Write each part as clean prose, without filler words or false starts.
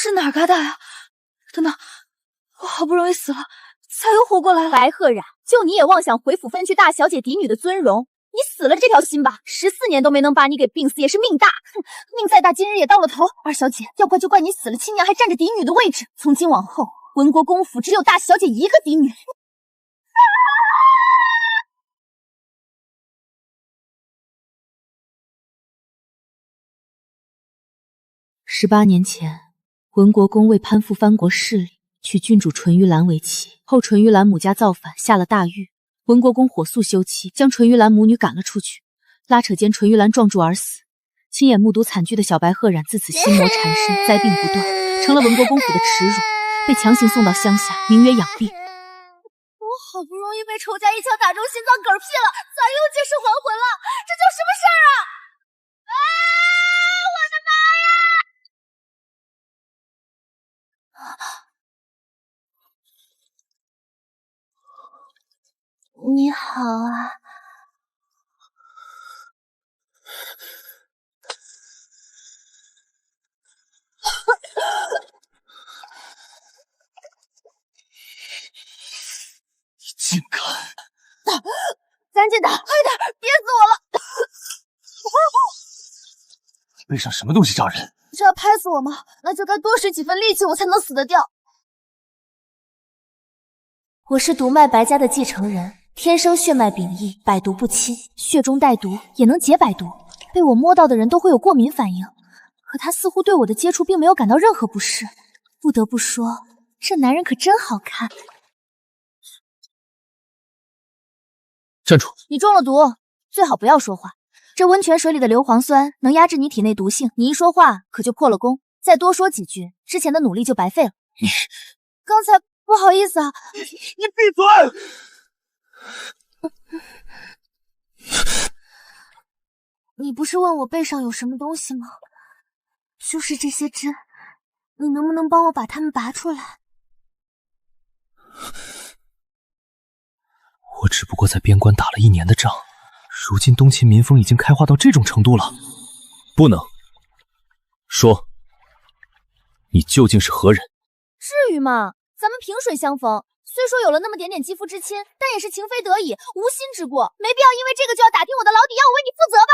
是哪儿疙瘩呀？等等，我好不容易死了，才又活过来了。白鹤冉，就你也妄想回府分去大小姐嫡女的尊荣？你死了这条心吧，14年都没能把你给病死，也是命大。哼，命再大，今日也到了头。二小姐，要怪就怪你死了亲娘，还占着嫡女的位置。从今往后，文国公府只有大小姐一个嫡女。18年前，文国公为攀附藩国势力，娶郡主纯玉兰为妻。后纯玉兰母家造反，下了大狱。文国公火速休妻，将纯玉兰母女赶了出去。拉扯间，纯玉兰撞柱而死。亲眼目睹惨剧的小白鹤冉自此心魔缠身，灾病不断，成了文国公府的耻辱，被强行送到乡下，名曰养病。我好不容易被仇家一枪打中心脏嗝屁了，咋又借尸还魂了？这叫什么事儿啊！啊！我的妈呀！你好啊。你竟敢！赶紧的，快点，憋死我了！你背上什么东西扎人？这要拍死我吗？那就该多使几分力气，我才能死得掉。我是毒脉白家的继承人，天生血脉秉异，百毒不侵，血中带毒也能解百毒。被我摸到的人都会有过敏反应，可他似乎对我的接触并没有感到任何不适。不得不说，这男人可真好看。站住！你中了毒，最好不要说话。这温泉水里的硫磺酸能压制你体内毒性，你一说话可就破了功。再多说几句，之前的努力就白费了。你刚才不好意思啊。你闭嘴！你不是问我背上有什么东西吗？就是这些针，你能不能帮我把它们拔出来？我只不过在边关打了1年的仗，如今东秦民风已经开化到这种程度了。不能说，你究竟是何人？至于吗？咱们萍水相逢，虽说有了那么点肌肤之亲，但也是情非得已，无心之过，没必要因为这个就要打听我的老底，要我为你负责吧？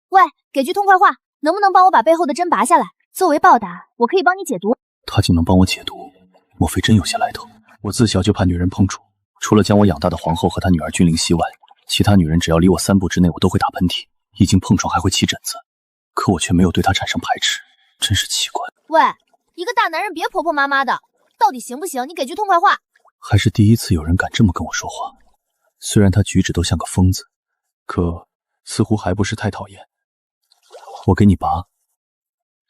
喂，给句痛快话，能不能帮我把背后的针拔下来？作为报答，我可以帮你解毒。他竟能帮我解毒，莫非真有些来头？我自小就怕女人碰触，除了将我养大的皇后和她女儿君临溪外，其他女人只要离我3步之内，我都会打喷嚏，一经碰撞还会起疹子，可我却没有对她产生排斥，真是奇怪。喂，一个大男人别婆婆妈妈的，到底行不行？你给句痛快话。还是第一次有人敢这么跟我说话，虽然他举止都像个疯子，可似乎还不是太讨厌。我给你拔，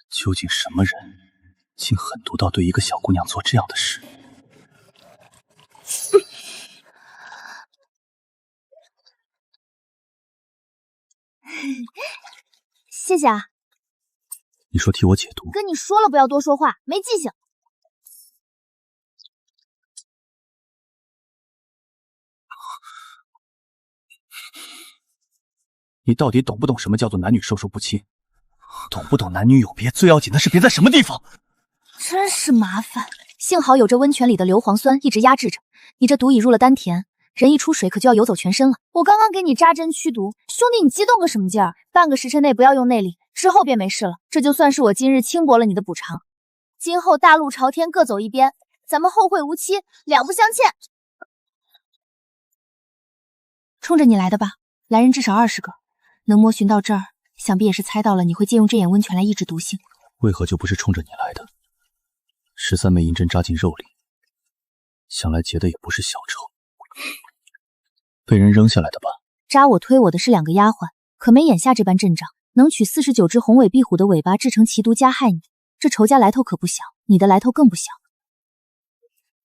究竟什么人竟狠毒到对一个小姑娘做这样的事？谢谢啊。你说替我解毒？跟你说了不要多说话，没记性。你到底懂不懂什么叫做男女授受不亲？懂不懂男女有别？最要紧的是别在什么地方？真是麻烦。幸好有这温泉里的硫磺酸一直压制着，你这毒已入了丹田，人一出水可就要游走全身了。我刚刚给你扎针驱毒，兄弟你激动个什么劲儿？半个时辰内不要用内力，之后便没事了。这就算是我今日轻薄了你的补偿。今后大路朝天，各走一边，咱们后会无期，两不相欠。冲着你来的吧，来人至少20个，能摸寻到这儿，想必也是猜到了你会借用这眼温泉来抑制毒性。为何就不是冲着你来的？13枚银针扎进肉里，想来结的也不是小仇。被人扔下来的吧？扎我推我的是2个丫鬟，可没眼下这般阵仗，能取49只红尾壁虎的尾巴制成奇毒加害你，这仇家来头可不小，你的来头更不小。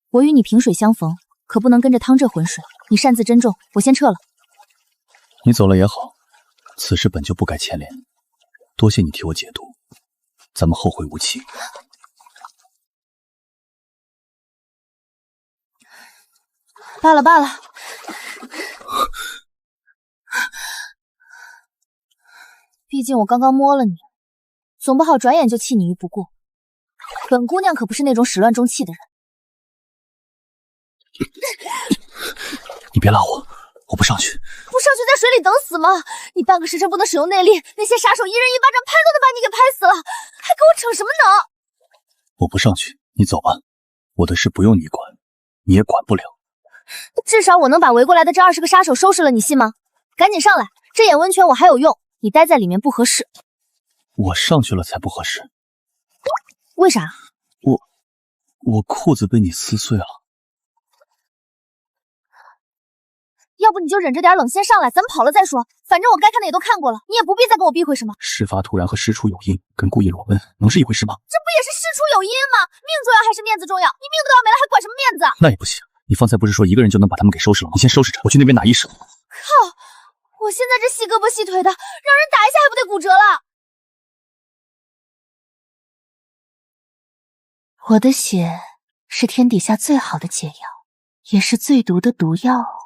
我与你萍水相逢，可不能跟着趟这浑水。你擅自珍重，我先撤了。你走了也好，此事本就不该牵连，多谢你替我解毒，咱们后会无期。罢了罢了，毕竟我刚刚摸了你，总不好转眼就弃你于不顾。本姑娘可不是那种始乱终弃的人。你别拉我，我不上去。不上去在水里等死吗？你半个时辰不能使用内力，那些杀手一人一巴掌拍都能把你给拍死了，还给我逞什么能？我不上去，你走吧。我的事不用你管，你也管不了。至少我能把围过来的这20个杀手收拾了，你信吗？赶紧上来，这眼温泉我还有用，你待在里面不合适。我上去了才不合适。为啥？我裤子被你撕碎了。要不你就忍着点冷，先上来，咱们跑了再说。反正我该看的也都看过了，你也不必再跟我避讳什么。事发突然和事出有因，跟故意裸奔能是一回事吗？这不也是事出有因吗？命重要还是面子重要？你命都要没了，还管什么面子？那也不行，你方才不是说一个人就能把他们给收拾了吗？你先收拾着，我去那边拿衣裳。靠！我现在这细胳膊细腿的，让人打一下还不得骨折了？我的血是天底下最好的解药，也是最毒的毒药。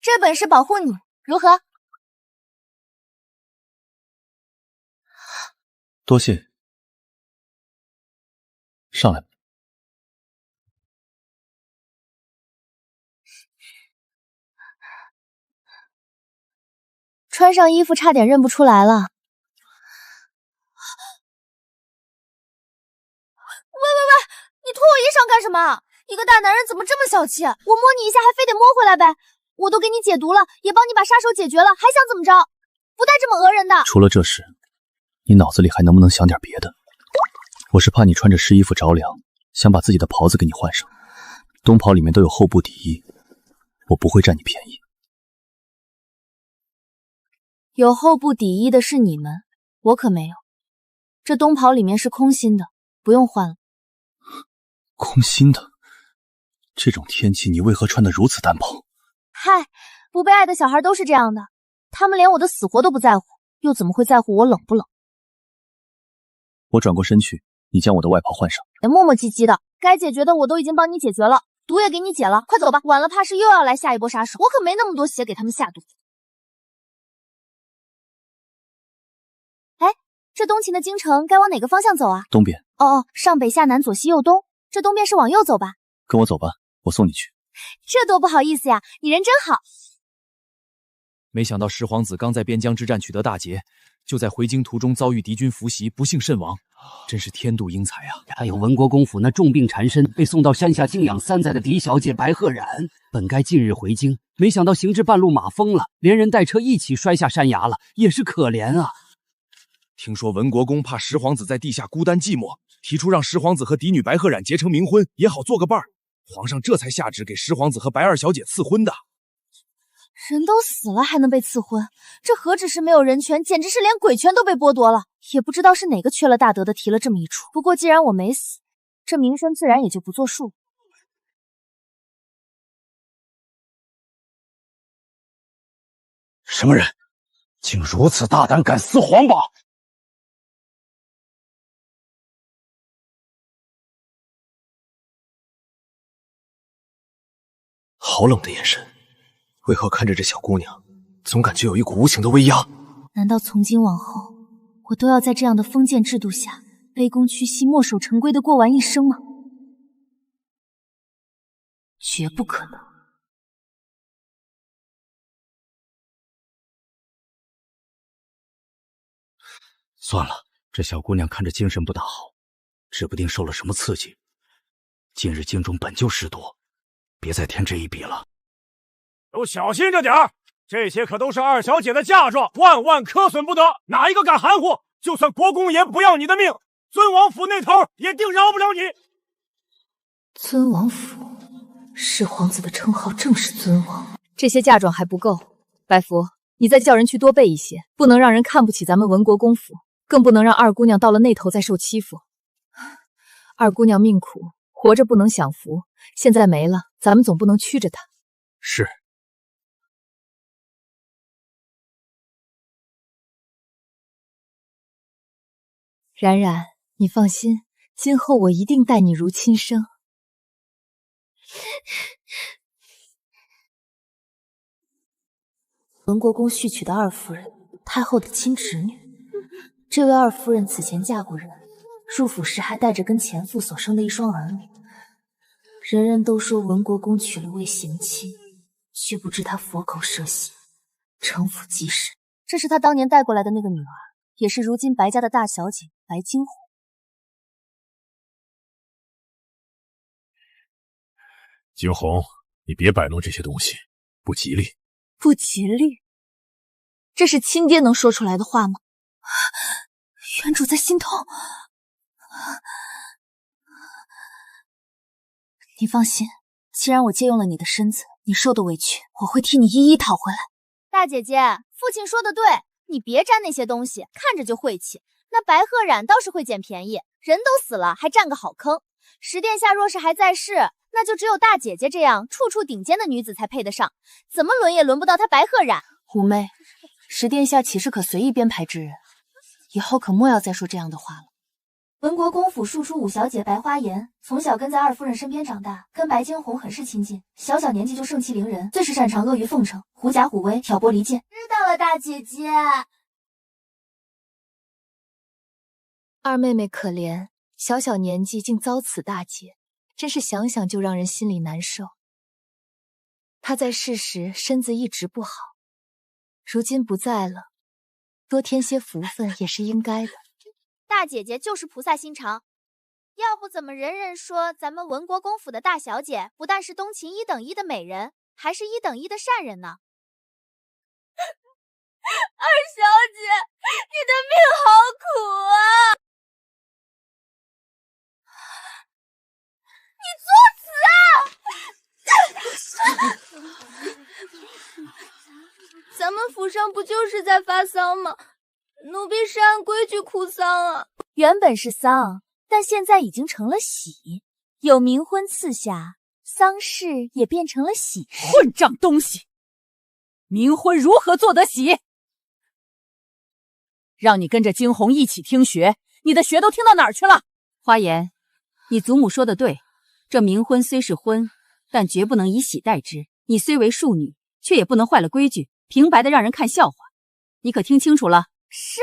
这本是保护你，如何？多谢。上来吧。穿上衣服差点认不出来了。喂，你脱我衣裳干什么？一个大男人怎么这么小气？我摸你一下还非得摸回来呗？我都给你解毒了，也帮你把杀手解决了，还想怎么着？不带这么讹人的。除了这事，你脑子里还能不能想点别的？我是怕你穿着湿衣服着凉，想把自己的袍子给你换上。冬袍里面都有厚布底衣，我不会占你便宜。有厚布底衣的是你们，我可没有。这冬袍里面是空心的，不用换了。空心的？这种天气你为何穿得如此单薄？嗨，不被爱的小孩都是这样的，他们连我的死活都不在乎，又怎么会在乎我冷不冷？我转过身去，你将我的外袍换上。别磨磨唧唧的，该解决的我都已经帮你解决了，毒也给你解了，快走吧，晚了怕是又要来下一波杀手，我可没那么多血给他们下毒。哎，这东秦的京城该往哪个方向走啊？东边。哦，上北下南左西右东，这东边是往右走吧？跟我走吧，我送你去。这多不好意思呀，你人真好。没想到石皇子刚在边疆之战取得大捷，就在回京途中遭遇敌军伏袭，不幸身亡，真是天妒英才啊！还有文国公府那重病缠身、被送到山下静养3载的狄小姐白鹤然，本该近日回京，没想到行至半路马疯了，连人带车一起摔下山崖了，也是可怜啊！听说文国公怕石皇子在地下孤单寂寞，提出让石皇子和嫡女白鹤染结成冥婚，也好做个伴儿。皇上这才下旨给石皇子和白二小姐赐婚的。人都死了还能被赐婚，这何止是没有人权，简直是连鬼权都被剥夺了。也不知道是哪个缺了大德的提了这么一出。不过既然我没死，这名声自然也就不作数。什么人，竟如此大胆，敢撕皇榜？好冷的眼神，为何看着这小姑娘，总感觉有一股无形的威压？难道从今往后，我都要在这样的封建制度下，卑躬屈膝、墨守成规的过完一生吗？绝不可能。算了，这小姑娘看着精神不大好，指不定受了什么刺激。近日京中本就事多，别再添这一笔了。都小心着点儿，这些可都是二小姐的嫁妆，万万磕损不得。哪一个敢含糊，就算国公爷不要你的命，尊王府那头也定饶不了你。尊王府，石皇子的称号正是尊王。这些嫁妆还不够，百福，你再叫人去多备一些，不能让人看不起咱们文国公府，更不能让二姑娘到了那头再受欺负。二姑娘命苦，活着不能享福，现在没了，咱们总不能屈着她。是。冉冉，你放心，今后我一定待你如亲生。文国公续娶的二夫人，太后的亲侄女。这位二夫人此前嫁过人，入府时还带着跟前夫所生的一双儿女。人人都说文国公娶了位贤妻，却不知他佛口蛇心，城府极深。这是他当年带过来的那个女儿，也是如今白家的大小姐白金红。金红，你别摆弄这些东西，不吉利。不吉利？这是亲爹能说出来的话吗？原主在心痛。你放心，既然我借用了你的身子，你受的委屈我会替你一一讨回来。大姐姐，父亲说的对，你别沾那些东西，看着就晦气。那白鹤染倒是会捡便宜，人都死了还占个好坑。石殿下若是还在世，那就只有大姐姐这样处处顶尖的女子才配得上，怎么轮也轮不到她白鹤染。五妹，石殿下岂是可随意编排之人？以后可莫要再说这样的话了。文国公府庶出五小姐白花颜，从小跟在二夫人身边长大，跟白金红很是亲近，小小年纪就盛气凌人，最是擅长阿谀奉承、狐假虎威、挑拨离间。知道了，大姐姐。二妹妹可怜，小小年纪竟遭此大劫，真是想想就让人心里难受。她在世时身子一直不好，如今不在了，多添些福分也是应该的。大姐姐就是菩萨心肠，要不怎么人人说咱们文国公府的大小姐不但是东秦1等1的美人，还是1等1的善人呢？二小姐，你的命好苦啊！你作死啊！咱们府上不就是在发丧吗？奴婢是按规矩哭丧啊。原本是丧，但现在已经成了喜，有冥婚赐下，丧事也变成了喜事。混账东西！冥婚如何做得喜？让你跟着惊鸿一起听学，你的学都听到哪儿去了？花颜，你祖母说的对，这冥婚虽是婚，但绝不能以喜待之。你虽为庶女，却也不能坏了规矩，平白的让人看笑话。你可听清楚了？是，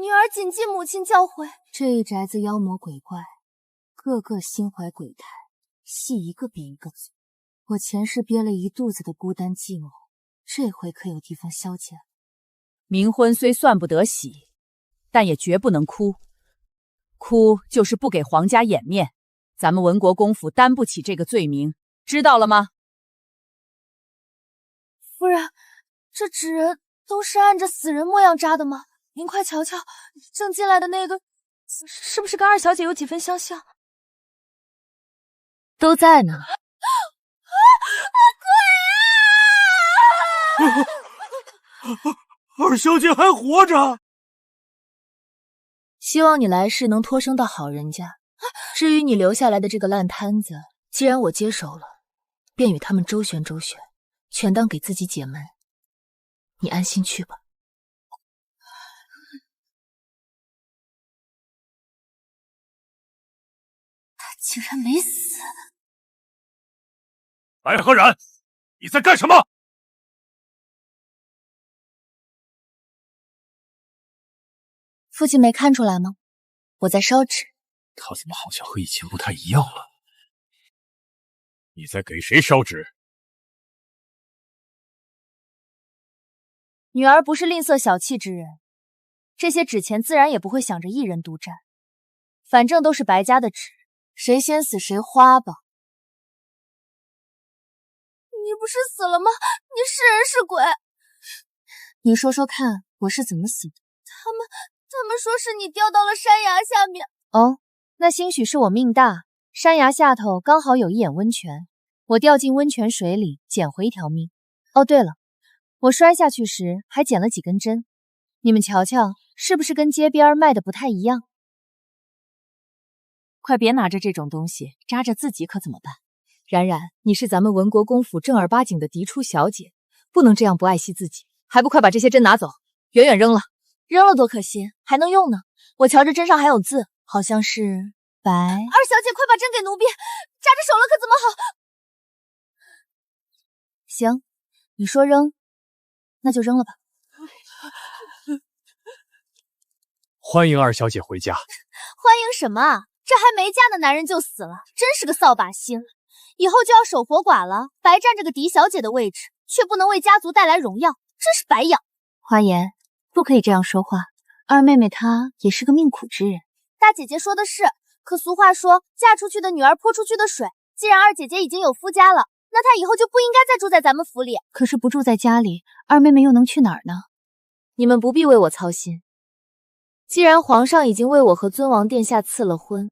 女儿谨记母亲教诲。这一宅子妖魔鬼怪，个个心怀鬼胎，戏一个比一个足。我前世憋了一肚子的孤单寂寞，这回可有地方消解了。冥婚虽算不得喜，但也绝不能哭。哭就是不给皇家颜面，咱们文国公府担不起这个罪名，知道了吗？夫人，这纸人都是按着死人模样扎的吗？您快瞧瞧，正进来的那个，是不是跟二小姐有几分相像？都在呢。二小姐还活着。希望你来世能托生到好人家。至于你留下来的这个烂摊子，既然我接手了，便与他们周旋周旋，全当给自己解闷。你安心去吧。他竟然没死！白鹤染，你在干什么？父亲没看出来吗？我在烧纸。他怎么好像和以前不太一样了？你在给谁烧纸？女儿不是吝啬小气之人，这些纸钱自然也不会想着一人独占，反正都是白家的纸，谁先死谁花吧。你不是死了吗？你是人是鬼？你说说看，我是怎么死的？他们说是你掉到了山崖下面。哦，那兴许是我命大，山崖下头刚好有一眼温泉，我掉进温泉水里，捡回一条命。哦，对了，我摔下去时还捡了几根针，你们瞧瞧，是不是跟街边卖的不太一样？快别拿着这种东西扎着自己可怎么办？冉冉，你是咱们文国公府正儿八经的嫡出小姐，不能这样不爱惜自己，还不快把这些针拿走，远远扔了。扔了多可惜，还能用呢。我瞧着针上还有字，好像是白。二小姐，快把针给奴婢，扎着手了可怎么好？行，你说扔，那就扔了吧。欢迎二小姐回家。欢迎什么啊？这还没嫁的男人就死了，真是个扫把星。以后就要守活寡了，白占这个嫡小姐的位置，却不能为家族带来荣耀，真是白养。花颜，不可以这样说话。二妹妹她也是个命苦之人。大姐姐说的是，可俗话说，嫁出去的女儿泼出去的水。既然二姐姐已经有夫家了，那她以后就不应该再住在咱们府里。可是不住在家里，二妹妹又能去哪儿呢？你们不必为我操心。既然皇上已经为我和尊王殿下赐了婚，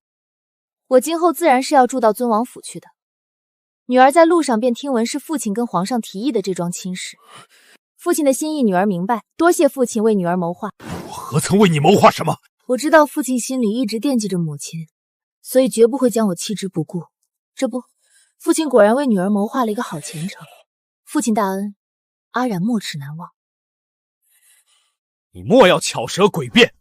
我今后自然是要住到尊王府去的。女儿在路上便听闻是父亲跟皇上提议的这桩亲事，父亲的心意女儿明白，多谢父亲为女儿谋划。我何曾为你谋划什么？我知道父亲心里一直惦记着母亲，所以绝不会将我弃之不顾。这不，父亲果然为女儿谋划了一个好前程。父亲大恩，阿冉没齿难忘。你莫要巧舌诡辩，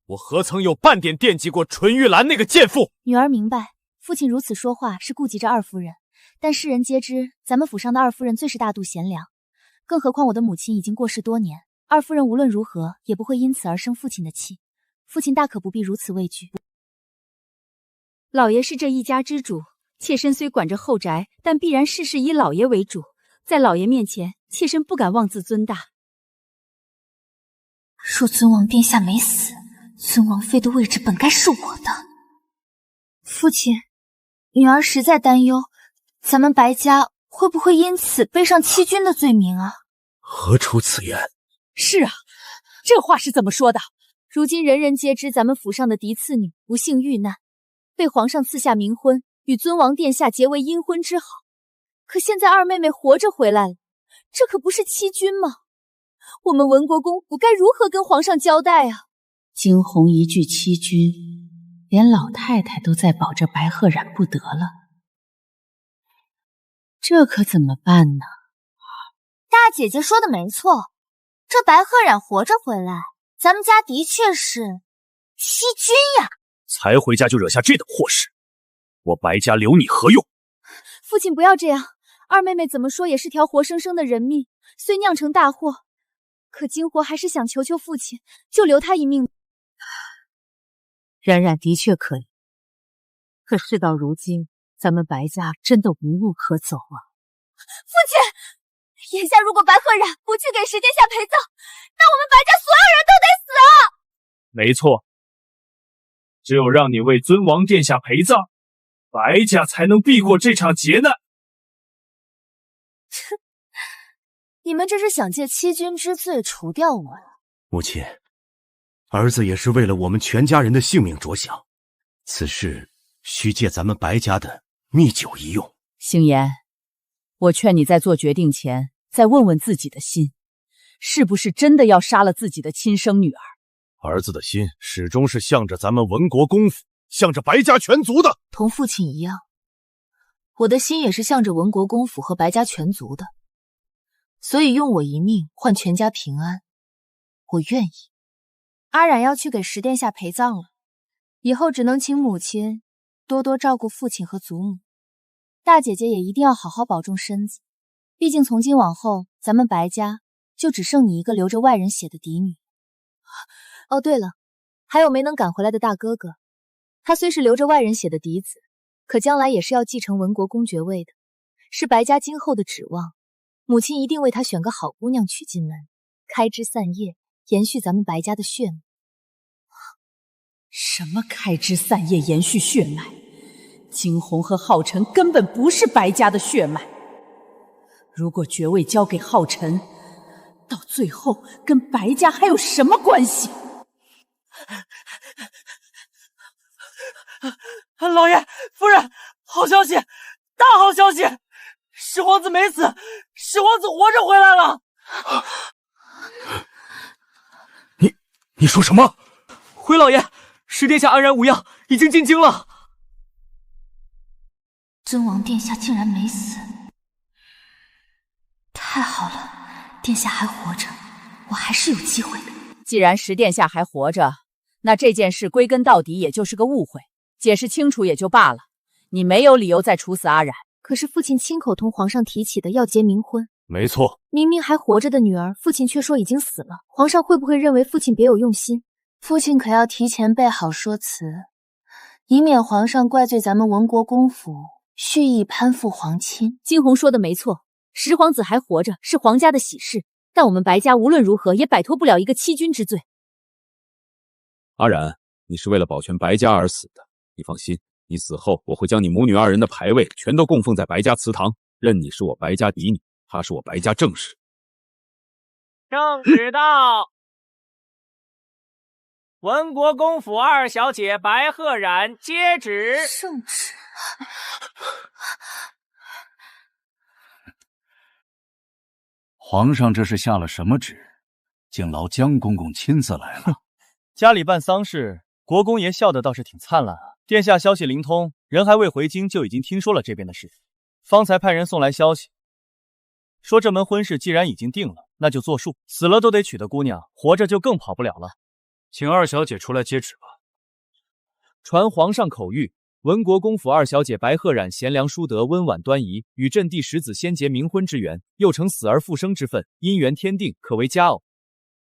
我何曾有半点惦记过纯玉兰那个贱妇？女儿明白，父亲如此说话是顾及着二夫人，但世人皆知，咱们府上的二夫人最是大度贤良。更何况我的母亲已经过世多年，二夫人无论如何也不会因此而生父亲的气。父亲大可不必如此畏惧。老爷是这一家之主，妾身虽管着后宅，但必然事事以老爷为主。在老爷面前，妾身不敢妄自尊大。若尊王殿下没死，尊王妃的位置本该是我的。父亲，女儿实在担忧，咱们白家会不会因此背上欺君的罪名啊？何出此言？是啊，这话是怎么说的？如今人人皆知咱们府上的嫡次女不幸遇难，被皇上赐下冥婚，与尊王殿下结为阴婚之好。可现在二妹妹活着回来了，这可不是欺君吗？我们文国公府该如何跟皇上交代啊？惊鸿一句欺君，连老太太都在保着白鹤染不得了，这可怎么办呢？大姐姐说的没错，这白鹤染活着回来，咱们家的确是欺君呀！才回家就惹下这等祸事，我白家留你何用？父亲不要这样，二妹妹怎么说也是条活生生的人命，虽酿成大祸，可金国还是想求求父亲，就留她一命。冉冉的确可以，可事到如今，咱们白家真的无路可走啊！父亲，眼下如果白鹤染不去给石殿下陪葬，那我们白家所有人都得死啊！没错，只有让你为尊王殿下陪葬，白家才能避过这场劫难。你们这是想借欺君之罪除掉我呀？母亲，儿子也是为了我们全家人的性命着想，此事需借咱们白家的蜜酒一用。星言，我劝你在做决定前，再问问自己的心，是不是真的要杀了自己的亲生女儿？儿子的心始终是向着咱们文国公府，向着白家全族的。同父亲一样，我的心也是向着文国公府和白家全族的，所以用我一命换全家平安，我愿意。阿冉要去给石殿下陪葬了，以后只能请母亲多多照顾父亲和祖母，大姐姐也一定要好好保重身子，毕竟从今往后，咱们白家就只剩你一个流着外人血的嫡女。哦，对了，还有没能赶回来的大哥哥，他虽是流着外人血的嫡子，可将来也是要继承文国公爵位的，是白家今后的指望。母亲一定为他选个好姑娘娶进门，开枝散叶，延续咱们白家的血脉。什么开枝散叶延续血脉？惊鸿和浩辰根本不是白家的血脉。如果爵位交给浩辰，到最后跟白家还有什么关系？老爷夫人，好消息，大好消息！石皇子没死，石皇子活着回来了。你说什么？回老爷，石殿下安然无恙，已经进京了。尊王殿下竟然没死，太好了，殿下还活着，我还是有机会的。既然石殿下还活着，那这件事归根到底也就是个误会，解释清楚也就罢了。你没有理由再处死阿冉。可是父亲亲口同皇上提起的要结冥婚，没错。明明还活着的女儿，父亲却说已经死了，皇上会不会认为父亲别有用心？父亲可要提前备好说辞，以免皇上怪罪咱们文国公府蓄意攀附皇亲。金红说的没错，十皇子还活着是皇家的喜事，但我们白家无论如何也摆脱不了一个欺君之罪。阿染，你是为了保全白家而死的，你放心，你死后我会将你母女二人的牌位全都供奉在白家祠堂，认你是我白家嫡女，她是我白家正室。正旨到。文国公府二小姐白鹤冉接旨。圣旨。皇上这是下了什么旨？竟劳江公公亲自来了。家里办丧事，国公爷笑得倒是挺灿烂啊。殿下消息灵通，人还未回京就已经听说了这边的事，方才派人送来消息，说这门婚事既然已经定了，那就作数，死了都得娶的姑娘，活着就更跑不了了。请二小姐出来接旨吧。传皇上口谕，文国公府二小姐白鹤冉贤良淑德，温婉端仪，与朕第10子先结冥婚之缘，又成死而复生之分，姻缘天定，可为佳偶。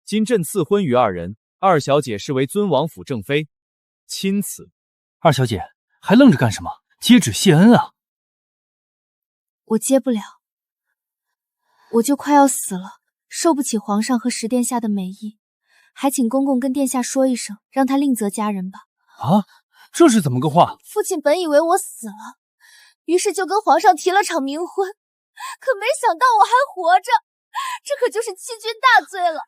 今朕赐婚于二人，二小姐是为尊王府正妃，钦此。二小姐还愣着干什么？接旨谢恩啊！我接不了，我就快要死了，受不起皇上和十殿下的美意，还请公公跟殿下说一声，让他另择佳人吧。啊，这是怎么个话？父亲本以为我死了，于是就跟皇上提了场冥婚，可没想到我还活着，这可就是欺君大罪了。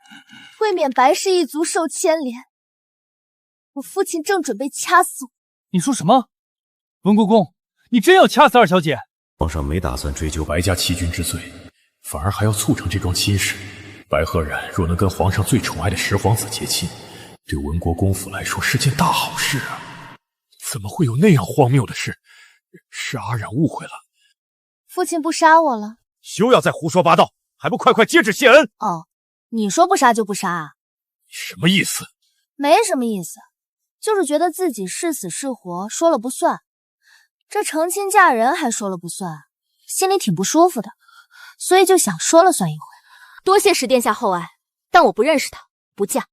为免白氏一族受牵连，我父亲正准备掐死我。你说什么？文国公，你真要掐死二小姐？皇上没打算追究白家欺君之罪，反而还要促成这桩亲事。白鹤冉若能跟皇上最宠爱的十皇子结亲，对文国公府来说是件大好事啊！怎么会有那样荒谬的事？是阿冉误会了。父亲不杀我了？休要再胡说八道，还不快快接旨谢恩！哦，你说不杀就不杀啊？什么意思？没什么意思，就是觉得自己是死是活说了不算，这成亲嫁人还说了不算，心里挺不舒服的，所以就想说了算一回。多谢十殿下厚爱，但我不认识他，不嫁。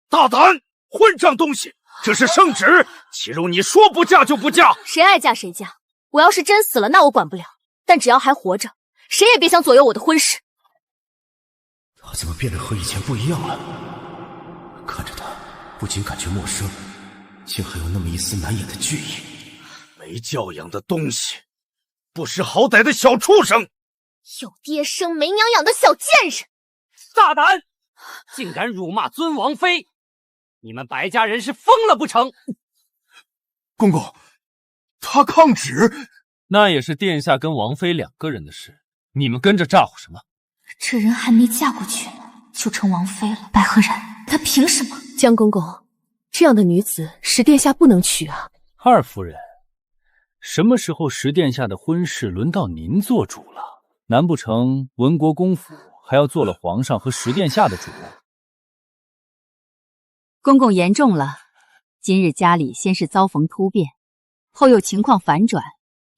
大胆混账东西！这是圣旨，岂容你说不嫁就不嫁？谁爱嫁谁嫁，我要是真死了，那我管不了。但只要还活着，谁也别想左右我的婚事。他怎么变得和以前不一样了？看着他，不仅感觉陌生，竟还有那么一丝难掩的惧意。没教养的东西，不识好歹的小畜生！有爹生没娘养的小贱人！大胆，竟敢辱骂尊王妃！你们白家人是疯了不成？公公，他抗旨，那也是殿下跟王妃两个人的事，你们跟着咋呼什么？这人还没嫁过去就成王妃了，白鹤冉，她凭什么？江公公，这样的女子，十殿下不能娶啊！二夫人，什么时候十殿下的婚事轮到您做主了？难不成文国公府还要做了皇上和十殿下的主？公公言重了，今日家里先是遭逢突变，后又情况反转，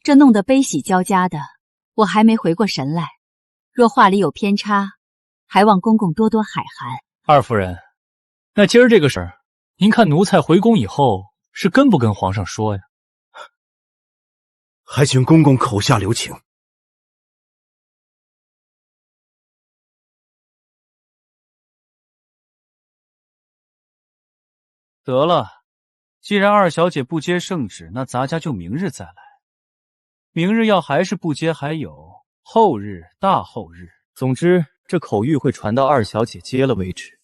这弄得悲喜交加的，我还没回过神来。若话里有偏差，还望公公多多海涵。二夫人，那今儿这个事儿，您看奴才回宫以后是跟不跟皇上说呀？还请公公口下留情。得了，既然二小姐不接圣旨，那咱家就明日再来。明日要还是不接，还有后日、大后日。总之，这口谕会传到二小姐接了为止。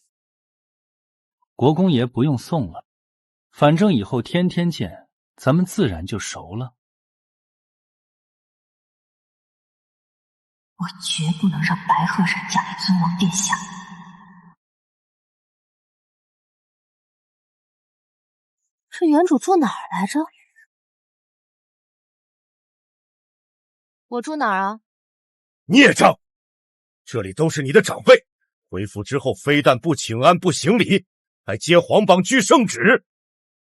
国公爷不用送了，反正以后天天见，咱们自然就熟了。我绝不能让白鹤冉嫁给尊王殿下。这原主住哪儿来着？我住哪儿啊？孽障！这里都是你的长辈，回府之后非但不请安不行礼，还接皇榜居圣旨。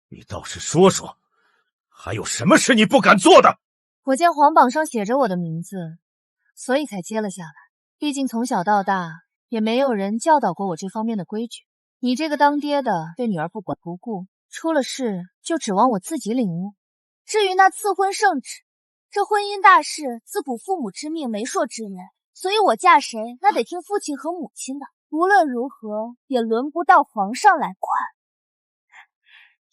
你倒是说说，还有什么是你不敢做的？我见皇榜上写着我的名字，所以才接了下来。毕竟从小到大也没有人教导过我这方面的规矩。你这个当爹的对女儿不管不顾，出了事就指望我自己领悟。至于那赐婚圣旨，这婚姻大事自古父母之命，媒妁之言，所以我嫁谁那得听父亲和母亲的，无论如何也轮不到皇上来管。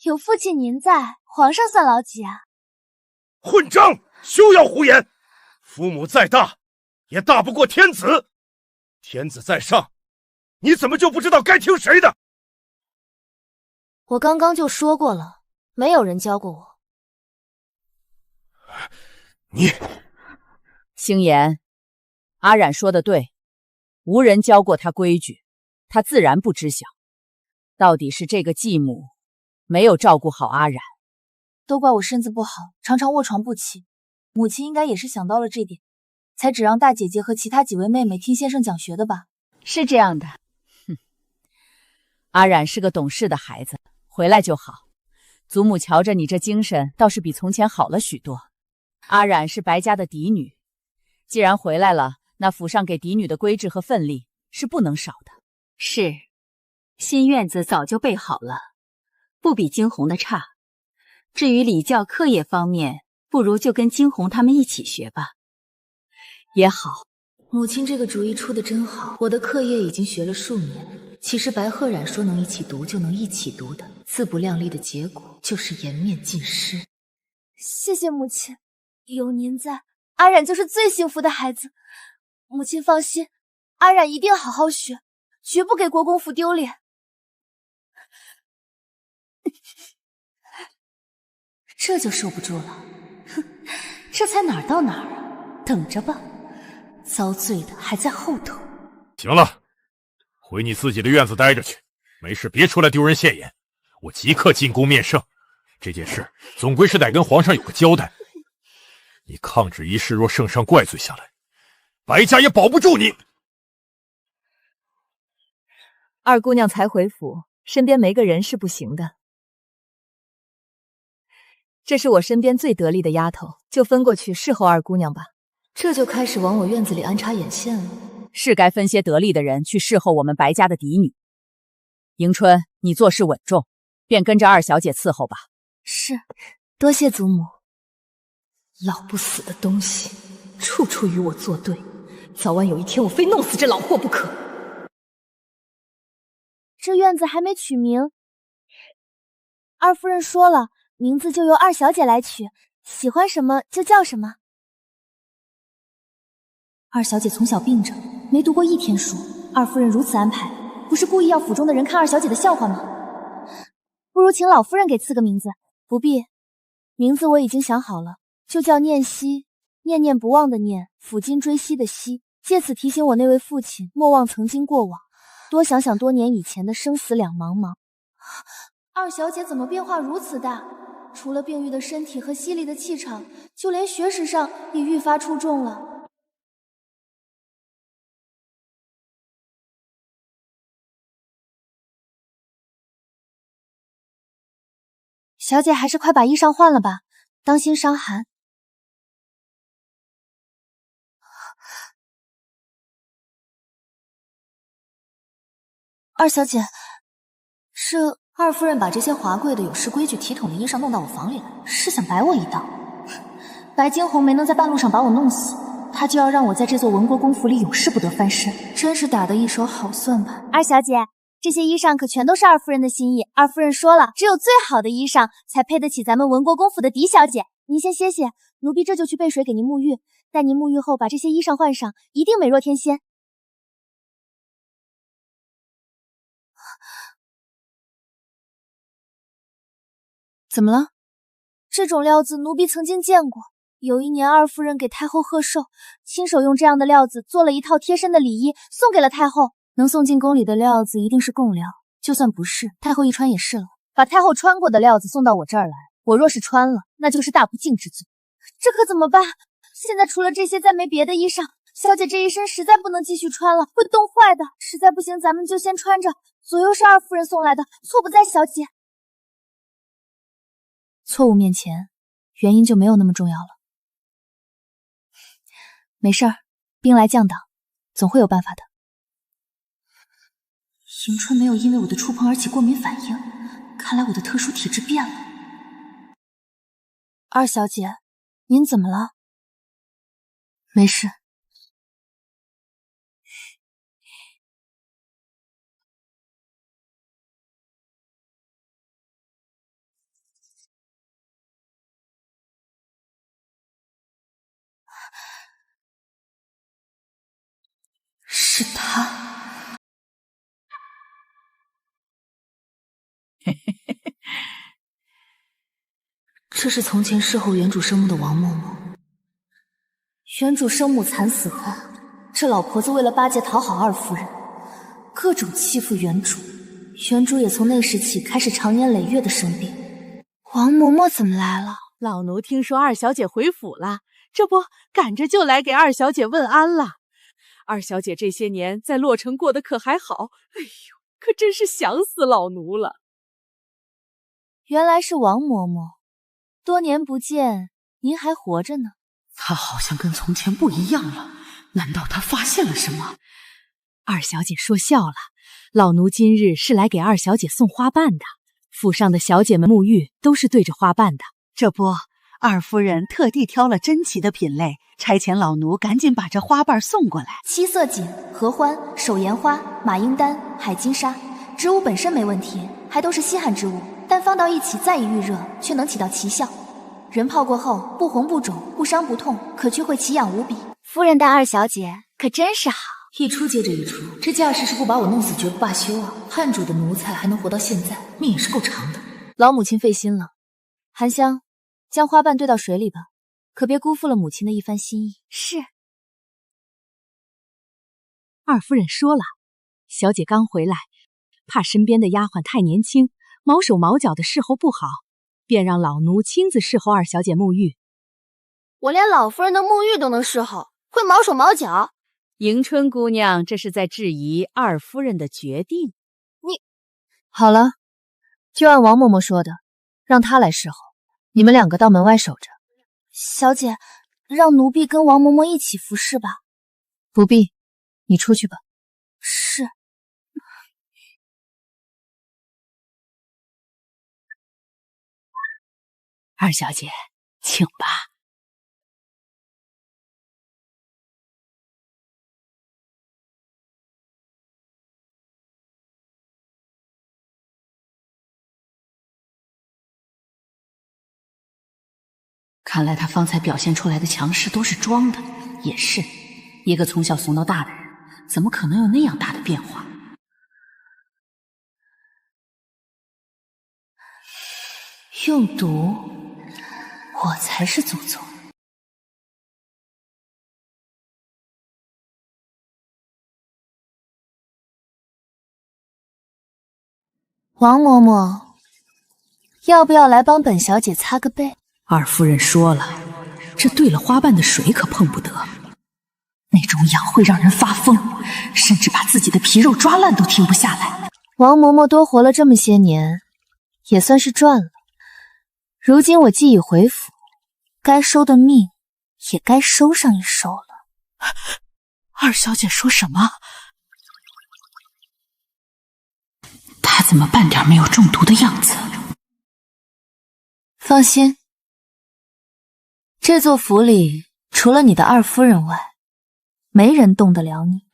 有父亲您在，皇上算老几啊？混账！休要胡言！父母再大，也大不过天子。天子在上，你怎么就不知道该听谁的？我刚刚就说过了，没有人教过我。你，星言，阿冉说的对，无人教过他规矩，他自然不知晓。到底是这个继母没有照顾好阿冉，都怪我身子不好，常常卧床不起。母亲应该也是想到了这点，才只让大姐姐和其他几位妹妹听先生讲学的吧？是这样的。哼，阿冉是个懂事的孩子，回来就好。祖母瞧着你这精神，倒是比从前好了许多。阿冉是白家的嫡女，既然回来了，那府上给嫡女的规制和分例是不能少的。是，新院子早就备好了，不比惊鸿的差。至于礼教课业方面，不如就跟惊鸿他们一起学吧。也好，母亲这个主意出的真好。我的课业已经学了数年，其实白鹤冉说能一起读就能一起读的，自不量力的结果就是颜面尽失。谢谢母亲，有您在，阿冉就是最幸福的孩子。母亲放心，阿冉一定好好学，绝不给国公府丢脸。这就受不住了，哼，这才哪儿到哪儿啊？等着吧，遭罪的还在后头。行了，回你自己的院子待着去，没事别出来丢人现眼。我即刻进宫面圣，这件事总归是得跟皇上有个交代。你抗旨一事若圣上怪罪下来，白家也保不住你。二姑娘才回府，身边没个人是不行的。这是我身边最得力的丫头，就分过去侍候二姑娘吧。这就开始往我院子里安插眼线了。是该分些得力的人去侍候我们白家的嫡女。迎春，你做事稳重，便跟着二小姐伺候吧。是，多谢祖母。老不死的东西，处处与我作对，早晚有一天我非弄死这老货不可。这院子还没取名，二夫人说了，名字就由二小姐来取，喜欢什么就叫什么。二小姐从小病着，没读过一天书，二夫人如此安排，不是故意要府中的人看二小姐的笑话吗？不如请老夫人给赐个名字。不必，名字我已经想好了，就叫念希，念念不忘的念，抚今追昔的昔，借此提醒我那位父亲莫忘曾经过往，多想想多年以前的生死两茫茫。二小姐怎么变化如此大？除了病愈的身体和犀利的气场，就连学识上也愈发出众了。小姐还是快把衣裳换了吧，当心伤寒。二小姐，是二夫人把这些华贵的有失规矩体统的衣裳弄到我房里来，是想摆我一道。白惊鸿没能在半路上把我弄死，她就要让我在这座文国公府里永世不得翻身，真是打得一手好算盘。二小姐，这些衣裳可全都是二夫人的心意。二夫人说了，只有最好的衣裳才配得起咱们文国公府的嫡小姐。您先歇歇，奴婢这就去备水给您沐浴。待您沐浴后，把这些衣裳换上，一定美若天仙。怎么了？这种料子奴婢曾经见过，有一年二夫人给太后贺寿，亲手用这样的料子做了一套贴身的礼衣，送给了太后。能送进宫里的料子一定是贡料，就算不是，太后一穿也是了。把太后穿过的料子送到我这儿来，我若是穿了，那就是大不敬之罪。这可怎么办？现在除了这些，再没别的衣裳。小姐这一身实在不能继续穿了，会冻坏的。实在不行，咱们就先穿着。左右是二夫人送来的，错不在小姐。错误面前，原因就没有那么重要了。没事儿，兵来将挡，总会有办法的。迎春没有因为我的触碰而起过敏反应，看来我的特殊体质变了。二小姐，您怎么了？没事。是他。这是从前侍候原主生母的王嬷嬷。原主生母惨死后，这老婆子为了巴结讨好二夫人，各种欺负原主。原主也从那时起开始长年累月的生病。王嬷嬷怎么来了？老奴听说二小姐回府了，这不赶着就来给二小姐问安了。二小姐这些年在洛城过得可还好？哎呦，可真是想死老奴了。原来是王嬷嬷，多年不见，您还活着呢。她好像跟从前不一样了，难道她发现了什么？二小姐说笑了，老奴今日是来给二小姐送花瓣的。府上的小姐们沐浴都是对着花瓣的。这不，二夫人特地挑了珍奇的品类，差遣老奴赶紧把这花瓣送过来。七色堇、合欢、手研花、马缨丹、海金沙，植物本身没问题，还都是稀罕之物，但放到一起再一遇热，却能起到奇效。人泡过后不红不肿，不伤不痛，可却会奇痒无比。夫人待二小姐可真是好。一出接着一出，这架势是不把我弄死绝不罢休啊！汉主的奴才还能活到现在，命也是够长的。老母亲费心了，韩香，将花瓣兑到水里吧，可别辜负了母亲的一番心意。是。二夫人说了，小姐刚回来，怕身边的丫鬟太年轻，毛手毛脚的侍候不好，便让老奴亲自侍候二小姐沐浴。我连老夫人的沐浴都能侍候，会毛手毛脚？迎春姑娘这是在质疑二夫人的决定。你好了，就按王嬷嬷说的，让她来侍候，你们两个到门外守着。小姐，让奴婢跟王嬷嬷一起服侍吧。不必，你出去吧。是。二小姐，请吧。看来他方才表现出来的强势都是装的。也是，一个从小怂到大的人，怎么可能有那样大的变化？用毒，我才是祖宗。王嬷嬷，要不要来帮本小姐擦个背？二夫人说了，这兑了花瓣的水可碰不得，那种痒会让人发疯，甚至把自己的皮肉抓烂都停不下来。王嬷嬷多活了这么些年，也算是赚了。如今我既已回府，该收的命也该收上一收了。二小姐说什么？她怎么半点没有中毒的样子？放心，这座府里除了你的二夫人外，没人动得了你。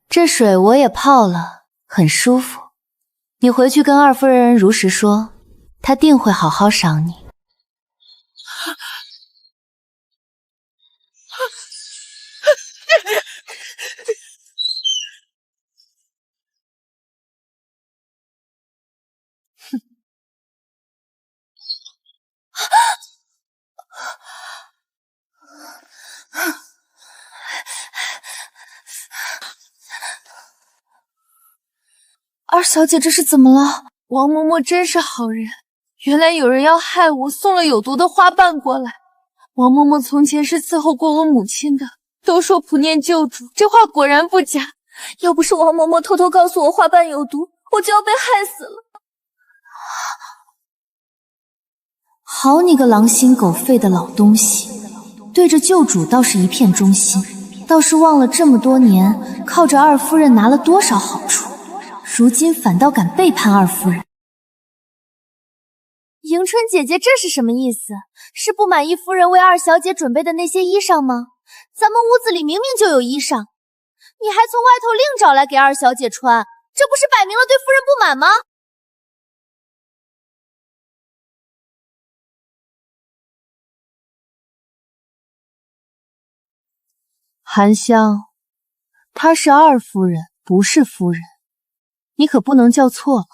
这水我也泡了，很舒服。你回去跟二夫人如实说，她定会好好赏你。二小姐这是怎么了？王嬷嬷真是好人，原来有人要害我，送了有毒的花瓣过来。王嬷嬷从前是伺候过我母亲的，都说普念旧主，这话果然不假。要不是王嬷嬷偷偷告诉我花瓣有毒，我就要被害死了。好你个狼心狗肺的老东西，对着旧主倒是一片忠心，倒是忘了这么多年靠着二夫人拿了多少好处，如今反倒敢背叛二夫人。迎春姐姐，这是什么意思？是不满意夫人为二小姐准备的那些衣裳吗？咱们屋子里明明就有衣裳，你还从外头另找来给二小姐穿，这不是摆明了对夫人不满吗？韩香，她是二夫人，不是夫人，你可不能叫错了。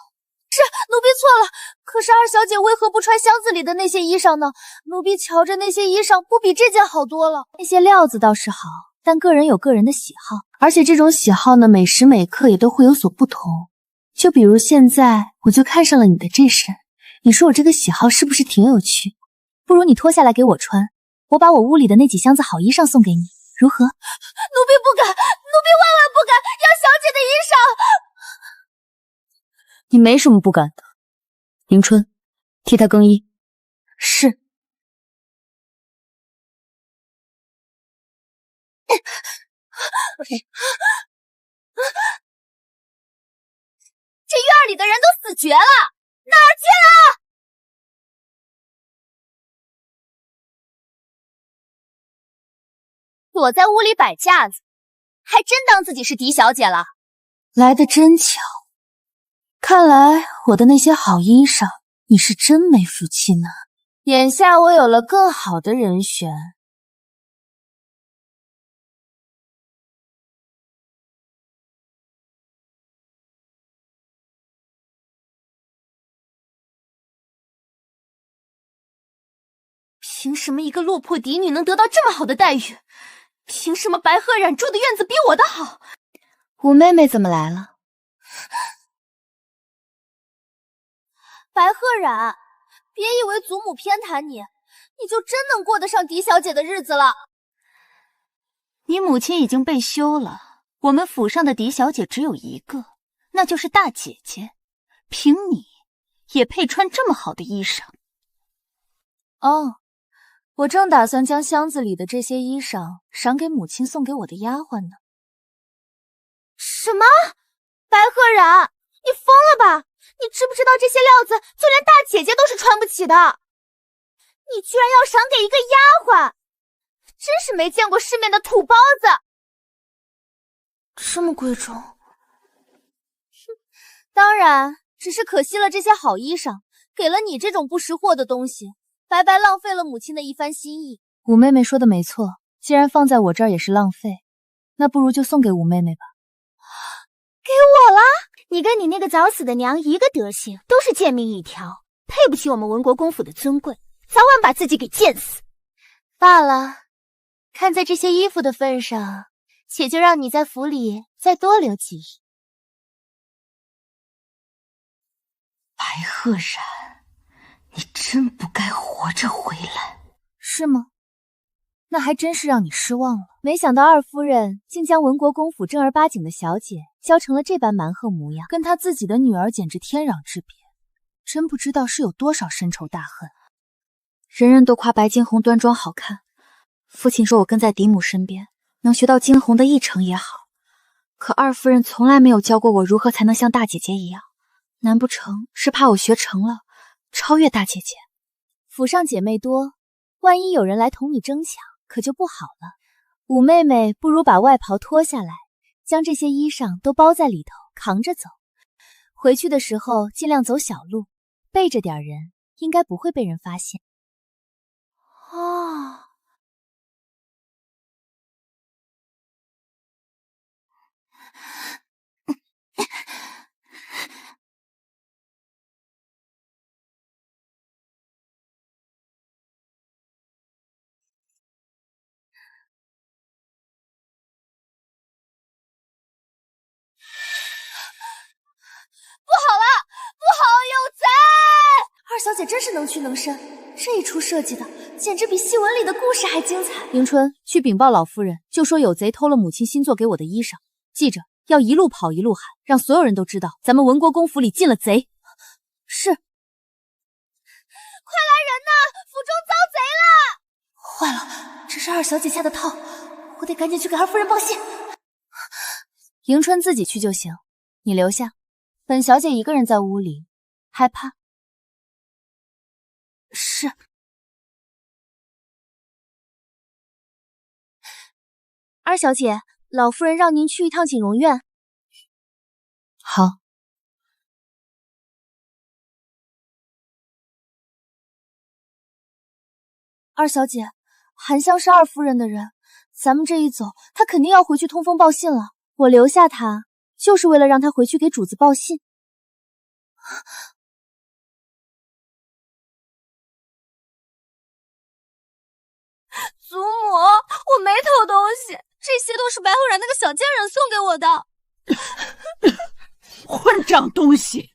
是，奴婢错了。可是二小姐为何不穿箱子里的那些衣裳呢？奴婢瞧着那些衣裳，不比这件好多了。那些料子倒是好，但个人有个人的喜好，而且这种喜好呢，每时每刻也都会有所不同。就比如现在，我就看上了你的这身，你说我这个喜好是不是挺有趣？不如你脱下来给我穿，我把我屋里的那几箱子好衣裳送给你，如何？奴婢不敢，奴婢万万不敢，要小姐的衣裳。你没什么不敢的。迎春，替她更衣。是。这院里的人都死绝了，哪儿去了？躲在屋里摆架子，还真当自己是狄小姐了。来得真巧，看来我的那些好衣裳你是真没福气呢。眼下我有了更好的人选。凭什么一个落魄嫡女能得到这么好的待遇？凭什么白鹤染住的院子比我的好？五妹妹怎么来了？白鹤染，别以为祖母偏袒你，你就真能过得上狄小姐的日子了。你母亲已经被休了，我们府上的狄小姐只有一个，那就是大姐姐。凭你，也配穿这么好的衣裳？哦。我正打算将箱子里的这些衣裳赏给母亲送给我的丫鬟呢。什么？白鹤染，你疯了吧？你知不知道这些料子就连大姐姐都是穿不起的？你居然要赏给一个丫鬟，真是没见过世面的土包子！这么贵重？当然，只是可惜了这些好衣裳，给了你这种不识货的东西。白白浪费了母亲的一番心意。五妹妹说的没错，既然放在我这儿也是浪费，那不如就送给五妹妹吧。给我了？你跟你那个早死的娘一个德行，都是贱命一条，配不起我们文国公府的尊贵，早晚把自己给贱死。罢了，看在这些衣服的份上，且就让你在府里再多留几日。白鹤染，你真不该活着回来。是吗？那还真是让你失望了。没想到二夫人竟将文国公府正儿八经的小姐教成了这般蛮横模样，跟她自己的女儿简直天壤之别。真不知道是有多少深仇大恨。人人都夸白惊鸿端庄好看，父亲说我跟在嫡母身边，能学到惊鸿的一成也好。可二夫人从来没有教过我如何才能像大姐姐一样，难不成是怕我学成了超越大姐姐？府上姐妹多，万一有人来同你争抢，可就不好了。五妹妹不如把外袍脱下来，将这些衣裳都包在里头，扛着走。回去的时候尽量走小路，背着点人，应该不会被人发现。哦，不好了，不好，有贼！二小姐真是能屈能伸，这一出设计的简直比戏文里的故事还精彩。迎春，去禀报老夫人，就说有贼偷了母亲新做给我的衣裳，记着要一路跑一路喊，让所有人都知道咱们文国公府里进了贼。是。快来人呐！府中遭贼了！坏了，这是二小姐下的套，我得赶紧去给二夫人报信。迎春自己去就行，你留下，本小姐一个人在屋里，害怕。是。二小姐，老夫人让您去一趟锦荣院。好。二小姐，韩香是二夫人的人，咱们这一走，她肯定要回去通风报信了。我留下她，就是为了让她回去给主子报信。祖母，我没偷东西，这些都是白后然那个小贱人送给我的。混账东西！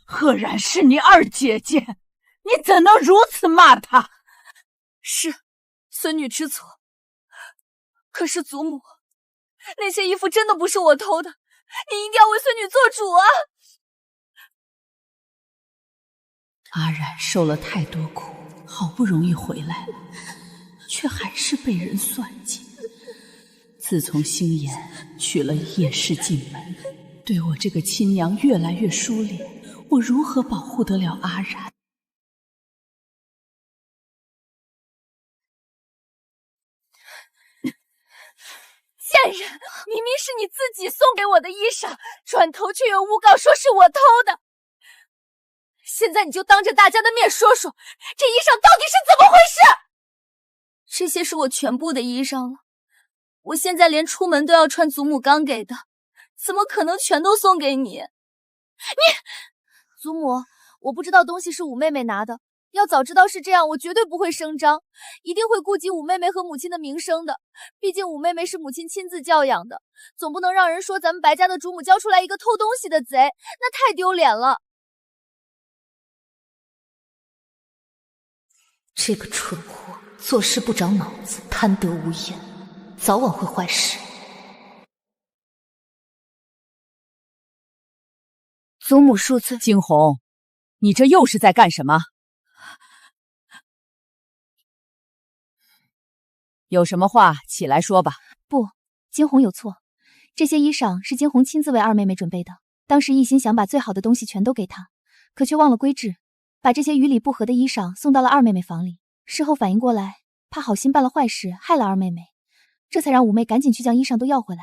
赫然是你二姐姐，你怎能如此骂她？是，孙女知错。可是祖母，那些衣服真的不是我偷的，你一定要为孙女做主啊！阿染受了太多苦，好不容易回来了，却还是被人算计。自从星妍娶了叶氏进门，对我这个亲娘越来越疏离，我如何保护得了阿染？贱人，明明是你自己送给我的衣裳，转头却又诬告说是我偷的。现在你就当着大家的面说说，这衣裳到底是怎么回事？这些是我全部的衣裳了，我现在连出门都要穿祖母刚给的，怎么可能全都送给你？祖母，我不知道东西是五妹妹拿的，要早知道是这样，我绝对不会声张，一定会顾及五妹妹和母亲的名声的。毕竟五妹妹是母亲亲自教养的，总不能让人说咱们白家的主母教出来一个偷东西的贼，那太丢脸了。这个蠢货做事不长脑子，贪得无厌，早晚会坏事。祖母恕罪。惊鸿，你这又是在干什么？有什么话起来说吧。不，惊鸿有错，这些衣裳是惊鸿亲自为二妹妹准备的，当时一心想把最好的东西全都给她，可却忘了规制，把这些与理不合的衣裳送到了二妹妹房里。事后反应过来，怕好心办了坏事，害了二妹妹，这才让五妹赶紧去将衣裳都要回来。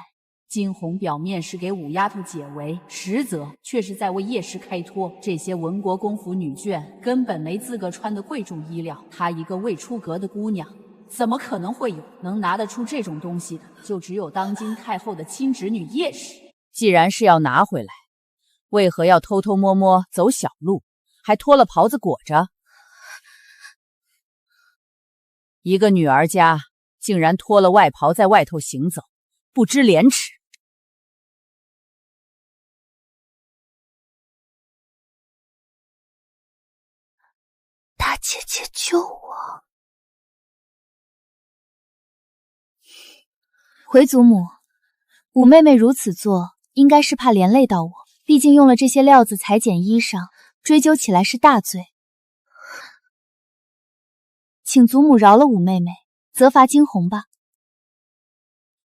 惊鸿表面是给五丫头解围，实则却是在为叶氏开脱。这些文国公府女眷根本没资格穿的贵重衣料，她一个未出阁的姑娘，怎么可能会有能拿得出这种东西的？就只有当今太后的亲侄女叶氏。既然是要拿回来，为何要偷偷摸摸走小路，还脱了袍子裹着？一个女儿家竟然脱了外袍在外头行走，不知廉耻！大姐姐救我！回祖母，五妹妹如此做，应该是怕连累到我，毕竟用了这些料子裁剪衣裳，追究起来是大罪。请祖母饶了五妹妹，责罚惊鸿吧。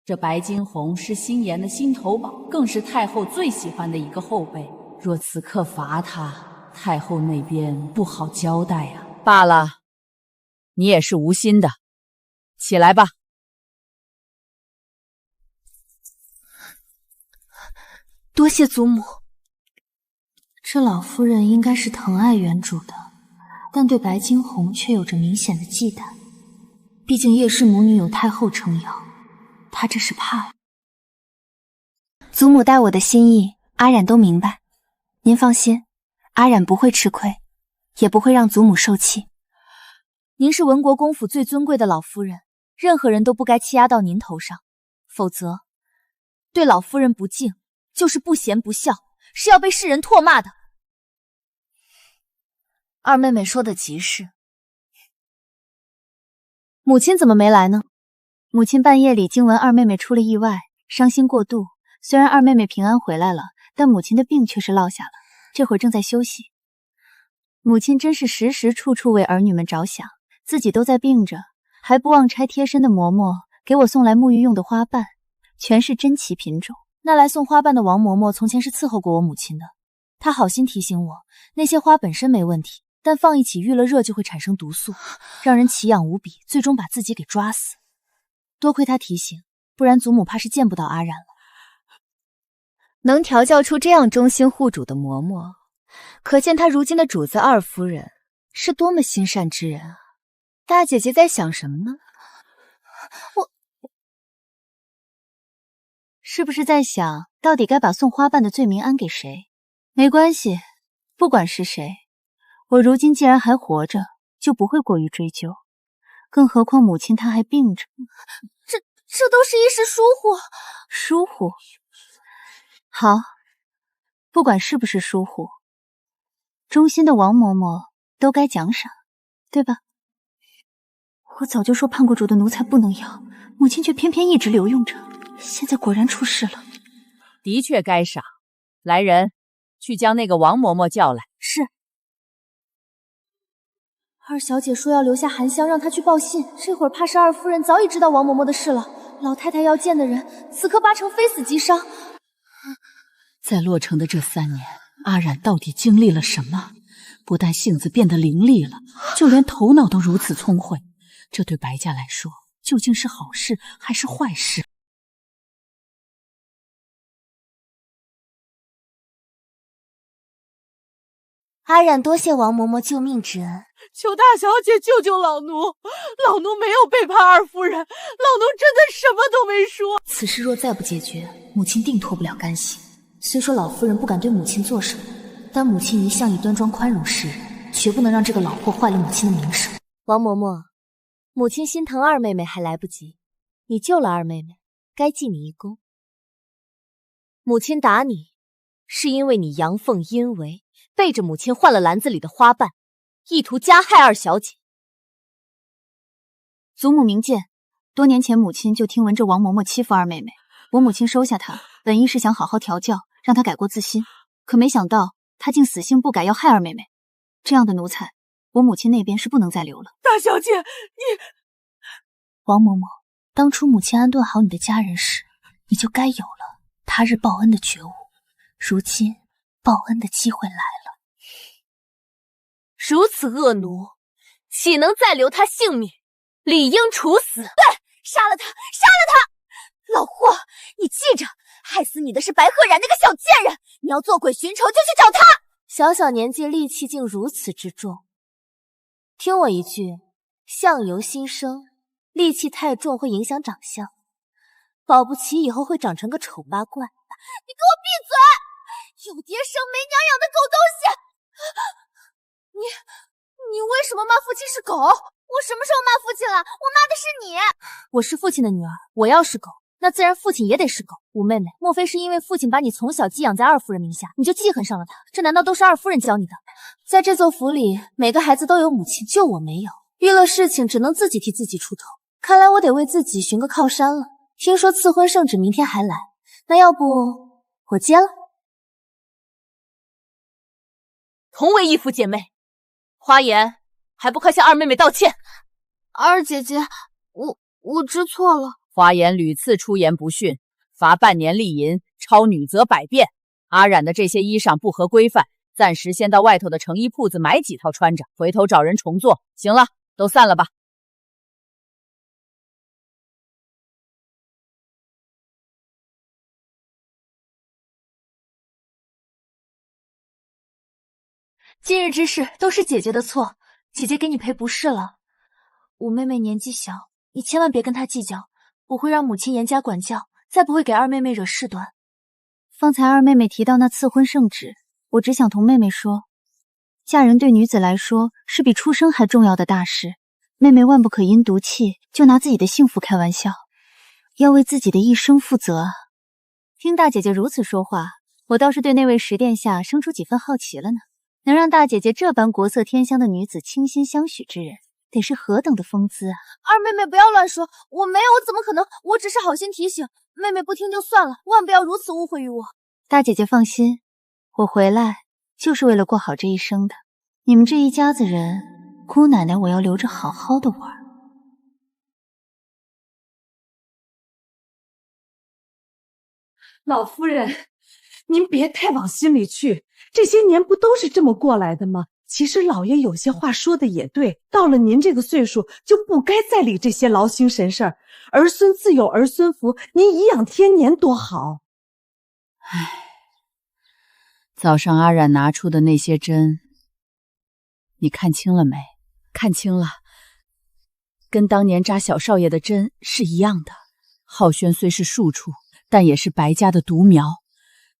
这白惊鸿是星妍的心头宝，更是太后最喜欢的一个后辈。若此刻罚他，太后那边不好交代啊。罢了，你也是无心的，起来吧。多谢祖母。这老夫人应该是疼爱原主的，但对白惊鸿却有着明显的忌惮。毕竟叶氏母女有太后撑腰，她这是怕了。祖母待我的心意，阿染都明白。您放心，阿染不会吃亏，也不会让祖母受气。您是文国公府最尊贵的老夫人，任何人都不该欺压到您头上，否则对老夫人不敬，就是不贤不孝，是要被世人唾骂的。二妹妹说的极是。母亲怎么没来呢？母亲半夜里惊闻二妹妹出了意外，伤心过度。虽然二妹妹平安回来了，但母亲的病却是落下了，这会儿正在休息。母亲真是时时处处为儿女们着想，自己都在病着，还不忘差贴身的嬷嬷给我送来沐浴用的花瓣，全是珍奇品种。那来送花瓣的王嬷嬷从前是伺候过我母亲的，她好心提醒我，那些花本身没问题，但放一起遇了热就会产生毒素，让人奇痒无比，最终把自己给抓死。多亏她提醒，不然祖母怕是见不到阿染了。能调教出这样忠心护主的嬷嬷，可见她如今的主子二夫人是多么心善之人啊！大姐姐在想什么呢？我是不是在想，到底该把送花瓣的罪名安给谁？没关系，不管是谁，我如今既然还活着，就不会过于追究。更何况母亲她还病着，这都是一时疏忽。疏忽？好，不管是不是疏忽，忠心的王嬷嬷都该奖赏，对吧？我早就说叛国主的奴才不能要，母亲却偏偏一直留用着，现在果然出事了。的确该赏。来人，去将那个王嬷嬷叫来。是。二小姐说要留下韩香，让她去报信。这会儿怕是二夫人早已知道王嬷嬷的事了。老太太要见的人，此刻八成非死即伤。在洛城的这3年，阿染到底经历了什么？不但性子变得凌厉了，就连头脑都如此聪慧。这对白家来说，究竟是好事还是坏事？阿染多谢王嬷嬷救命之恩，求大小姐救救老奴，老奴没有背叛二夫人，老奴真的什么都没说。此事若再不解决，母亲定脱不了干系。虽说老夫人不敢对母亲做什么，但母亲一向以端庄宽容示人，绝不能让这个老货坏了母亲的名声。王嬷嬷，母亲心疼二妹妹还来不及，你救了二妹妹，该记你一功。母亲打你，是因为你阳奉阴违，背着母亲换了篮子里的花瓣，意图加害二小姐。祖母明鉴，多年前母亲就听闻这王嬷嬷欺负二妹妹，我母亲收下她，本意是想好好调教，让她改过自新，可没想到她竟死性不改，要害二妹妹。这样的奴才，我母亲那边是不能再留了。大小姐，王嬷嬷，当初母亲安顿好你的家人时，你就该有了他日报恩的觉悟。如今报恩的机会来了。如此恶奴，岂能再留他性命？理应处死。对，杀了他，杀了他！老货，你记着，害死你的是白鹤然那个小贱人。你要做鬼寻仇，就去找他。小小年纪，戾气竟如此之重。听我一句，相由心生，戾气太重会影响长相，保不齐以后会长成个丑八怪。你给我闭嘴！有爹生没娘养的狗东西！你为什么骂父亲是狗？我什么时候骂父亲了？我骂的是你。我是父亲的女儿，我要是狗，那自然父亲也得是狗。五妹妹，莫非是因为父亲把你从小寄养在二夫人名下，你就记恨上了他？这难道都是二夫人教你的？在这座府里，每个孩子都有母亲，就我没有。遇了事情只能自己替自己出头，看来我得为自己寻个靠山了。听说赐婚圣旨明天还来，那要不我接了？同为义父姐妹，花颜还不快向二妹妹道歉！二姐姐，我知错了。花颜屡次出言不逊，罚半年利银，抄女责百遍。阿染的这些衣裳不合规范，暂时先到外头的成衣铺子买几套穿着，回头找人重做。行了，都散了吧。今日之事都是姐姐的错，姐姐给你赔不是了。五妹妹年纪小，你千万别跟她计较，我会让母亲严加管教，再不会给二妹妹惹事端。方才二妹妹提到那赐婚圣旨，我只想同妹妹说，嫁人对女子来说是比出生还重要的大事，妹妹万不可因毒气就拿自己的幸福开玩笑，要为自己的一生负责啊。听大姐姐如此说话，我倒是对那位十殿下生出几分好奇了呢。能让大姐姐这般国色天香的女子倾心相许之人，得是何等的风姿啊！二妹妹不要乱说，我没有，我怎么可能？我只是好心提醒，妹妹不听就算了，万不要如此误会于我。大姐姐放心，我回来就是为了过好这一生的。你们这一家子人，姑奶奶我要留着好好的玩。老夫人，您别太往心里去，这些年不都是这么过来的吗？其实老爷有些话说的也对，到了您这个岁数，就不该再理这些劳心神事儿。儿孙自有儿孙福，您颐养天年多好。唉，早上阿冉拿出的那些针，你看清了没？看清了，跟当年扎小少爷的针是一样的。浩轩虽是庶出，但也是白家的独苗，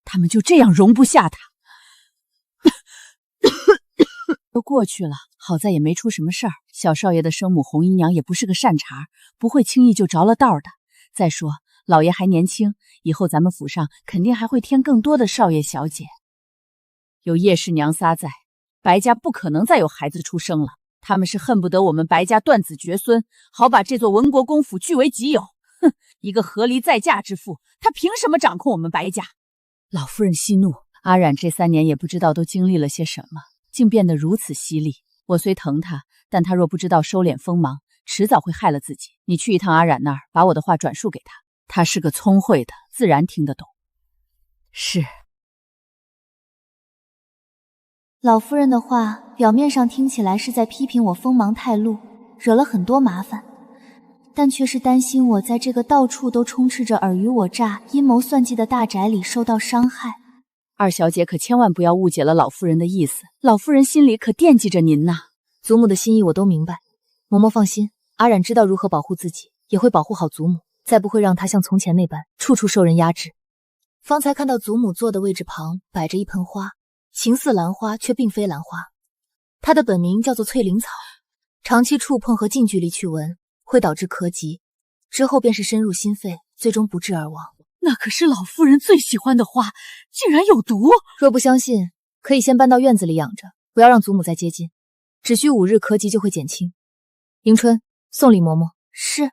他们就这样容不下他。都过去了，好在也没出什么事儿。小少爷的生母红姨娘也不是个善茬，不会轻易就着了道的。再说老爷还年轻，以后咱们府上肯定还会添更多的少爷小姐。有叶氏娘仨在，白家不可能再有孩子出生了。他们是恨不得我们白家断子绝孙，好把这座文国公府据为己有。哼，一个和离再嫁之妇，她凭什么掌控我们白家？老夫人息怒，阿冉这3年也不知道都经历了些什么，竟变得如此犀利。我虽疼她，但她若不知道收敛锋芒，迟早会害了自己。你去一趟阿冉那儿，把我的话转述给她。她是个聪慧的，自然听得懂。是。老夫人的话表面上听起来是在批评我锋芒太露，惹了很多麻烦，但却是担心我在这个到处都充斥着尔虞我诈、阴谋算计的大宅里受到伤害。二小姐可千万不要误解了老夫人的意思，老夫人心里可惦记着您呐。祖母的心意我都明白，嬷嬷放心，阿冉知道如何保护自己，也会保护好祖母，再不会让她像从前那般处处受人压制。方才看到祖母坐的位置旁摆着一盆花，形似兰花，却并非兰花。它的本名叫做翠灵草，长期触碰和近距离去闻会导致咳疾，之后便是深入心肺，最终不治而亡。那可是老夫人最喜欢的花，竟然有毒！若不相信，可以先搬到院子里养着，不要让祖母再接近，只需5日咳疾就会减轻。迎春，送礼嬷嬷。是。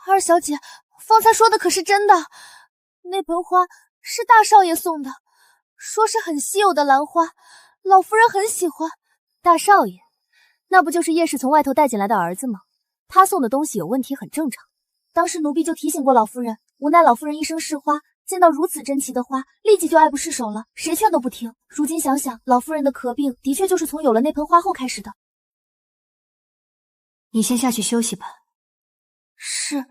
二小姐，方才说的可是真的？那盆花是大少爷送的，说是很稀有的兰花，老夫人很喜欢。大少爷，那不就是叶氏从外头带进来的儿子吗？他送的东西有问题很正常。当时奴婢就提醒过老夫人，无奈老夫人一生侍花，见到如此珍奇的花，立即就爱不释手了，谁劝都不听。如今想想，老夫人的咳病的确就是从有了那盆花后开始的。你先下去休息吧。是。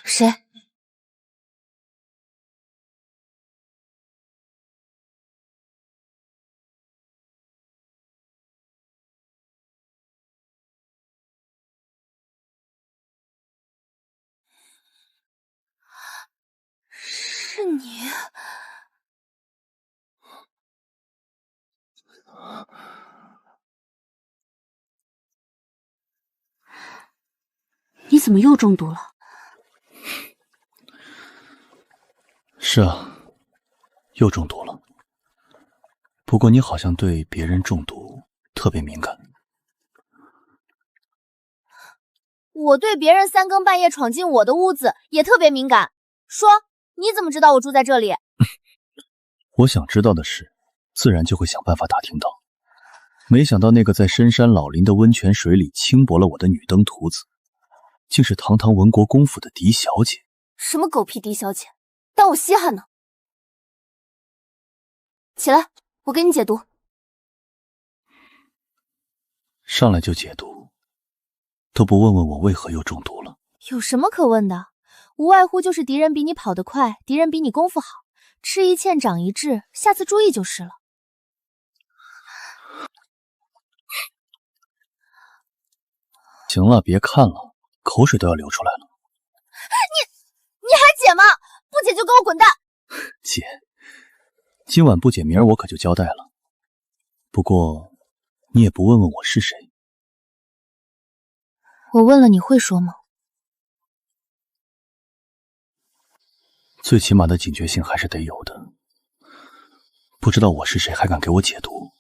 谁？是你？你怎么又中毒了？是啊，又中毒了。不过你好像对别人中毒特别敏感。我对别人3更半夜闯进我的屋子也特别敏感。说，你怎么知道我住在这里？我想知道的事，自然就会想办法打听到。没想到那个在深山老林的温泉水里轻薄了我的女登徒子，竟是堂堂文国公府的嫡小姐。什么狗屁嫡小姐，当我稀罕呢？起来，我给你解毒。上来就解毒，都不问问我为何又中毒了。有什么可问的？无外乎就是敌人比你跑得快，敌人比你功夫好，吃一堑长一智，下次注意就是了。行了，别看了，口水都要流出来了。你还解吗？不解就给我滚蛋！解，今晚不解，明儿我可就交代了。不过，你也不问问我是谁。我问了你会说吗？最起码的警觉性还是得有的。不知道我是谁，还敢给我解毒？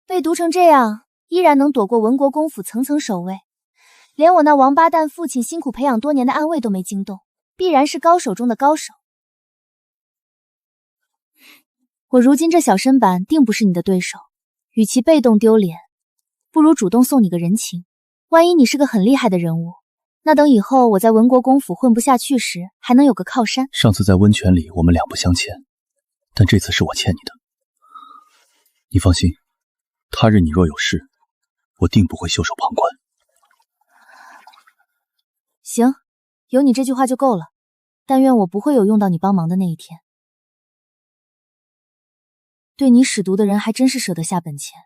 被毒成这样，依然能躲过文国公府层层守卫，连我那王八蛋父亲辛苦培养多年的暗卫都没惊动，必然是高手中的高手。我如今这小身板定不是你的对手，与其被动丢脸，不如主动送你个人情。万一你是个很厉害的人物，那等以后我在文国公府混不下去时，还能有个靠山。上次在温泉里我们两不相欠，但这次是我欠你的。你放心，他日你若有事，我定不会袖手旁观。行，有你这句话就够了，但愿我不会有用到你帮忙的那一天。对你使毒的人还真是舍得下本钱，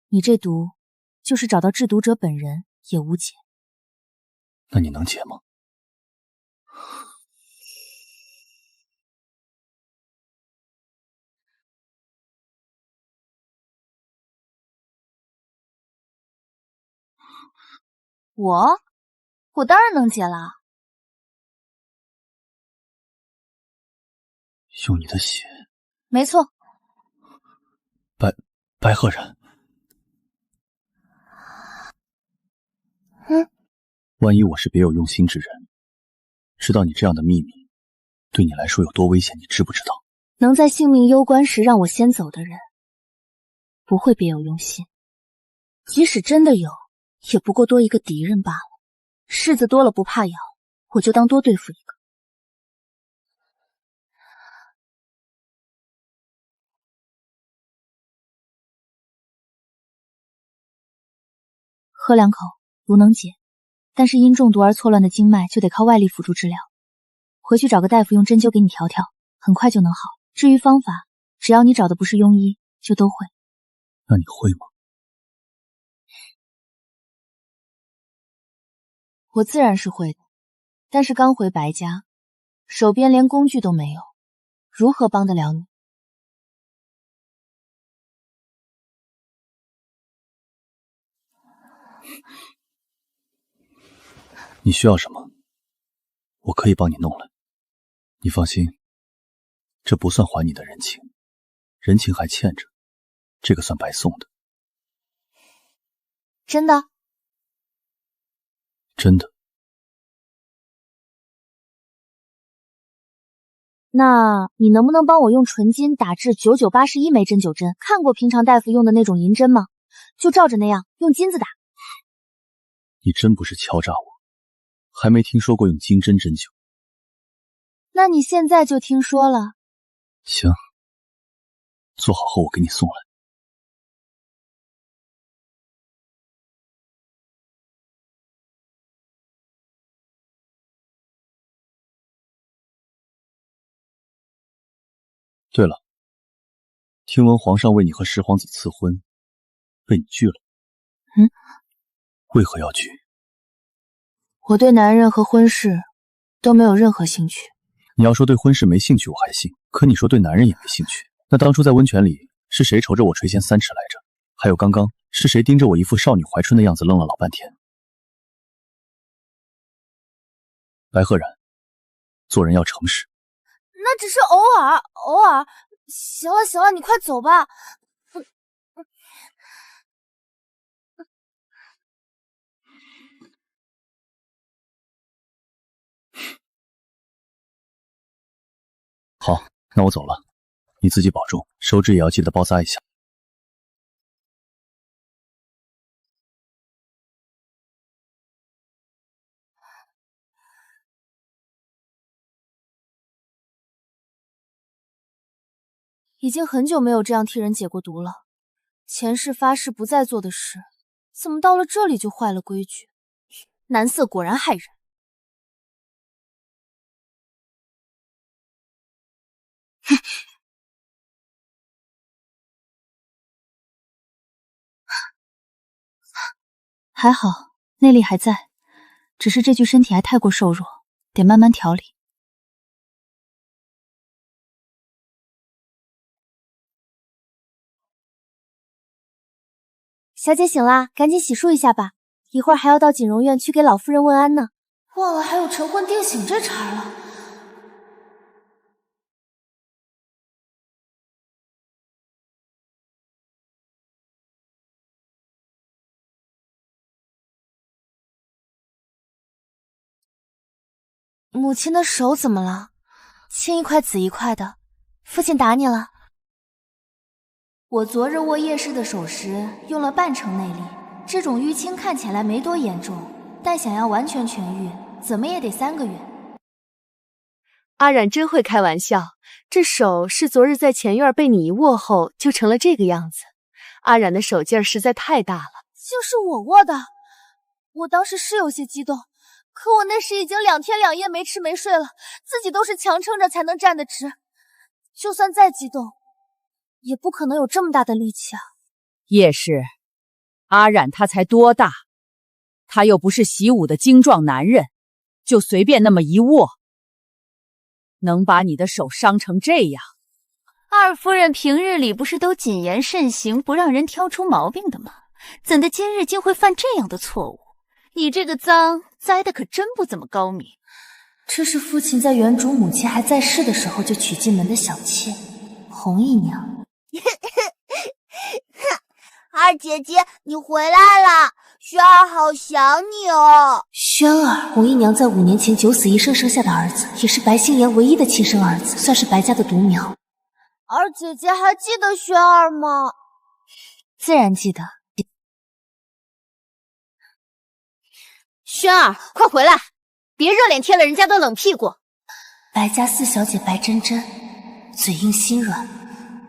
你这毒，就是找到制毒者本人也无解。那你能解吗？我当然能解了。用你的血？没错。白鹤然，万一我是别有用心之人，知道你这样的秘密，对你来说有多危险，你知不知道？能在性命攸关时让我先走的人，不会别有用心。即使真的有，也不过多一个敌人罢了。柿子多了不怕咬，我就当多对付一个。喝2口，毒能解，但是因中毒而错乱的经脉就得靠外力辅助治疗。回去找个大夫用针灸给你调调，很快就能好。至于方法，只要你找的不是庸医，就都会。那你会吗？我自然是会的，但是刚回白家，手边连工具都没有，如何帮得了你？你需要什么，我可以帮你弄来。你放心，这不算还你的人情，人情还欠着，这个算白送的。真的？真的。那你能不能帮我用纯金打制9981枚针灸针？看过平常大夫用的那种银针吗？就照着那样用金子打。你真不是敲诈我，还没听说过用金针针灸。那你现在就听说了。行，做好后我给你送来。对了，听闻皇上为你和十皇子赐婚，被你拒了。为何要拒？我对男人和婚事都没有任何兴趣。你要说对婚事没兴趣我还信，可你说对男人也没兴趣，那当初在温泉里是谁瞅着我垂涎3尺来着？还有刚刚是谁盯着我一副少女怀春的样子愣了老半天？白鹤然，做人要诚实。那只是偶尔。行了，你快走吧。好，那我走了，你自己保重，手指也要记得包扎一下。已经很久没有这样替人解过毒了。前世发誓不再做的事，怎么到了这里就坏了规矩？男色果然害人。还好，内力还在，只是这具身体还太过瘦弱，得慢慢调理。小姐醒啦，赶紧洗漱一下吧，一会儿还要到锦荣院去给老夫人问安呢。忘了还有晨昏定省这茬了。母亲的手怎么了？青一块紫一块的，父亲打你了？我昨日握夜视的手时用了半成内力，这种淤青看起来没多严重，但想要完全痊愈，怎么也得3个月。阿染真会开玩笑，这手是昨日在前院被你一握后就成了这个样子。阿染的手劲儿实在太大了。就是我握的，我当时是有些激动，可我那时已经2天2夜没吃没睡了，自己都是强撑着才能站得直，就算再激动，也不可能有这么大的力气啊。叶氏，阿染他才多大，他又不是习武的精壮男人，就随便那么一握，能把你的手伤成这样？二夫人平日里不是都谨言慎行，不让人挑出毛病的吗？怎的今日竟会犯这样的错误？你这个赃栽的可真不怎么高明。这是父亲在原主母亲还在世的时候就娶进门的小妾，红姨娘。二姐姐，你回来了，轩儿好想你哦。轩儿，红姨娘在5年前9死1生生下的儿子，也是白心妍唯一的亲生儿子，算是白家的独苗。二姐姐还记得轩儿吗？自然记得。轩儿，快回来，别热脸贴了人家的冷屁股。白家4小姐白真真，嘴硬心软，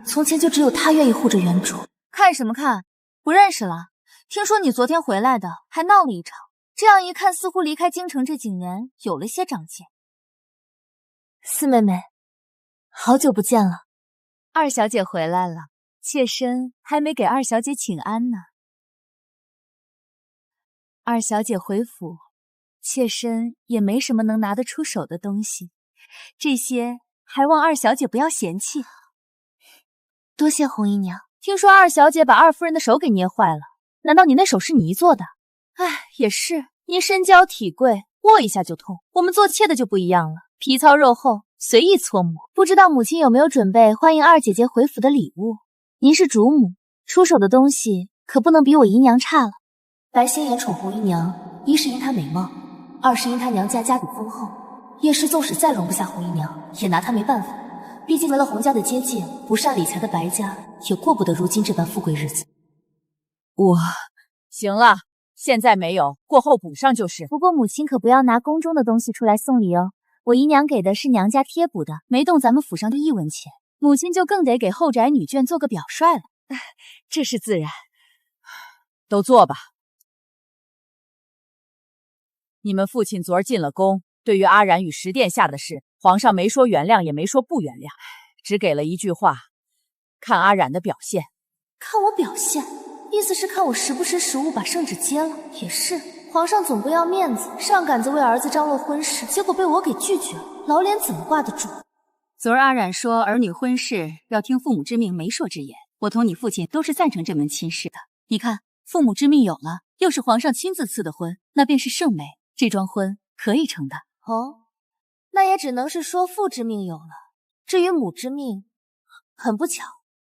从前就只有她愿意护着原主。看什么看？不认识了？听说你昨天回来的，还闹了一场。这样一看，似乎离开京城这几年有了些长进。四妹妹，好久不见了。二小姐回来了，妾身还没给二小姐请安呢。二小姐回府，妾身也没什么能拿得出手的东西，这些还望二小姐不要嫌弃。多谢红姨娘。听说二小姐把二夫人的手给捏坏了，难道你那手是泥做的？哎，也是，您身娇体贵，握一下就痛。我们做妾的就不一样了，皮糙肉厚，随意搓磨。不知道母亲有没有准备欢迎二姐姐回府的礼物？您是主母，出手的东西可不能比我姨娘差了。白心妍宠红姨娘，一是因她美貌，二是因她娘家家底丰厚。叶氏纵使再容不下红姨娘，也拿她没办法。毕竟为了洪家的接近，不善理财的白家也过不得如今这般富贵日子。行了，现在没有，过后补上就是。不过母亲可不要拿宫中的东西出来送礼哦，我姨娘给的是娘家贴补的，没动咱们府上的1文钱，母亲就更得给后宅女眷做个表率了。这是自然。都坐吧。你们父亲昨儿进了宫，对于阿染与石殿下的事，皇上没说原谅，也没说不原谅，只给了一句话：看阿染的表现。看我表现，意思是看我时不时失误把圣旨接了。也是，皇上总不要面子，上杆子为儿子张罗婚事，结果被我给拒绝了，老脸怎么挂得住？昨儿阿染说儿女婚事要听父母之命，媒妁之言，我同你父亲都是赞成这门亲事的。你看，父母之命有了，又是皇上亲自赐的婚，那便是圣媒，这桩婚可以成的。哦，那也只能是说父之命有了。至于母之命，很不巧，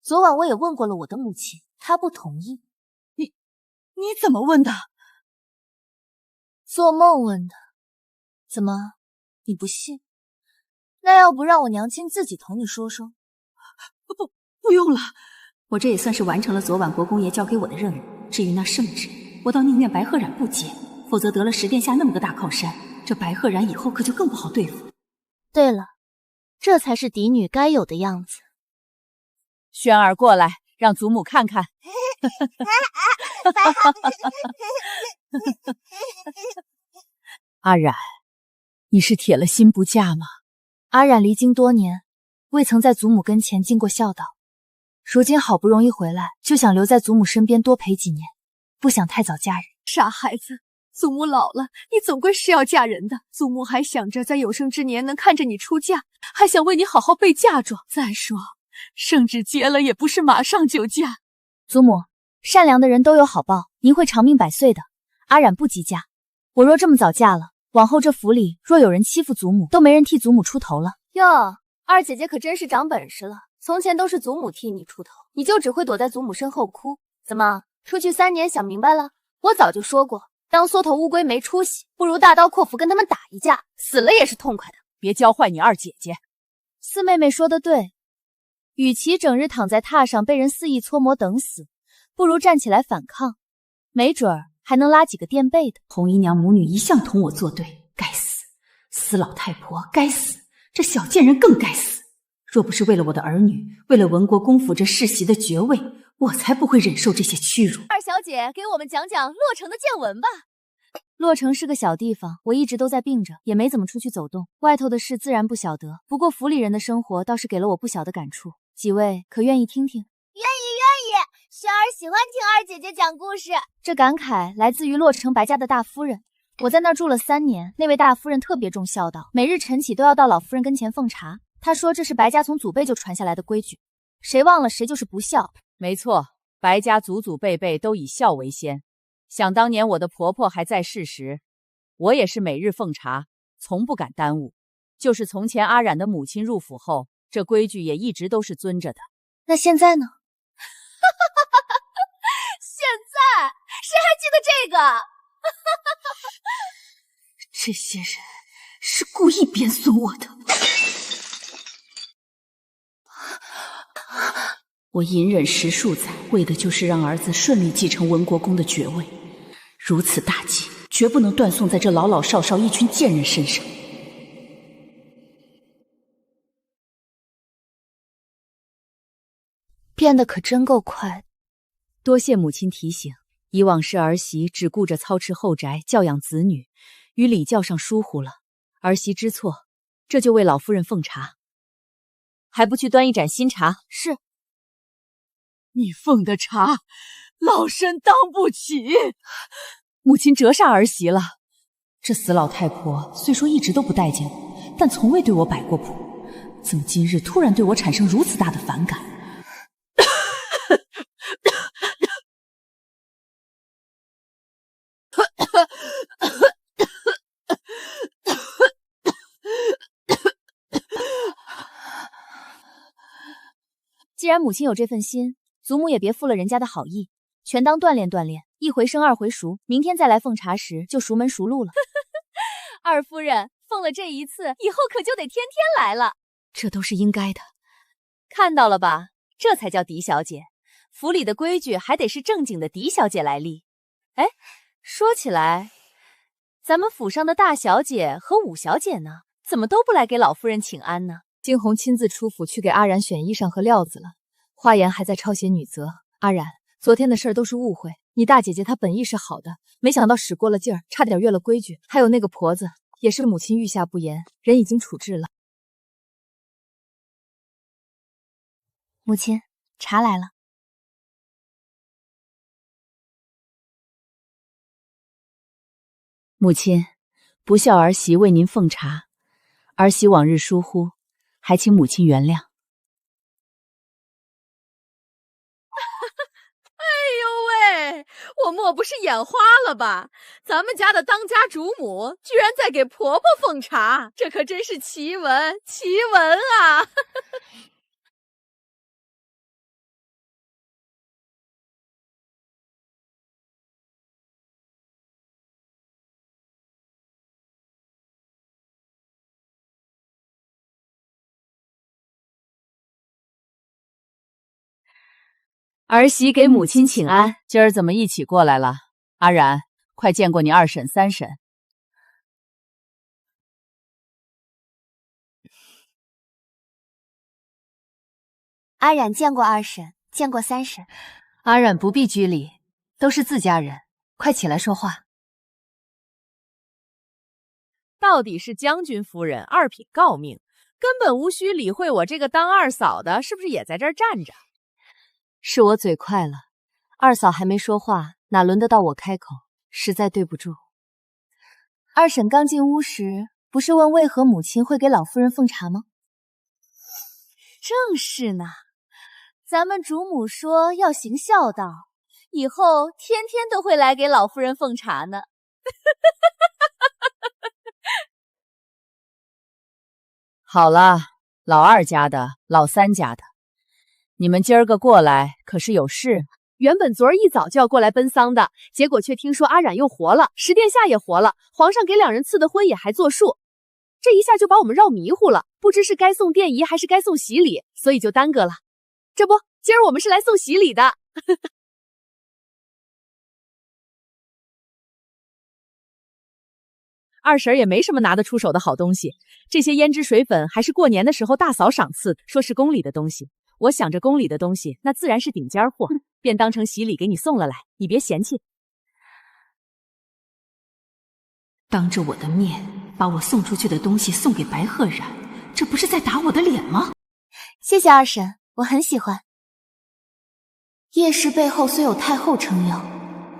昨晚我也问过了我的母亲，她不同意。你怎么问的？做梦问的。怎么，你不信？那要不让我娘亲自己同你说说？不用了，我这也算是完成了昨晚国公爷交给我的任务。至于那圣旨，我倒宁愿白鹤染不接，否则得了石殿下那么个大靠山，这白鹤染以后可就更不好对付。对了，这才是嫡女该有的样子。轩儿过来，让祖母看看。阿染，你是铁了心不嫁吗？阿染离京多年，未曾在祖母跟前尽过孝道，如今好不容易回来，就想留在祖母身边多陪几年，不想太早嫁人。傻孩子，祖母老了，你总归是要嫁人的。祖母还想着在有生之年能看着你出嫁，还想为你好好备嫁妆。再说，圣旨结了也不是马上就嫁。祖母，善良的人都有好报，您会长命百岁的。阿染不及嫁，我若这么早嫁了，往后这府里若有人欺负祖母，都没人替祖母出头了。哟，二姐姐可真是长本事了。从前都是祖母替你出头，你就只会躲在祖母身后哭。怎么，出去3年想明白了？我早就说过，当缩头乌龟没出息，不如大刀阔斧跟他们打一架，死了也是痛快的。别教坏你二姐姐。四妹妹说的对，与其整日躺在榻上被人肆意搓磨等死，不如站起来反抗，没准儿还能拉几个垫背的。红姨娘母女一向同我作对，该死！死老太婆该死！这小贱人更该死！若不是为了我的儿女，为了文国公府这世袭的爵位，我才不会忍受这些屈辱。二小姐，给我们讲讲洛城的见闻吧。洛城是个小地方，我一直都在病着，也没怎么出去走动，外头的事自然不晓得。不过府里人的生活倒是给了我不小的感触，几位可愿意听听？愿意，萱儿喜欢听二姐姐讲故事。这感慨来自于洛城白家的大夫人。我在那儿住了3年，那位大夫人特别重孝道，每日晨起都要到老夫人跟前奉茶。她说这是白家从祖辈就传下来的规矩，谁忘了谁就是不孝。没错，白家祖祖辈辈都以孝为先。想当年我的婆婆还在世时，我也是每日奉茶，从不敢耽误。就是从前阿染的母亲入府后，这规矩也一直都是遵着的。那现在呢？现在谁还记得这个？这些人是故意贬损我的。我隐忍10数载，为的就是让儿子顺利继承文国公的爵位。如此大计，绝不能断送在这老老少少一群贱人身上。变得可真够快。多谢母亲提醒，以往是儿媳只顾着操持后宅、教养子女，与礼教上疏忽了。儿媳知错，这就为老夫人奉茶。还不去端一盏新茶？是。你奉的茶，老身当不起。母亲折煞儿媳了。这死老太婆虽说一直都不待见我，但从未对我摆过谱，怎么今日突然对我产生如此大的反感？既然母亲有这份心，祖母也别负了人家的好意，全当锻炼锻炼，一回生二回熟，明天再来奉茶时就熟门熟路了。二夫人奉了这一次，以后可就得天天来了。这都是应该的。看到了吧，这才叫狄小姐。府里的规矩还得是正经的狄小姐来立。哎，说起来，咱们府上的大小姐和五小姐呢？怎么都不来给老夫人请安呢？惊鸿亲自出府去给阿然选衣裳和料子了，花颜还在抄写女则。阿然，昨天的事儿都是误会，你大姐姐她本意是好的，没想到使过了劲儿，差点越了规矩。还有那个婆子，也是母亲御下不严，人已经处置了。母亲，茶来了。母亲，不孝儿媳为您奉茶，儿媳往日疏忽，还请母亲原谅。哎呦喂，我莫不是眼花了吧？咱们家的当家主母居然在给婆婆奉茶，这可真是奇闻奇闻啊！儿媳给母亲请安，今儿怎么一起过来了？阿然，快见过你二婶、三婶。阿染见过二婶，见过三婶。阿染不必拘礼，都是自家人，快起来说话。到底是将军夫人二品诰命，根本无需理会我这个当二嫂的是不是也在这儿站着。是我嘴快了，二嫂还没说话，哪轮得到我开口？实在对不住。二婶刚进屋时，不是问为何母亲会给老夫人奉茶吗？正是呢，咱们主母说要行孝道，以后天天都会来给老夫人奉茶呢。好了，老二家的、老三家的，你们今儿个过来可是有事？原本昨儿一早就要过来奔丧的，结果却听说阿染又活了，十殿下也活了，皇上给两人赐的婚也还作数，这一下就把我们绕迷糊了，不知是该送奠仪还是该送喜礼，所以就耽搁了。这不，今儿我们是来送喜礼的。二婶也没什么拿得出手的好东西，这些胭脂水粉还是过年的时候大嫂赏赐，说是宫里的东西。我想着宫里的东西，那自然是顶尖货，便当成喜礼给你送了来，你别嫌弃。当着我的面把我送出去的东西送给白鹤然，这不是在打我的脸吗？谢谢二婶，我很喜欢。叶氏背后虽有太后撑腰，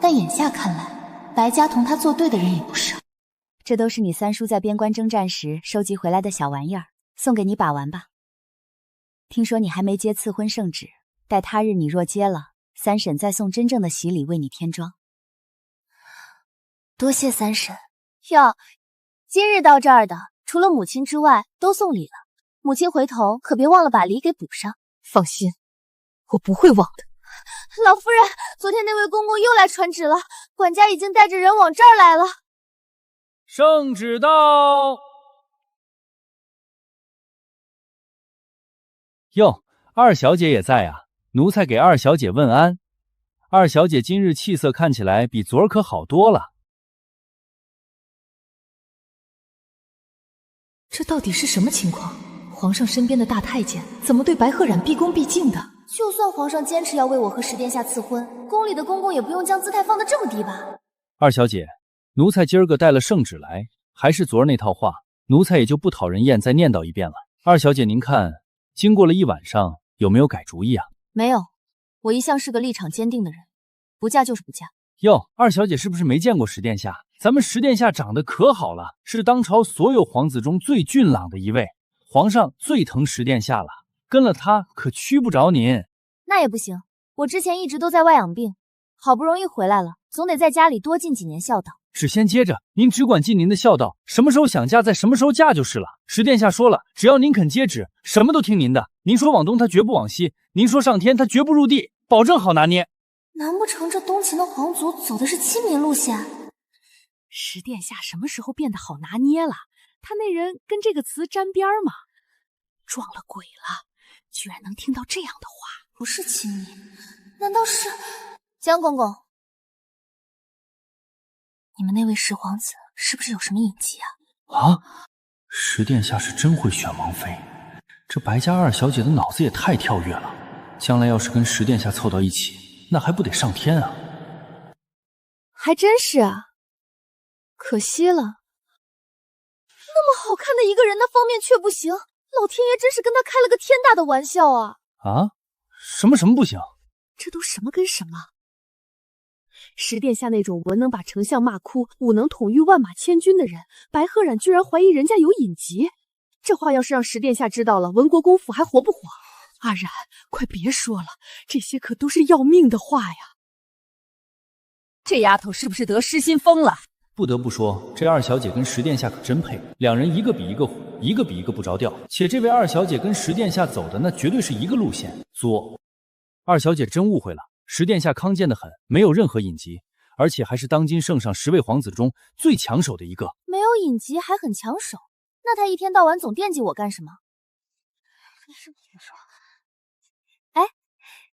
但眼下看来，白家同他作对的人也不少。这都是你三叔在边关征战时收集回来的小玩意儿，送给你把玩吧。听说你还没接赐婚圣旨，待他日你若接了，三婶再送真正的喜礼为你添妆。多谢三婶。哟，今日到这儿的，除了母亲之外，都送礼了。母亲回头可别忘了把礼给补上。放心，我不会忘的。老夫人，昨天那位公公又来传旨了，管家已经带着人往这儿来了。圣旨到。哟，二小姐也在啊，奴才给二小姐问安。二小姐今日气色看起来比昨儿可好多了。这到底是什么情况？皇上身边的大太监怎么对白鹤染毕恭毕敬的？就算皇上坚持要为我和十殿下赐婚，宫里的公公也不用将姿态放得这么低吧？二小姐，奴才今儿个带了圣旨来，还是昨儿那套话，奴才也就不讨人厌再念叨一遍了。二小姐您看，经过了一晚上，有没有改主意啊？没有，我一向是个立场坚定的人，不嫁就是不嫁。哟，二小姐是不是没见过十殿下？咱们十殿下长得可好了，是当朝所有皇子中最俊朗的一位，皇上最疼十殿下了，跟了他可屈不着您。那也不行，我之前一直都在外养病，好不容易回来了，总得在家里多尽几年孝道。只先接着，您只管尽您的孝道，什么时候想嫁在什么时候嫁就是了。十殿下说了，只要您肯接旨，什么都听您的。您说往东，他绝不往西；您说上天，他绝不入地，保证好拿捏。难不成这东秦的皇族走的是亲民路线？十殿下什么时候变得好拿捏了？他那人跟这个词沾边吗？撞了鬼了，居然能听到这样的话。不是亲民，难道是江公公？你们那位十皇子是不是有什么隐疾啊？啊，十殿下是真会选王妃，这白家二小姐的脑子也太跳跃了。将来要是跟十殿下凑到一起，那还不得上天啊？还真是啊，可惜了。那么好看的一个人，那方面却不行，老天爷真是跟他开了个天大的玩笑啊！啊？什么不行？这都什么跟什么？十殿下那种文能把丞相骂哭，武能统御万马千军的人，白鹤染居然怀疑人家有隐疾，这话要是让十殿下知道了，文国公府还活不活？阿染，快别说了，这些可都是要命的话呀！这丫头是不是得失心疯了？不得不说，这二小姐跟十殿下可真配，两人一个比一个虎，一个比一个不着调。且这位二小姐跟十殿下走的那绝对是一个路线。作，二小姐真误会了，十殿下康健得很，没有任何隐疾，而且还是当今圣上10位皇子中最抢手的一个。没有隐疾还很抢手，那他一天到晚总惦记我干什么？哎，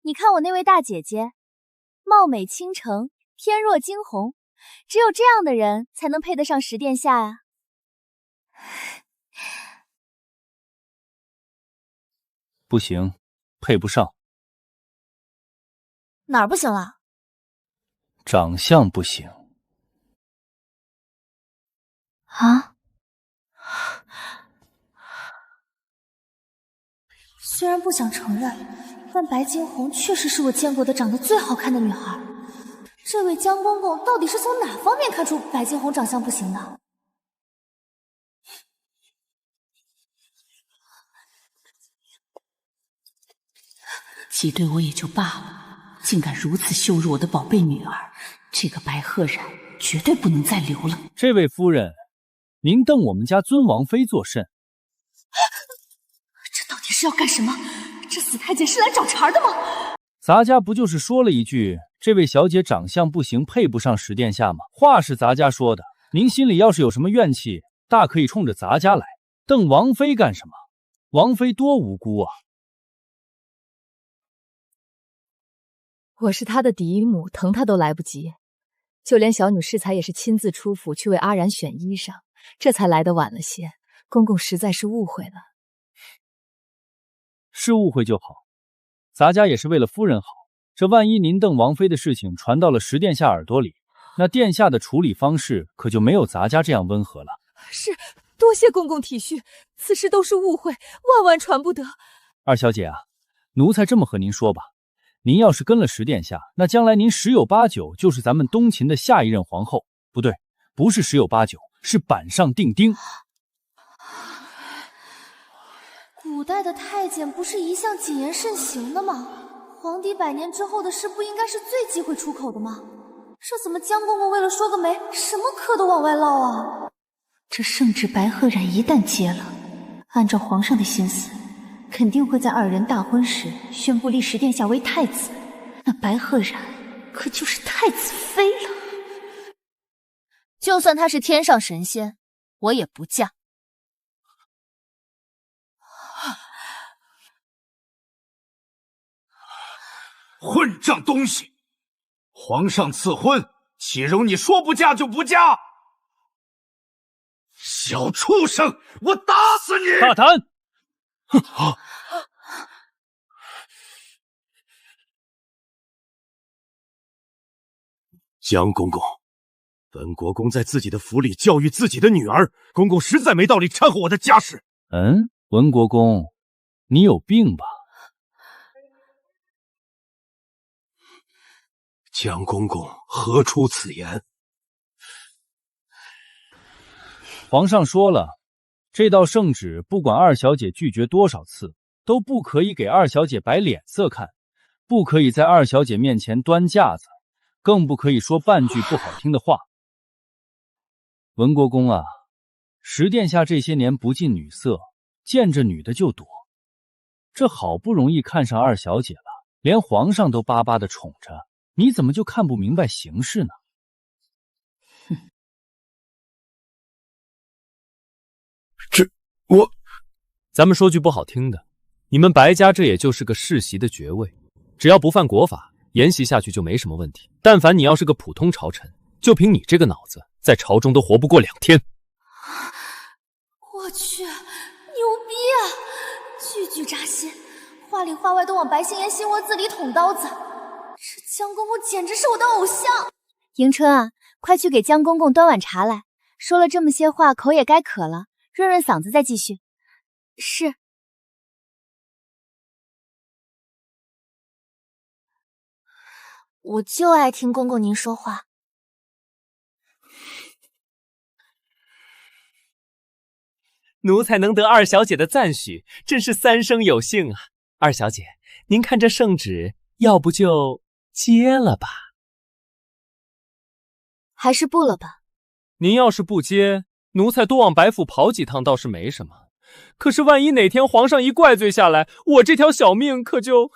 你看我那位大姐姐，貌美倾城，翩若惊鸿。只有这样的人才能配得上十殿下啊！不行，配不上。哪儿不行了？长相不行。啊？虽然不想承认，但白惊鸿确实是我见过的长得最好看的女孩。这位江公公到底是从哪方面看出白惊鸿长相不行的？挤兑我也就罢了，竟敢如此羞辱我的宝贝女儿，这个白鹤染绝对不能再留了。这位夫人，您瞪我们家尊王妃作甚？这到底是要干什么？这死太监是来找茬的吗？咱家不就是说了一句，这位小姐长相不行，配不上石殿下吗？话是咱家说的，您心里要是有什么怨气，大可以冲着咱家来。瞪王妃干什么？王妃多无辜啊！我是她的嫡母，疼她都来不及。就连小女适才也是亲自出府去为阿然选衣裳，这才来得晚了些。公公实在是误会了。是误会就好，咱家也是为了夫人好。这万一您邓王妃的事情传到了石殿下耳朵里，那殿下的处理方式可就没有咱家这样温和了。是，多谢公公体恤，此事都是误会，万万传不得。二小姐啊，奴才这么和您说吧，您要是跟了石殿下，那将来您十有八九就是咱们东秦的下一任皇后。不对，不是十有八九，是板上钉钉。古代的太监不是一向谨言慎行的吗？皇帝百年之后的事不应该是最忌讳出口的吗？这怎么江公公为了说个媒，什么嗑都往外唠啊？这圣旨白鹤染一旦接了，按照皇上的心思，肯定会在二人大婚时宣布立石殿下为太子，那白鹤染可就是太子妃了。就算他是天上神仙，我也不嫁。混账东西！皇上赐婚，岂容你说不嫁就不嫁？小畜生，我打死你！大胆！哼！江公公，本国公在自己的府里教育自己的女儿，公公实在没道理掺和我的家事。文国公，你有病吧？江公公何出此言？皇上说了，这道圣旨不管二小姐拒绝多少次，都不可以给二小姐摆脸色看，不可以在二小姐面前端架子，更不可以说半句不好听的话。文国公啊，石殿下这些年不近女色，见着女的就躲，这好不容易看上二小姐了，连皇上都巴巴的宠着，你怎么就看不明白形势呢？咱们说句不好听的，你们白家这也就是个世袭的爵位，只要不犯国法，沿袭下去就没什么问题。但凡你要是个普通朝臣，就凭你这个脑子，在朝中都活不过2天。我去，牛逼啊！句句扎心，话里话外都往白心言心窝子里捅刀子。这江公公简直是我的偶像。迎春啊，快去给江公公端碗茶来。说了这么些话，口也该渴了，润润嗓子再继续。是。我就爱听公公您说话。奴才能得二小姐的赞许，真是三生有幸啊！二小姐，您看这圣旨，要不就接了吧？还是不了吧？您要是不接，奴才多往白府跑几趟倒是没什么。可是万一哪天皇上一怪罪下来，我这条小命可就……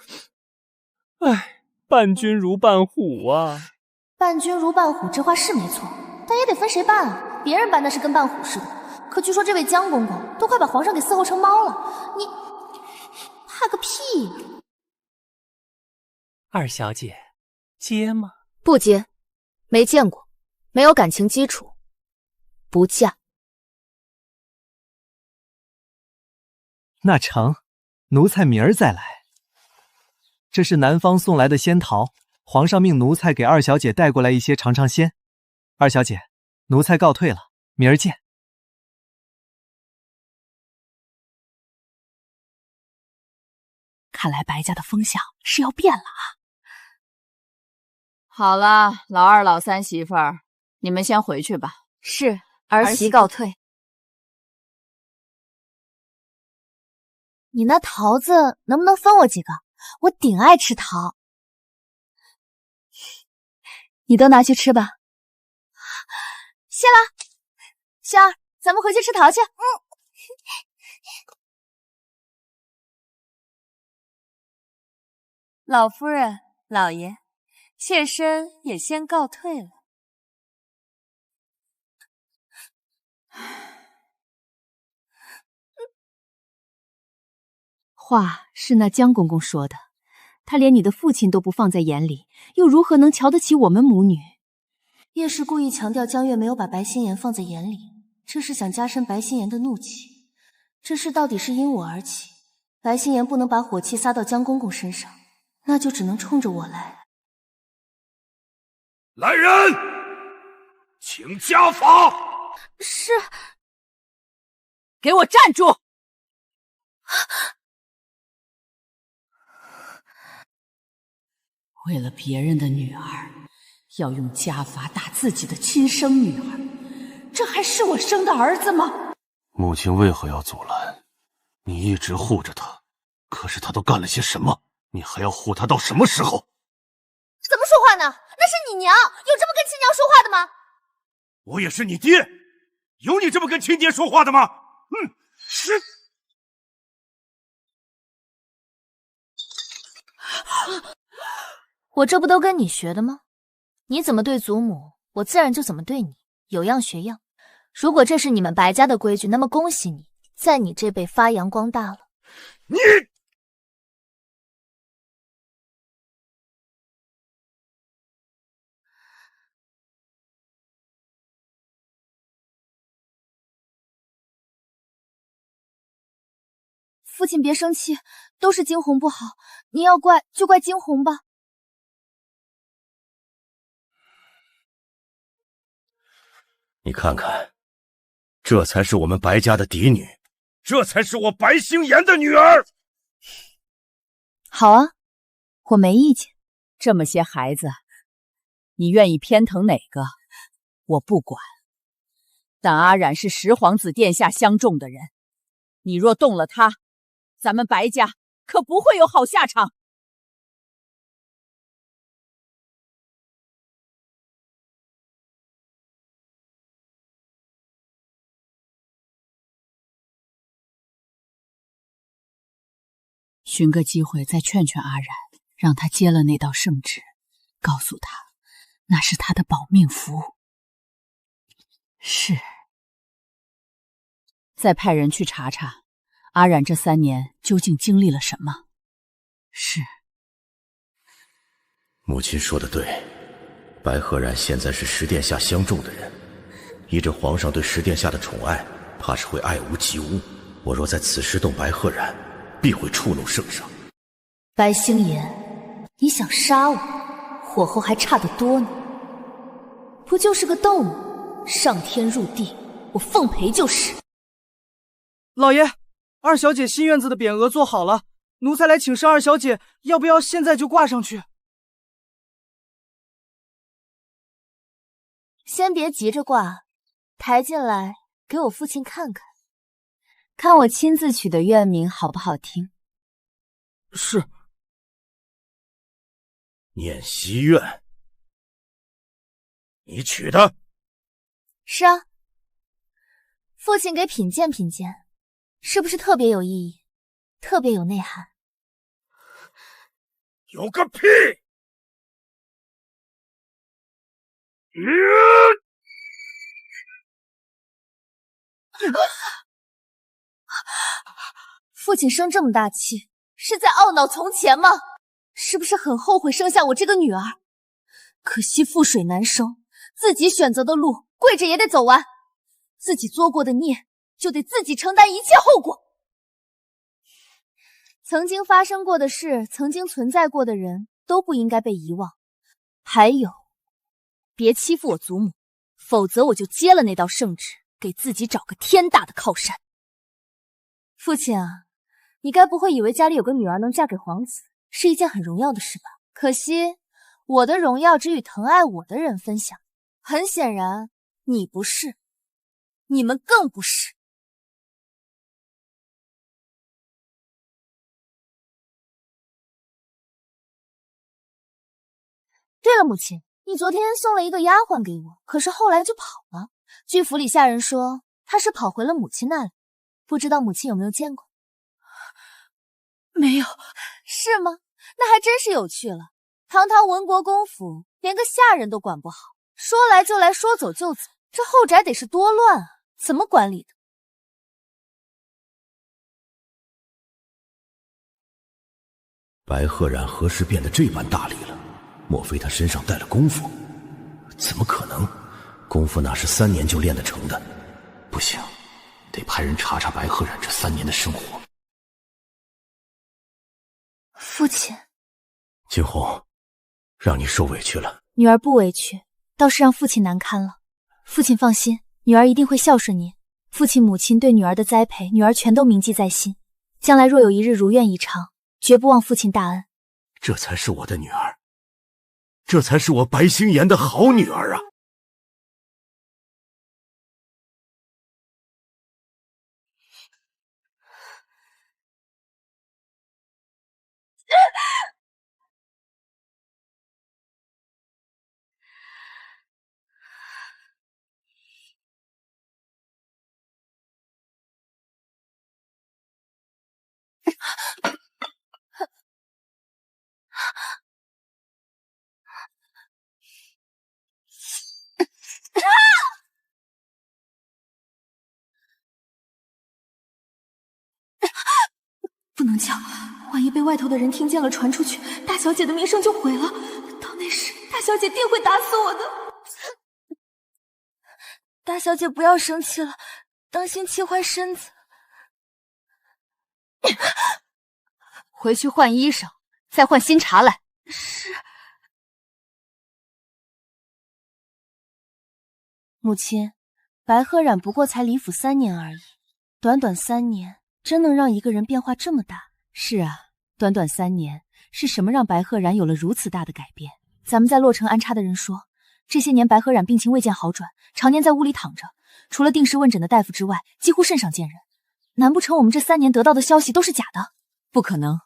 唉，伴君如伴虎啊！伴君如伴虎，这话是没错，但也得分谁伴啊。别人伴那是跟伴虎似的，可据说这位江公公都快把皇上给伺候成猫了，你怕个屁呀！二小姐，接吗？不接，没见过，没有感情基础，不嫁。那成，奴才明儿再来。这是南方送来的仙桃，皇上命奴才给二小姐带过来一些尝尝鲜。二小姐，奴才告退了，明儿见。看来白家的风向是要变了啊！好了，老二、老三媳妇儿，你们先回去吧。是，儿媳告退。你那桃子能不能分我几个？我顶爱吃桃。你都拿去吃吧。谢了，萱儿，咱们回去吃桃去。老夫人、老爷，妾身也先告退了。话是那江公公说的，他连你的父亲都不放在眼里，又如何能瞧得起我们母女？叶氏故意强调江月没有把白心妍放在眼里，这是想加深白心妍的怒气。这事到底是因我而起，白心妍不能把火气撒到江公公身上，那就只能冲着我来。来人，请家法。是。给我站住！为了别人的女儿，要用家法打自己的亲生女儿，这还是我生的儿子吗？母亲为何要阻拦？你一直护着他，可是他都干了些什么？你还要护他到什么时候？怎么说话呢？那是你娘，有这么跟亲娘说话的吗？我也是你爹，有你这么跟亲爹说话的吗？是。我这不都跟你学的吗？你怎么对祖母，我自然就怎么对你，有样学样。如果这是你们白家的规矩，那么恭喜你，在你这辈发扬光大了。你父亲别生气，都是惊鸿不好，你要怪就怪惊鸿吧。你看看，这才是我们白家的嫡女，这才是我白星妍的女儿。好啊，我没意见。这么些孩子，你愿意偏疼哪个，我不管。但阿冉是十皇子殿下相中的人，你若动了他，咱们白家可不会有好下场。寻个机会再劝劝阿冉，让他接了那道圣旨，告诉他那是他的保命符。是。再派人去查查阿冉这3年究竟经历了什么。是。母亲说的对，白鹤然现在是十殿下相中的人，依着皇上对十殿下的宠爱，怕是会爱屋及乌。我若在此时动白鹤然，必会触怒圣上。白星妍，你想杀我，火候还差得多呢。不就是个斗吗？上天入地，我奉陪就是。老爷，二小姐新院子的匾额做好了，奴才来请示二小姐，要不要现在就挂上去？先别急着挂，抬进来给我父亲看看，看我亲自取的院名好不好听。是。念西院，你取的？是啊，父亲给品鉴品鉴，是不是特别有意义，特别有内涵？有个屁！父亲生这么大气，是在懊恼从前吗？是不是很后悔生下我这个女儿？可惜覆水难收，自己选择的路，跪着也得走完。自己作过的孽，就得自己承担一切后果。曾经发生过的事，曾经存在过的人，都不应该被遗忘。还有，别欺负我祖母，否则我就接了那道圣旨，给自己找个天大的靠山。父亲啊，你该不会以为家里有个女儿能嫁给皇子是一件很荣耀的事吧？可惜我的荣耀只与疼爱我的人分享。很显然，你不是，你们更不是。对了，母亲，你昨天送了一个丫鬟给我，可是后来就跑了。据府里下人说，她是跑回了母亲那里，不知道母亲有没有见过？没有。是吗？那还真是有趣了。堂堂文国公府，连个下人都管不好，说来就来，说走就走，这后宅得是多乱啊！怎么管理的？白鹤然何时变得这般大力了？莫非他身上带了功夫？怎么可能？功夫哪是3年就练得成的？不行，得派人查查白鹤然这3年的生活。父亲，惊鸿，让你受委屈了。女儿不委屈，倒是让父亲难堪了。父亲放心，女儿一定会孝顺您。父亲母亲对女儿的栽培，女儿全都铭记在心。将来若有一日如愿以偿，绝不忘父亲大恩。这才是我的女儿，这才是我白星妍的好女儿啊！不能叫，万一被外头的人听见了传出去，大小姐的名声就毁了。到那时，大小姐定会打死我的。大小姐不要生气了，当心气坏身子。回去换衣裳，再换新茶来。是。母亲，白鹤染不过才离府3年而已，短短3年。真能让一个人变化这么大？是啊，短短3年，是什么让白鹤然有了如此大的改变？咱们在洛城安插的人说，这些年白鹤染病情未见好转，常年在屋里躺着，除了定时问诊的大夫之外，几乎甚少见人。难不成我们这3年得到的消息都是假的？不可能，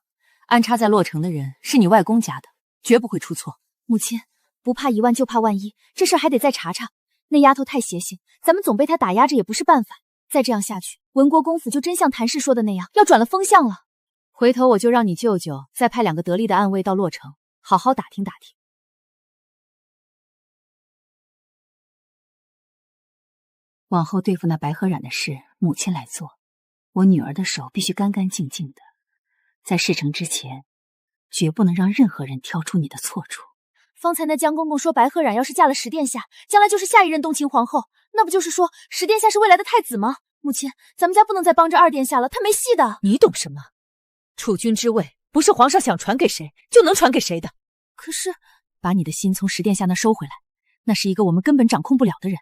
安插在洛城的人是你外公家的，绝不会出错。母亲，不怕1万就怕万一，这事还得再查查。那丫头太邪性，咱们总被她打压着也不是办法。再这样下去，文国公府就真像谭氏说的那样，要转了风向了。回头我就让你舅舅再派2个得力的暗卫到洛城，好好打听打听。往后对付那白鹤染的事，母亲来做。我女儿的手必须干干净净的，在事成之前，绝不能让任何人挑出你的错处。方才那江公公说，白鹤染要是嫁了石殿下，将来就是下一任东秦皇后，那不就是说石殿下是未来的太子吗？母亲，咱们家不能再帮着2殿下了，他没戏的。你懂什么？储君之位不是皇上想传给谁就能传给谁的。可是，把你的心从石殿下那收回来，那是一个我们根本掌控不了的人，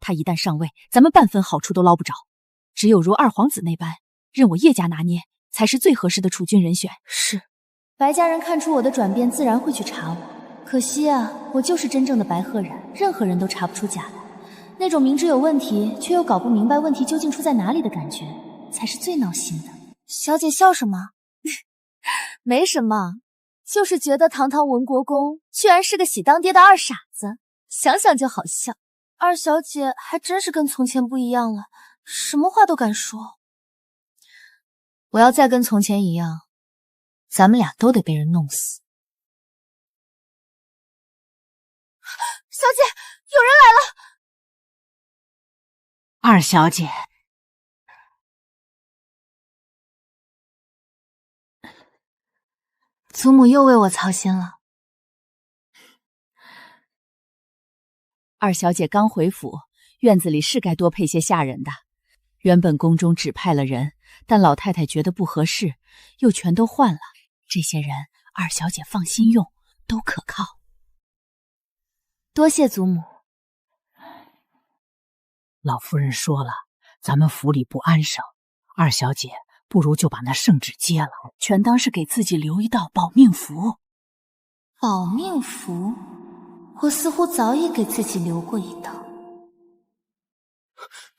他一旦上位，咱们半分好处都捞不着。只有如二皇子那般，任我叶家拿捏，才是最合适的储君人选。是，白家人看出我的转变，自然会去查我。可惜啊，我就是真正的白鹤染，任何人都查不出假来。那种明知有问题，却又搞不明白问题究竟出在哪里的感觉，才是最闹心的。小姐笑什么？没什么，就是觉得堂堂文国公居然是个喜当爹的二傻子，想想就好笑。二小姐还真是跟从前不一样了，什么话都敢说。我要再跟从前一样，咱们俩都得被人弄死。小姐，有人来了！二小姐，祖母又为我操心了。二小姐刚回府，院子里是该多配些下人的。原本宫中只派了人，但老太太觉得不合适，又全都换了。这些人，二小姐放心用，都可靠。多谢祖母。老夫人说了，咱们府里不安生，二小姐不如就把那圣旨接了，全当是给自己留一道保命符。保命符？我似乎早已给自己留过一道。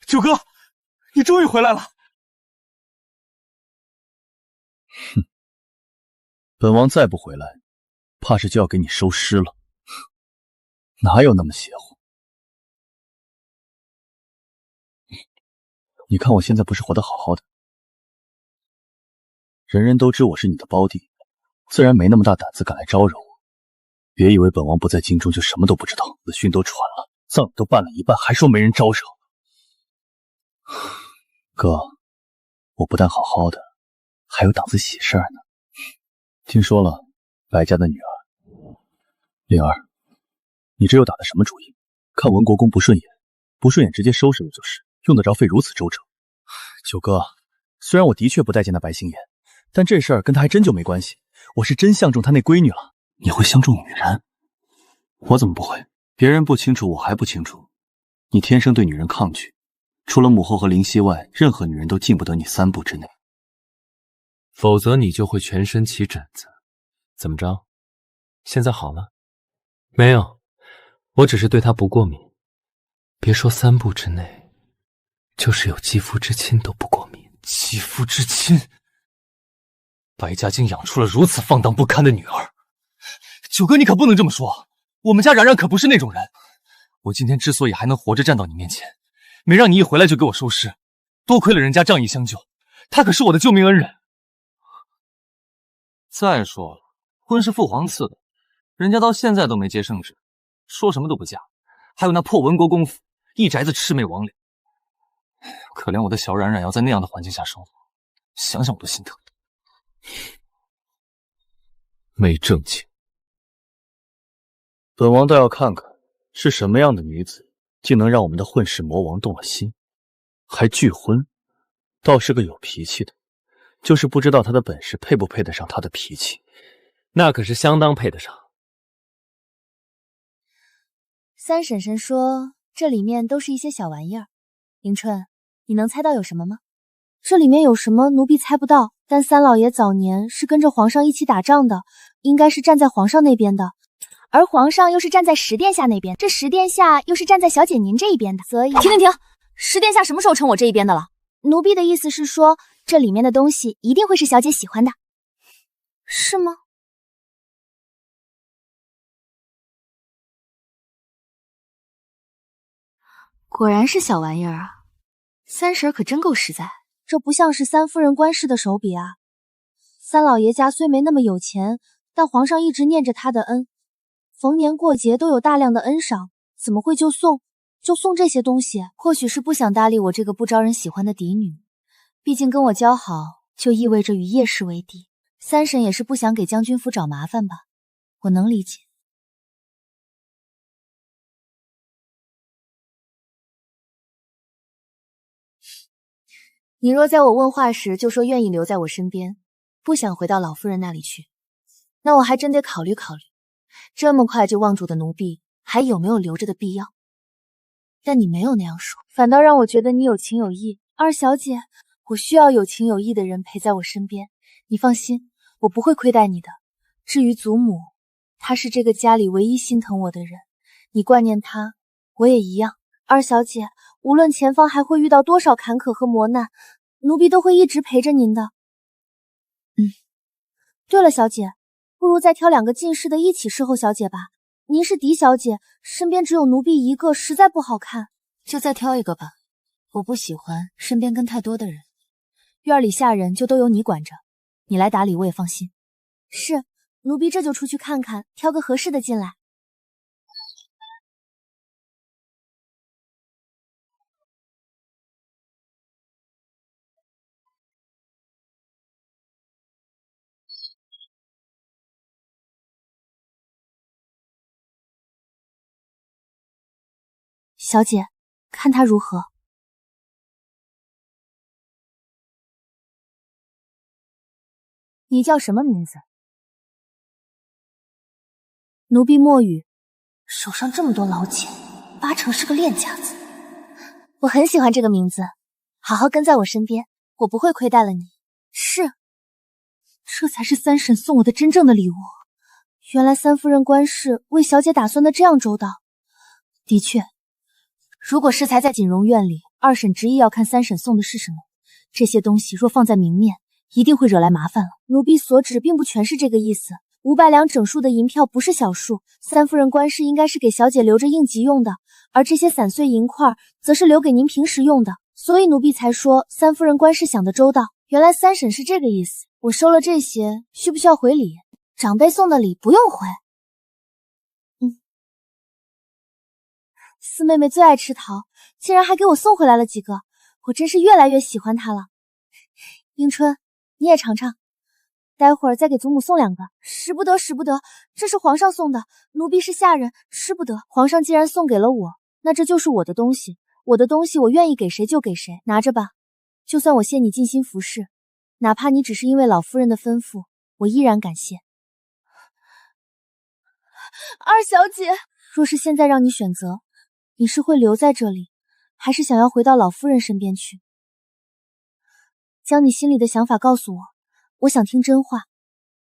九哥，你终于回来了！哼，本王再不回来，怕是就要给你收尸了。哪有那么邪乎？你看我现在不是活得好好的，人人都知我是你的胞弟，自然没那么大胆子敢来招惹我。别以为本王不在京中就什么都不知道，死讯都传了，葬礼都办了一半，还说没人招惹。哥，我不但好好的，还有档子喜事儿呢。听说了，白家的女儿灵儿，你这又打的什么主意？看文国公不顺眼，不顺眼直接收拾了就是，用得着费如此周折？九哥，虽然我的确不待见那白星妍，但这事儿跟他还真就没关系。我是真相中他那闺女了。你会相中女人？我怎么不会？别人不清楚，我还不清楚。你天生对女人抗拒，除了母后和灵犀外，任何女人都进不得你3步之内。否则你就会全身起疹子。怎么着？现在好了？没有，我只是对她不过敏。别说3步之内，就是有肌肤之亲都不过敏。肌肤之亲？白家竟养出了如此放荡不堪的女儿。九哥，你可不能这么说，我们家冉冉可不是那种人。我今天之所以还能活着站到你面前，没让你一回来就给我收尸，多亏了人家仗义相救，他可是我的救命恩人。再说了，婚是父皇赐的，人家到现在都没接圣旨，说什么都不嫁。还有那破文国公府，一宅子魑魅魍魉，可怜我的小冉冉要在那样的环境下生活，想想我都心疼。没正经。本王倒要看看是什么样的女子，竟能让我们的混世魔王动了心，还拒婚，倒是个有脾气的，就是不知道他的本事配不配得上他的脾气。那可是相当配得上。三婶婶说这里面都是一些小玩意儿，迎春，你能猜到有什么吗？这里面有什么奴婢猜不到，但三老爷早年是跟着皇上一起打仗的，应该是站在皇上那边的，而皇上又是站在十殿下那边，这十殿下又是站在小姐您这一边的，所以……停！十殿下什么时候成我这一边的了？奴婢的意思是说，这里面的东西一定会是小姐喜欢的，是吗？果然是小玩意儿啊，三婶可真够实在，这不像是三夫人官氏的手笔啊。三老爷家虽没那么有钱，但皇上一直念着他的恩，逢年过节都有大量的恩赏，怎么会就送这些东西？或许是不想搭理我这个不招人喜欢的嫡女，毕竟跟我交好就意味着与叶氏为敌。三婶也是不想给将军府找麻烦吧，我能理解。你若在我问话时就说愿意留在我身边，不想回到老夫人那里去，那我还真得考虑考虑，这么快就望主的奴婢还有没有留着的必要。但你没有那样说，反倒让我觉得你有情有义。二小姐，我需要有情有义的人陪在我身边，你放心，我不会亏待你的。至于祖母，她是这个家里唯一心疼我的人，你挂念她，我也一样。二小姐，无论前方还会遇到多少坎坷和磨难，奴婢都会一直陪着您的。对了，小姐，不如再挑2个近侍的一起侍候小姐吧。您是嫡小姐，身边只有奴婢一个，实在不好看。就再挑1个吧，我不喜欢身边跟太多的人。院里下人就都由你管着，你来打理我也放心。是，奴婢这就出去看看，挑个合适的进来。小姐，看他如何？你叫什么名字？奴婢墨雨，手上这么多老茧，8成是个练家子。我很喜欢这个名字，好好跟在我身边，我不会亏待了你。是，这才是三婶送我的真正的礼物。原来三夫人官氏为小姐打算的这样周到。的确。如果适才在锦荣院里，二婶执意要看三婶送的是什么，这些东西若放在明面，一定会惹来麻烦了。奴婢所指并不全是这个意思，500两整数的银票不是小数，三夫人官氏应该是给小姐留着应急用的，而这些散碎银块则是留给您平时用的，所以奴婢才说三夫人官氏想得周到。原来三婶是这个意思，我收了这些，需不需要回礼？长辈送的礼不用回。四妹妹最爱吃桃，竟然还给我送回来了几个，我真是越来越喜欢她了。迎春，你也尝尝，待会儿再给祖母送2个。使不得，使不得，这是皇上送的，奴婢是下人，吃不得。皇上既然送给了我，那这就是我的东西，我的东西我愿意给谁就给谁，拿着吧。就算我谢你尽心服侍，哪怕你只是因为老夫人的吩咐，我依然感谢。二小姐，若是现在让你选择，你是会留在这里，还是想要回到老夫人身边去？将你心里的想法告诉我，我想听真话。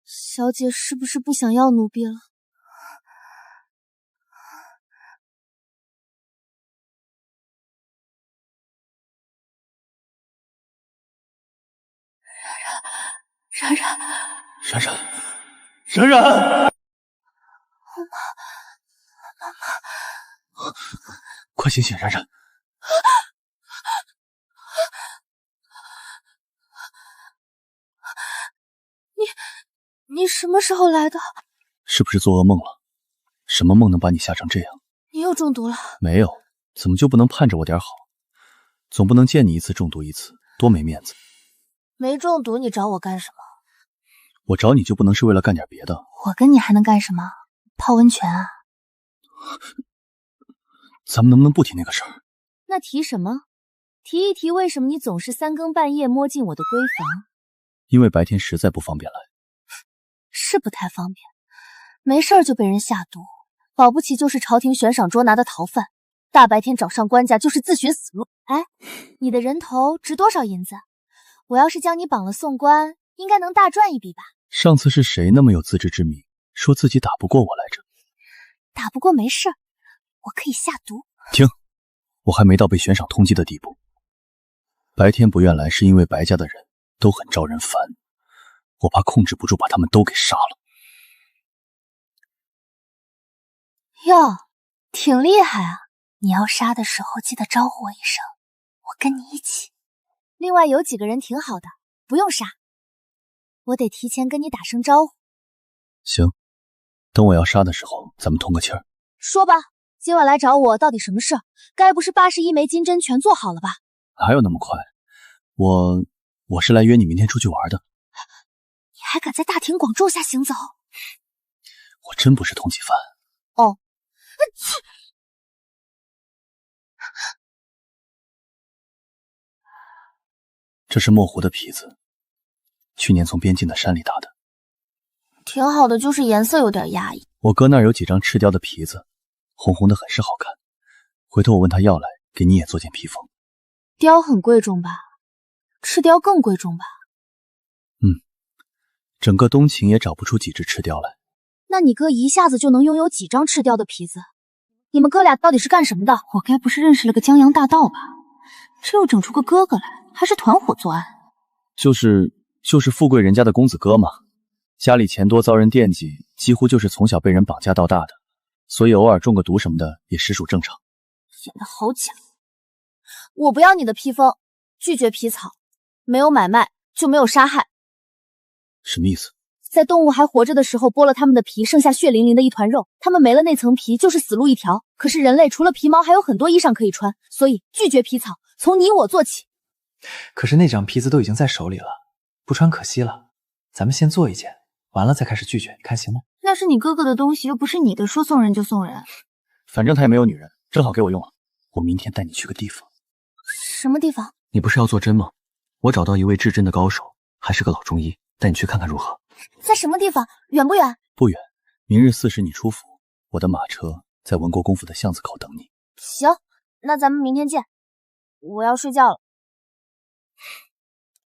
小姐是不是不想要奴婢了？冉冉，冉冉，冉冉，快醒醒，冉冉！你什么时候来的？是不是做噩梦了？什么梦能把你吓成这样？你又中毒了？没有，怎么就不能盼着我点好？总不能见你一次中毒一次，多没面子。没中毒你找我干什么？我找你就不能是为了干点别的？我跟你还能干什么？泡温泉啊？咱们能不能不提那个事儿？那提什么？提一提为什么你总是3更半夜摸进我的闺房？因为白天实在不方便来。是不太方便，没事儿就被人下毒，保不齐就是朝廷悬赏捉拿的逃犯，大白天找上官家就是自寻死路。哎，你的人头值多少银子？我要是将你绑了送官，应该能大赚一笔吧？上次是谁那么有自知之明，说自己打不过我来着？打不过没事，我可以下毒。停，我还没到被悬赏通缉的地步。白天不愿来是因为白家的人都很招人烦，我怕控制不住把他们都给杀了。哟，挺厉害啊！你要杀的时候记得招呼我一声，我跟你一起。另外有几个人挺好的，不用杀，我得提前跟你打声招呼。行，等我要杀的时候，咱们通个气儿。说吧，今晚来找我到底什么事？该不是81枚金针全做好了吧？哪有那么快？我是来约你明天出去玩的。你还敢在大庭广众下行走？我真不是通缉犯。哦，这是墨湖的皮子，去年从边境的山里打的。挺好的，就是颜色有点压抑。我哥那儿有几张赤貂的皮子，红红的，很是好看。回头我问他要来，给你也做件披风。貂很贵重吧？赤貂更贵重吧？整个东秦也找不出几只赤貂来。那你哥一下子就能拥有几张赤貂的皮子？你们哥俩到底是干什么的？我该不是认识了个江洋大盗吧？这又整出个哥哥来，还是团伙作案？就是富贵人家的公子哥嘛，家里钱多遭人惦记，几乎就是从小被人绑架到大的，所以偶尔中个毒什么的也实属正常。演得好假！我不要你的披风，拒绝皮草，没有买卖就没有杀害。什么意思？在动物还活着的时候剥了它们的皮，剩下血淋淋的一团肉，它们没了那层皮就是死路一条。可是人类除了皮毛还有很多衣裳可以穿，所以拒绝皮草，从你我做起。可是那张皮子都已经在手里了，不穿可惜了。咱们先做一件，完了再开始拒绝，你看行吗？那是你哥哥的东西，又不是你的，说送人就送人。反正他也没有女人，正好给我用了。我明天带你去个地方。什么地方？你不是要做针吗？我找到一位制针的高手，还是个老中医，带你去看看如何？在什么地方？远不远？不远，明日4时你出府，我的马车在文国公府的巷子口等你。行，那咱们明天见。我要睡觉了。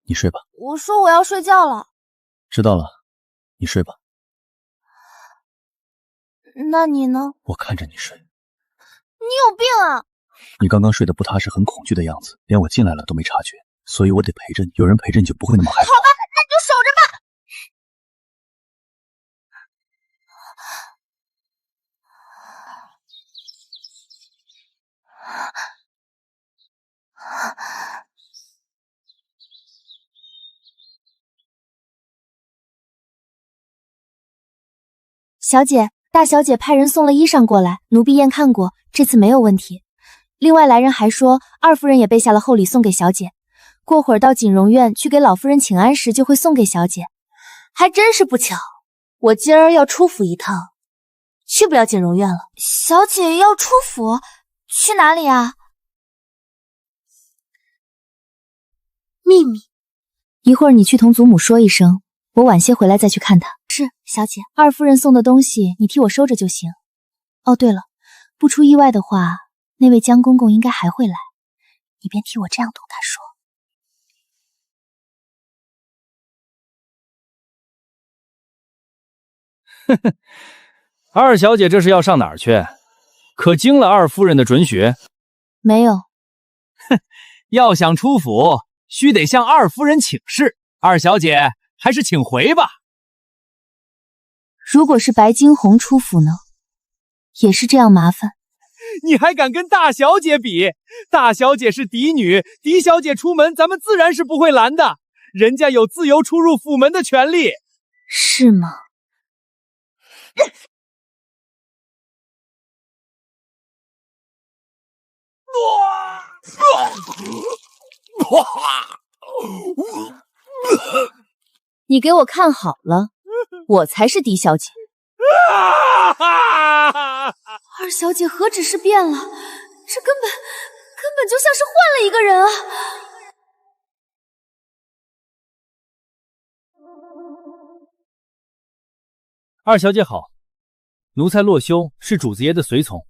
你睡吧。我说我要睡觉了。知道了，你睡吧。那你呢？我看着你睡。你有病啊！你刚刚睡得不踏实，很恐惧的样子，连我进来了都没察觉，所以我得陪着你。有人陪着你就不会那么害怕。好吧，那你就守着吧。小姐，大小姐派人送了衣裳过来，奴婢验看过，这次没有问题。另外来人还说，二夫人也备下了厚礼送给小姐，过会儿到锦荣院去给老夫人请安时就会送给小姐。还真是不巧，我今儿要出府一趟，去不了锦荣院了。小姐要出府，去哪里啊？秘密。一会儿你去同祖母说一声，我晚些回来再去看她。是，小姐。二夫人送的东西你替我收着就行。哦，对了，不出意外的话，那位江公公应该还会来，你便替我这样同他说。呵呵，二小姐这是要上哪儿去？可经了二夫人的准许？没有。哼，要想出府，须得向二夫人请示。二小姐还是请回吧。如果是白惊鸿出府呢？也是这样麻烦。你还敢跟大小姐比？大小姐是嫡女，嫡小姐出门，咱们自然是不会拦的。人家有自由出入府门的权利。是吗？你给我看好了，我才是嫡小姐。二小姐何止是变了，这根本就像是换了一个人啊！二小姐好，奴才洛修是主子爷的随从。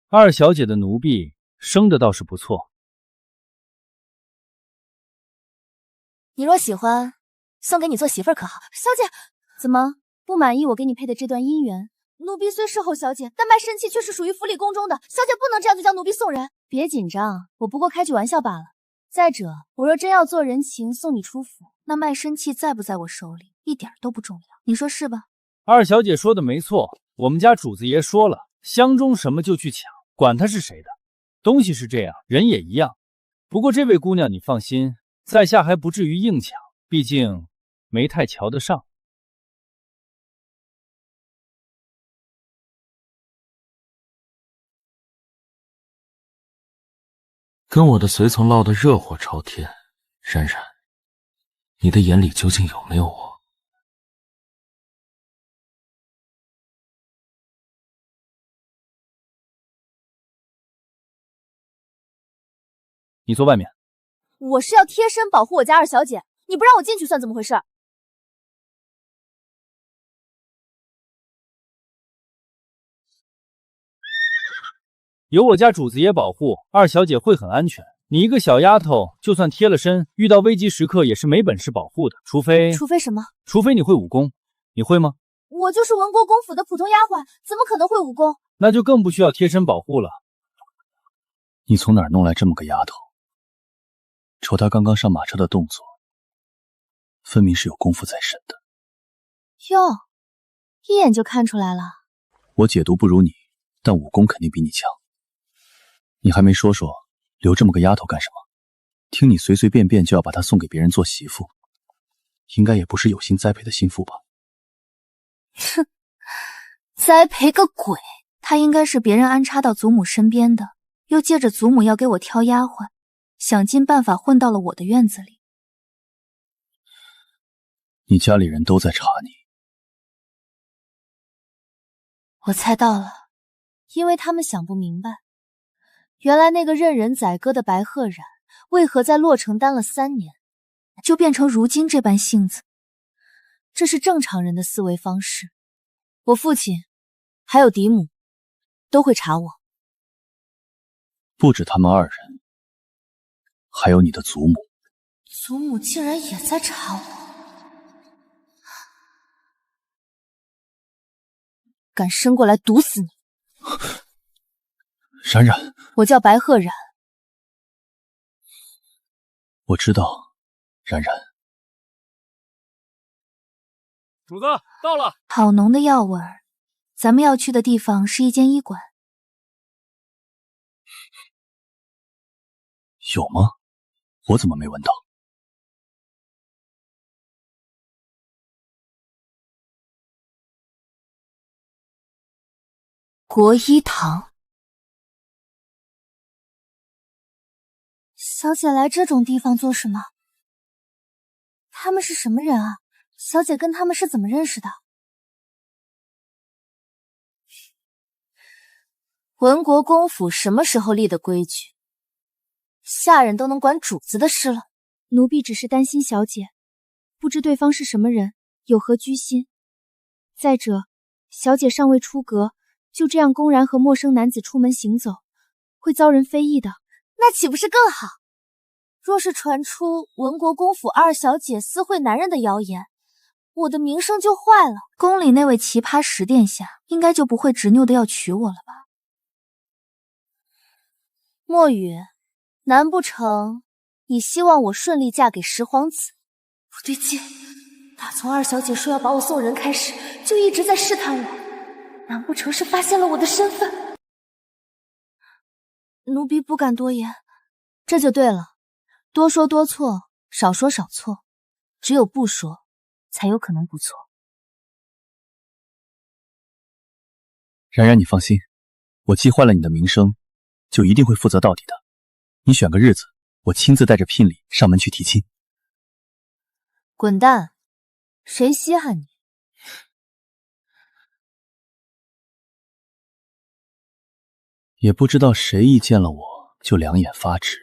二小姐的奴婢生的倒是不错。你若喜欢，送给你做媳妇儿可好？小姐，怎么不满意我给你配的这段姻缘？奴婢虽侍候小姐，但卖身契却是属于府里宫中的，小姐不能这样就将奴婢送人。别紧张，我不过开句玩笑罢了。再者，我若真要做人情送你出府，那卖身契在不在我手里一点都不重要，你说是吧？二小姐说的没错，我们家主子爷说了，相中什么就去抢，管他是谁的。东西是这样，人也一样。不过这位姑娘你放心，在下还不至于硬抢，毕竟没太瞧得上。跟我的随从唠得热火朝天，冉冉，你的眼里究竟有没有我？你坐外面。我是要贴身保护我家二小姐，你不让我进去算怎么回事？有我家主子爷保护，二小姐会很安全。你一个小丫头，就算贴了身，遇到危急时刻也是没本事保护的，除非什么？除非你会武功，你会吗？我就是文国公府的普通丫鬟，怎么可能会武功？那就更不需要贴身保护了。你从哪儿弄来这么个丫头？瞅她刚刚上马车的动作，分明是有功夫在身的。哟，一眼就看出来了。我解毒不如你，但武功肯定比你强。你还没说说，留这么个丫头干什么？听你随随便便就要把她送给别人做媳妇，应该也不是有心栽培的心腹吧？哼，栽培个鬼！她应该是别人安插到祖母身边的，又借着祖母要给我挑丫鬟，想尽办法混到了我的院子里。你家里人都在查你。我猜到了，因为他们想不明白，原来那个任人宰割的白鹤染，为何在洛城待了3年，就变成如今这般性子。这是正常人的思维方式。我父亲还有嫡母都会查我。不止他们2人，还有你的祖母。祖母竟然也在查我，敢伸过来毒死你！冉冉，我叫白鹤染。我知道，冉冉。主子到了。好浓的药味儿，咱们要去的地方是一间医馆。有吗？我怎么没闻到？国医堂。小姐来这种地方做什么？他们是什么人啊？小姐跟他们是怎么认识的？文国公府什么时候立的规矩？下人都能管主子的事了？奴婢只是担心小姐，不知对方是什么人，有何居心。再者，小姐尚未出阁，就这样公然和陌生男子出门行走，会遭人非议的。那岂不是更好？若是传出文国公府二小姐私会男人的谣言，我的名声就坏了。宫里那位奇葩十殿下应该就不会执拗的要娶我了吧？墨雨，难不成你希望我顺利嫁给十皇子？不对劲，打从二小姐说要把我送人开始，就一直在试探我。难不成是发现了我的身份？奴婢不敢多言。这就对了，多说多错，少说少错，只有不说，才有可能不错。然然，你放心，我既坏了你的名声，就一定会负责到底的。你选个日子，我亲自带着聘礼上门去提亲。滚蛋！谁稀罕你？也不知道谁一见了我就两眼发直。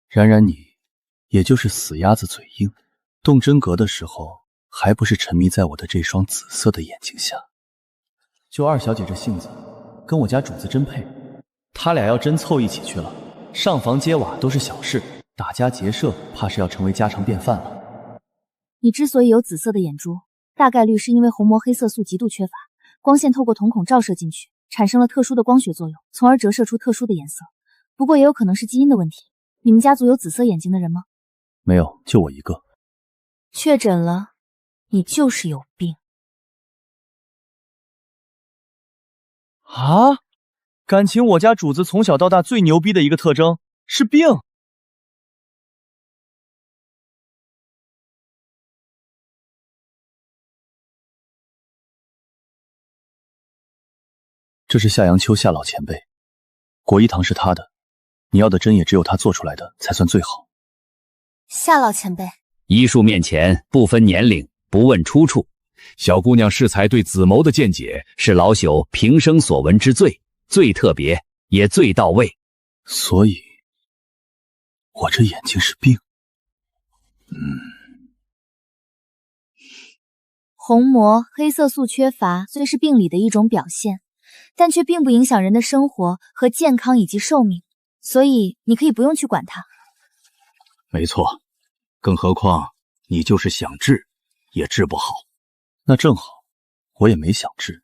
然然你，也就是死鸭子嘴硬，动真格的时候，还不是沉迷在我的这双紫色的眼睛下。就二小姐这性子，跟我家主子真配。他俩要真凑一起去了，上房揭瓦都是小事，打家劫舍怕是要成为家常便饭了。你之所以有紫色的眼珠，大概率是因为虹膜黑色素极度缺乏，光线透过瞳孔照射进去，产生了特殊的光学作用，从而折射出特殊的颜色。不过也有可能是基因的问题。你们家族有紫色眼睛的人吗？没有，就我一个。确诊了，你就是有病。啊？感情我家主子从小到大最牛逼的一个特征是病。这是夏阳秋夏老前辈，国医堂是他的，你要的针也只有他做出来的才算最好。夏老前辈，医术面前不分年龄，不问出处。小姑娘适才对子谋的见解是老朽平生所闻之最特别，也最到位。所以，我这眼睛是病。虹膜黑色素缺乏虽是病理的一种表现，但却并不影响人的生活和健康以及寿命，所以你可以不用去管它。没错，更何况你就是想治，也治不好。那正好，我也没想治。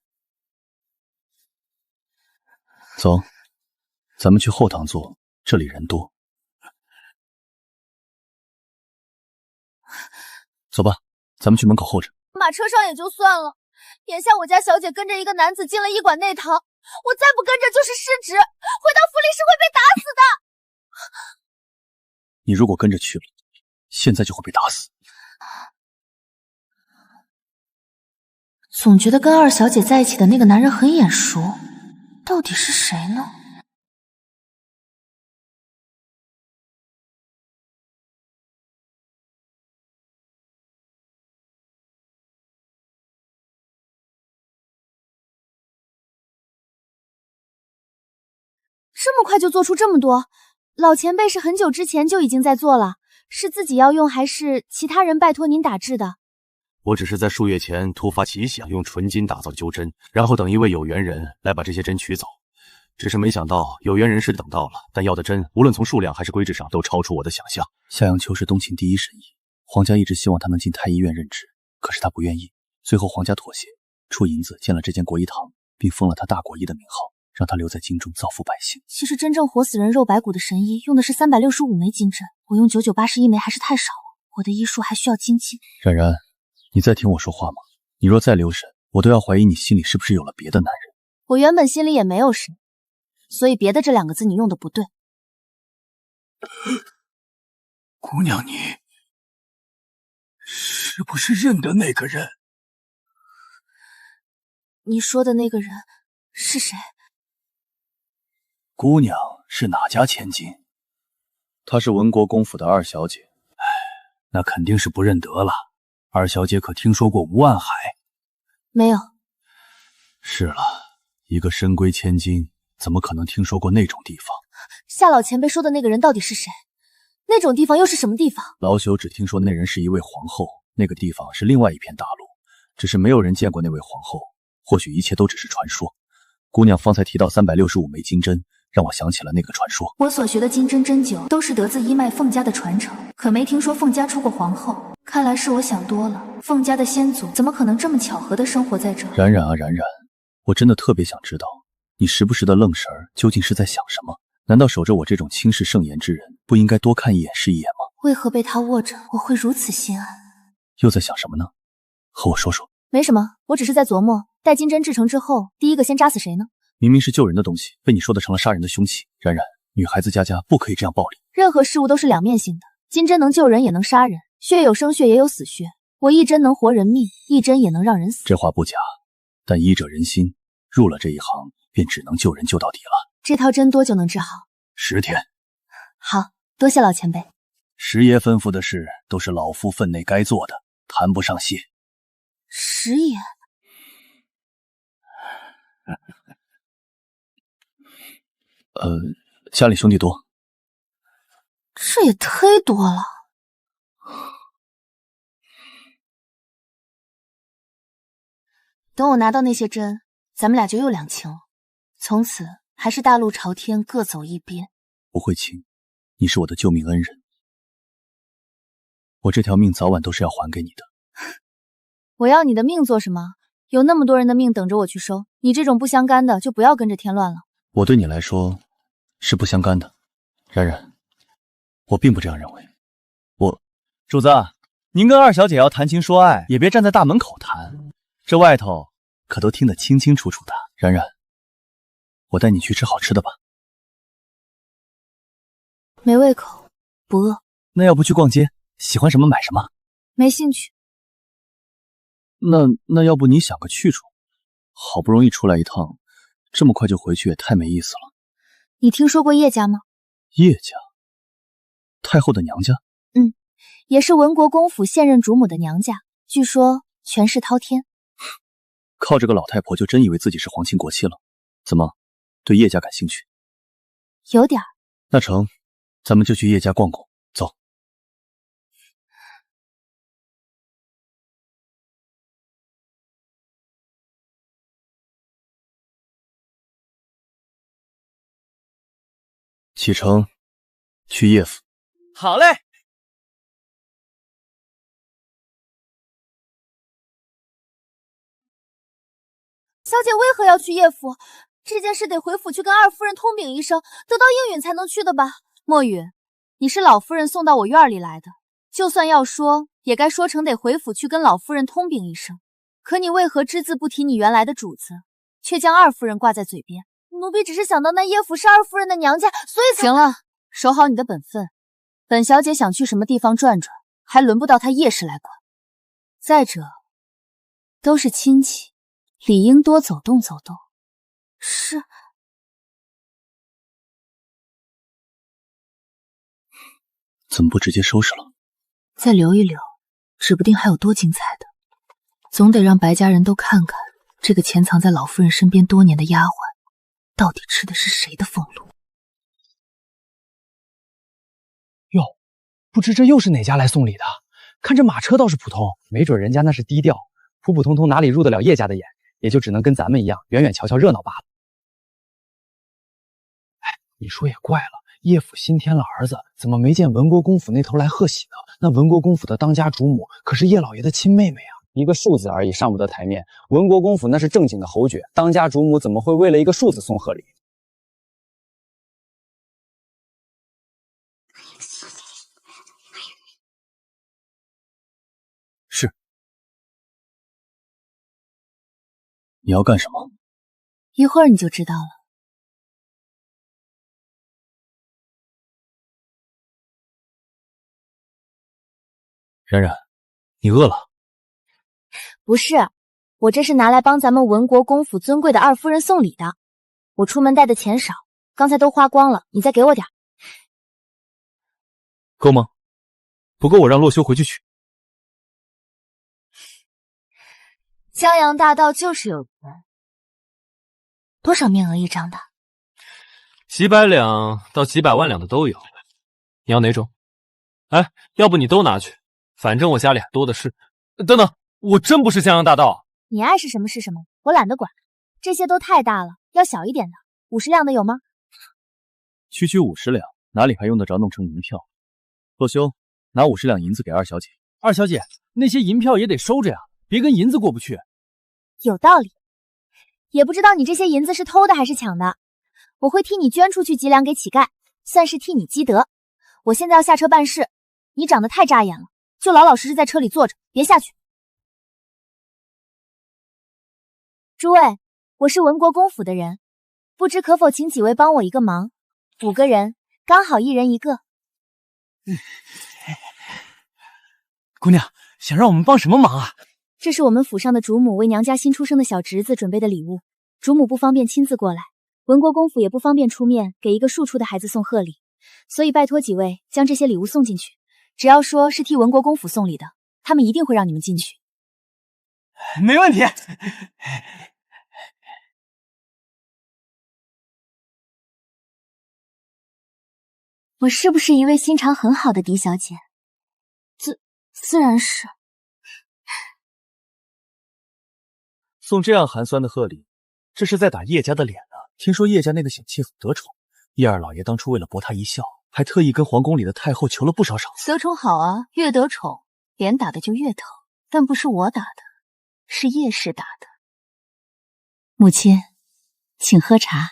走，咱们去后堂坐，这里人多。走吧，咱们去门口候着。马车上也就算了，眼下我家小姐跟着一个男子进了医馆内堂，我再不跟着就是失职，回到府里是会被打死的。你如果跟着去了，现在就会被打死。总觉得跟二小姐在一起的那个男人很眼熟，到底是谁呢？这么快就做出这么多？老前辈是很久之前就已经在做了，是自己要用还是其他人拜托您打制的？我只是在数月前突发奇想，用纯金打造灸针，然后等一位有缘人来把这些针取走。只是没想到有缘人是等到了，但要的针无论从数量还是规制上都超出我的想象。夏阳秋是东秦第一神医，皇家一直希望他能进太医院任职，可是他不愿意。最后皇家妥协，出银子建了这间国医堂，并封了他大国医的名号，让他留在京中造福百姓。其实真正活死人肉白骨的神医用的是365枚金针，我用9981枚还是太少了，我的医术还需要精进。冉冉，你再听我说话吗？你若再留神，我都要怀疑你心里是不是有了别的男人。我原本心里也没有谁，所以别的这2个字你用的不对。姑娘，你是不是认得那个人？你说的那个人是谁？姑娘是哪家千金？她是文国公府的二小姐。哎，那肯定是不认得了。二小姐可听说过吴岸海？没有。是了，一个深闺千金，怎么可能听说过那种地方？夏老前辈说的那个人到底是谁？那种地方又是什么地方？老朽只听说那人是一位皇后，那个地方是另外一片大陆，只是没有人见过那位皇后，或许一切都只是传说。姑娘方才提到365枚金针，让我想起了那个传说。我所学的金针针灸都是得自一脉凤家的传承，可没听说凤家出过皇后。看来是我想多了，凤家的先祖怎么可能这么巧合的生活在这？冉冉啊冉冉，我真的特别想知道，你时不时的愣神儿究竟是在想什么？难道守着我这种轻视圣颜之人，不应该多看一眼是一眼吗？为何被他握着，我会如此心安？又在想什么呢？和我说说。没什么，我只是在琢磨，待金针制成之后，第一个先扎死谁呢？明明是救人的东西，被你说的成了杀人的凶器。冉冉，女孩子家家不可以这样暴力。任何事物都是两面性的，金针能救人也能杀人，血有生血也有死血。我一针能活人命，一针也能让人死。这话不假，但医者仁心，入了这一行便只能救人救到底了。这套针多久能治好？10天。好，多谢老前辈。石爷吩咐的事都是老夫分内该做的，谈不上谢。石爷，家里兄弟多。这也忒多了。等我拿到那些针，咱们俩就又两清了。从此还是大路朝天，各走一边。不会亲，你是我的救命恩人，我这条命早晚都是要还给你的。我要你的命做什么？有那么多人的命等着我去收，你这种不相干的就不要跟着添乱了。我对你来说是不相干的，冉冉，我并不这样认为。主子，您跟二小姐要谈情说爱，也别站在大门口谈，这外头可都听得清清楚楚的。冉冉，我带你去吃好吃的吧。没胃口，不饿。那要不去逛街，喜欢什么买什么。没兴趣。那要不你想个去处？好不容易出来一趟，这么快就回去也太没意思了。你听说过叶家吗？叶家，太后的娘家。也是文国公府现任主母的娘家，据说权势滔天。靠这个老太婆就真以为自己是皇亲国戚了？怎么，对叶家感兴趣？有点儿。那成，咱们就去叶家逛逛，走。启程，去叶府。好嘞。小姐为何要去叶府？这件事得回府去跟二夫人通禀一声，得到应允才能去的吧？墨雨，你是老夫人送到我院里来的，就算要说，也该说成得回府去跟老夫人通禀一声。可你为何只字不提你原来的主子，却将二夫人挂在嘴边？奴婢只是想到那叶府是二夫人的娘家，所以才……行了，守好你的本分。本小姐想去什么地方转转，还轮不到她叶氏来管。再者，都是亲戚，理应多走动走动。是。怎么不直接收拾了？再留一留，指不定还有多精彩的。总得让白家人都看看，这个潜藏在老夫人身边多年的丫鬟，到底吃的是谁的俸禄？哟，不知这又是哪家来送礼的？看这马车倒是普通，没准人家那是低调，普普通通哪里入得了叶家的眼，也就只能跟咱们一样，远远瞧瞧热闹罢了。哎，你说也怪了，叶府新添了儿子，怎么没见文国公府那头来贺喜呢？那文国公府的当家主母可是叶老爷的亲妹妹啊！一个庶子而已，上不得台面。文国公府那是正经的侯爵，当家主母怎么会为了一个庶子送贺礼？是。你要干什么？一会儿你就知道了。冉冉，你饿了？不是，我这是拿来帮咱们文国公府尊贵的二夫人送礼的。我出门带的钱少，刚才都花光了，你再给我点。够吗？不够我让洛修回去取。江洋大盗就是有钱。多少面额一张的？几百两到几百万两的都有，你要哪种？哎，要不你都拿去，反正我家里还多的是。等等，我真不是江洋大盗。你爱是什么是什么，我懒得管。这些都太大了，要小一点的，50两的有吗？区区50两，哪里还用得着弄成银票？洛修，拿50两银子给二小姐。二小姐，那些银票也得收着呀，别跟银子过不去。有道理，也不知道你这些银子是偷的还是抢的。我会替你捐出去几两给乞丐，算是替你积德。我现在要下车办事，你长得太扎眼了，就老老实实在车里坐着，别下去。诸位，我是文国公府的人，不知可否请几位帮我一个忙？5个人，刚好1人1个。姑娘，想让我们帮什么忙啊？这是我们府上的主母为娘家新出生的小侄子准备的礼物，主母不方便亲自过来，文国公府也不方便出面给一个庶出的孩子送贺礼，所以拜托几位将这些礼物送进去。只要说是替文国公府送礼的，他们一定会让你们进去。没问题。我是不是一位心肠很好的狄小姐？自然是。送这样寒酸的贺礼，这是在打叶家的脸呢。听说叶家那个小妾府得宠，叶二老爷当初为了博她一笑，还特意跟皇宫里的太后求了不少赏赐。得宠好啊，越得宠，脸打的就越疼。但不是我打的，是叶氏打的。母亲，请喝茶。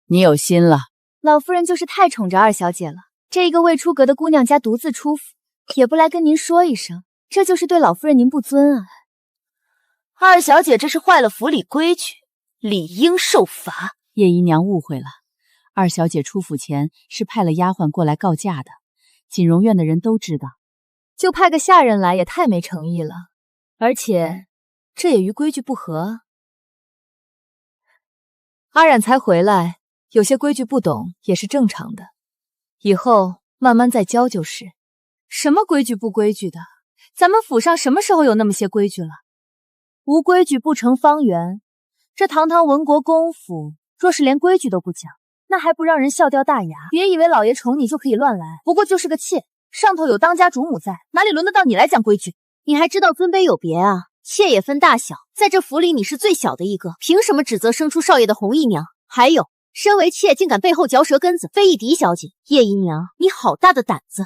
你有心了。老夫人就是太宠着二小姐了，这一个未出阁的姑娘家独自出府，也不来跟您说一声，这就是对老夫人您不尊啊。二小姐这是坏了府里规矩，理应受罚。叶姨娘误会了，二小姐出府前是派了丫鬟过来告假的，锦荣院的人都知道。就派个下人来也太没诚意了，而且这也与规矩不合。阿冉才回来，有些规矩不懂也是正常的，以后慢慢再教就是。什么规矩不规矩的，咱们府上什么时候有那么些规矩了？无规矩不成方圆，这堂堂文国公府，若是连规矩都不讲，那还不让人笑掉大牙？别以为老爷宠你就可以乱来，不过就是个妾，上头有当家主母在，哪里轮得到你来讲规矩？你还知道尊卑有别啊？妾也分大小，在这府里你是最小的一个，凭什么指责生出少爷的红姨娘？还有，身为妾竟敢背后嚼舌根子，非议狄小姐，叶姨娘，你好大的胆子！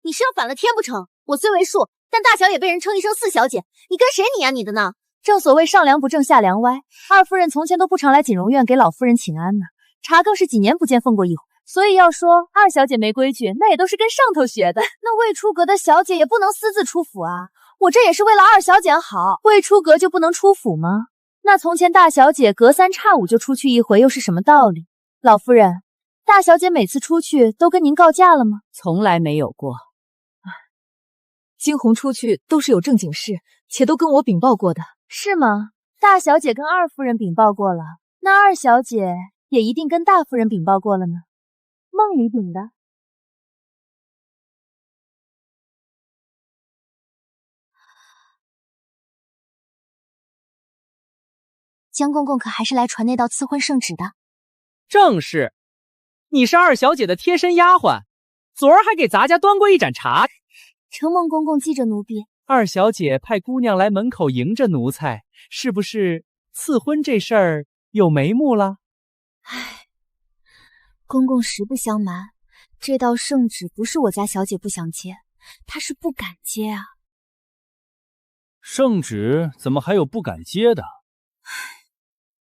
你是要反了天不成？我虽为庶，但大小也被人称一声四小姐，你跟谁你呀你的呢？正所谓上梁不正下梁歪，二夫人从前都不常来锦荣院给老夫人请安呢，茶更是几年不见奉过一回。所以要说二小姐没规矩，那也都是跟上头学的。那未出阁的小姐也不能私自出府啊，我这也是为了二小姐好。未出阁就不能出府吗？那从前大小姐隔3差5就出去一回，又是什么道理？老夫人，大小姐每次出去都跟您告假了吗？从来没有过。惊鸿出去都是有正经事，且都跟我禀报过的。是吗？大小姐跟二夫人禀报过了，那二小姐也一定跟大夫人禀报过了呢。梦里禀的。江公公可还是来传那道赐婚圣旨的？正是，你是二小姐的贴身丫鬟，昨儿还给咱家端过一盏茶。承蒙公公记着奴婢。二小姐派姑娘来门口迎着奴才，是不是赐婚这事儿有眉目了？唉，公公实不相瞒，这道圣旨不是我家小姐不想接，她是不敢接啊。圣旨怎么还有不敢接的？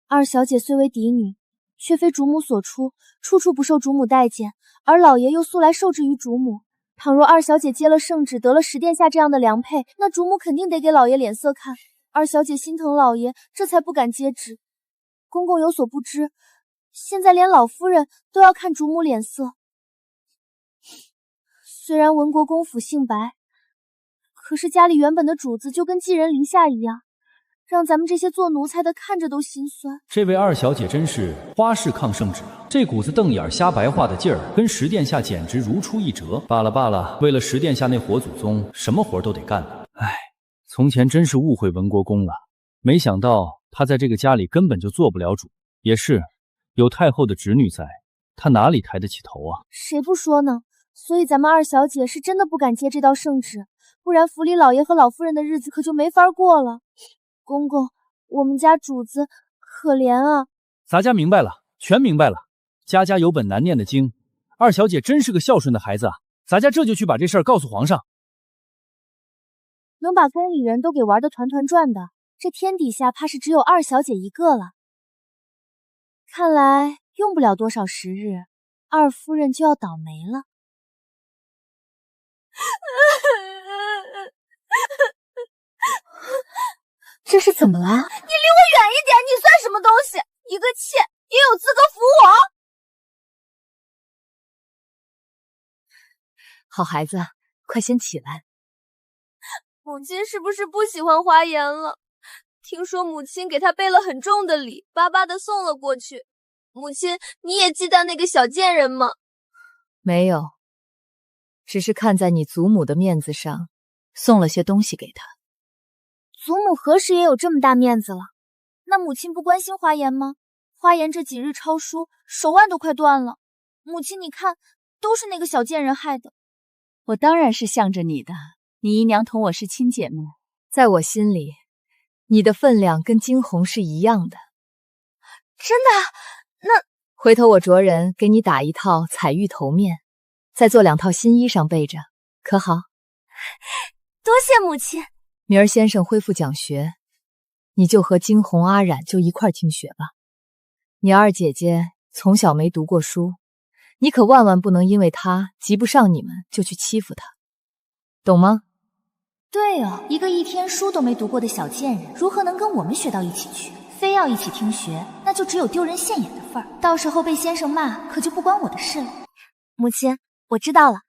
二小姐虽为嫡女，却非主母所出，处处不受主母待见，而老爷又素来受制于主母。倘若二小姐接了圣旨，得了十殿下这样的良配，那主母肯定得给老爷脸色看。二小姐心疼老爷，这才不敢接旨。公公有所不知，现在连老夫人都要看主母脸色。虽然文国公府姓白，可是家里原本的主子就跟寄人篱下一样，让咱们这些做奴才的看着都心酸。这位二小姐真是花式抗圣旨啊！这股子瞪眼瞎白话的劲儿，跟十殿下简直如出一辙。罢了罢了，为了十殿下那活祖宗，什么活都得干的。唉，从前真是误会文国公了，没想到他在这个家里根本就做不了主。也是，有太后的侄女在，他哪里抬得起头啊？谁不说呢？所以咱们二小姐是真的不敢接这道圣旨，不然府里老爷和老夫人的日子可就没法过了。公公，我们家主子可怜啊！咱家明白了，全明白了。家家有本难念的经，二小姐真是个孝顺的孩子啊！咱家这就去把这事儿告诉皇上。能把宫里人都给玩得团团转的，这天底下怕是只有二小姐一个了。看来用不了多少时日，二夫人就要倒霉了。这是怎么了？你离我远一点！你算什么东西？一个妾也有资格服我？好孩子，快先起来。母亲是不是不喜欢花颜了？听说母亲给她备了很重的礼，巴巴的送了过去。母亲，你也忌惮那个小贱人吗？没有，只是看在你祖母的面子上，送了些东西给她。祖母何时也有这么大面子了？那母亲不关心花颜吗？花颜这几日抄书，手腕都快断了。母亲，你看，都是那个小贱人害的。我当然是向着你的，你姨娘同我是亲姐妹，在我心里，你的分量跟惊鸿是一样的。真的？那回头我着人给你打一套彩玉头面，再做2套新衣裳备着，可好？多谢母亲。明儿先生恢复讲学，你就和惊鸿、阿染就一块听学吧。你二姐姐从小没读过书，你可万万不能因为她及不上你们就去欺负她，懂吗？对哦，一个一天书都没读过的小贱人，如何能跟我们学到一起去？非要一起听学，那就只有丢人现眼的份儿。到时候被先生骂，可就不关我的事了。母亲，我知道了，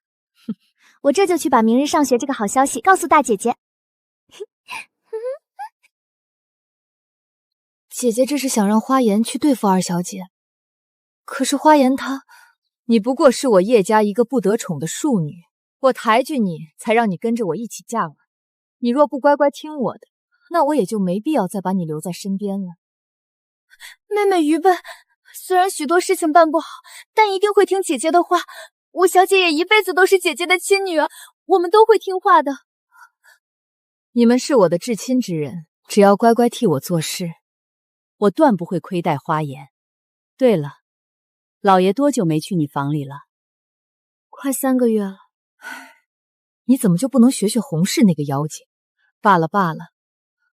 我这就去把明日上学这个好消息告诉大姐姐。姐姐这是想让花颜去对付二小姐，可是花颜她，你不过是我叶家一个不得宠的庶女，我抬举你才让你跟着我一起嫁了。你若不乖乖听我的，那我也就没必要再把你留在身边了。妹妹愚笨，虽然许多事情办不好，但一定会听姐姐的话。我小姐也一辈子都是姐姐的亲女儿，我们都会听话的。你们是我的至亲之人，只要乖乖替我做事，我断不会亏待花颜。对了，老爷多久没去你房里了？快3个月了。你怎么就不能学学洪氏那个妖精？罢了罢了，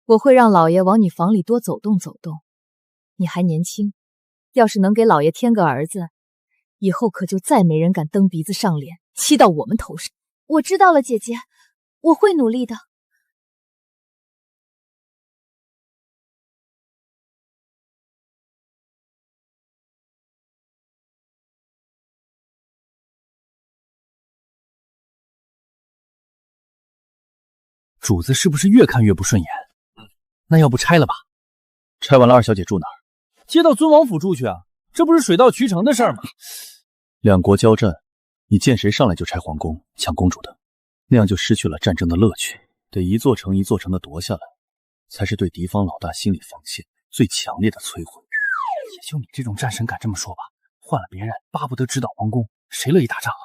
我会让老爷往你房里多走动走动。你还年轻，要是能给老爷添个儿子，以后可就再没人敢蹬鼻子上脸，欺到我们头上。我知道了，姐姐，我会努力的。主子是不是越看越不顺眼？那要不拆了吧？拆完了，二小姐住哪儿？接到尊王府住去啊，这不是水到渠成的事儿吗？两国交战，你见谁上来就拆皇宫、抢公主的，那样就失去了战争的乐趣。得一座城一座城的夺下来，才是对敌方老大心理防线最强烈的摧毁。也就你这种战神敢这么说吧？换了别人，巴不得直捣皇宫，谁乐意打仗啊？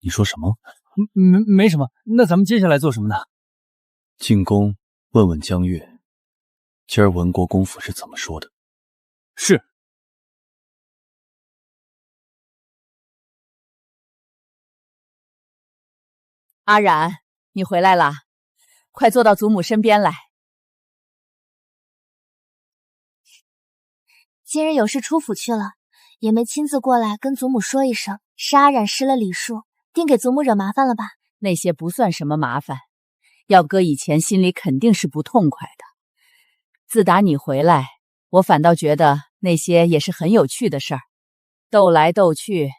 你说什么？没什么。那咱们接下来做什么呢？进宫问问江月，今儿文国公府是怎么说的？是。阿染，你回来啦，快坐到祖母身边来。今日有事出府去了，也没亲自过来跟祖母说一声，是阿染失了礼数，定给祖母惹麻烦了吧？那些不算什么麻烦，要搁以前心里肯定是不痛快的。自打你回来，我反倒觉得那些也是很有趣的事儿，斗来斗去，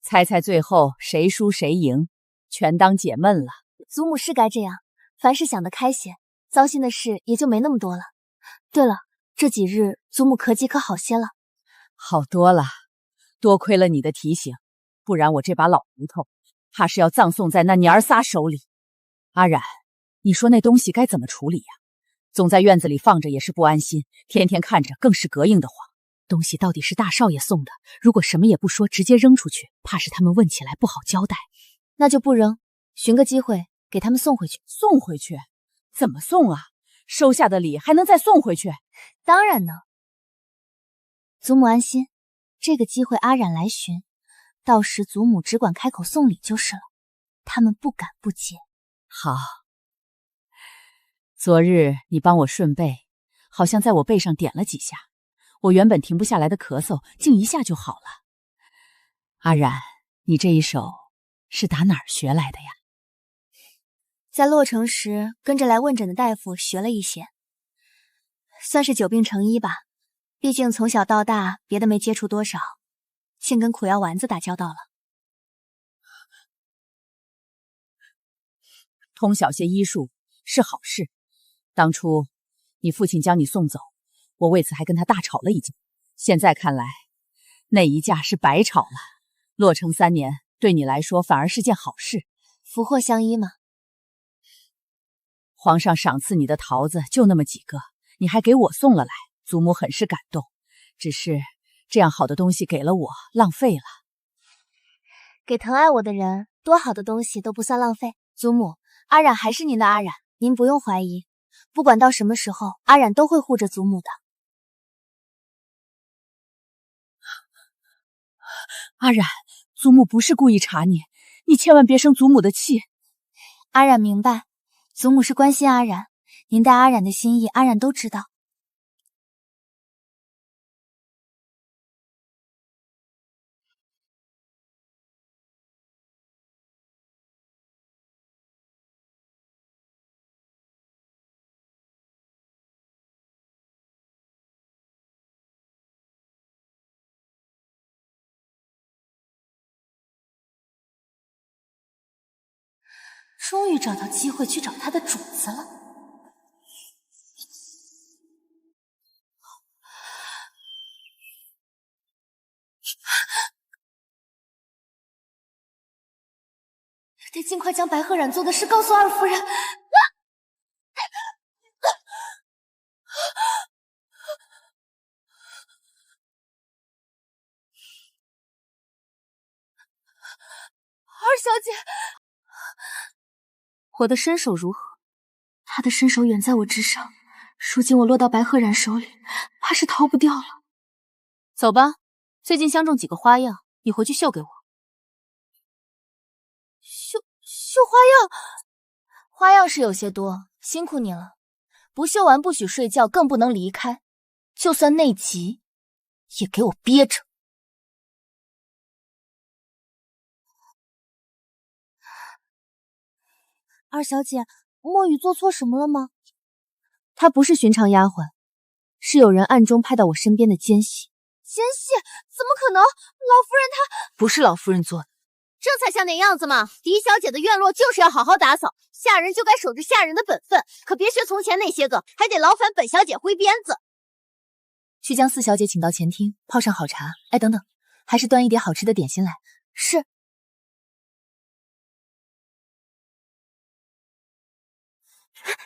猜猜最后谁输谁赢，全当解闷了。祖母是该这样，凡事想得开些，糟心的事也就没那么多了。对了，这几日祖母咳疾可好些了？好多了，多亏了你的提醒，不然我这把老骨头怕是要葬送在那娘儿仨手里。阿冉，你说那东西该怎么处理呀？总在院子里放着也是不安心，天天看着更是膈应的慌。东西到底是大少爷送的，如果什么也不说，直接扔出去，怕是他们问起来不好交代。那就不扔，寻个机会给他们送回去。送回去？怎么送啊？收下的礼还能再送回去？当然呢。祖母安心，这个机会阿冉来寻，到时祖母只管开口送礼就是了，他们不敢不接。好。昨日你帮我顺背，好像在我背上点了几下，我原本停不下来的咳嗽竟一下就好了。阿冉，你这一手是打哪儿学来的呀？在洛城时跟着来问诊的大夫学了一些，算是久病成医吧。毕竟从小到大别的没接触多少，净跟苦药丸子打交道了。通晓些医术是好事。当初你父亲将你送走，我为此还跟他大吵了一架。现在看来，那一架是白吵了。洛城3年对你来说反而是件好事，福祸相依嘛。皇上赏赐你的桃子就那么几个，你还给我送了来，祖母很是感动。只是这样好的东西给了我，浪费了。给疼爱我的人，多好的东西都不算浪费。祖母，阿冉还是您的阿冉，您不用怀疑。不管到什么时候，阿冉都会护着祖母的。阿冉，祖母不是故意查你，你千万别生祖母的气。阿冉明白，祖母是关心阿冉，您待阿冉的心意，阿冉都知道。终于找到机会去找他的主子了。得尽快将白鹤染做的事告诉二夫人。二小姐，我的身手如何？他的身手远在我之上，如今我落到白鹤染手里，怕是逃不掉了。走吧，最近相中几个花样，你回去绣给我。绣花样？花样是有些多，辛苦你了。不绣完不许睡觉，更不能离开。就算内急，也给我憋着。二小姐，墨雨做错什么了吗？她不是寻常丫鬟，是有人暗中派到我身边的奸细。奸细？怎么可能？老夫人她……不是老夫人做的。这才像那样子嘛！狄小姐的院落就是要好好打扫，下人就该守着下人的本分，可别学从前那些个，还得劳烦本小姐挥鞭子。去将4小姐请到前厅，泡上好茶。哎，等等，还是端一碟好吃的点心来。是。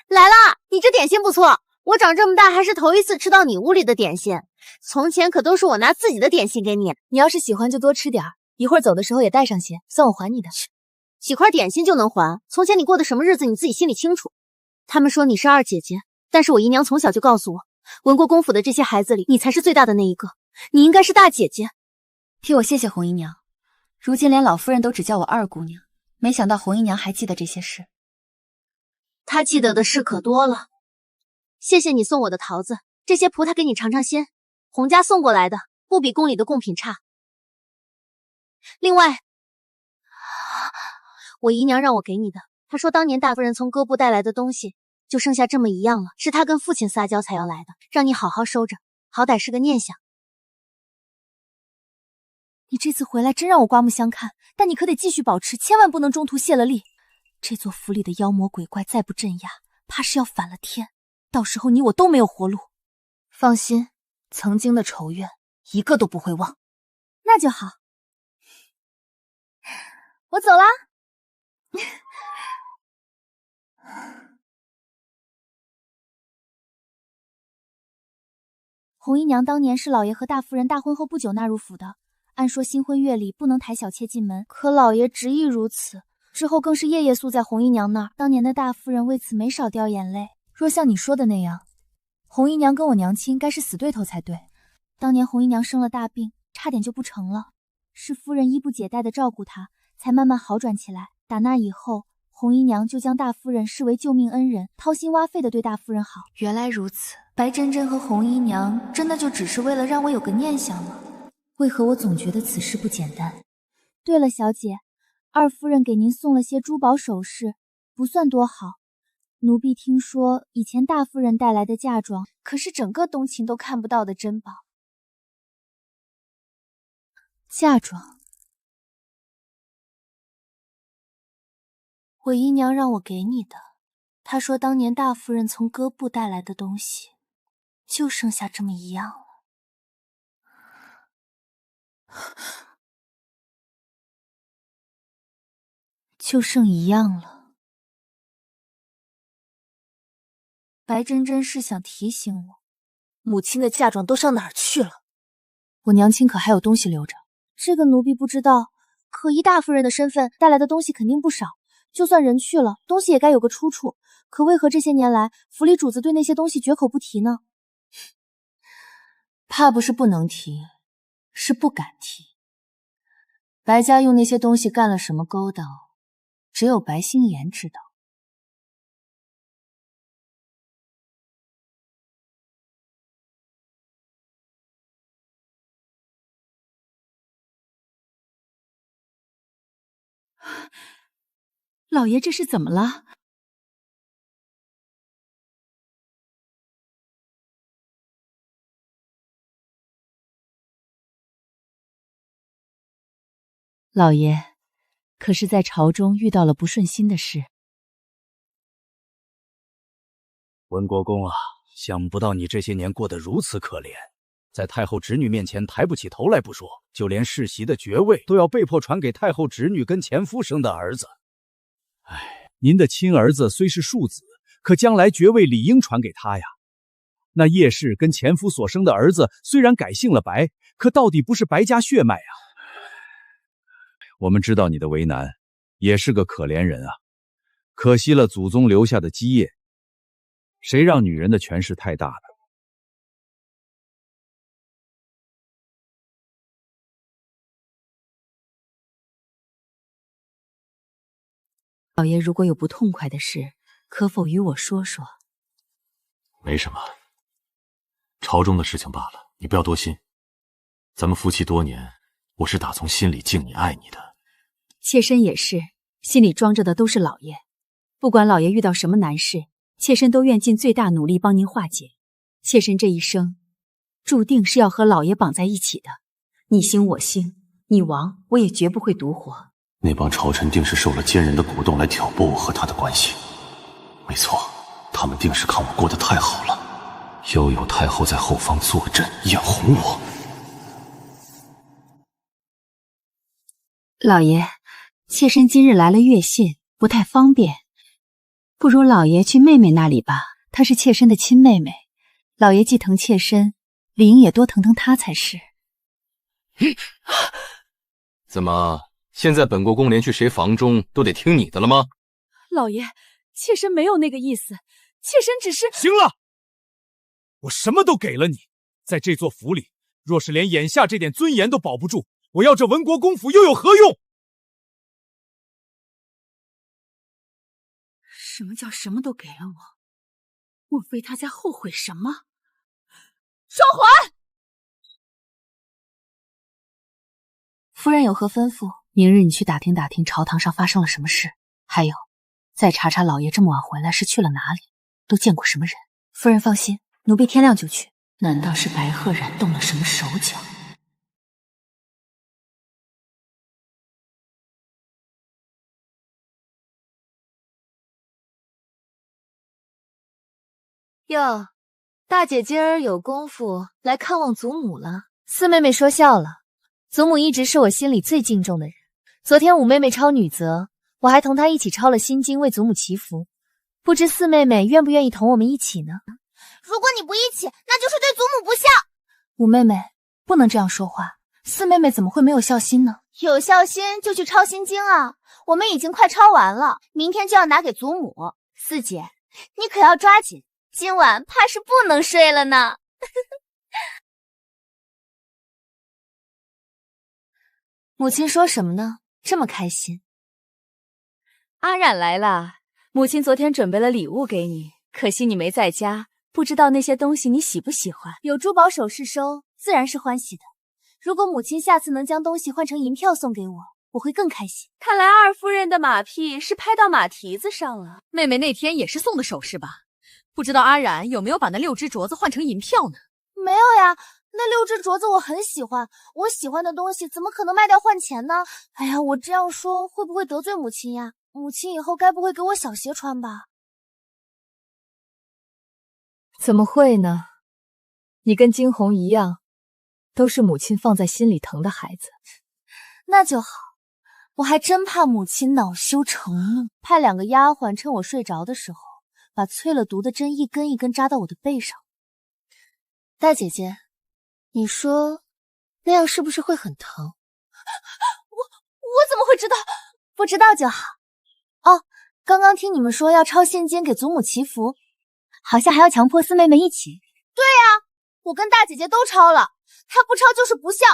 来啦！你这点心不错，我长这么大还是头一次吃到你屋里的点心，从前可都是我拿自己的点心给你。你要是喜欢就多吃点儿。一会儿走的时候也带上些，算我还你的。几块点心就能还？从前你过的什么日子你自己心里清楚。他们说你是二姐姐，但是我姨娘从小就告诉我，文国公府的这些孩子里，你才是最大的那一个，你应该是大姐姐。替我谢谢红姨娘，如今连老夫人都只叫我二姑娘，没想到红姨娘还记得这些事。她记得的事可多了。谢谢你送我的桃子，这些葡萄给你尝尝鲜，洪家送过来的，不比宫里的贡品差。另外，我姨娘让我给你的，她说当年大夫人从哥部带来的东西就剩下这么一样了，是她跟父亲撒娇才要来的，让你好好收着，好歹是个念想。你这次回来真让我刮目相看，但你可得继续保持，千万不能中途泄了力。这座府里的妖魔鬼怪再不镇压，怕是要反了天，到时候你我都没有活路。放心，曾经的仇怨一个都不会忘。那就好，我走啦。红姨娘当年是老爷和大夫人大婚后不久纳入府的，按说新婚月里不能抬小妾进门，可老爷执意如此，之后更是夜夜宿在红姨娘那儿。当年的大夫人为此没少掉眼泪。若像你说的那样，红姨娘跟我娘亲该是死对头才对。当年红姨娘生了大病，差点就不成了，是夫人衣不解带的照顾她，才慢慢好转起来。打那以后，红姨娘就将大夫人视为救命恩人，掏心挖肺的对大夫人好。原来如此，白珍珍和红姨娘真的就只是为了让我有个念想吗？为何我总觉得此事不简单？对了，小姐，二夫人给您送了些珠宝首饰，不算多好。奴婢听说以前大夫人带来的嫁妆，可是整个东秦都看不到的珍宝。嫁妆，我姨娘让我给你的。她说当年大夫人从哥部带来的东西，就剩下这么一样了。就剩一样了。白珍珍是想提醒我，母亲的嫁妆都上哪儿去了？我娘亲可还有东西留着？这个奴婢不知道，可依大夫人的身份，带来的东西肯定不少。就算人去了，东西也该有个出处。可为何这些年来，府里主子对那些东西绝口不提呢？怕不是不能提，是不敢提。白家用那些东西干了什么勾当，只有白心妍知道。老爷这是怎么了？老爷，可是在朝中遇到了不顺心的事？文国公啊，想不到你这些年过得如此可怜，在太后侄女面前抬不起头来不说，就连世袭的爵位都要被迫传给太后侄女跟前夫生的儿子。哎，您的亲儿子虽是庶子，可将来爵位理应传给他呀。那叶氏跟前夫所生的儿子虽然改姓了白，可到底不是白家血脉啊。我们知道你的为难，也是个可怜人啊，可惜了祖宗留下的基业。谁让女人的权势太大了？老爷如果有不痛快的事，可否与我说说？没什么，朝中的事情罢了，你不要多心。咱们夫妻多年，我是打从心里敬你爱你的。妾身也是，心里装着的都是老爷。不管老爷遇到什么难事，妾身都愿尽最大努力帮您化解。妾身这一生，注定是要和老爷绑在一起的。你兴我兴，你亡我也绝不会独活。那帮朝臣定是受了奸人的鼓动来挑拨我和他的关系。没错，他们定是看我过得太好了，又有太后在后方坐镇，眼红我。老爷，妾身今日来了月信，不太方便，不如老爷去妹妹那里吧。她是妾身的亲妹妹，老爷既疼妾身，理应也多疼疼她才是。怎么，现在本国公连去谁房中都得听你的了吗？老爷，妾身没有那个意思，妾身只是……行了，我什么都给了你，在这座府里，若是连眼下这点尊严都保不住，我要这文国公府又有何用？什么叫什么都给了我？莫非他在后悔什么？收还！夫人有何吩咐？明日你去打听打听朝堂上发生了什么事，还有再查查老爷这么晚回来是去了哪里，都见过什么人。夫人放心，奴婢天亮就去。难道是白鹤然动了什么手脚？哟，大姐今儿有功夫来看望祖母了。四妹妹说笑了，祖母一直是我心里最敬重的人。昨天五妹妹抄女则，我还同她一起抄了心经，为祖母祈福。不知四妹妹愿不愿意同我们一起呢？如果你不一起，那就是对祖母不孝。五妹妹，不能这样说话。四妹妹怎么会没有孝心呢？有孝心就去抄心经啊！我们已经快抄完了，明天就要拿给祖母。四姐，你可要抓紧，今晚怕是不能睡了呢。母亲说什么呢？这么开心？阿冉来了，母亲昨天准备了礼物给你，可惜你没在家，不知道那些东西你喜不喜欢。有珠宝首饰收，自然是欢喜的。如果母亲下次能将东西换成银票送给我，我会更开心。看来二夫人的马屁是拍到马蹄子上了。妹妹那天也是送的首饰吧？不知道阿冉有没有把那6只镯子换成银票呢？没有呀，那6只镯子我很喜欢，我喜欢的东西怎么可能卖掉换钱呢？哎呀，我这样说会不会得罪母亲呀？母亲以后该不会给我小鞋穿吧？怎么会呢？你跟惊鸿一样，都是母亲放在心里疼的孩子。那就好，我还真怕母亲恼羞成怒，派2个丫鬟趁我睡着的时候，把淬了毒的针一根一根扎到我的背上。大姐姐，你说那样是不是会很疼？我怎么会知道？不知道就好。哦，刚刚听你们说要抄心经给祖母祈福，好像还要强迫四妹妹一起。对呀，我跟大姐姐都抄了，她不抄就是不孝。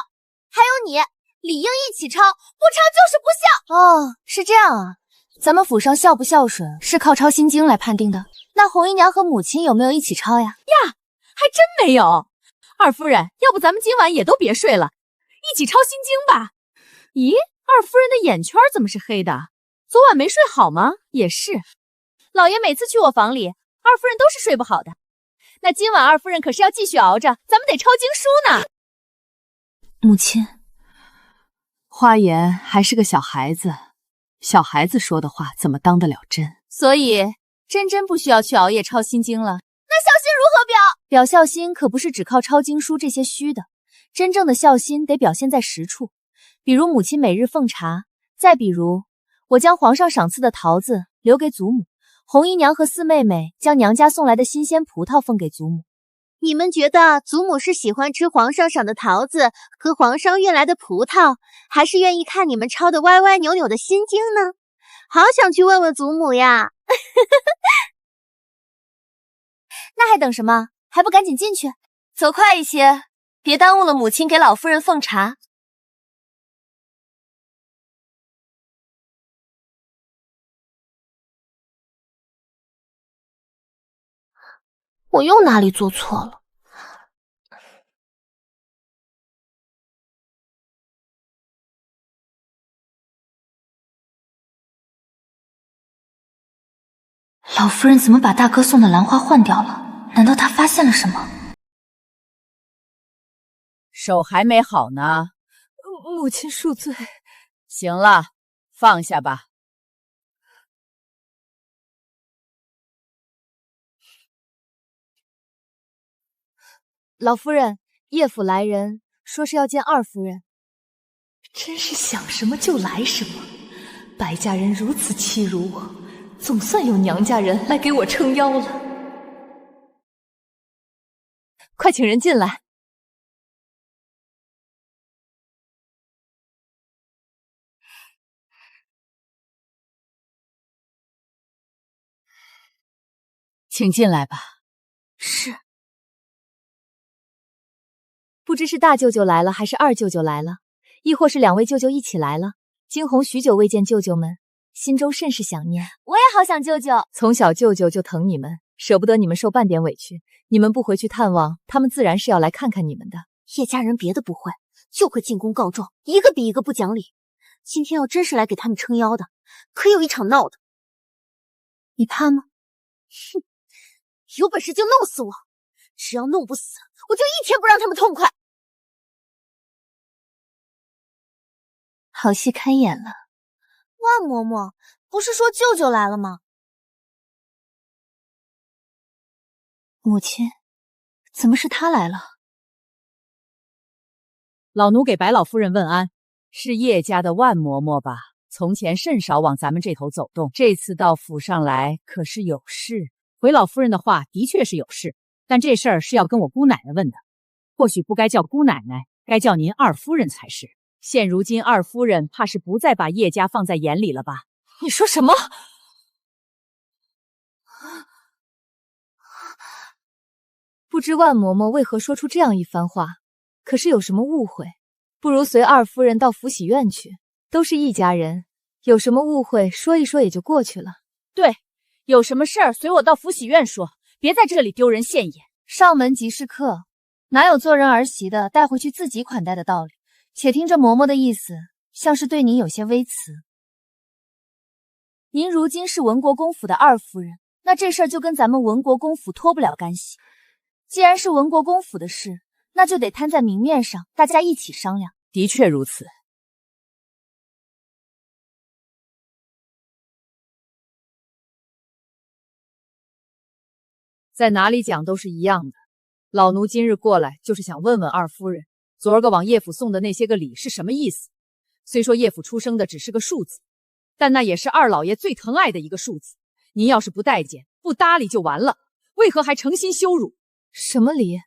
还有你，理应一起抄，不抄就是不孝。哦，是这样啊。咱们府上孝不孝顺是靠抄心经来判定的。那红姨娘和母亲有没有一起抄呀？呀，还真没有。二夫人，要不咱们今晚也都别睡了，一起抄心经吧。咦，二夫人的眼圈怎么是黑的？昨晚没睡好吗？也是，老爷每次去我房里，二夫人都是睡不好的。那今晚二夫人可是要继续熬着，咱们得抄经书呢。母亲，花颜还是个小孩子，小孩子说的话怎么当得了真？所以真不需要去熬夜抄心经了。那孝心如何表？表孝心可不是只靠抄经书这些虚的，真正的孝心得表现在实处。比如母亲每日奉茶，再比如我将皇上赏赐的桃子留给祖母，红姨娘和四妹妹将娘家送来的新鲜葡萄奉给祖母。你们觉得祖母是喜欢吃皇上赏的桃子和皇上运来的葡萄，还是愿意看你们抄的歪歪扭扭的心经呢？好想去问问祖母呀！那还等什么？还不赶紧进去？走快一些，别耽误了母亲给老夫人奉茶。我又哪里做错了？老夫人怎么把大哥送的兰花换掉了？难道他发现了什么？手还没好呢。母亲恕罪。行了，放下吧。老夫人，叶府来人，说是要见二夫人。真是想什么就来什么，白家人如此欺辱我，总算有娘家人来给我撑腰了。快请人进来。请进来吧。是。不知是大舅舅来了，还是二舅舅来了，亦或是2位舅舅一起来了。惊鸿许久未见舅舅们，心中甚是想念。我也好想舅舅。从小舅舅就疼你们，舍不得你们受半点委屈。你们不回去探望，他们自然是要来看看你们的。叶家人别的不会，就会进宫告状，一个比一个不讲理。今天要真是来给他们撑腰的，可有一场闹的。你怕吗？哼，有本事就弄死我！只要弄不死，我就一天不让他们痛快。好戏开演了。万嬷嬷，不是说舅舅来了吗？母亲，怎么是他来了？老奴给白老夫人问安，是叶家的万嬷嬷吧？从前甚少往咱们这头走动，这次到府上来可是有事？回老夫人的话，的确是有事，但这事儿是要跟我姑奶奶问的，或许不该叫姑奶奶，该叫您二夫人才是。现如今二夫人怕是不再把叶家放在眼里了吧？你说什么？不知万嬷嬷为何说出这样一番话，可是有什么误会？不如随二夫人到福喜院去，都是一家人，有什么误会说一说也就过去了。对，有什么事儿随我到福喜院说，别在这里丢人现眼。上门即是客，哪有做人儿媳的带回去自己款待的道理？且听这嬷嬷的意思，像是对您有些微词。您如今是文国公府的二夫人，那这事儿就跟咱们文国公府脱不了干系。既然是文国公府的事，那就得摊在明面上，大家一起商量。的确如此。在哪里讲都是一样的。老奴今日过来，就是想问问二夫人，昨儿个往叶府送的那些个礼是什么意思？虽说叶府出生的只是个数字，但那也是二老爷最疼爱的一个数字。您要是不待见、不搭理就完了，为何还诚心羞辱？什么礼？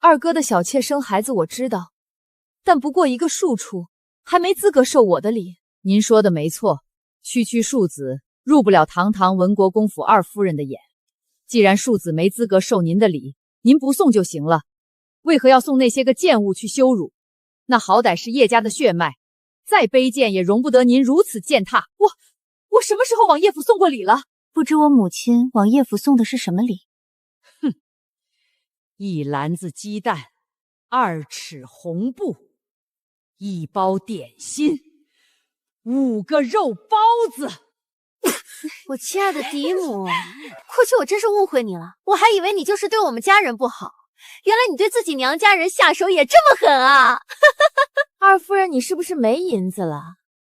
二哥的小妾生孩子我知道，但不过一个庶出，还没资格受我的礼。您说的没错，区区庶子入不了堂堂文国公府二夫人的眼。既然庶子没资格受您的礼，您不送就行了，为何要送那些个贱物去羞辱？那好歹是叶家的血脉，再卑贱也容不得您如此践踏。我什么时候往叶府送过礼了？不知我母亲往叶府送的是什么礼？哼，一篮子鸡蛋，2尺红布，1包点心，5个肉包子。我亲爱的嫡母，过去我真是误会你了，我还以为你就是对我们家人不好，原来你对自己娘家人下手也这么狠啊！二夫人，你是不是没银子了？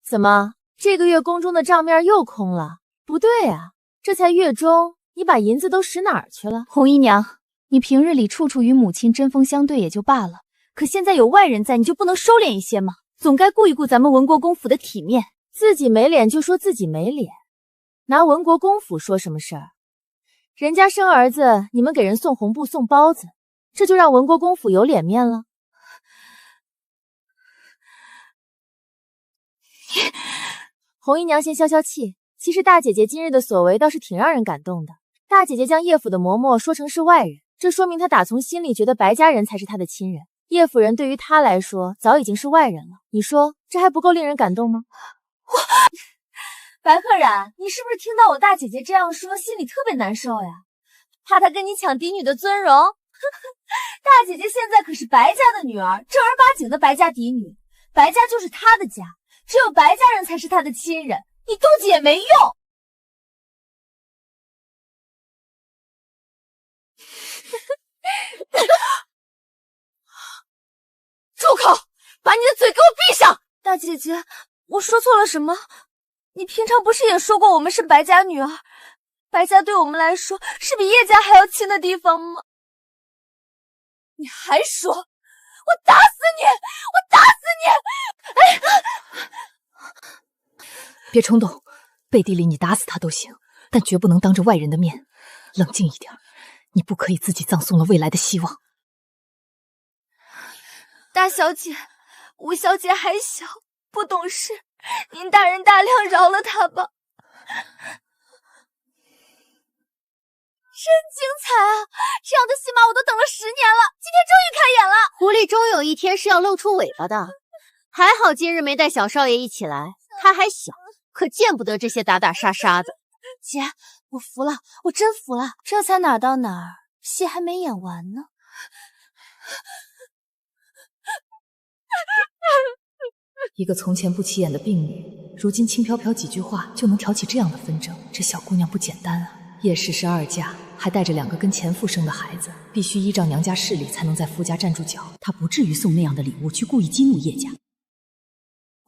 怎么这个月宫中的账面又空了？不对啊，这才月中，你把银子都使哪儿去了？红姨娘，你平日里处处与母亲针锋相对也就罢了，可现在有外人在，你就不能收敛一些吗？总该顾一顾咱们文国公府的体面，自己没脸就说自己没脸。拿文国公府说什么事儿？人家生儿子，你们给人送红布送包子，这就让文国公府有脸面了？红姨娘先消消气，其实大姐姐今日的所为倒是挺让人感动的。大姐姐将叶府的嬷嬷说成是外人，这说明她打从心里觉得白家人才是她的亲人，叶府人对于她来说早已经是外人了。你说这还不够令人感动吗？白鹤然，你是不是听到我大姐姐这样说，心里特别难受呀？怕她跟你抢嫡女的尊荣？大姐姐现在可是白家的女儿，正儿八经的白家嫡女，白家就是她的家，只有白家人才是她的亲人，你妒忌也没用。住口！把你的嘴给我闭上！大姐姐，我说错了什么？你平常不是也说过我们是白家女儿，白家对我们来说是比叶家还要亲的地方吗？你还说，我打死你！我打死你！别冲动，背地里你打死他都行，但绝不能当着外人的面。冷静一点，你不可以自己葬送了未来的希望。大小姐，吴小姐还小，不懂事，您大人大量饶了她吧。真精彩啊！这样的戏码我都等了10年了，今天终于开演了。狐狸终有一天是要露出尾巴的，还好今日没带小少爷一起来，他还小，可见不得这些打打杀杀的。姐，我服了，我真服了，这才哪儿到哪儿，戏还没演完呢。一个从前不起眼的病女，如今轻飘飘几句话就能挑起这样的纷争，这小姑娘不简单啊！叶氏是2嫁，还带着2个跟前夫生的孩子，必须依照娘家势力才能在夫家站住脚。她不至于送那样的礼物去故意激怒叶家。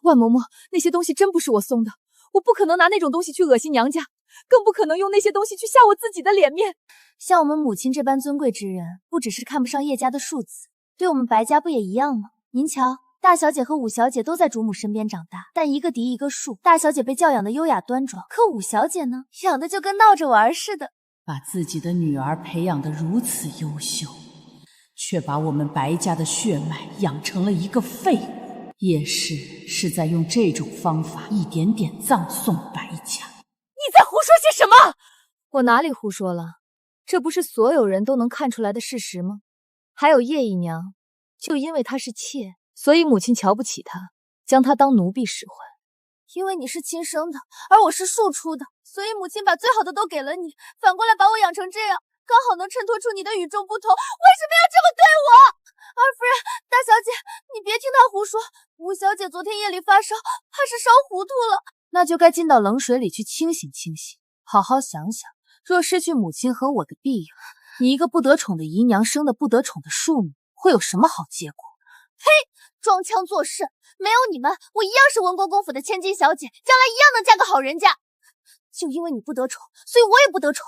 万嬷嬷，那些东西真不是我送的，我不可能拿那种东西去恶心娘家。更不可能用那些东西去吓我自己的脸面。像我们母亲这般尊贵之人，不只是看不上叶家的庶子，对我们白家不也一样吗？您瞧，大小姐和五小姐都在主母身边长大，但一个嫡一个庶。大小姐被教养的优雅端庄，可五小姐呢，养的就跟闹着玩似的。把自己的女儿培养得如此优秀，却把我们白家的血脉养成了一个废物。叶氏是在用这种方法一点点葬送白家。你在胡说些什么？我哪里胡说了？这不是所有人都能看出来的事实吗？还有叶姨娘，就因为她是妾，所以母亲瞧不起她，将她当奴婢使唤。因为你是亲生的，而我是庶出的，所以母亲把最好的都给了你，反过来把我养成这样，刚好能衬托出你的与众不同。为什么要这么对我？二夫人，大小姐，你别听她胡说。五小姐昨天夜里发烧，怕是烧糊涂了。那就该浸到冷水里去清醒清醒，好好想想，若失去母亲和我的庇佑，你一个不得宠的姨娘生的不得宠的庶女，会有什么好结果？呸！装腔作势，没有你们，我一样是文国公府的千金小姐，将来一样能嫁个好人家。就因为你不得宠，所以我也不得宠。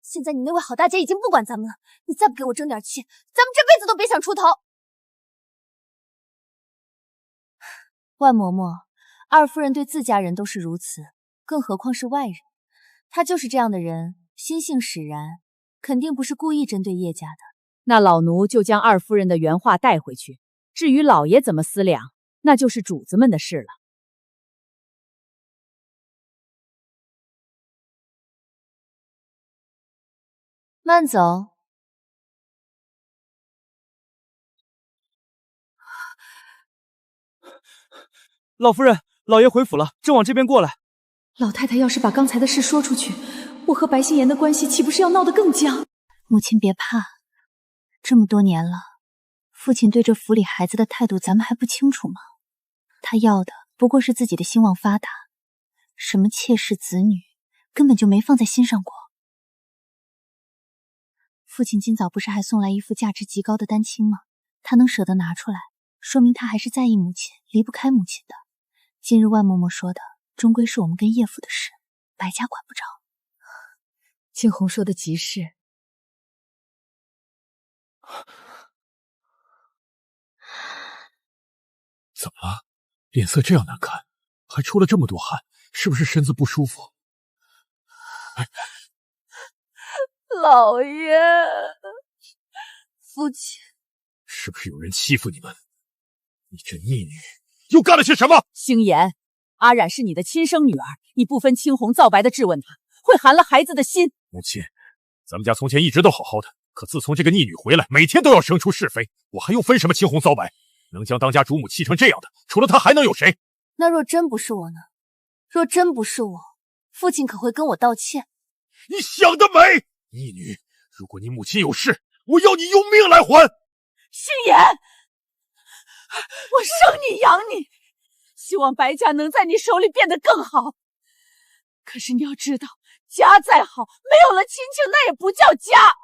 现在你那位好大姐已经不管咱们了，你再不给我争点气，咱们这辈子都别想出头。万嬷嬷，二夫人对自家人都是如此，更何况是外人。她就是这样的人，心性使然，肯定不是故意针对叶家的。那老奴就将二夫人的原话带回去。至于老爷怎么思量，那就是主子们的事了。慢走。老夫人，老爷回府了，正往这边过来。老太太要是把刚才的事说出去，我和白心妍的关系岂不是要闹得更僵？母亲别怕，这么多年了，父亲对这府里孩子的态度咱们还不清楚吗？他要的不过是自己的兴旺发达，什么妾室子女根本就没放在心上过。父亲今早不是还送来一副价值极高的丹青吗？他能舍得拿出来，说明他还是在意母亲，离不开母亲的。今日万嬷嬷说的，终归是我们跟叶府的事，白家管不着。青红说的极是。怎么了？脸色这样难看，还出了这么多汗，是不是身子不舒服？老爷，父亲，是不是有人欺负你们？你这逆女又干了些什么？星妍，阿冉是你的亲生女儿，你不分青红皂白的质问她，会寒了孩子的心。母亲，咱们家从前一直都好好的，可自从这个逆女回来，每天都要生出是非，我还用分什么青红皂白？能将当家主母气成这样的，除了她还能有谁？那若真不是我呢？若真不是我，父亲可会跟我道歉？你想得美！逆女，如果你母亲有事，我要你用命来还！星妍，我生你养你，希望白家能在你手里变得更好。可是你要知道，家再好，没有了亲情，那也不叫家。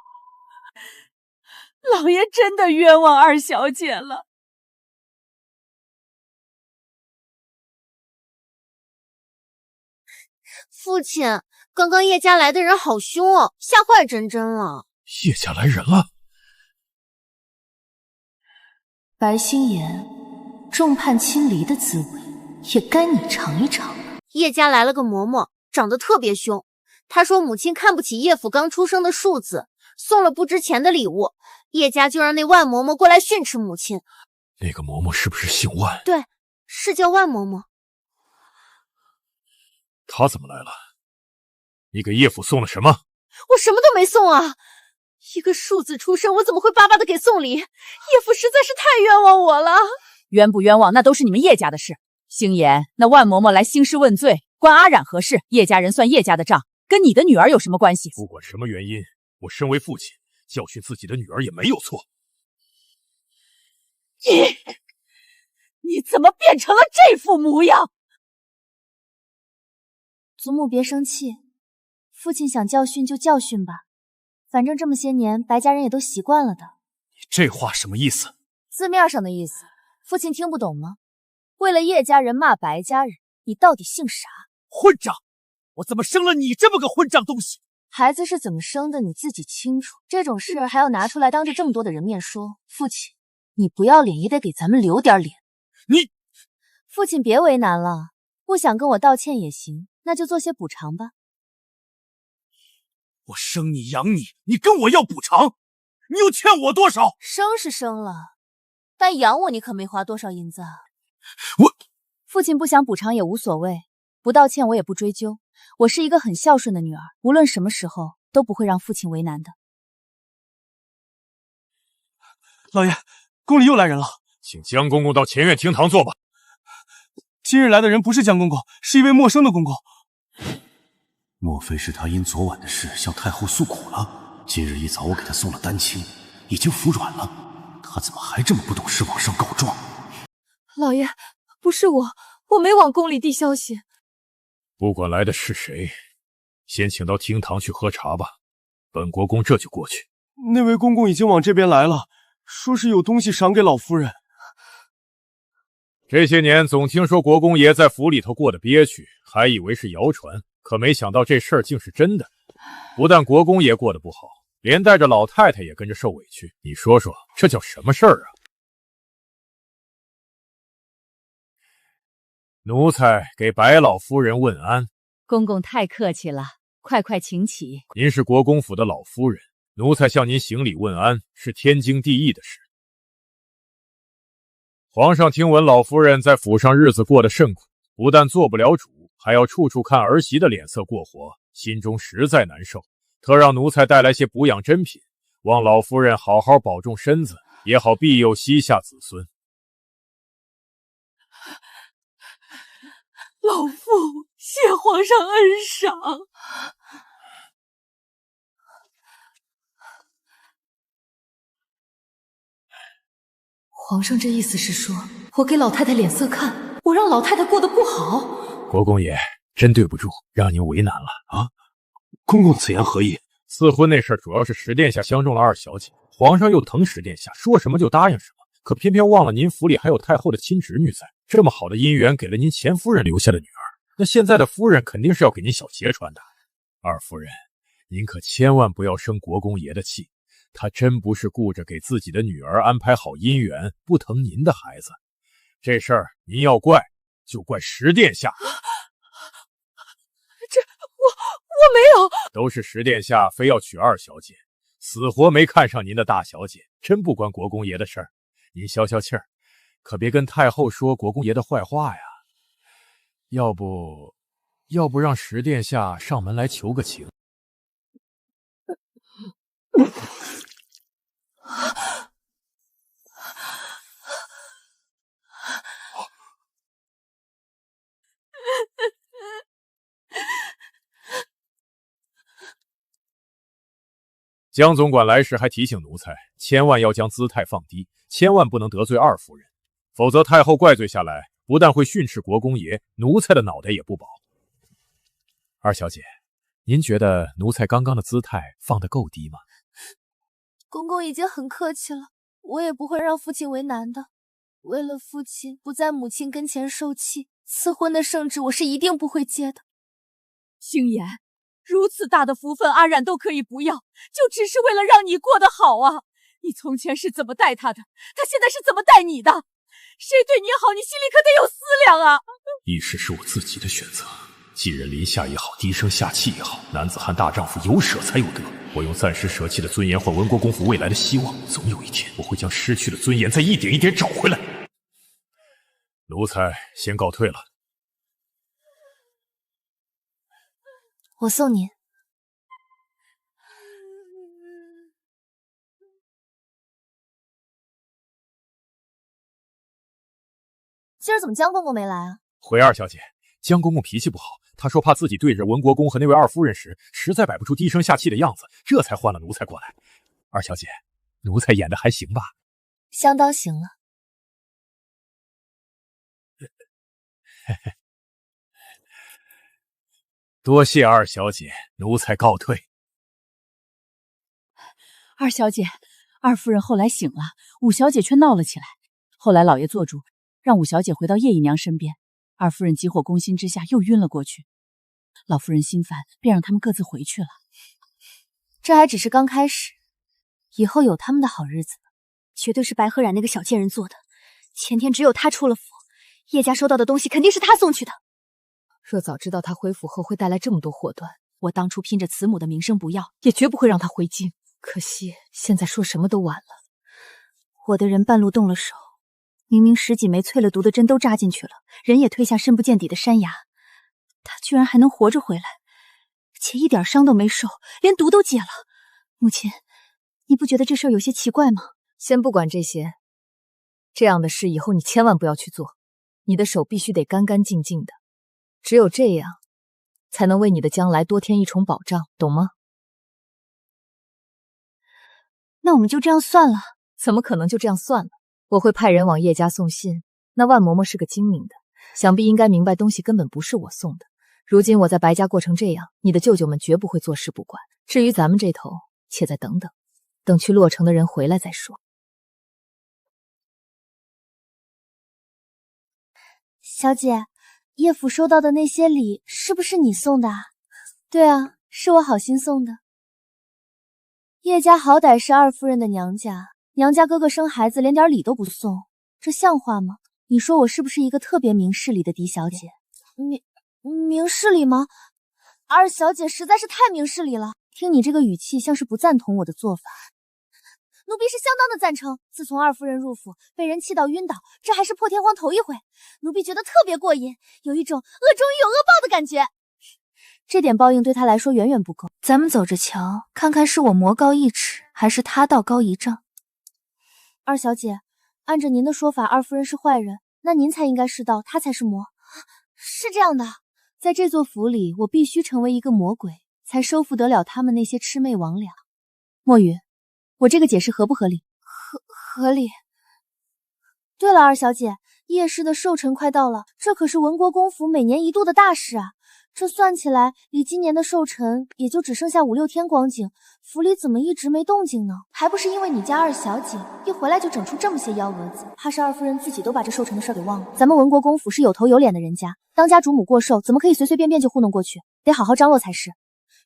老爷真的冤枉二小姐了。父亲，刚刚叶家来的人好凶哦，吓坏珍珍了。叶家来人了。白心妍，众叛亲离的滋味也该你尝一尝了。叶家来了个嬷嬷，长得特别凶。她说母亲看不起叶府刚出生的庶子，送了不值钱的礼物，叶家就让那万嬷嬷过来训斥母亲。那个嬷嬷是不是姓万？对，是叫万嬷嬷。她怎么来了？你给叶府送了什么？我什么都没送啊！一个庶子出身，我怎么会巴巴的给送礼？叶府实在是太冤枉我了。冤不冤枉，那都是你们叶家的事。星妍，那万嬷嬷来兴师问罪，关阿冉何事？叶家人算叶家的账，跟你的女儿有什么关系？不管什么原因，我身为父亲，教训自己的女儿也没有错。你怎么变成了这副模样？祖母别生气，父亲想教训就教训吧，反正这么些年白家人也都习惯了的。你这话什么意思？字面上的意思，父亲听不懂吗？为了叶家人骂白家人，你到底姓啥？混账！我怎么生了你这么个混账东西？孩子是怎么生的，你自己清楚。这种事还要拿出来当着这么多的人面说，父亲，你不要脸也得给咱们留点脸。你，父亲别为难了，不想跟我道歉也行，那就做些补偿吧。我生你养你，你跟我要补偿，你又欠我多少？生是生了，但养我你可没花多少银子啊。父亲不想补偿也无所谓，不道歉我也不追究。我是一个很孝顺的女儿，无论什么时候都不会让父亲为难的。老爷，宫里又来人了，请江公公到前院厅堂坐吧。今日来的人不是江公公，是一位陌生的公公。莫非是他因昨晚的事向太后诉苦了？今日一早我给他送了丹青，已经服软了，他怎么还这么不懂事，往上告状？老爷，不是我没往宫里递消息。不管来的是谁，先请到厅堂去喝茶吧。本国公这就过去。那位公公已经往这边来了，说是有东西赏给老夫人。这些年总听说国公爷在府里头过得憋屈，还以为是谣传，可没想到这事儿竟是真的。不但国公爷过得不好，连带着老太太也跟着受委屈。你说说，这叫什么事儿啊？奴才给白老夫人问安。公公太客气了，快请起。您是国公府的老夫人，奴才向您行礼问安是天经地义的事。皇上听闻老夫人在府上日子过得甚苦，不但做不了主，还要处处看儿媳的脸色过活，心中实在难受，特让奴才带来些补养珍品，望老夫人好好保重身子，也好庇佑膝下子孙。老妇谢皇上恩赏。皇上这意思是说，我给老太太脸色看，我让老太太过得不好。国公爷，真对不住，让您为难了啊！公公此言何意？赐婚那事儿主要是十殿下相中了二小姐，皇上又疼十殿下，说什么就答应什么，可偏偏忘了您府里还有太后的亲侄女在，这么好的姻缘给了您前夫人留下的女儿，那现在的夫人肯定是要给您小鞋穿的。二夫人，您可千万不要生国公爷的气，他真不是顾着给自己的女儿安排好姻缘，不疼您的孩子。这事儿您要怪，就怪十殿下。这我没有，都是十殿下非要娶二小姐，死活没看上您的大小姐，真不关国公爷的事儿。您消消气儿，可别跟太后说国公爷的坏话呀。要不让十殿下上门来求个情。江总管来时还提醒奴才，千万要将姿态放低，千万不能得罪二夫人，否则太后怪罪下来，不但会训斥国公爷，奴才的脑袋也不保。二小姐，您觉得奴才刚刚的姿态放得够低吗？公公已经很客气了，我也不会让父亲为难的。为了父亲不在母亲跟前受气，赐婚的圣旨我是一定不会接的。星言，如此大的福分，阿冉都可以不要，就只是为了让你过得好啊！你从前是怎么待他的，他现在是怎么待你的？谁对你好，你心里可得有思量啊！一事是我自己的选择，寄人篱下也好，低声下气也好，男子汉大丈夫有舍才有得。我用暂时舍弃的尊严换文国公府未来的希望，总有一天我会将失去的尊严再一点一点找回来。奴才先告退了。我送您。今儿怎么江公公没来啊？回二小姐，江公公脾气不好，他说怕自己对着文国公和那位二夫人时，实在摆不出低声下气的样子，这才换了奴才过来。二小姐，奴才演的还行吧？相当行了。多谢二小姐，奴才告退。二小姐，二夫人后来醒了，五小姐却闹了起来。后来老爷做主，让五小姐回到叶姨娘身边，二夫人急火攻心之下又晕了过去。老夫人心烦，便让他们各自回去了。这还只是刚开始，以后有他们的好日子。绝对是白鹤冉那个小贱人做的。前天只有他出了府，叶家收到的东西肯定是他送去的。若早知道他回府后会带来这么多祸端，我当初拼着慈母的名声不要，也绝不会让他回京。可惜现在说什么都晚了。我的人半路动了手，明明10几枚淬了毒的针都扎进去了，人也推下深不见底的山崖，他居然还能活着回来，且一点伤都没受，连毒都解了。母亲，你不觉得这事儿有些奇怪吗？先不管这些，这样的事以后你千万不要去做。你的手必须得干干净净的，只有这样，才能为你的将来多添一重保障，懂吗？那我们就这样算了。怎么可能就这样算了？我会派人往叶家送信。那万嬷嬷是个精明的，想必应该明白东西根本不是我送的。如今我在白家过成这样，你的舅舅们绝不会坐视不管。至于咱们这头，且再等等，等去洛城的人回来再说。小姐，叶府收到的那些礼是不是你送的啊？对啊，是我好心送的。叶家好歹是二夫人的娘家，娘家哥哥生孩子连点礼都不送，这像话吗？你说我是不是一个特别明事理的嫡小姐？明事理吗？二小姐实在是太明事理了。听你这个语气，像是不赞同我的做法。奴婢是相当的赞成。自从二夫人入府，被人气到晕倒，这还是破天荒头一回，奴婢觉得特别过瘾，有一种恶中有恶报的感觉。这点报应对他来说远远不够。咱们走着瞧，看看是我魔高一尺，还是他道高一丈。二小姐，按着您的说法，二夫人是坏人，那您才应该是道，她才是魔。是这样的，在这座府里，我必须成为一个魔鬼，才收服得了他们那些魑魅魍魉。墨雨，我这个解释合不合理？合理。对了，二小姐，叶氏的寿辰快到了，这可是文国公府每年一度的大事啊。这算起来，离今年的寿辰也就只剩下5、6天光景，府里怎么一直没动静呢？还不是因为你家二小姐一回来就整出这么些幺蛾子，怕是二夫人自己都把这寿辰的事给忘了。咱们文国公府是有头有脸的人家，当家主母过寿，怎么可以随随便便就糊弄过去？得好好张罗才是。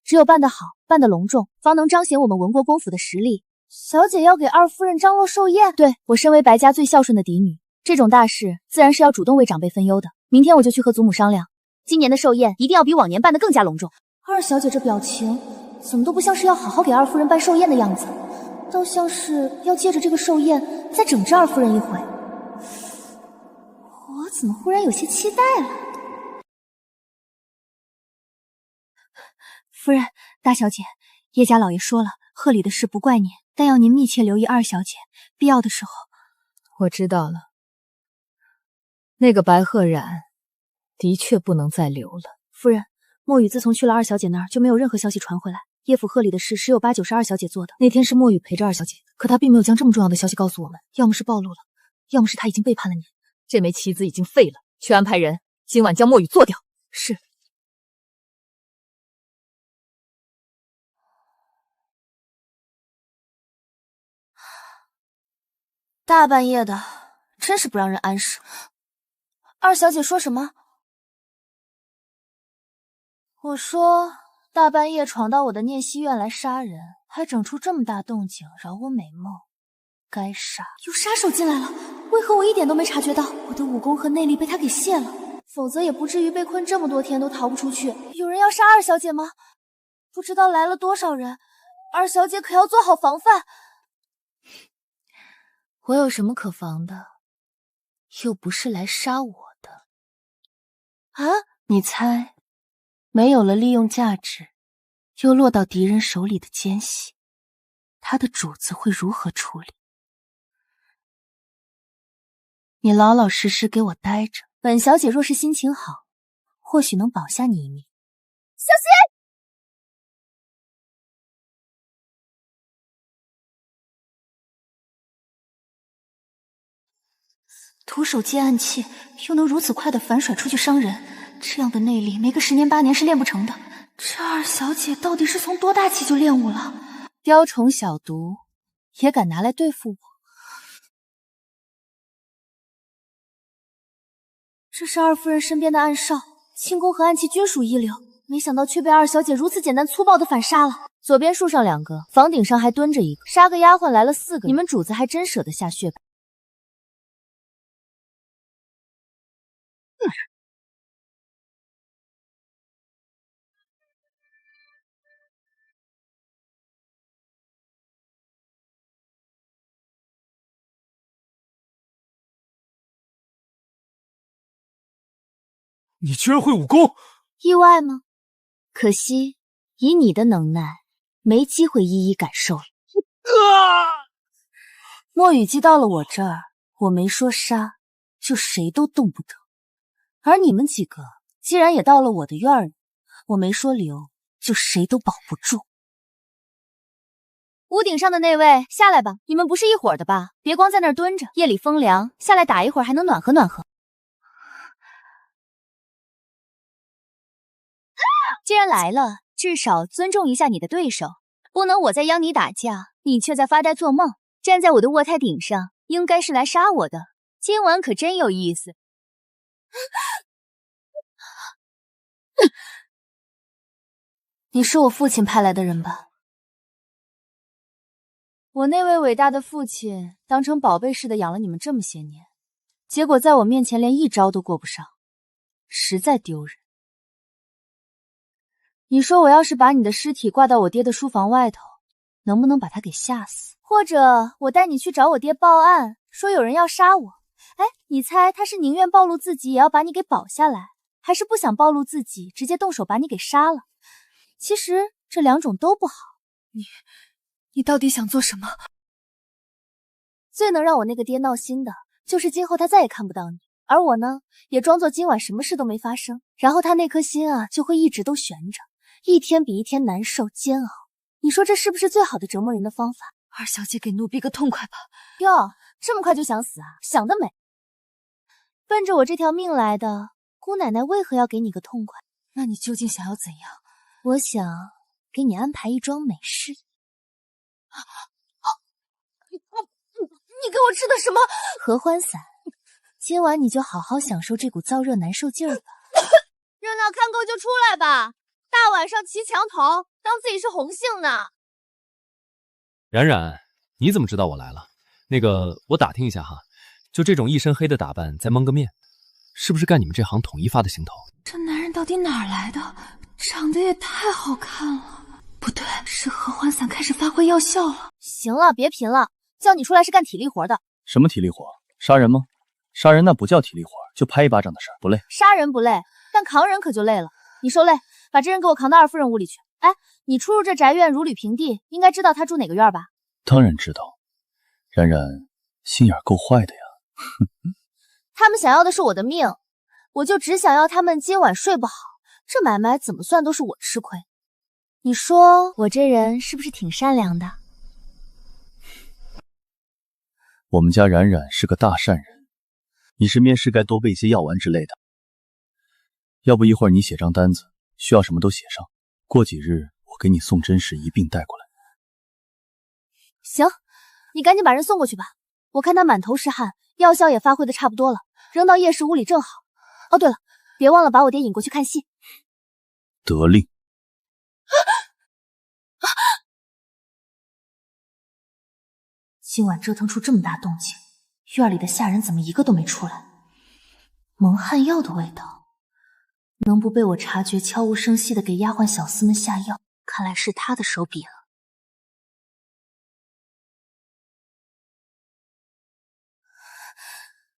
只有办得好，办得隆重，方能彰显我们文国公府的实力。小姐要给二夫人张罗寿宴？对，我身为白家最孝顺的嫡女，这种大事自然是要主动为长辈分忧的。明天我就去和祖母商量，今年的寿宴一定要比往年办得更加隆重。二小姐这表情怎么都不像是要好好给二夫人办寿宴的样子，倒像是要借着这个寿宴再整治二夫人一回。我怎么忽然有些期待了？夫人，大小姐，叶家老爷说了，贺礼的事不怪您，但要您密切留意二小姐，必要的时候。我知道了，那个白鹤冉的确不能再留了。夫人，墨雨自从去了二小姐那儿，就没有任何消息传回来。叶府贺礼的事10有8、9是二小姐做的。那天是墨雨陪着二小姐，可她并没有将这么重要的消息告诉我们，要么是暴露了，要么是她已经背叛了您。这枚棋子已经废了，去安排人，今晚将墨雨做掉。是。大半夜的，真是不让人安生。二小姐说什么？我说大半夜闯到我的念熙院来杀人，还整出这么大动静，扰我美梦。该杀！有杀手进来了，为何我一点都没察觉到？我的武功和内力被他给泄了，否则也不至于被困这么多天都逃不出去。有人要杀二小姐吗？不知道来了多少人，二小姐可要做好防范。我有什么可防的？又不是来杀我的。啊？你猜，没有了利用价值，又落到敌人手里的奸细，他的主子会如何处理？你老老实实给我待着，本小姐若是心情好，或许能保下你一命。小心！徒手接暗器，又能如此快的反甩出去伤人，这样的内力没个10年8年是练不成的。这二小姐到底是从多大起就练武了？雕虫小毒也敢拿来对付我？这是二夫人身边的暗哨，轻功和暗器均属一流，没想到却被二小姐如此简单粗暴的反杀了。左边树上2个，房顶上还蹲着1个，杀个丫鬟来了4个，你们主子还真舍得下血本。你居然会武功，意外吗？可惜以你的能耐，没机会一一感受了。墨雨姬到了我这儿，我没说杀，就谁都动不得。而你们几个既然也到了我的院里，我没说留，就谁都保不住。屋顶上的那位，下来吧，你们不是一伙的吧？别光在那儿蹲着，夜里风凉，下来打一会儿还能暖和暖和。既然来了，至少尊重一下你的对手，不能我在央你打架，你却在发呆做梦。站在我的卧台顶上，应该是来杀我的。今晚可真有意思。你是我父亲派来的人吧？我那位伟大的父亲当成宝贝似的养了你们这么些年，结果在我面前连一招都过不上，实在丢人。你说我要是把你的尸体挂到我爹的书房外头，能不能把他给吓死？或者我带你去找我爹报案，说有人要杀我。哎，你猜他是宁愿暴露自己也要把你给保下来，还是不想暴露自己，直接动手把你给杀了？其实这2种都不好。你到底想做什么？最能让我那个爹闹心的，就是今后他再也看不到你，而我呢，也装作今晚什么事都没发生，然后他那颗心啊，就会一直都悬着，一天比一天难受煎熬。你说这是不是最好的折磨人的方法？二小姐给奴婢个痛快吧！哟，这么快就想死啊？想得美！奔着我这条命来的，姑奶奶为何要给你个痛快？那你究竟想要怎样？我想给你安排一桩美事。你给我吃的什么？合欢散。今晚你就好好享受这股燥热难受劲儿吧。热闹看够就出来吧，大晚上骑墙头，当自己是红杏呢。冉冉，你怎么知道我来了？那个，我打听一下哈，就这种一身黑的打扮，再蒙个面，是不是干你们这行统一发的行头？这男人到底哪儿来的？长得也太好看了。不对，是合欢散开始发挥药效了。行了，别贫了，叫你出来是干体力活的。什么体力活？杀人吗？杀人那不叫体力活，就拍一巴掌的事儿，不累。杀人不累，但扛人可就累了。你受累，把这人给我扛到二夫人屋里去。哎，你出入这宅院如履平地，应该知道他住哪个院吧？当然知道。冉冉心眼够坏的呀。他们想要的是我的命，我就只想要他们今晚睡不好。这买卖怎么算都是我吃亏。你说我这人是不是挺善良的？我们家冉冉是个大善人，你身边是该多备一些药丸之类的。要不一会儿你写张单子，需要什么都写上，过几日我给你送针时一并带过来。行，你赶紧把人送过去吧。我看他满头是汗，药效也发挥的差不多了，扔到夜市屋里正好。哦，对了，别忘了把我爹引过去看戏。得令。今晚折腾出这么大动静，院里的下人怎么一个都没出来？蒙汗药的味道，能不被我察觉，悄无声息的给丫鬟小厮们下药，看来是他的手笔了。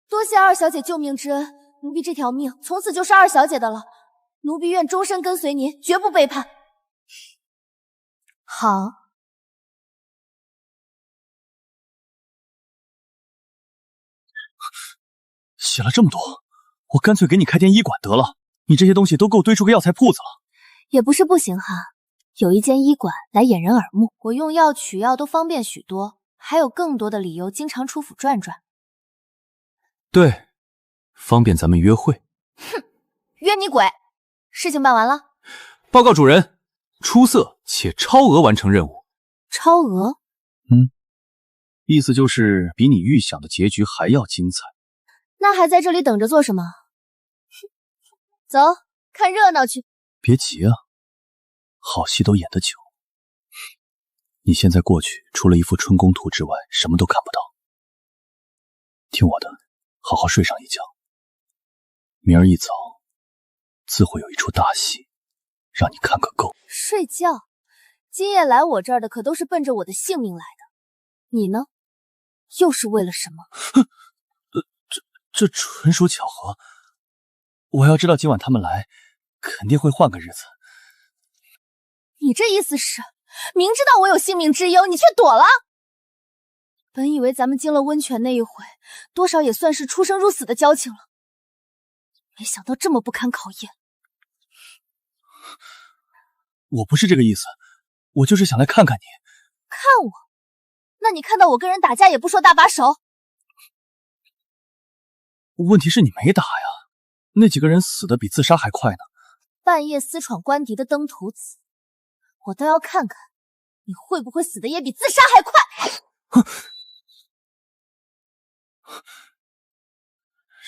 多谢二小姐救命之恩，奴婢这条命从此就是二小姐的了。奴婢愿终身跟随您，绝不背叛。好。写了这么多，我干脆给你开间医馆得了。你这些东西都够堆出个药材铺子了。也不是不行哈，有一间医馆来掩人耳目，我用药取药都方便许多，还有更多的理由经常出府转转。对，方便咱们约会。哼，约你鬼！事情办完了。报告主人，出色且超额完成任务。超额？意思就是比你预想的结局还要精彩。那还在这里等着做什么？走，看热闹去。别急啊，好戏都演得久。你现在过去，除了一幅春宫图之外，什么都看不到。听我的，好好睡上一觉。明儿一早，自会有一出大戏，让你看个够。睡觉？今夜来我这儿的可都是奔着我的性命来的。你呢？又是为了什么？这纯属巧合。我要知道今晚他们来，肯定会换个日子。你这意思是，明知道我有性命之忧，你却躲了？本以为咱们经了温泉那一回，多少也算是出生入死的交情了，没想到这么不堪考验。我不是这个意思，我就是想来看看你。看我？那你看到我跟人打架也不说搭把手？问题是你没打呀，那几个人死的比自杀还快呢。半夜私闯官邸的登徒子，我倒要看看你会不会死的也比自杀还快。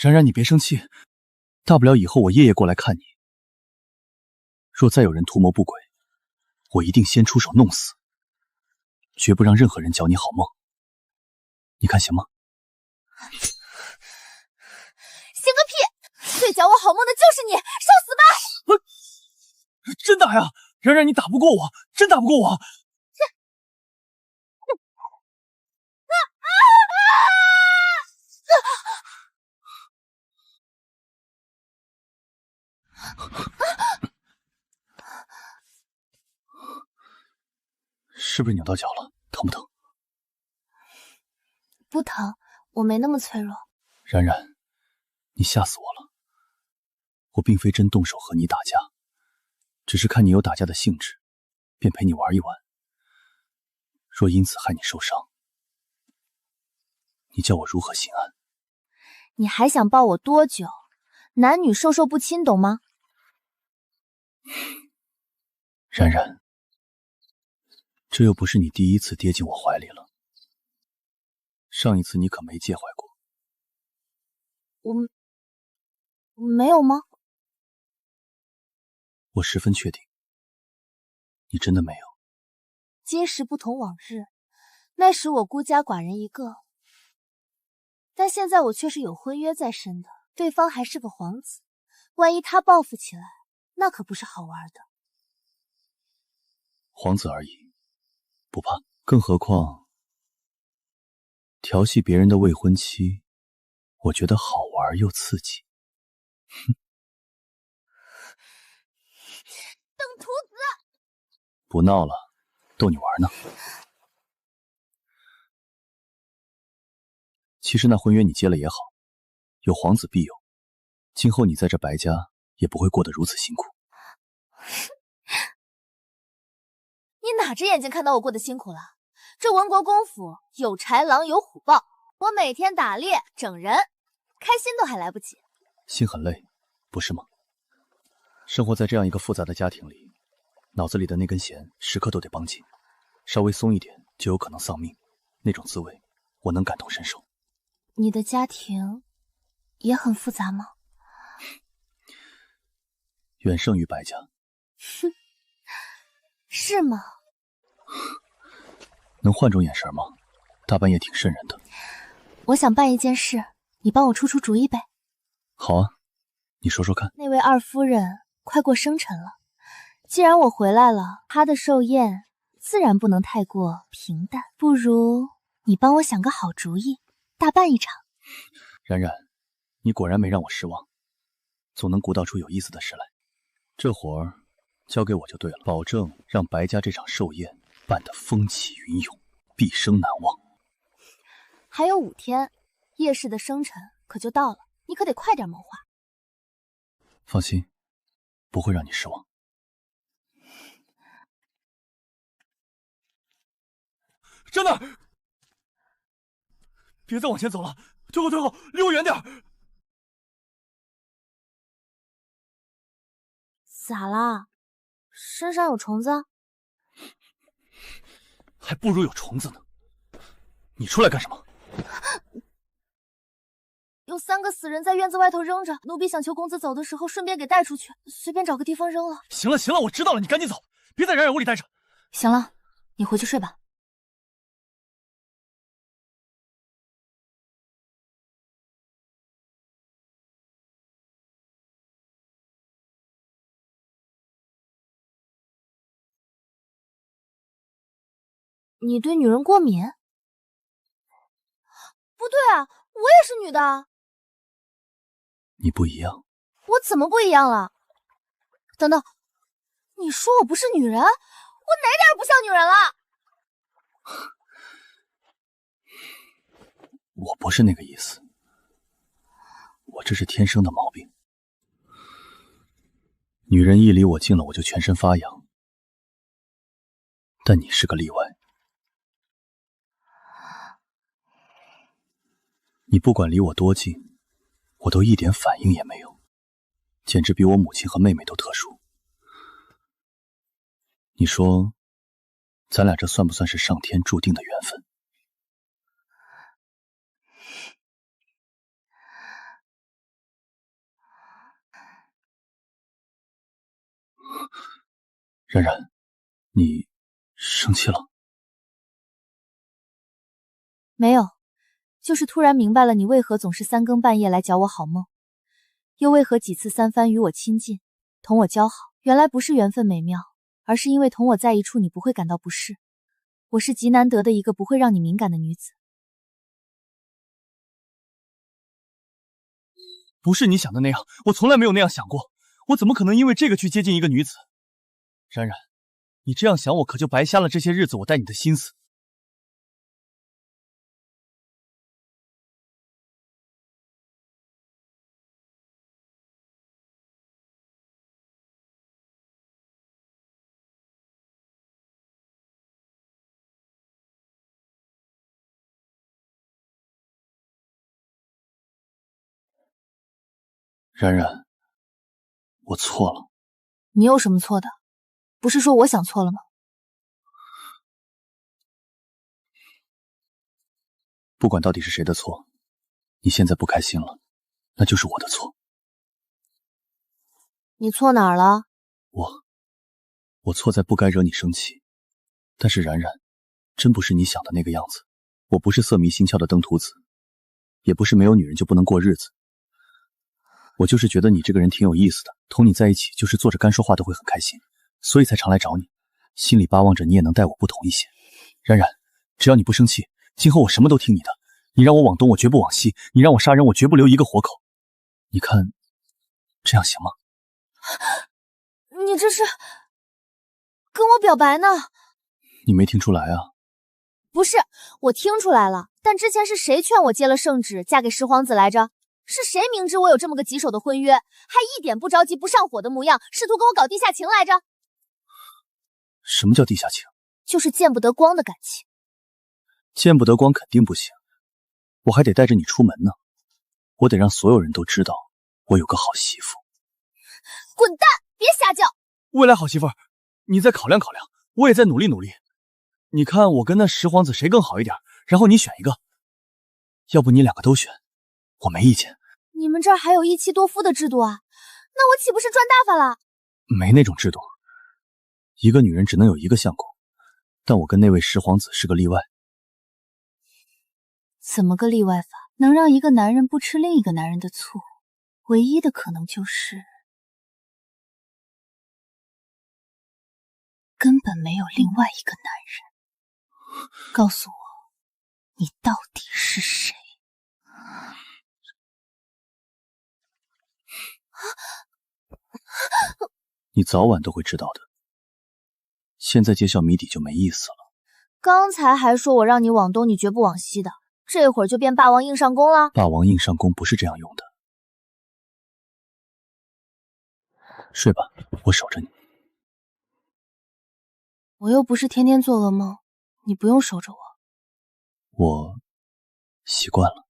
冉冉，你别生气，大不了以后我夜夜过来看你。若再有人图谋不轨，我一定先出手弄死，绝不让任何人搅你好梦。你看行吗？行个屁！最搅我好梦的就是你，受死吧！真打呀！冉冉，你打不过我，真打不过我。是不是扭到脚了？疼不疼？不疼，我没那么脆弱。冉冉，你吓死我了！我并非真动手和你打架，只是看你有打架的兴致，便陪你玩一玩。若因此害你受伤，你叫我如何心安？你还想抱我多久？男女授受不亲，懂吗？冉冉，这又不是你第一次跌进我怀里了。上一次你可没介怀过。我没有吗？我十分确定，你真的没有。今时不同往日，那时我孤家寡人一个，但现在我却是有婚约在身的，对方还是个皇子，万一他报复起来，那可不是好玩的。皇子而已，不怕。更何况调戏别人的未婚妻，我觉得好玩又刺激。哼！登徒子，不闹了，逗你玩呢。其实那婚约你结了也好，有皇子庇佑，今后你在这白家也不会过得如此辛苦。你哪只眼睛看到我过得辛苦了？这文国公府有豺狼有虎豹，我每天打猎整人，开心都还来不及。心很累，不是吗？生活在这样一个复杂的家庭里，脑子里的那根弦时刻都得绷紧，稍微松一点就有可能丧命，那种滋味我能感同身受。你的家庭也很复杂吗？远胜于白家。哼，是吗？能换种眼神吗？大半夜挺瘆人的。我想办一件事，你帮我出出主意呗。好啊，你说说看。那位二夫人快过生辰了，既然我回来了，她的寿宴自然不能太过平淡，不如你帮我想个好主意，大办一场。冉冉，你果然没让我失望，总能鼓捣出有意思的事来。这活儿交给我就对了，保证让白家这场寿宴办得风起云涌，毕生难忘。还有5天，叶氏的生辰可就到了，你可得快点谋划。放心，不会让你失望。真的，别再往前走了，退后退后，离我远点。咋啦？身上有虫子？还不如有虫子呢。你出来干什么？有3个死人在院子外头扔着，奴婢想求公子走的时候顺便给带出去，随便找个地方扔了。行了行了，我知道了，你赶紧走，别在冉冉屋里待着。行了，你回去睡吧。你对女人过敏？不对啊，我也是女的。你不一样。我怎么不一样了？等等，你说我不是女人？我哪点不像女人了？我不是那个意思，我这是天生的毛病。女人一离我近了，我就全身发痒，但你是个例外。你不管离我多近，我都一点反应也没有，简直比我母亲和妹妹都特殊。你说，咱俩这算不算是上天注定的缘分？冉冉，你生气了？没有，就是突然明白了你为何总是3更半夜来搅我好梦，又为何几次3番与我亲近，同我交好。原来不是缘分美妙，而是因为同我在一处你不会感到不适。我是极难得的一个不会让你敏感的女子。不是你想的那样，我从来没有那样想过，我怎么可能因为这个去接近一个女子？冉冉，你这样想我可就白瞎了这些日子我待你的心思。冉冉，我错了。你有什么错的？不是说我想错了吗？不管到底是谁的错，你现在不开心了，那就是我的错。你错哪儿了？我错在不该惹你生气。但是冉冉，真不是你想的那个样子。我不是色迷心窍的登徒子，也不是没有女人就不能过日子。我就是觉得你这个人挺有意思的，同你在一起就是坐着干说话都会很开心，所以才常来找你，心里巴望着你也能待我不同一些。冉冉，只要你不生气，今后我什么都听你的。你让我往东，我绝不往西；你让我杀人，我绝不留一个活口。你看，这样行吗？你这是跟我表白呢？你没听出来啊？不是，我听出来了。但之前是谁劝我接了圣旨，嫁给石皇子来着？是谁明知我有这么个棘手的婚约，还一点不着急不上火的模样，试图跟我搞地下情来着？什么叫地下情？就是见不得光的感情。见不得光肯定不行，我还得带着你出门呢。我得让所有人都知道我有个好媳妇。滚蛋！别瞎叫！未来好媳妇儿，你再考量考量，我也再努力努力。你看我跟那石皇子谁更好一点，然后你选一个。要不你2个都选，我没意见。你们这儿还有一妻多夫的制度啊？那我岂不是赚大发了？没那种制度，一个女人只能有一个相公，但我跟那位石皇子是个例外。怎么个例外法？能让一个男人不吃另一个男人的醋，唯一的可能就是根本没有另外一个男人。告诉我，你到底是谁？你早晚都会知道的。现在揭晓谜底就没意思了。刚才还说我让你往东，你绝不往西的，这会儿就变霸王硬上弓了？霸王硬上弓不是这样用的。睡吧，我守着你。我又不是天天做噩梦，你不用守着我。我习惯了。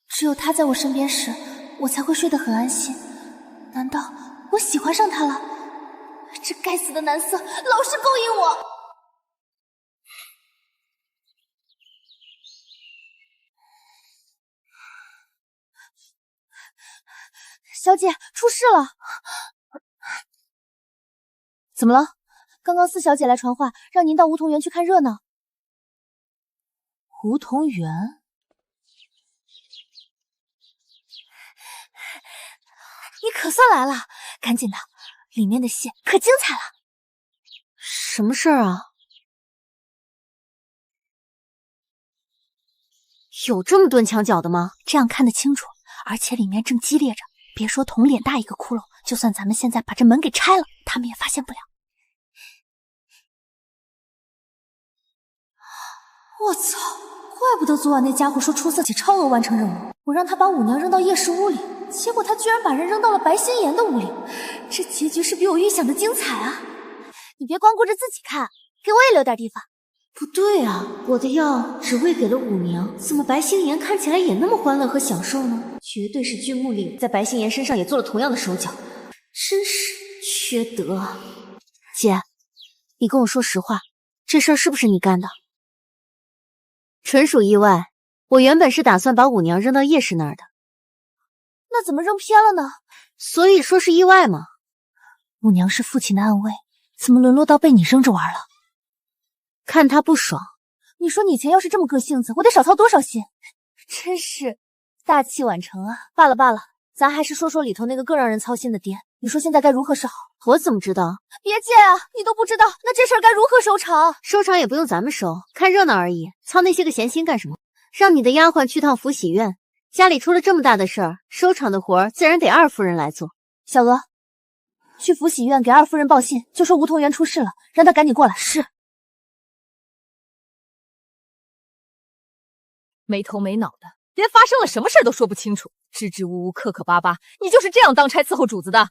只有他在我身边时，我才会睡得很安心。难道我喜欢上他了？这该死的男色老是勾引我。小姐，出事了！怎么了？刚刚四小姐来传话，让您到梧桐园去看热闹。梧桐园？你可算来了，赶紧的，里面的戏可精彩了。什么事儿啊？有这么蹲墙角的吗？这样看得清楚，而且里面正激烈着。别说铜脸大一个窟窿，就算咱们现在把这门给拆了，他们也发现不了。我操！怪不得昨晚那家伙说出色姐超额完成任务，我让他把舞娘扔到夜市屋里，结果他居然把人扔到了白心妍的屋里。这结局是比我预想的精彩啊！你别光顾着自己看，给我也留点地方。不对啊，我的药只喂给了舞娘，怎么白心妍看起来也那么欢乐和享受呢？绝对是君木里在白心妍身上也做了同样的手脚，真是缺德。姐，你跟我说实话，这事儿是不是你干的？纯属意外，我原本是打算把舞娘扔到夜市那儿的。那怎么扔偏了呢？所以说是意外嘛。舞娘是父亲的暗卫，怎么沦落到被你扔着玩了？看他不爽。你说你以前要是这么个性子，我得少操多少心。真是大器晚成啊！罢了罢了，咱还是说说里头那个更让人操心的爹。你说现在该如何是好？我怎么知道？别介啊，你都不知道，那这事儿该如何收场？收场也不用咱们收，看热闹而已。操那些个闲心干什么？让你的丫鬟去趟福喜院，家里出了这么大的事儿，收场的活儿自然得二夫人来做。小娥，去福喜院给二夫人报信，就说梧桐园出事了，让她赶紧过来。是。没头没脑的，连发生了什么事都说不清楚，支支吾吾、磕磕巴巴，你就是这样当差伺候主子的？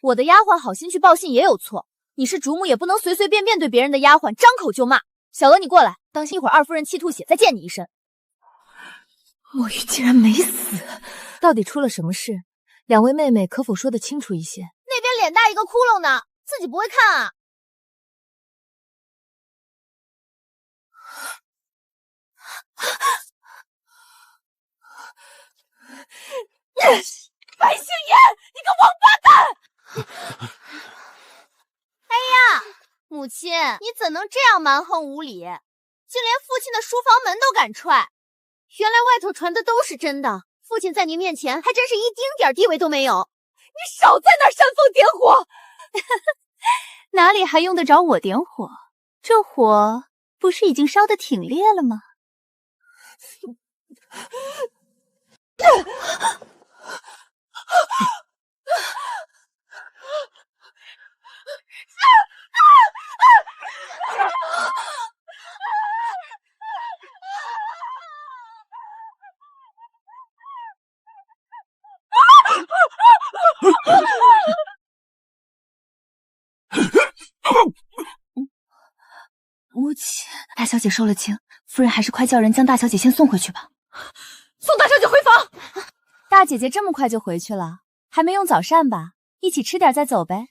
我的丫鬟好心去报信也有错，你是主母也不能随随便便对别人的丫鬟张口就骂。小娥，你过来，当心一会儿二夫人气吐血再溅你一身。墨玉竟然没死，到底出了什么事？两位妹妹可否说得清楚一些？那边脸大一个窟窿呢，自己不会看啊？白杏妍，你个王八蛋！哎呀，母亲，你怎能这样蛮横无理，竟连父亲的书房门都敢踹？原来外头传的都是真的，父亲在您面前还真是一丁点地位都没有。你少在那儿煽风点火！哪里还用得着我点火？这火不是已经烧得挺烈了吗？母亲，大小姐受了惊，夫人还是快叫人将大小姐先送回去吧。送大小姐回房。大姐姐这么快就回去了，还没用早膳吧？一起吃点再走呗。下流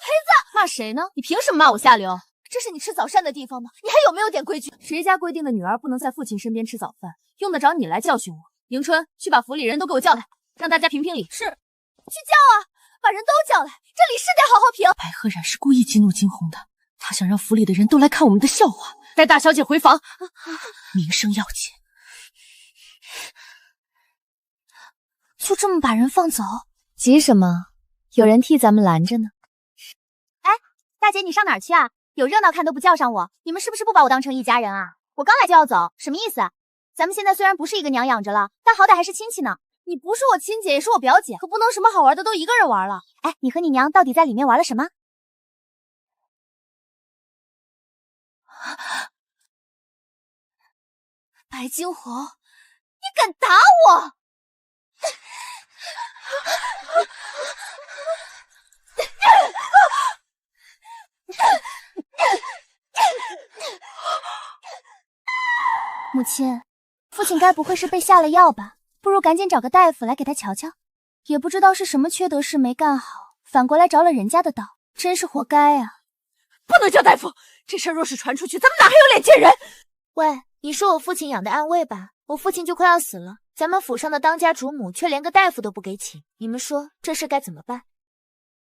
胚子！骂谁呢？你凭什么骂我下流？这是你吃早膳的地方吗？你还有没有点规矩？谁家规定的女儿不能在父亲身边吃早饭？用得着你来教训我？迎春，去把府里人都给我叫来，让大家评评理。是，去叫啊！把人都叫来，这里是得好好评。白鹤冉是故意激怒惊鸿的，他想让府里的人都来看我们的笑话。带大小姐回房，名声要紧。就这么把人放走？急什么？有人替咱们拦着呢。哎，大姐，你上哪儿去啊？有热闹看都不叫上我，你们是不是不把我当成一家人啊？我刚来就要走，什么意思？咱们现在虽然不是一个娘养着了，但好歹还是亲戚呢。你不是我亲姐，也是我表姐，可不能什么好玩的都一个人玩了。哎，你和你娘到底在里面玩了什么？白惊鸿，你敢打我！母亲，父亲该不会是被下了药吧？不如赶紧找个大夫来给他瞧瞧。也不知道是什么缺德事没干好，反过来着了人家的道，真是活该啊！不能叫大夫，这事儿若是传出去，咱们哪还有脸见人？喂，你说我父亲养的暗卫吧？我父亲就快要死了，咱们府上的当家主母却连个大夫都不给请，你们说这事该怎么办？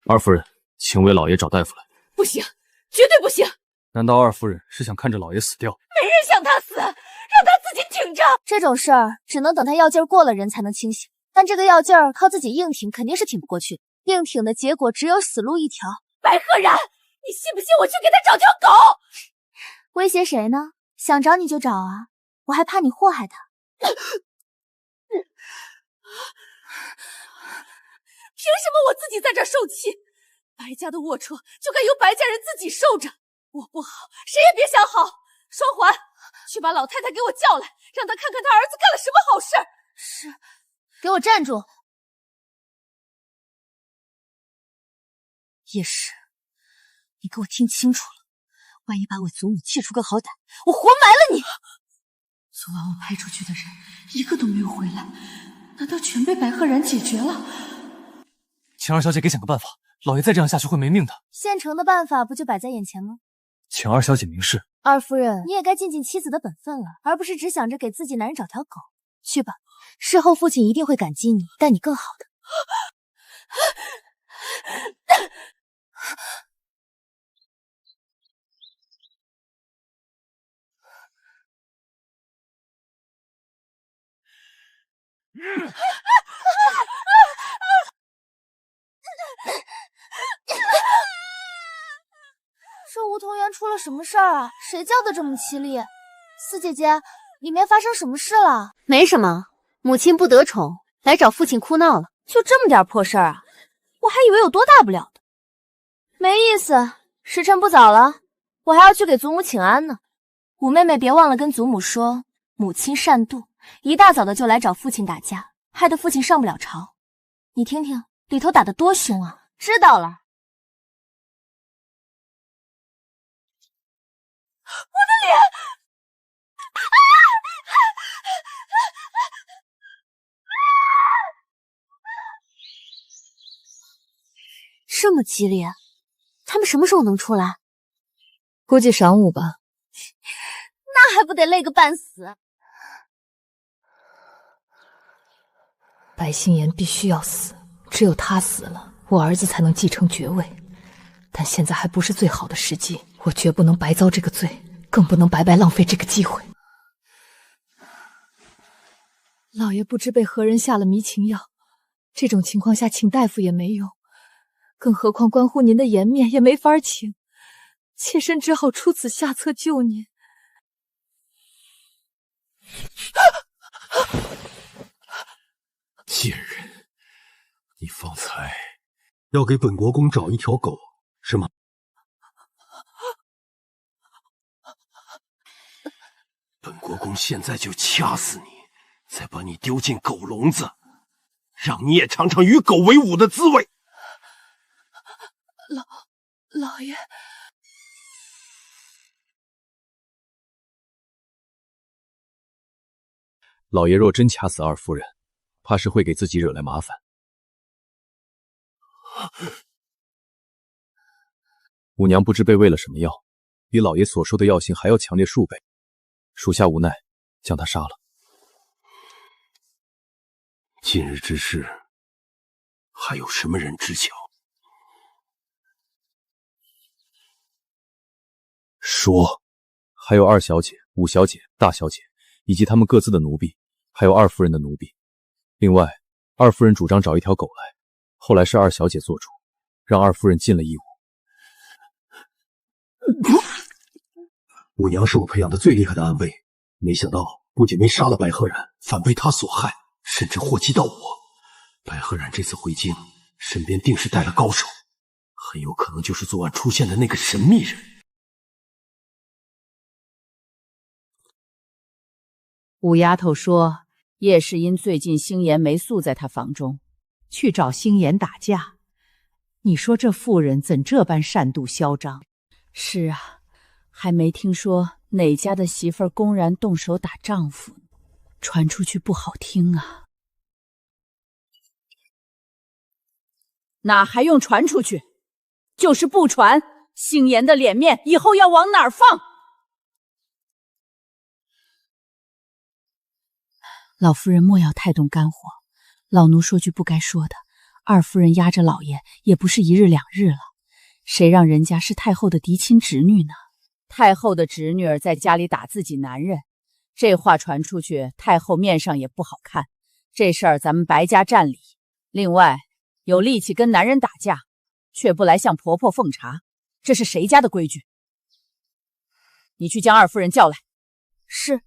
二夫人，请为老爷找大夫来。不行，绝对不行！难道二夫人是想看着老爷死掉？没人想他死，让他自己挺着。这种事儿只能等他药劲儿过了，人才能清醒。但这个药劲儿靠自己硬挺肯定是挺不过去的，硬挺的结果只有死路一条。白赫然，你信不信我去给他找条狗？威胁谁呢？想找你就找啊，我还怕你祸害他。凭什么我自己在这儿受气？白家的龌龊就该由白家人自己受着。我不好，谁也别想好。双环，去把老太太给我叫来，让她看看她儿子干了什么好事。是，给我站住！叶氏，你给我听清楚了，万一把我祖母气出个好歹，我活埋了你！昨晚我派出去的人一个都没有回来，难道全被白赫然解决了？请二小姐给想个办法，老爷再这样下去会没命的。现成的办法不就摆在眼前吗？请二小姐明示。二夫人，你也该尽尽妻子的本分了，而不是只想着给自己男人找条狗。去吧，事后父亲一定会感激你，待你更好的。这梧桐园出了什么事儿啊？谁叫的这么凄厉？四姐姐，里面发生什么事了？没什么，母亲不得宠，来找父亲哭闹了。就这么点破事儿啊？我还以为有多大不了的。没意思，时辰不早了，我还要去给祖母请安呢。五妹妹别忘了跟祖母说，母亲善妒，一大早的就来找父亲打架，害得父亲上不了朝。你听听，里头打得多凶啊！知道了。我的脸！这么激烈，他们什么时候能出来？估计晌午吧。那还不得累个半死？白心妍必须要死，只有她死了，我儿子才能继承爵位。但现在还不是最好的时机，我绝不能白遭这个罪，更不能白白浪费这个机会。老爷不知被何人下了迷情药，这种情况下请大夫也没用，更何况关乎您的颜面也没法请，妾身只好出此下策救您。贱人，你方才要给本国公找一条狗是吗？本国公现在就掐死你，再把你丢进狗笼子，让你也尝尝与狗为伍的滋味。老爷，老爷若真掐死二夫人，怕是会给自己惹来麻烦。五娘不知被喂了什么药，比老爷所说的药性还要强烈数倍，属下无奈将她杀了。今日之事，还有什么人知晓？说，还有二小姐、五小姐、大小姐，以及他们各自的奴婢，还有二夫人的奴婢。另外，二夫人主张找一条狗来，后来是二小姐做主，让二夫人尽了义务。五娘是我培养的最厉害的暗卫，没想到不仅没杀了白赫然，反被他所害，甚至祸及到我。白赫然这次回京，身边定是带了高手，很有可能就是昨晚出现的那个神秘人。五丫头说，叶世英最近星颜没宿在他房中，去找星颜打架。你说这妇人怎这般善妒嚣张？是啊，还没听说哪家的媳妇儿公然动手打丈夫，传出去不好听啊。哪还用传出去？就是不传，星颜的脸面以后要往哪儿放？老夫人莫要太动肝火，老奴说句不该说的，二夫人压着老爷也不是一日两日了，谁让人家是太后的嫡亲侄女呢？太后的侄女儿在家里打自己男人，这话传出去，太后面上也不好看。这事儿咱们白家占理。另外，有力气跟男人打架，却不来向婆婆奉茶，这是谁家的规矩？你去将二夫人叫来。是。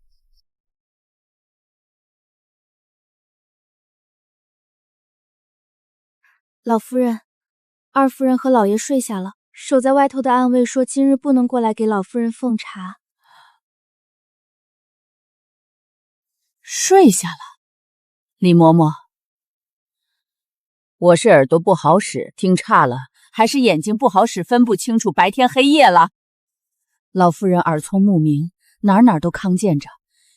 老夫人，二夫人和老爷睡下了，守在外头的暗卫说今日不能过来给老夫人奉茶。睡下了。李嬷嬷，我是耳朵不好使，听差了，还是眼睛不好使，分不清楚白天黑夜了？老夫人耳聪目明，哪哪都康见着，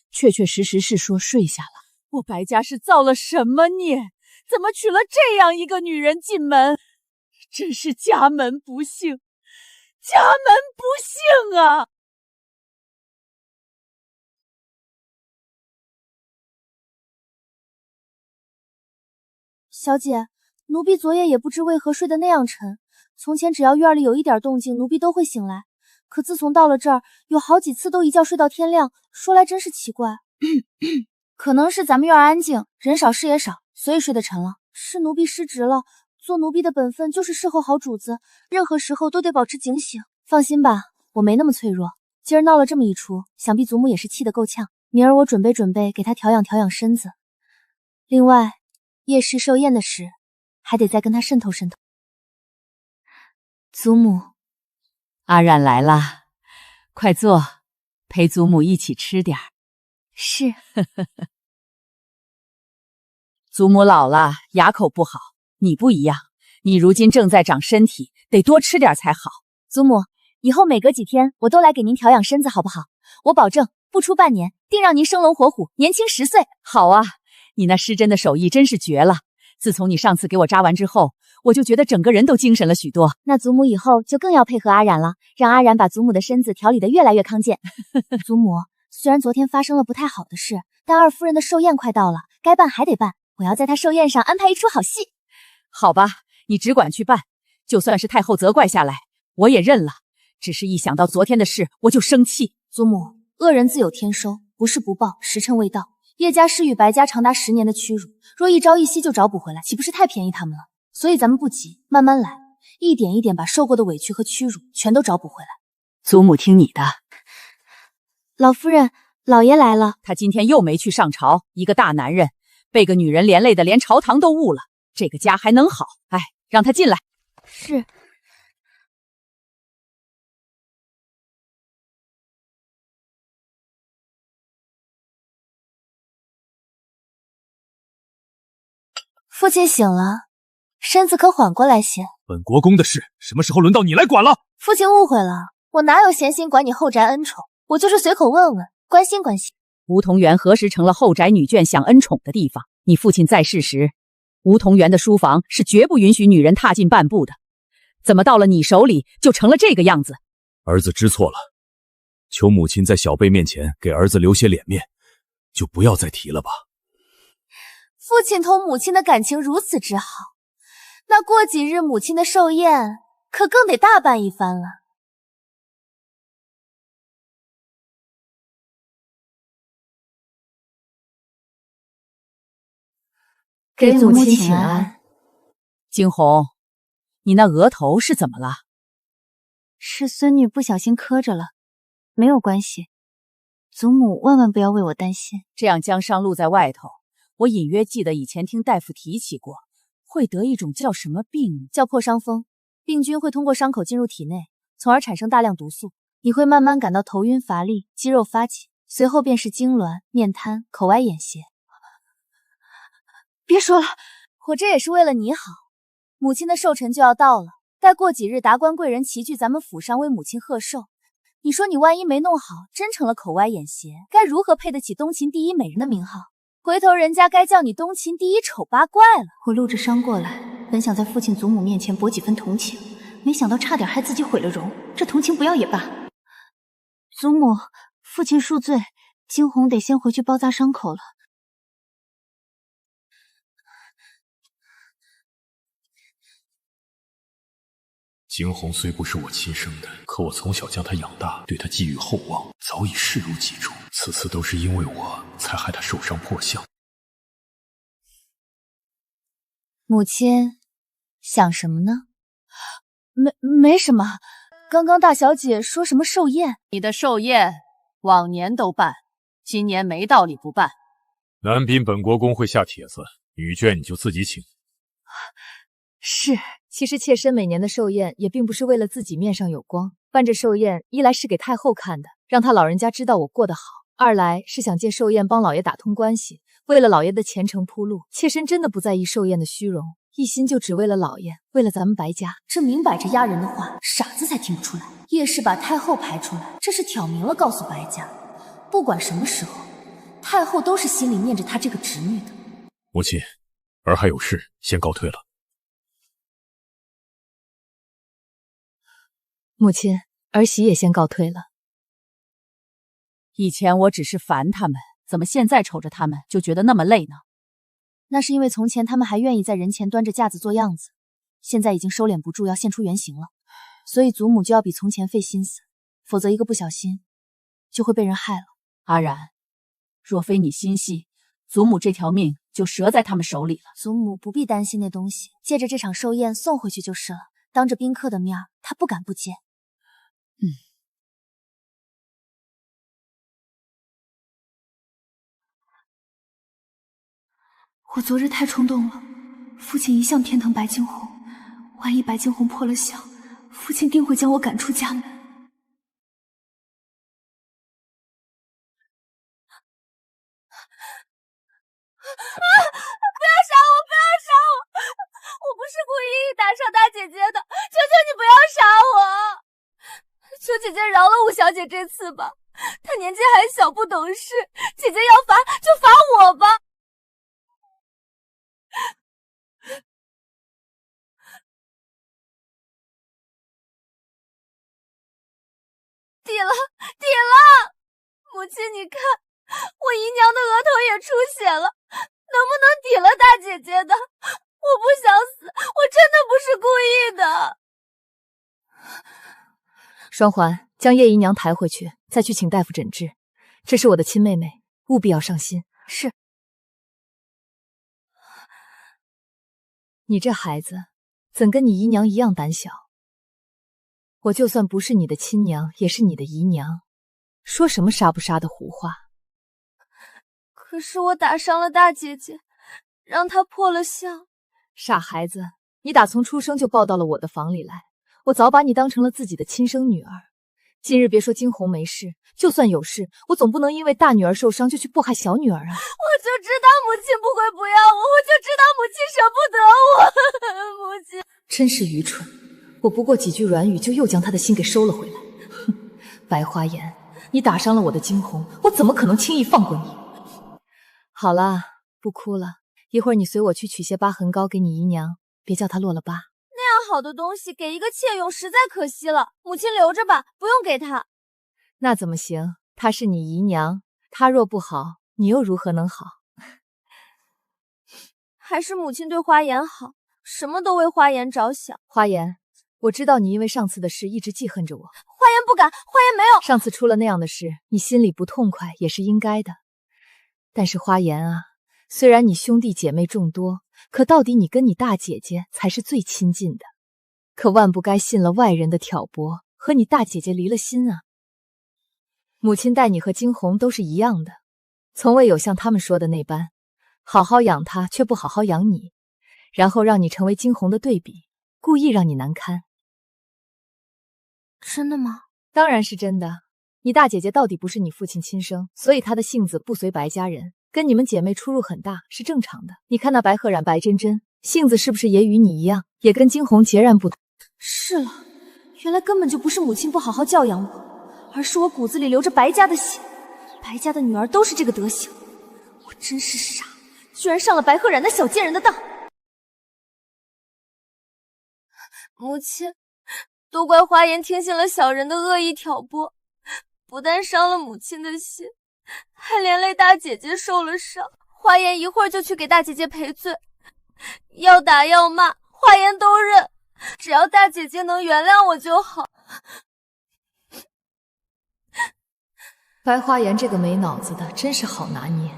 确确实实是说睡下了。我白家是造了什么孽？怎么娶了这样一个女人进门？真是家门不幸，家门不幸啊！小姐，奴婢昨夜也不知为何睡得那样沉。从前只要院里有一点动静，奴婢都会醒来。可自从到了这儿，有好几次都一觉睡到天亮，说来真是奇怪。可能是咱们院安静，人少事也少，所以睡得沉了。是奴婢失职了，做奴婢的本分就是侍候好主子，任何时候都得保持警醒。放心吧，我没那么脆弱。今儿闹了这么一出，想必祖母也是气得够呛。明儿我准备给她调养调养身子。另外，夜市寿宴的事，还得再跟她渗透渗透。祖母，阿冉来了，快坐，陪祖母一起吃点儿。是。祖母老了，牙口不好，你不一样，你如今正在长身体，得多吃点才好。祖母，以后每隔几天我都来给您调养身子，好不好？我保证不出半年，定让您生龙活虎，年轻10岁。好啊，你那施针的手艺真是绝了。自从你上次给我扎完之后，我就觉得整个人都精神了许多。那祖母以后就更要配合阿冉了，让阿冉把祖母的身子调理得越来越康健。祖母，虽然昨天发生了不太好的事，但二夫人的寿宴快到了，该办还得办。我要在她寿宴上安排一出好戏。好吧，你只管去办，就算是太后责怪下来，我也认了。只是一想到昨天的事，我就生气。祖母，恶人自有天收，不是不报，时辰未到。叶家施与白家长达10年的屈辱，若一朝一夕就找补回来，岂不是太便宜他们了？所以咱们不急，慢慢来，一点一点把受过的委屈和屈辱全都找补回来。祖母听你的。老夫人，老爷来了。他今天又没去上朝，一个大男人被个女人连累的连朝堂都误了，这个家还能好？哎，让他进来。是。父亲醒了，身子可缓过来些。本国公的事，什么时候轮到你来管了？父亲误会了，我哪有闲心管你后宅恩宠，我就是随口问问，关心关心。梧桐园何时成了后宅女眷享恩宠的地方？你父亲在世时，梧桐园的书房是绝不允许女人踏进半步的，怎么到了你手里就成了这个样子？儿子知错了，求母亲在小辈面前给儿子留些脸面，就不要再提了吧。父亲同母亲的感情如此之好，那过几日母亲的寿宴可更得大办一番了。给祖母请安。惊鸿，你那额头是怎么了？是孙女不小心磕着了，没有关系。祖母万万不要为我担心。这样将伤露在外头，我隐约记得以前听大夫提起过，会得一种叫什么病？叫破伤风。病菌会通过伤口进入体内，从而产生大量毒素。你会慢慢感到头晕乏力，肌肉发紧，随后便是痉挛、面瘫、口歪眼斜。别说了，我这也是为了你好。母亲的寿辰就要到了，待过几日达官贵人齐聚咱们府上为母亲贺寿。你说你万一没弄好，真成了口歪眼斜，该如何配得起东秦第一美人的名号？回头人家该叫你东秦第一丑八怪了。我露着伤过来，本想在父亲祖母面前博几分同情，没想到差点害自己毁了容。这同情不要也罢。祖母，父亲恕罪，惊鸿得先回去包扎伤口了。惊鸿虽不是我亲生的，可我从小将她养大，对她寄予厚望，早已视如己出。此次都是因为我才害她受伤破相。母亲想什么呢？没什么。刚刚大小姐说什么寿宴？你的寿宴往年都办，今年没道理不办。南滨本国公会下帖子，女眷你就自己请。是，其实妾身每年的寿宴也并不是为了自己面上有光，办这寿宴一来是给太后看的，让她老人家知道我过得好；二来是想借寿宴帮老爷打通关系，为了老爷的前程铺路。妾身真的不在意寿宴的虚荣，一心就只为了老爷，为了咱们白家。这明摆着压人的话，傻子才听不出来。叶氏把太后排出来，这是挑明了告诉白家，不管什么时候，太后都是心里念着她这个侄女的。母亲，儿还有事，先告退了。母亲，儿媳也先告退了。以前我只是烦他们，怎么现在瞅着他们就觉得那么累呢？那是因为从前他们还愿意在人前端着架子做样子，现在已经收敛不住，要现出原形了，所以祖母就要比从前费心思，否则一个不小心就会被人害了。阿然，若非你心细，祖母这条命就折在他们手里了。祖母不必担心那东西，借着这场寿宴送回去就是了。当着宾客的面，她不敢不接。我昨日太冲动了，父亲一向偏疼白惊鸿，万一白惊鸿破了相，父亲定会将我赶出家门。不要杀我！不要杀我！我不是故意打伤大姐姐的，求求你不要杀我！求姐姐饶了五小姐这次吧，她年纪还小不懂事，姐姐要罚就罚我吧。抵了，抵了！母亲，你看，我姨娘的额头也出血了，能不能抵了大姐姐的？我不想死，我真的不是故意的。双环，将叶姨娘抬回去，再去请大夫诊治。这是我的亲妹妹，务必要上心。是。你这孩子，怎跟你姨娘一样胆小？我就算不是你的亲娘，也是你的姨娘，说什么杀不杀的胡话。可是我打伤了大姐姐，让她破了相。傻孩子，你打从出生就抱到了我的房里来，我早把你当成了自己的亲生女儿。今日别说惊鸿没事，就算有事，我总不能因为大女儿受伤就去迫害小女儿啊！我就知道母亲不会不要我，我就知道母亲舍不得我。母亲真是愚蠢，我不过几句软语就又将她的心给收了回来。哼，白花颜，你打伤了我的惊鸿，我怎么可能轻易放过你？好了，不哭了，一会儿你随我去取些疤痕膏给你姨娘，别叫她落了疤。那样好的东西给一个妾用，实在可惜了。母亲留着吧，不用给她。那怎么行？她是你姨娘，她若不好，你又如何能好？还是母亲对花颜好，什么都为花颜着想。花颜，我知道你因为上次的事一直记恨着我。花颜不敢，花颜没有。上次出了那样的事，你心里不痛快也是应该的。但是花颜啊，虽然你兄弟姐妹众多，可到底你跟你大姐姐才是最亲近的，可万不该信了外人的挑拨，和你大姐姐离了心啊。母亲待你和惊鸿都是一样的，从未有像他们说的那般，好好养她却不好好养你，然后让你成为惊鸿的对比，故意让你难堪。真的吗？当然是真的。你大姐姐到底不是你父亲亲生，所以她的性子不随白家人，跟你们姐妹出入很大，是正常的。你看那白鹤染、白真真，性子是不是也与你一样，也跟惊鸿截然不同？是了，原来根本就不是母亲不好好教养我，而是我骨子里流着白家的血，白家的女儿都是这个德行。我真是傻，居然上了白鹤染那小贱人的当。母亲，都怪花颜听信了小人的恶意挑拨，不但伤了母亲的心，还连累大姐姐受了伤。花颜一会儿就去给大姐姐赔罪，要打要骂，花颜都认。只要大姐姐能原谅我就好。白花颜这个没脑子的真是好拿捏，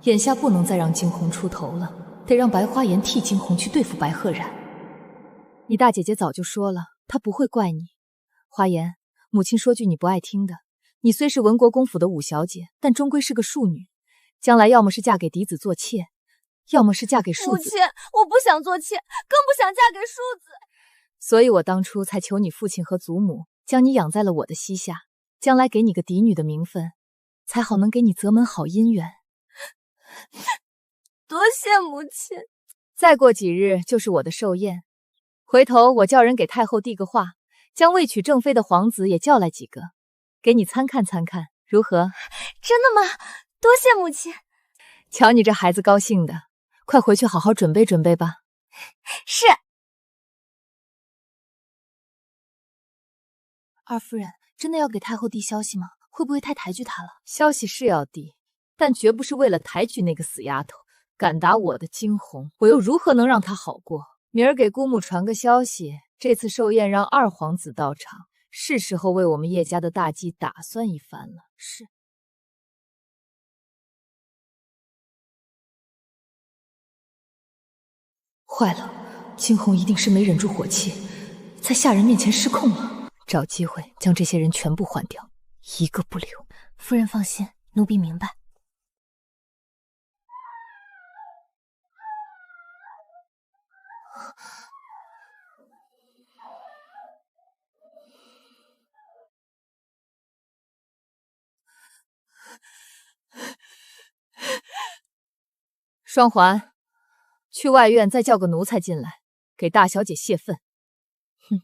眼下不能再让惊鸿出头了，得让白花颜替惊鸿去对付白鹤然。你大姐姐早就说了，她不会怪你。花颜，母亲说句你不爱听的，你虽是文国公府的五小姐，但终归是个庶女，将来要么是嫁给嫡子做妾，要么是嫁给庶子。母亲，我不想做妾，更不想嫁给庶子。所以我当初才求你父亲和祖母将你养在了我的膝下，将来给你个嫡女的名分，才好能给你择门好姻缘。多谢母亲。再过几日就是我的寿宴，回头我叫人给太后递个话，将未娶正妃的皇子也叫来几个，给你参看参看，如何？真的吗？多谢母亲。瞧你这孩子高兴的，快回去好好准备准备吧。是。二夫人，真的要给太后递消息吗？会不会太抬举她了？消息是要递，但绝不是为了抬举那个死丫头。敢打我的惊鸿，我又如何能让她好过？明儿给姑母传个消息，这次寿宴让二皇子到场，是时候为我们叶家的大计打算一番了。是。坏了，惊鸿一定是没忍住火气，在下人面前失控了。找机会将这些人全部换掉，一个不留。夫人放心，奴婢明白。双环，去外院再叫个奴才进来，给大小姐泄愤。哼！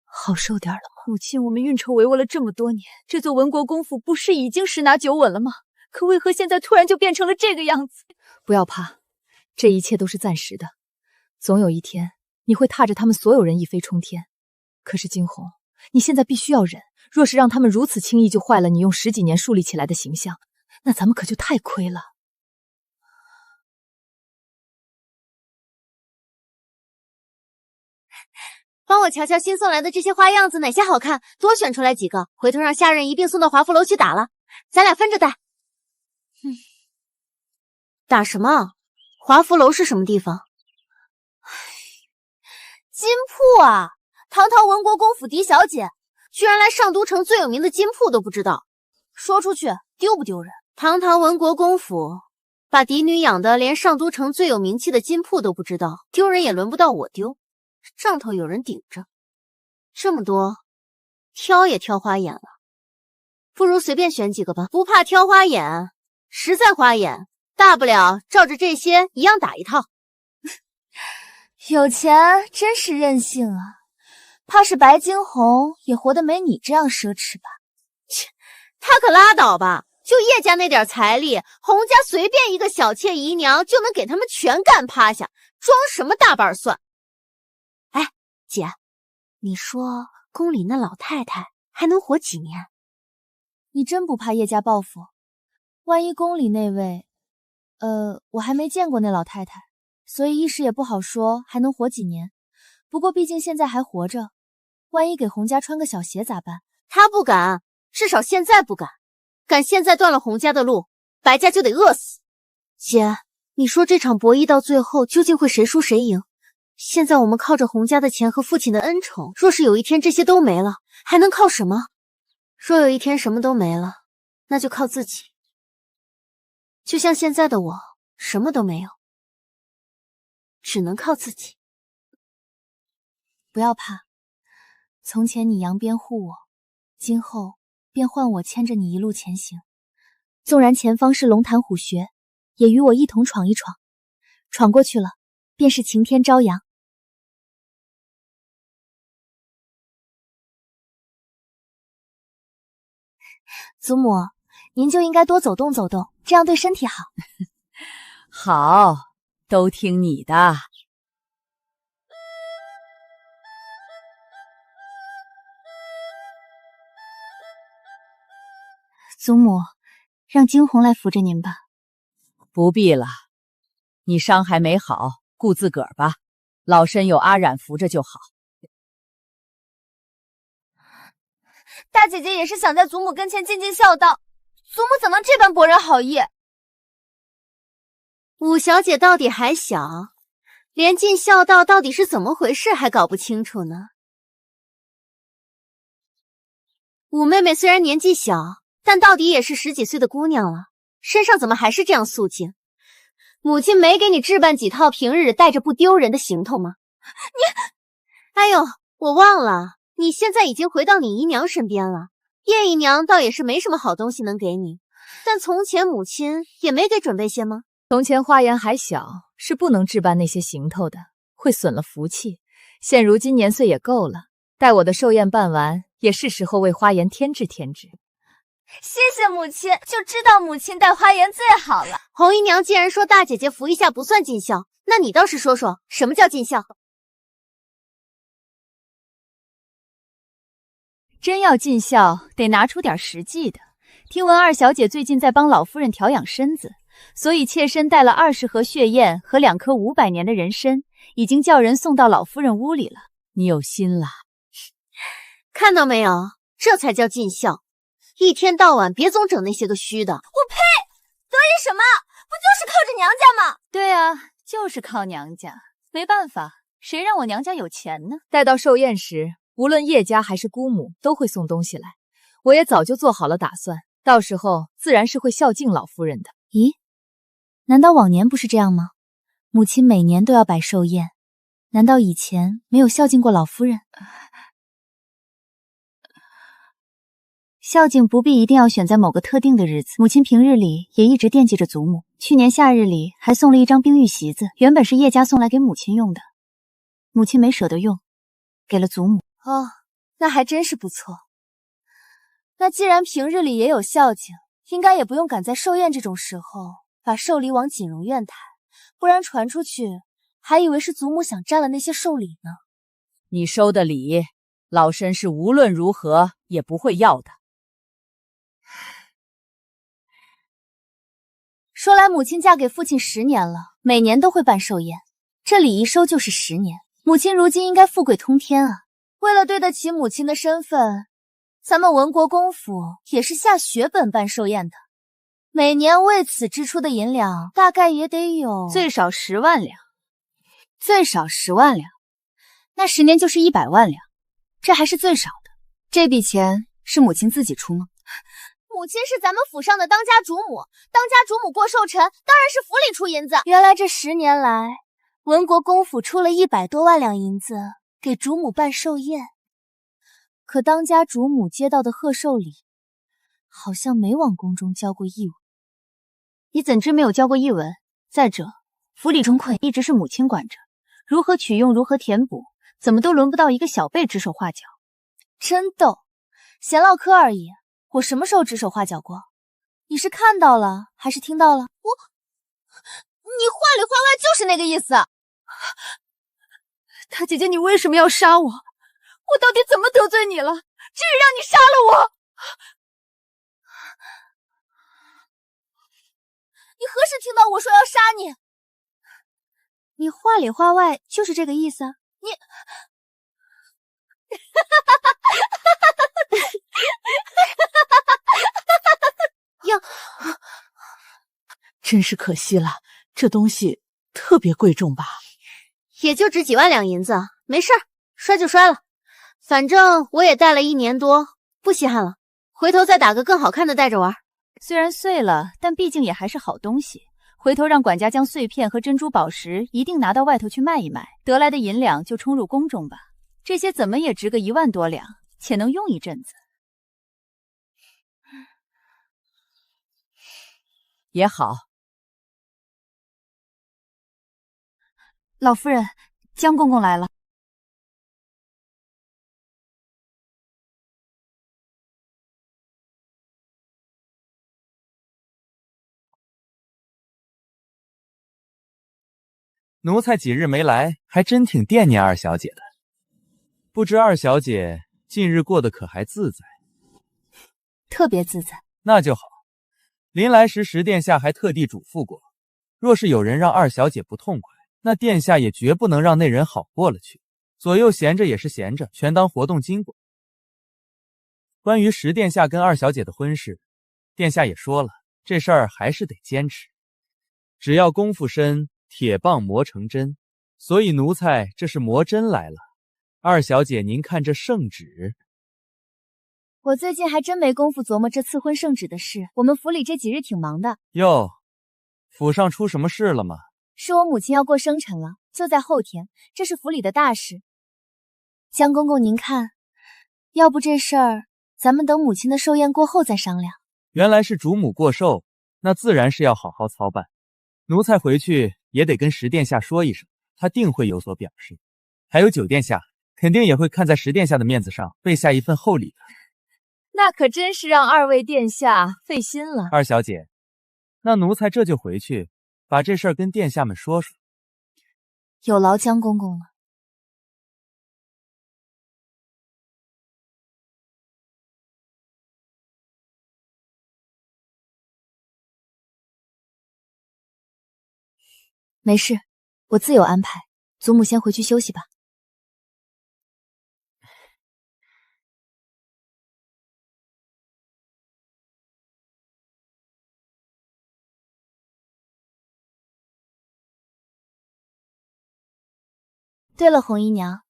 好受点了吗？母亲，我们运筹帷幄了这么多年，这座文国公府不是已经十拿九稳了吗？可为何现在突然就变成了这个样子？不要怕，这一切都是暂时的，总有一天你会踏着他们所有人一飞冲天。可是惊鸿，你现在必须要忍，若是让他们如此轻易就坏了你用10几年树立起来的形象，那咱们可就太亏了。帮我瞧瞧新送来的这些花样子，哪些好看，多选出来几个，回头让下人一并送到华福楼去打了，咱俩分着戴。打什么？华福楼是什么地方？金铺啊！堂堂文国公府嫡小姐，居然来上都城最有名的金铺都不知道，说出去丢不丢人？堂堂文国公府，把嫡女养的连上都城最有名气的金铺都不知道，丢人也轮不到我丢。上头有人顶着，这么多，挑也挑花眼了，不如随便选几个吧，不怕挑花眼，实在花眼，大不了照着这些一样打一套。有钱真是任性啊，怕是白惊鸿也活得没你这样奢侈吧？切，他可拉倒吧，就叶家那点财力，洪家随便一个小妾姨娘就能给他们全干趴下，装什么大瓣蒜？哎，姐，你说宫里那老太太还能活几年？你真不怕叶家报复？万一宫里那位……我还没见过那老太太，所以一时也不好说还能活几年。不过毕竟现在还活着，万一给洪家穿个小鞋咋办？她不敢，至少现在不敢。敢现在断了洪家的路，白家就得饿死。姐，你说这场博弈到最后究竟会谁输谁赢？现在我们靠着洪家的钱和父亲的恩宠，若是有一天这些都没了，还能靠什么？若有一天什么都没了，那就靠自己。就像现在的我，什么都没有，只能靠自己。不要怕，从前你扬鞭护我，今后便换我牵着你一路前行。纵然前方是龙潭虎穴，也与我一同闯一闯。闯过去了，便是晴天朝阳。祖母，您就应该多走动走动，这样对身体好。好，都听你的。祖母，让惊鸿来扶着您吧。不必了，你伤还没好，顾自个儿吧。老身有阿染扶着就好。大姐姐也是想在祖母跟前尽尽孝道，祖母怎能这般薄人好意？五小姐到底还小，连尽孝道到底是怎么回事还搞不清楚呢。五妹妹虽然年纪小，但到底也是10几岁的姑娘了，身上怎么还是这样素净？母亲没给你置办几套平日带着不丢人的行头吗？哎呦，我忘了，你现在已经回到你姨娘身边了。叶姨娘倒也是没什么好东西能给你，但从前母亲也没给准备些吗？从前花颜还小，是不能置办那些行头的，会损了福气。现如今年岁也够了，待我的寿宴办完，也是时候为花颜添置添置。谢谢母亲，就知道母亲待花颜最好了。红姨娘既然说大姐姐扶一下不算尽孝，那你倒是说说什么叫尽孝？真要尽孝，得拿出点实际的。听闻二小姐最近在帮老夫人调养身子，所以妾身带了20盒血燕和2颗500年的人参，已经叫人送到老夫人屋里了。你有心了，看到没有？这才叫尽孝。一天到晚别总整那些个虚的。我呸！得意什么？不就是靠着娘家吗？对啊，就是靠娘家。没办法，谁让我娘家有钱呢？待到寿宴时，无论叶家还是姑母都会送东西来，我也早就做好了打算，到时候自然是会孝敬老夫人的。咦，难道往年不是这样吗？母亲每年都要摆寿宴，难道以前没有孝敬过老夫人？孝敬不必一定要选在某个特定的日子，母亲平日里也一直惦记着祖母。去年夏日里还送了一张冰玉席子，原本是叶家送来给母亲用的，母亲没舍得用，给了祖母。哦，那还真是不错。那既然平日里也有孝敬，应该也不用赶在寿宴这种时候把寿礼往锦荣院抬，不然传出去还以为是祖母想占了那些寿礼呢。你收的礼，老身是无论如何也不会要的。说来母亲嫁给父亲10年了，每年都会办寿宴，这礼一收就是10年。母亲如今应该富贵通天啊！为了对得起母亲的身份，咱们文国公府也是下血本办寿宴的，每年为此支出的银两大概也得有最少10万两。最少10万两，那10年就是100万两，这还是最少的。这笔钱是母亲自己出吗？母亲是咱们府上的当家主母，当家主母过寿辰，当然是府里出银子。原来这10年来，文国公府出了100多万两银子给主母办寿宴，可当家主母接到的贺寿礼，好像没往宫中交过一文。你怎知没有交过一文？再者，府里中馈一直是母亲管着，如何取用，如何填补，怎么都轮不到一个小辈指手画脚。真逗，闲唠嗑而已。我什么时候指手画脚过？你是看到了还是听到了？你话里话外就是那个意思。大姐姐，你为什么要杀我？我到底怎么得罪你了，至于让你杀了我？你何时听到我说要杀你？你话里话外就是这个意思啊！你呀，真是可惜了，这东西特别贵重吧？也就值几万两银子，没事儿，摔就摔了。反正我也戴了1年多，不稀罕了。回头再打个更好看的戴着玩。虽然碎了，但毕竟也还是好东西。回头让管家将碎片和珍珠宝石一定拿到外头去卖一卖，得来的银两就充入宫中吧。这些怎么也值个1万多两，且能用一阵子。也好。老夫人，江公公来了。奴才几日没来，还真挺惦念二小姐的。不知二小姐近日过得可还自在？特别自在。那就好。临来时，十殿下还特地嘱咐过，若是有人让二小姐不痛快，那殿下也绝不能让那人好过了去。左右闲着也是闲着，全当活动经过。关于十殿下跟二小姐的婚事，殿下也说了，这事儿还是得坚持。只要功夫深，铁棒磨成针。所以奴才这是磨针来了。二小姐，您看这圣旨。我最近还真没工夫琢磨这赐婚圣旨的事，我们府里这几日挺忙的。哟，府上出什么事了吗？是我母亲要过生辰了，就在后天，这是府里的大事。江公公您看，要不这事儿咱们等母亲的寿宴过后再商量。原来是主母过寿，那自然是要好好操办。奴才回去也得跟十殿下说一声，他定会有所表示。还有九殿下，肯定也会看在十殿下的面子上备下一份厚礼的。那可真是让二位殿下费心了。二小姐，那奴才这就回去，把这事儿跟殿下们说说。有劳江公公了。没事，我自有安排。祖母先回去休息吧。对了，红姨娘，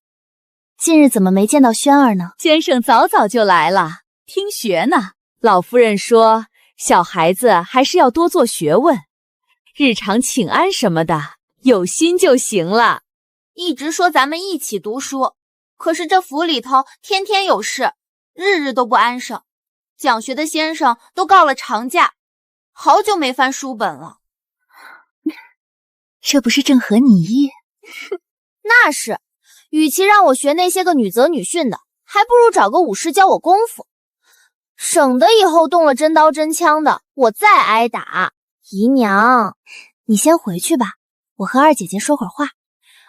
近日怎么没见到轩儿呢？先生早早就来了，听学呢。老夫人说，小孩子还是要多做学问，日常请安什么的，有心就行了。一直说咱们一起读书，可是这府里头天天有事，日日都不安生。讲学的先生都告了长假，好久没翻书本了。这不是正合你意？那是，与其让我学那些个女责女训的，还不如找个武师教我功夫，省得以后动了真刀真枪的，我再挨打。姨娘，你先回去吧，我和二姐姐说会儿话。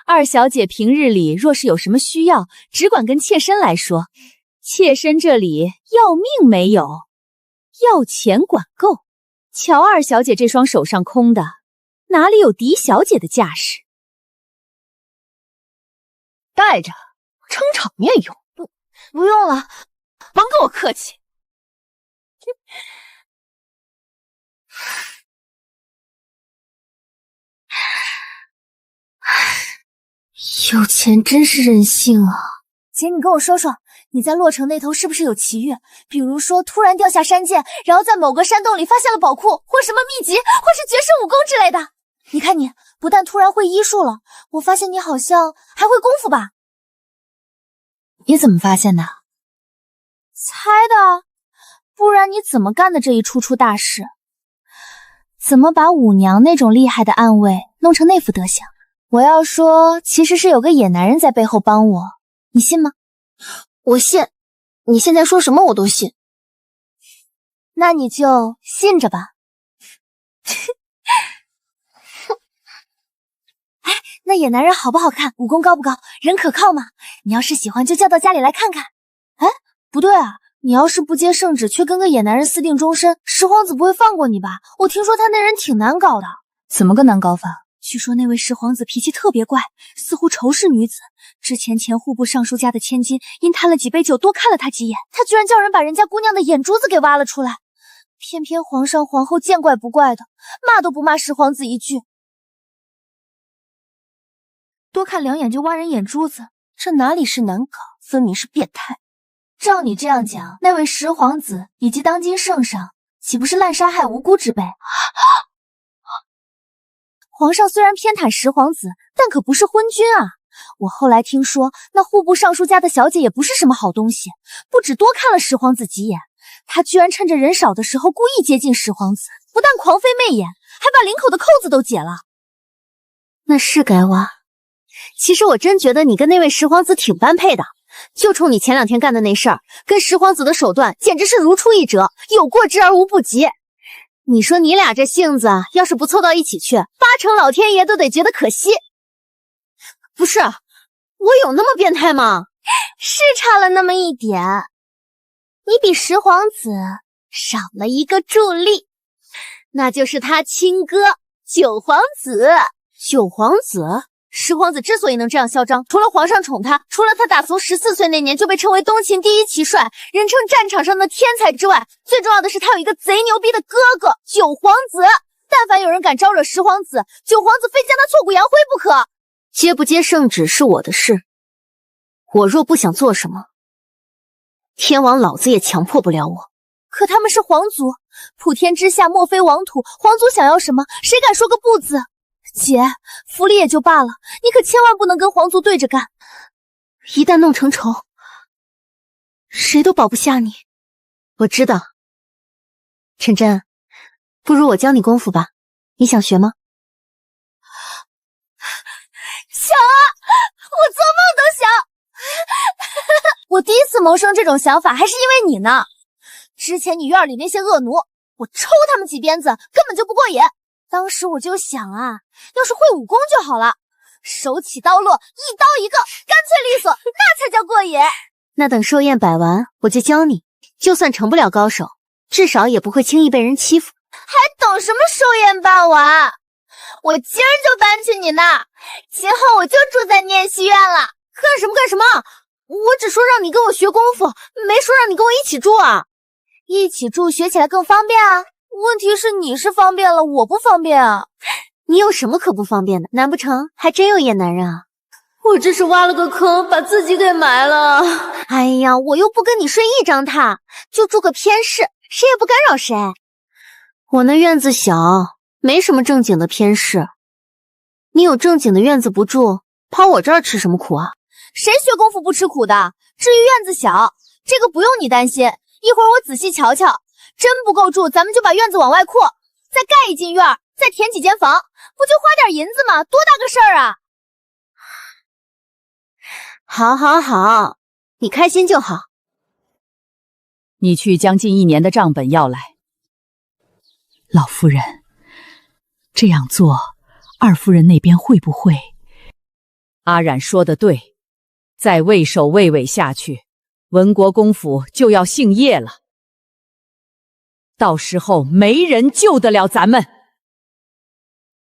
二小姐平日里若是有什么需要，只管跟妾身来说，妾身这里要命没有，要钱管够。瞧二小姐这双手上空的，哪里有嫡小姐的架势？带着撑场面用，不用了，甭跟我客气。有钱真是任性啊！姐，你跟我说说，你在洛城那头是不是有奇遇？比如说突然掉下山涧，然后在某个山洞里发现了宝库，或什么秘籍，或是绝世武功之类的。你看你不但突然会医术了，我发现你好像还会功夫吧？你怎么发现的？猜的，不然你怎么干的这一出大事？怎么把五娘那种厉害的暗卫弄成那副德行？我要说，其实是有个野男人在背后帮我，你信吗？我信，你现在说什么我都信。那你就信着吧。哎，那野男人好不好看？武功高不高？人可靠吗？你要是喜欢，就叫到家里来看看。哎，不对啊，你要是不接圣旨，却跟个野男人私定终身，十皇子不会放过你吧？我听说他那人挺难搞的。怎么个难搞法？据说那位十皇子脾气特别怪，似乎仇视女子。之前前户部尚书家的千金因贪了几杯酒多看了他几眼，他居然叫人把人家姑娘的眼珠子给挖了出来。偏偏皇上皇后见怪不怪的，骂都不骂十皇子一句。多看两眼就挖人眼珠子，这哪里是难搞，分明是变态。照你这样讲，那位十皇子以及当今圣上岂不是滥杀害无辜之辈？皇上虽然偏袒十皇子，但可不是昏君啊！我后来听说，那户部尚书家的小姐也不是什么好东西，不止多看了十皇子几眼，她居然趁着人少的时候故意接近十皇子，不但狂飞媚眼，还把领口的扣子都解了。那是该挖。其实我真觉得你跟那位十皇子挺般配的，就冲你前2天干的那事儿，跟十皇子的手段简直是如出一辙，有过之而无不及。你说你俩这性子要是不凑到一起去，8成老天爷都得觉得可惜。不是，我有那么变态吗？是差了那么一点，你比十皇子少了一个助力，那就是他亲哥九皇子。九皇子？十皇子之所以能这样嚣张，除了皇上宠他，除了他打从14岁那年就被称为东秦第一奇帅，人称战场上的天才之外，最重要的是他有一个贼牛逼的哥哥九皇子。但凡有人敢招惹十皇子，九皇子非将他挫骨扬灰不可。接不接圣旨是我的事，我若不想做什么，天王老子也强迫不了我。可他们是皇族，普天之下莫非王土，皇族想要什么，谁敢说个不字？姐，府里也就罢了，你可千万不能跟皇族对着干，一旦弄成仇，谁都保不下你。我知道，陈真，不如我教你功夫吧，你想学吗？想啊，我做梦都想。我第一次萌生这种想法还是因为你呢。之前你院里那些恶奴，我抽他们几鞭子根本就不过瘾。当时我就想啊，要是会武功就好了，手起刀落，一刀一个，干脆利索，那才叫过瘾。那等寿宴摆完，我就教你，就算成不了高手，至少也不会轻易被人欺负。还等什么寿宴办完？我今儿就搬去你那儿，今后我就住在念戏院了。干什么干什么？我只说让你跟我学功夫，没说让你跟我一起住啊。一起住学起来更方便啊。问题是你是方便了，我不方便啊。你有什么可不方便的？难不成还真有野男人啊？我这是挖了个坑，把自己给埋了。哎呀，我又不跟你睡一张榻，就住个偏室，谁也不干扰谁。我那院子小，没什么正经的偏室。你有正经的院子不住，跑我这儿吃什么苦啊？谁学功夫不吃苦的？至于院子小，这个不用你担心，一会儿我仔细瞧瞧，真不够住，咱们就把院子往外扩，再盖一进院，再填几间房，不就花点银子吗？多大个事儿啊！好，好，好，你开心就好。你去将近1年的账本要来。老夫人，这样做，二夫人那边会不会？阿冉说的对，再畏首畏尾下去，文国公府就要姓叶了。到时候没人救得了咱们。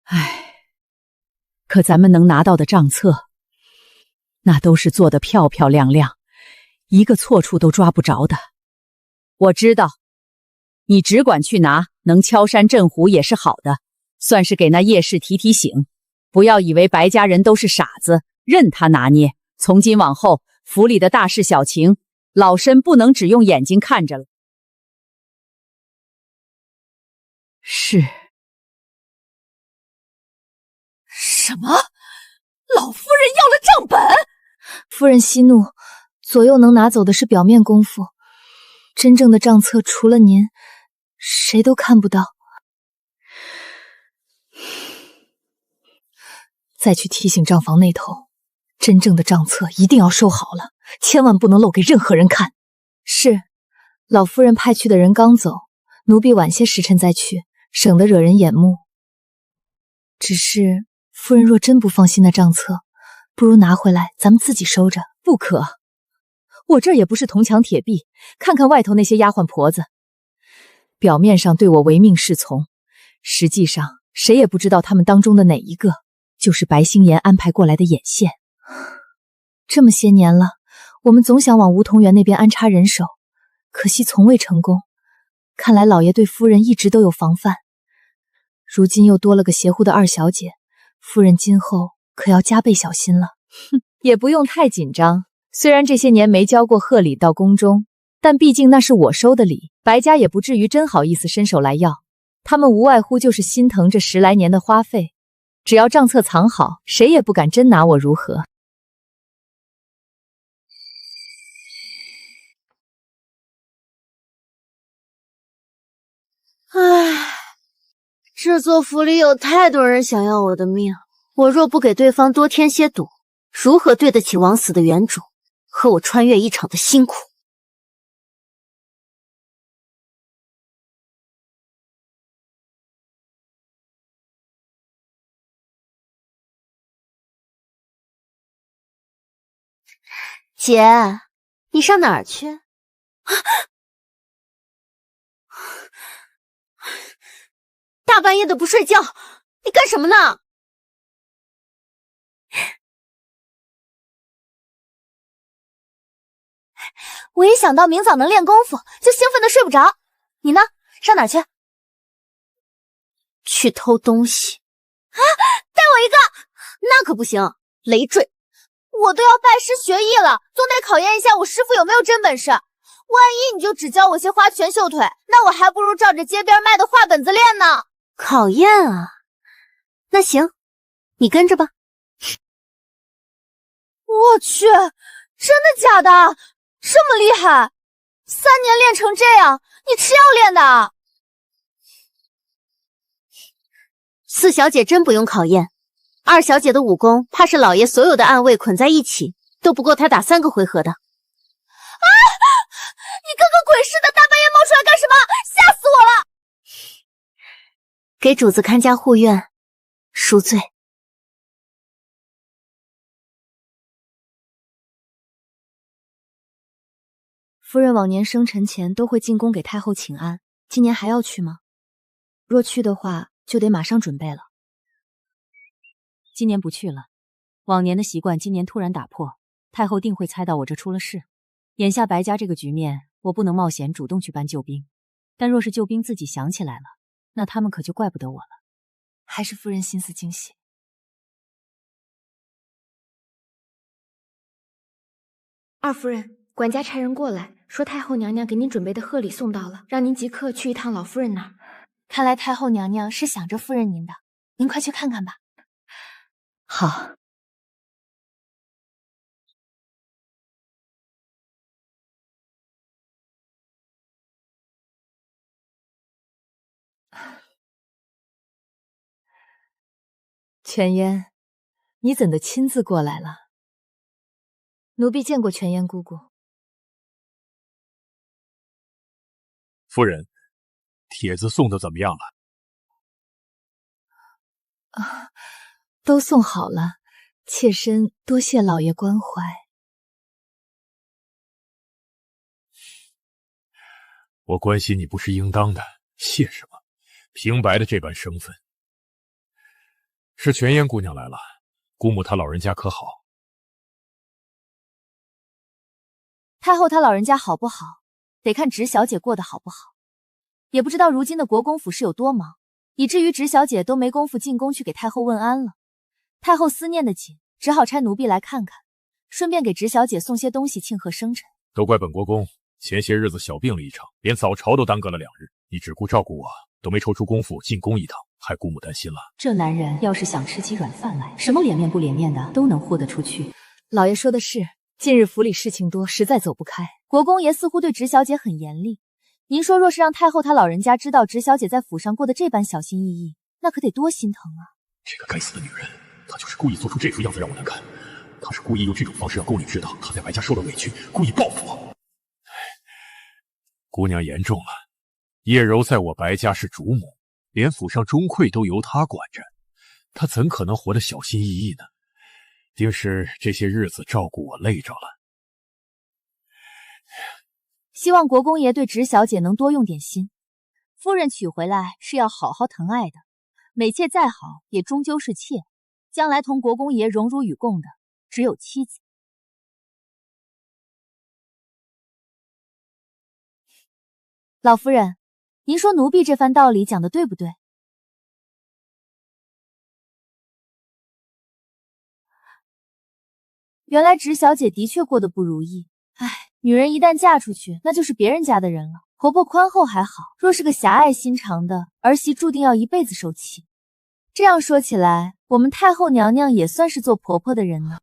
唉，可咱们能拿到的账册，那都是做得漂漂亮亮，一个错处都抓不着的。我知道，你只管去拿，能敲山震虎也是好的，算是给那叶氏提醒，不要以为白家人都是傻子，任他拿捏。从今往后，府里的大事小情，老身不能只用眼睛看着了。是。什么？老夫人要了账本？夫人息怒，左右能拿走的是表面功夫，真正的账册除了您，谁都看不到。再去提醒账房那头，真正的账册一定要收好了，千万不能露给任何人看。是，老夫人派去的人刚走，奴婢晚些时辰再去，省得惹人眼目。只是夫人若真不放心那账册，不如拿回来咱们自己收着。不可，我这儿也不是铜墙铁壁，看看外头那些丫鬟婆子，表面上对我唯命是从，实际上谁也不知道他们当中的哪一个就是白星妍安排过来的眼线。这么些年了，我们总想往梧桐园那边安插人手，可惜从未成功。看来老爷对夫人一直都有防范，如今又多了个邪乎的二小姐，夫人今后可要加倍小心了。哼，也不用太紧张。虽然这些年没交过贺礼到宫中，但毕竟那是我收的礼，白家也不至于真好意思伸手来要。他们无外乎就是心疼这10来年的花费，只要账册藏好，谁也不敢真拿我如何。唉，这座府里有太多人想要我的命，我若不给对方多添些堵，如何对得起枉死的原主和我穿越一场的辛苦？姐，你上哪儿去？大半夜的不睡觉，你干什么呢？我一想到明早能练功夫，就兴奋的睡不着。你呢？上哪儿去？去偷东西啊！带我一个！那可不行，累赘。我都要拜师学艺了，总得考验一下我师傅有没有真本事。万一你就只教我些花拳绣腿，那我还不如照着街边卖的画本子练呢。考验啊？那行，你跟着吧。我去，真的假的？这么厉害！3年练成这样，你吃药练的？四小姐真不用考验，二小姐的武功，怕是老爷所有的暗卫捆在一起，都不够她打3个回合的。啊！你个鬼似的，大半夜冒出来干什么？吓死我了！给主子看家护院，赎罪。夫人往年生辰前都会进宫给太后请安，今年还要去吗？若去的话，就得马上准备了。今年不去了，往年的习惯今年突然打破，太后定会猜到我这出了事。眼下白家这个局面，我不能冒险主动去搬救兵，但若是救兵自己想起来了，那他们可就怪不得我了。还是夫人心思精细。二夫人，管家差人过来说，太后娘娘给您准备的贺礼送到了，让您即刻去一趟老夫人那儿。看来太后娘娘是想着夫人您的，您快去看看吧。好。全烟，你怎的亲自过来了？奴婢见过全烟姑姑。夫人，帖子送的怎么样了？啊，都送好了，妾身多谢老爷关怀。我关心你不是应当的，谢什么？平白的这般生分。是全烟姑娘来了，姑母她老人家可好？太后她老人家好不好，得看直小姐过得好不好。也不知道如今的国公府是有多忙，以至于直小姐都没工夫进宫去给太后问安了。太后思念的紧，只好差奴婢来看看，顺便给直小姐送些东西庆贺生辰。都怪本国公前些日子小病了一场，连早朝都耽搁了2日，你只顾照顾我，都没抽出功夫进宫一趟，害姑母担心了。这男人要是想吃起软饭来，什么脸面不脸面的都能豁得出去。老爷说的是，近日府里事情多，实在走不开。国公爷似乎对直小姐很严厉，您说若是让太后她老人家知道直小姐在府上过得这般小心翼翼，那可得多心疼啊！这个该死的女人，她就是故意做出这副样子让我难看，她是故意用这种方式让宫女知道她在白家受了委屈，故意报复我。姑娘言重了，叶柔在我白家是主母，连府上中馈都由她管着，她怎可能活得小心翼翼呢？定是这些日子照顾我累着了。希望国公爷对直小姐能多用点心。夫人娶回来是要好好疼爱的，美妾再好也终究是妾，将来同国公爷荣辱与共的只有妻子。老夫人，您说奴婢这番道理讲的对不对？原来直小姐的确过得不如意。唉，女人一旦嫁出去，那就是别人家的人了。婆婆宽厚还好，若是个狭隘心肠的儿媳，注定要一辈子受气。这样说起来，我们太后娘娘也算是做婆婆的人呢。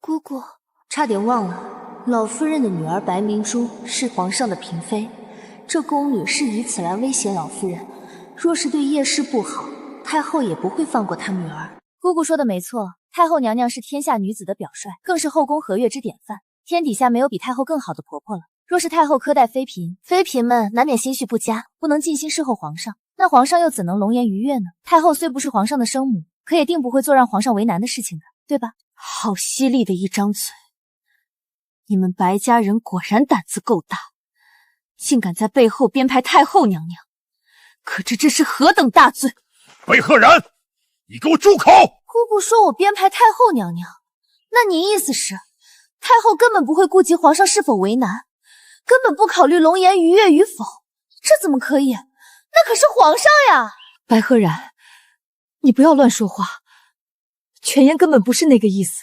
姑姑，差点忘了，老夫人的女儿白明珠是皇上的嫔妃，这宫女是以此来威胁老夫人。若是对叶氏不好，太后也不会放过她女儿。姑姑说的没错，太后娘娘是天下女子的表率，更是后宫和悦之典范。天底下没有比太后更好的婆婆了。若是太后苛待妃嫔，妃嫔们难免心绪不佳，不能尽心侍候皇上。那皇上又怎能龙颜愉悦呢？太后虽不是皇上的生母，可也定不会做让皇上为难的事情的，对吧？好犀利的一张嘴！你们白家人果然胆子够大，竟敢在背后编排太后娘娘，可知这是何等大罪！白赫然，你给我住口！姑姑说我编排太后娘娘，那你意思是，太后根本不会顾及皇上是否为难，根本不考虑龙颜愉悦与否？这怎么可以？那可是皇上呀！白赫然，你不要乱说话，全言根本不是那个意思。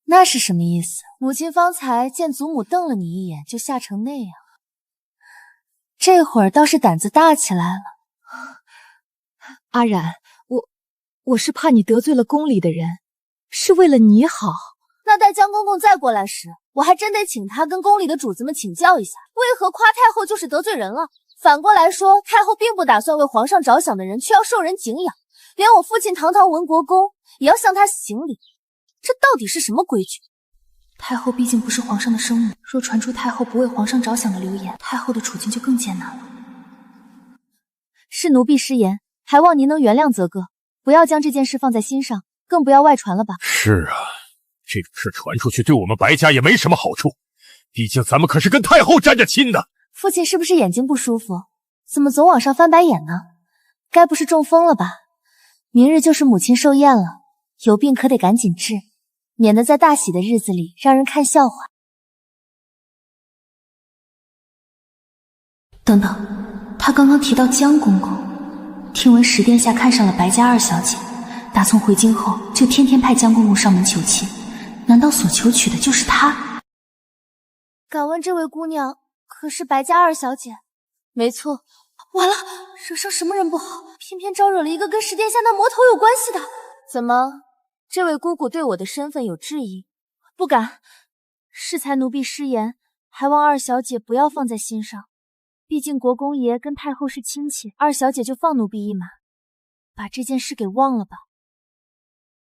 那是什么意思？母亲方才见祖母瞪了你一眼，就吓成那样，这会儿倒是胆子大起来了。阿然，我是怕你得罪了宫里的人，是为了你好。那待江公公再过来时，我还真得请他跟宫里的主子们请教一下，为何夸太后就是得罪人了？反过来说，太后并不打算为皇上着想的人，却要受人敬仰，连我父亲堂堂文国公也要向他行礼，这到底是什么规矩？太后毕竟不是皇上的生母，若传出太后不为皇上着想的流言，太后的处境就更艰难了。是奴婢失言，还望您能原谅则个，不要将这件事放在心上，更不要外传了吧。是啊，这种事传出去对我们白家也没什么好处，毕竟咱们可是跟太后沾着亲的。父亲是不是眼睛不舒服？怎么总往上翻白眼呢？该不是中风了吧？明日就是母亲寿宴了，有病可得赶紧治，免得在大喜的日子里让人看笑话。等等，他刚刚提到江公公，听闻十殿下看上了白家二小姐，打从回京后就天天派江公公上门求亲，难道所求娶的就是他？敢问这位姑娘可是白家二小姐？没错。完了，惹上什么人不好，偏偏招惹了一个跟十殿下那魔头有关系的。怎么，这位姑姑对我的身份有质疑？不敢，适才奴婢失言，还望二小姐不要放在心上。毕竟国公爷跟太后是亲戚，二小姐就放奴婢一马，把这件事给忘了吧。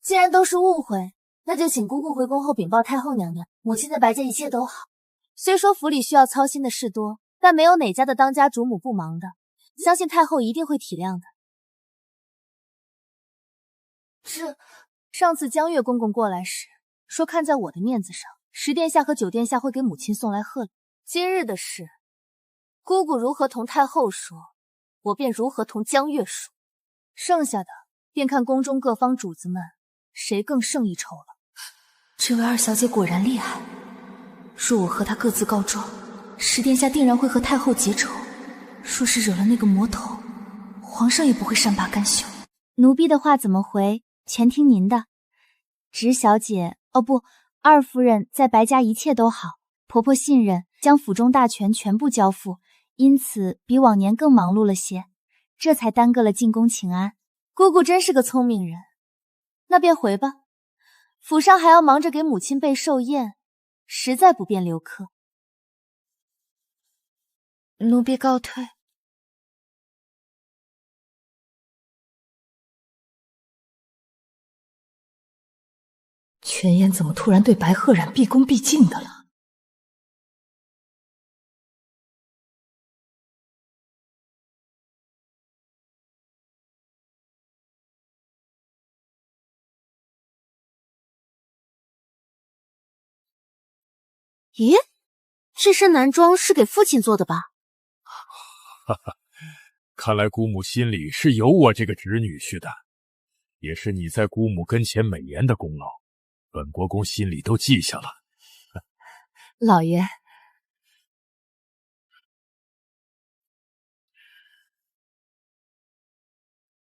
既然都是误会，那就请姑姑回宫后禀报太后娘娘，母亲在白家一切都好。虽说府里需要操心的事多，但没有哪家的当家主母不忙的，相信太后一定会体谅的。上次江月公公过来时，说看在我的面子上，十殿下和九殿下会给母亲送来贺礼。今日的事，姑姑如何同太后说，我便如何同江月说，剩下的便看宫中各方主子们谁更胜一筹了。这位二小姐果然厉害，若我和她各自告状，十殿下定然会和太后结仇。若是惹了那个魔头，皇上也不会善罢甘休。奴婢的话怎么回，全听您的。直小姐，哦不，二夫人在白家一切都好，婆婆信任，将府中大权全部交付，因此比往年更忙碌了些，这才耽搁了进宫请安。姑姑真是个聪明人，那便回吧。府上还要忙着给母亲备寿宴，实在不便留客。奴婢告退。全言怎么突然对白赫然毕恭毕敬的了？咦，这身男装是给父亲做的吧？哈哈，看来姑母心里是有我这个侄女婿的，也是你在姑母跟前美言的功劳，本国公心里都记下了。老爷，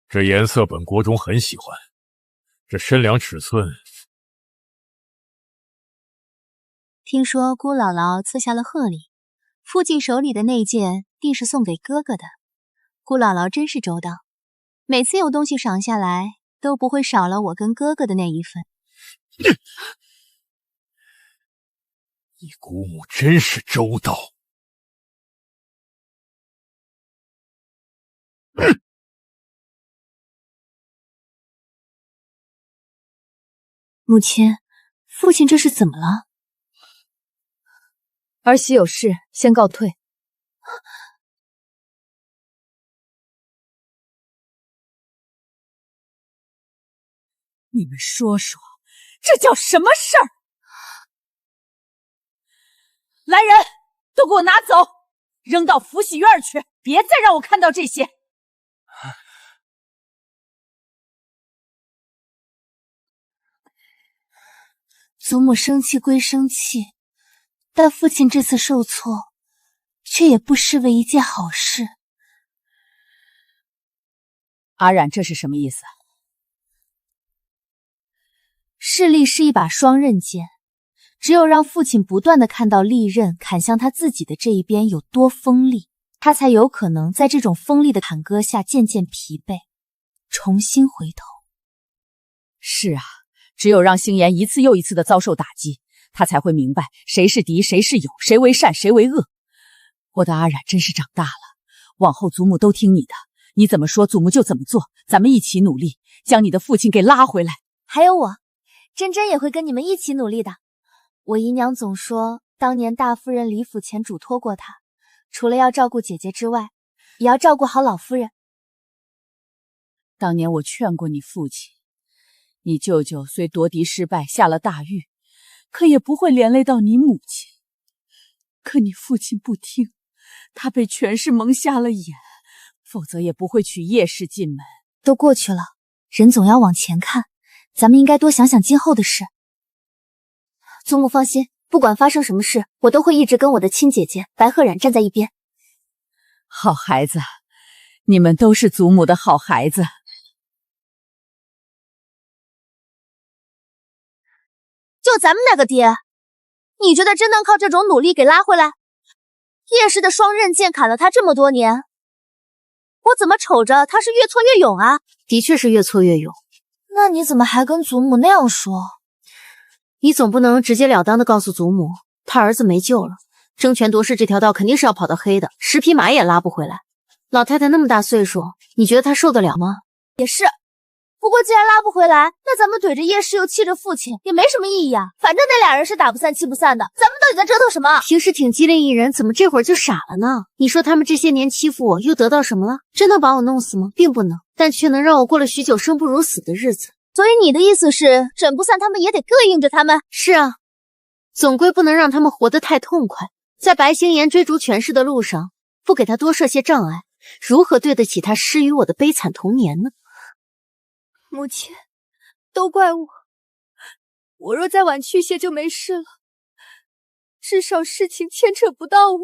这颜色本国中很喜欢，这身量尺寸。听说姑姥姥赐下了贺礼，父亲手里的那件定是送给哥哥的。姑姥姥真是周到，每次有东西赏下来，都不会少了我跟哥哥的那一份。你姑母真是周到。母亲，父亲这是怎么了？儿媳有事，先告退。你们说说，这叫什么事儿？来人，都给我拿走，扔到福喜院去，别再让我看到这些。祖母生气归生气，但父亲这次受挫，却也不失为一件好事。阿冉，这是什么意思？势力是一把双刃剑，只有让父亲不断的看到利刃砍向他自己的这一边有多锋利，他才有可能在这种锋利的砍割下渐渐疲惫，重新回头。是啊，只有让星妍一次又一次的遭受打击，他才会明白谁是敌，谁是友，谁为善，谁为恶。我的阿冉真是长大了，往后祖母都听你的，你怎么说祖母就怎么做，咱们一起努力，将你的父亲给拉回来。还有我，珍珍也会跟你们一起努力的。我姨娘总说，当年大夫人离府前嘱托过她，除了要照顾姐姐之外，也要照顾好老夫人。当年我劝过你父亲，你舅舅虽夺嫡失败下了大狱，可也不会连累到你母亲。可你父亲不听，他被权势蒙瞎了眼，否则也不会娶叶氏进门。都过去了，人总要往前看，咱们应该多想想今后的事。祖母放心，不管发生什么事，我都会一直跟我的亲姐姐白鹤冉站在一边。好孩子，你们都是祖母的好孩子。就咱们那个爹，你觉得真能靠这种努力给拉回来？叶氏的双刃剑砍了他这么多年，我怎么瞅着他是越挫越勇啊？的确是越挫越勇。那你怎么还跟祖母那样说？你总不能直截了当的告诉祖母，他儿子没救了，争权夺势这条道肯定是要跑到黑的，10匹马也拉不回来。老太太那么大岁数，你觉得她受得了吗？也是。不过既然拉不回来，那咱们怼着叶氏又气着父亲也没什么意义啊。反正那俩人是打不散气不散的，咱们到底在折腾什么？平时挺机灵一人，怎么这会儿就傻了呢？你说他们这些年欺负我，又得到什么了？真能把我弄死吗？并不能，但却能让我过了许久生不如死的日子。所以你的意思是，整不散他们也得膈应着他们？是啊，总归不能让他们活得太痛快。在白星妍追逐权势的路上，不给他多设些障碍，如何对得起他施予我的悲惨童年呢？母亲，都怪我，我若再晚去些就没事了，至少事情牵扯不到我。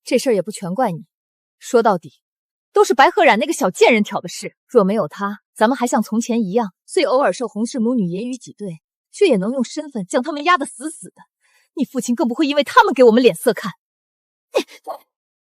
这事儿也不全怪你，说到底，都是白鹤冉那个小贱人挑的事。若没有他，咱们还像从前一样，虽偶尔受洪氏母女言语挤兑，却也能用身份将他们压得死死的。你父亲更不会因为他们给我们脸色看。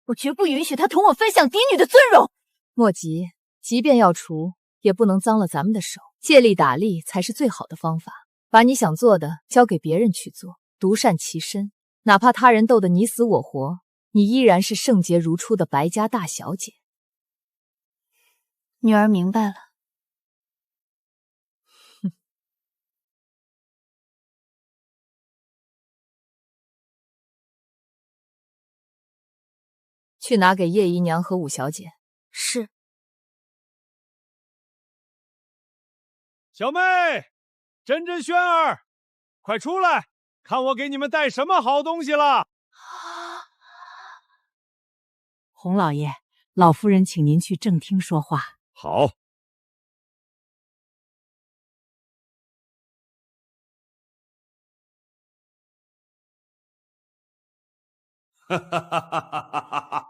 我绝不允许他同我分享嫡女的尊荣。莫急，即便要除，也不能脏了咱们的手，借力打力才是最好的方法。把你想做的交给别人去做，独善其身，哪怕他人斗得你死我活，你依然是圣洁如初的白家大小姐。女儿明白了。去拿给叶姨娘和五小姐。是。小妹，珍珍、轩儿，快出来，看我给你们带什么好东西了。洪老爷，老夫人请您去正厅说话。好。哈哈哈哈哈哈！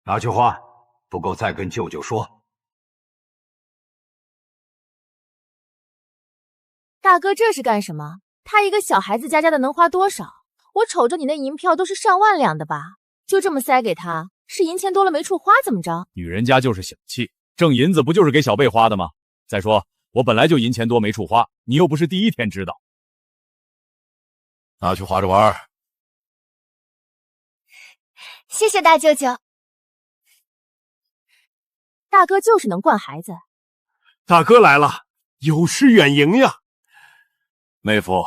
哪句话不够再跟舅舅说。大哥这是干什么？他一个小孩子家的能花多少？我瞅着你那银票都是上万两的吧，就这么塞给他，是银钱多了没处花怎么着？女人家就是小气，挣银子不就是给小辈花的吗？再说我本来就银钱多没处花，你又不是第一天知道。拿去花着玩。谢谢大舅舅。大哥就是能惯孩子。大哥来了，有失远迎呀。妹夫，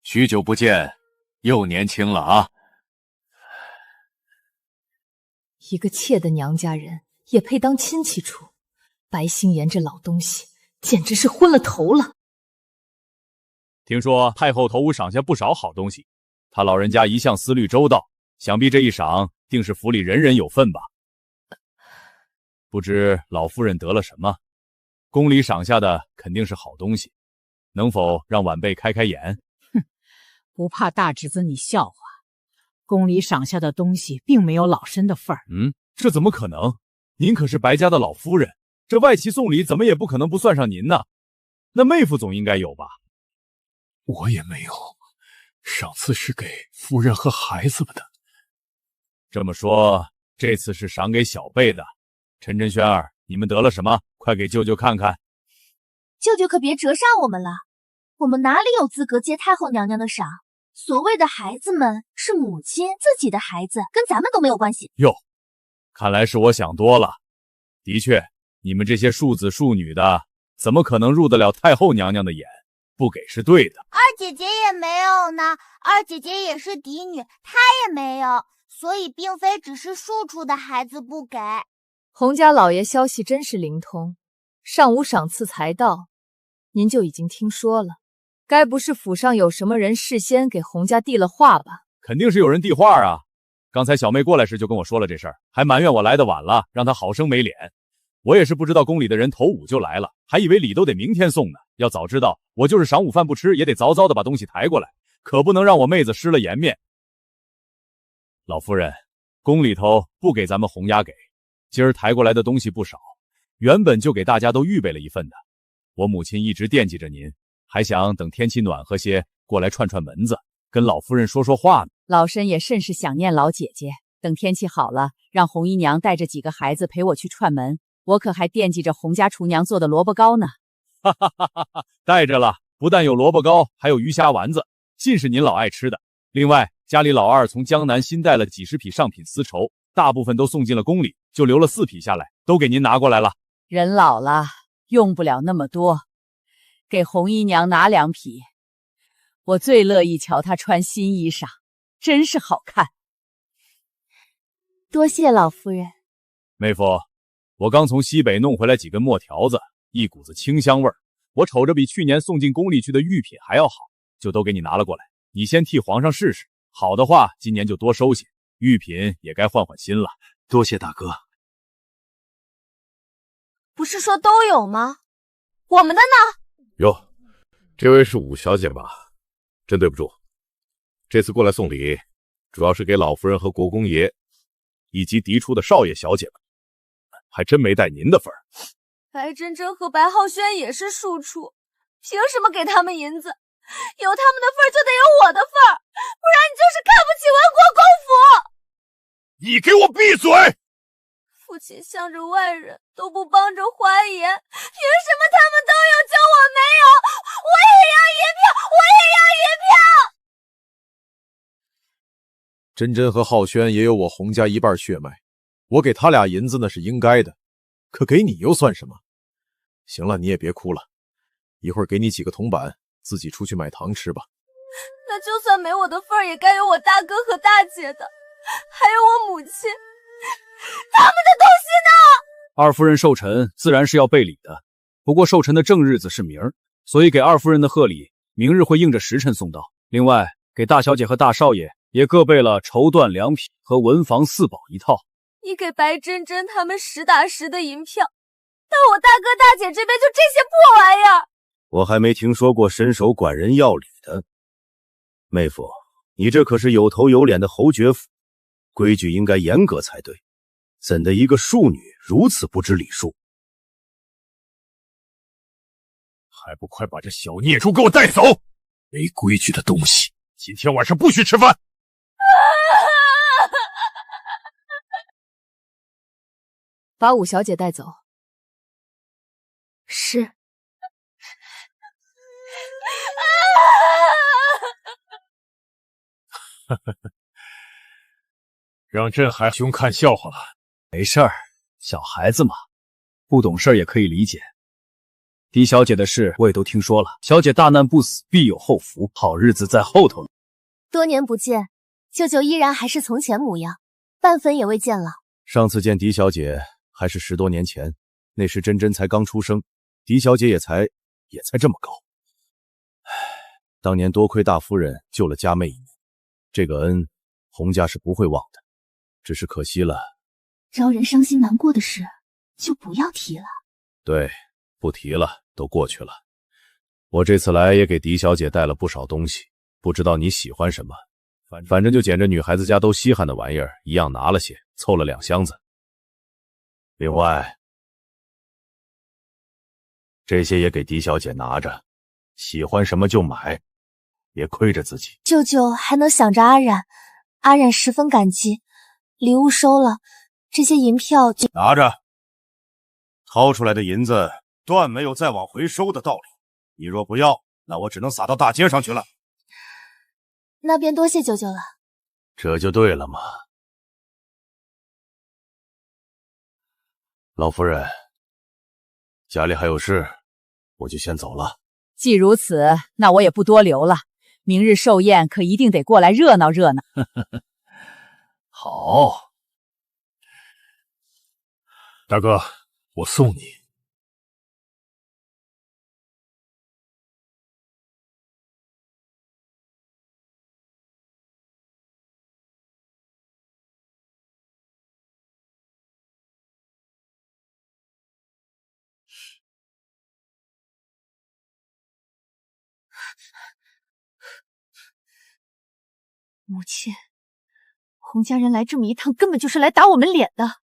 许久不见，又年轻了啊！一个妾的娘家人也配当亲戚处？白心妍这老东西简直是昏了头了。听说太后头无赏下不少好东西，他老人家一向思虑周到，想必这一赏定是府里人人有份吧？不知老夫人得了什么？宫里赏下的肯定是好东西，能否让晚辈开开眼？哼，不怕大侄子你笑话，宫里赏下的东西并没有老身的份儿。这怎么可能？您可是白家的老夫人，这外戚送礼怎么也不可能不算上您呢？那妹夫总应该有吧？我也没有，上次是给夫人和孩子们的。这么说，这次是赏给小辈的。陈真、轩儿，你们得了什么？快给舅舅看看。舅舅可别折煞我们了，我们哪里有资格接太后娘娘的赏？所谓的孩子们是母亲自己的孩子，跟咱们都没有关系。哟，看来是我想多了。的确，你们这些庶子庶女的，怎么可能入得了太后娘娘的眼？不给是对的。二姐姐也没有呢，二姐姐也是嫡女，她也没有，所以并非只是庶出的孩子不给。洪家老爷消息真是灵通，上午赏赐才到，您就已经听说了。该不是府上有什么人事先给洪家递了话吧？肯定是有人递话啊！刚才小妹过来时就跟我说了这事儿，还埋怨我来得晚了，让她好生没脸。我也是不知道宫里的人头5就来了，还以为礼都得明天送呢。要早知道，我就是晌午饭不吃，也得早早的把东西抬过来，可不能让我妹子失了颜面。老夫人，宫里头不给咱们洪家给，今儿抬过来的东西不少，原本就给大家都预备了一份的。我母亲一直惦记着您，还想等天气暖和些过来串串门子，跟老夫人说说话呢。老身也甚是想念老姐姐，等天气好了，让红姨娘带着几个孩子陪我去串门。我可还惦记着洪家厨娘做的萝卜糕呢。哈哈哈哈哈！带着了，不但有萝卜糕，还有鱼虾丸子，尽是您老爱吃的。另外，家里老二从江南新带了几十匹上品丝绸，大部分都送进了宫里，就留了4匹下来，都给您拿过来了。人老了，用不了那么多，给红姨娘拿2匹。我最乐意瞧她穿新衣裳，真是好看。多谢老夫人。妹夫，我刚从西北弄回来几根墨条子，一股子清香味儿，我瞅着比去年送进宫里去的御品还要好，就都给你拿了过来。你先替皇上试试，好的话今年就多收些，御品也该换换新了。多谢大哥。不是说都有吗？我们的呢？哟，这位是武小姐吧？真对不住，这次过来送礼，主要是给老夫人和国公爷，以及嫡出的少爷小姐们，还真没带您的份儿。白真真和白浩轩也是庶出，凭什么给他们银子？有他们的份儿就得有我的份儿，不然你就是看不起文国公府。你给我闭嘴！父亲向着外人，都不帮着花颜，凭什么他们都有就我没有？我也要一票，我也要一票！真真和浩轩也有我洪家一半血脉，我给他俩银子那是应该的，可给你又算什么？行了，你也别哭了，一会儿给你几个铜板，自己出去买糖吃吧。那就算没我的份儿，也该有我大哥和大姐的，还有我母亲，他们的东西呢？二夫人寿辰自然是要备礼的，不过寿辰的正日子是明儿，所以给二夫人的贺礼明日会应着时辰送到。另外，给大小姐和大少爷也各备了绸缎2匹和文房4宝1套。你给白真真他们实打实的银票，但我大哥大姐这边就这些破玩意儿。我还没听说过伸手管人要礼的。妹夫，你这可是有头有脸的侯爵府，规矩应该严格才对，怎的一个庶女如此不知礼数？还不快把这小孽畜给我带走！没规矩的东西，今天晚上不许吃饭！把武小姐带走。是。让朕还兄看笑话了。没事儿，小孩子嘛，不懂事儿也可以理解。狄小姐的事我也都听说了，小姐大难不死，必有后福，好日子在后头呢。多年不见，舅舅依然还是从前模样，半分也未见老。上次见狄小姐还是10多年前，那时珍珍才刚出生，狄小姐也才这么高。唉，当年多亏大夫人救了家妹一命，这个恩洪家是不会忘的，只是可惜了。招人伤心难过的事就不要提了。对，不提了，都过去了。我这次来也给狄小姐带了不少东西，不知道你喜欢什么，反正就捡着女孩子家都稀罕的玩意儿，一样拿了些，凑了2箱子。另外，这些也给狄小姐拿着，喜欢什么就买，别亏着自己。舅舅还能想着阿染，阿染十分感激。礼物收了，这些银票就拿着。掏出来的银子断没有再往回收的道理，你若不要，那我只能撒到大街上去了。那便多谢舅舅了。这就对了嘛。老夫人，家里还有事，我就先走了。既如此，那我也不多留了。明日寿宴可一定得过来热闹热闹。好，大哥，我送你。母亲，洪家人来这么一趟，根本就是来打我们脸的，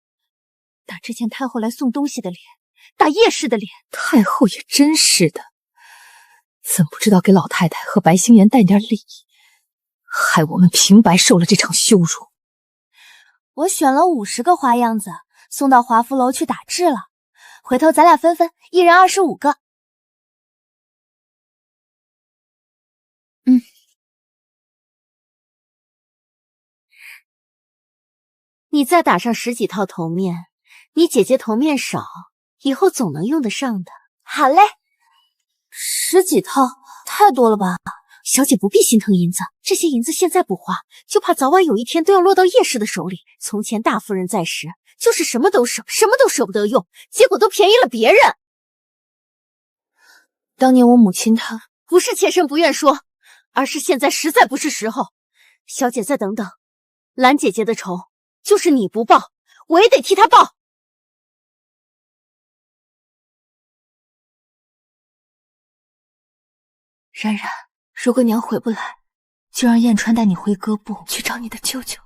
打之前太后来送东西的脸，打叶氏的脸。太后也真是的，怎不知道给老太太和白星妍带点礼，害我们平白受了这场羞辱。我选了50个花样子，送到华福楼去打制了。回头咱俩分分，一人25个。你再打上10几套头面，你姐姐头面少，以后总能用得上的。好嘞，10几套太多了吧？小姐不必心疼银子，这些银子现在不花，就怕早晚有一天都要落到叶氏的手里。从前大夫人在时，就是什么都省，什么都舍不得用，结果都便宜了别人。当年我母亲她不是妾身不愿说，而是现在实在不是时候。小姐再等等，兰姐姐的仇就是你不报，我也得替她报。冉冉，如果娘回不来，就让燕川带你回歌部去找你的舅舅。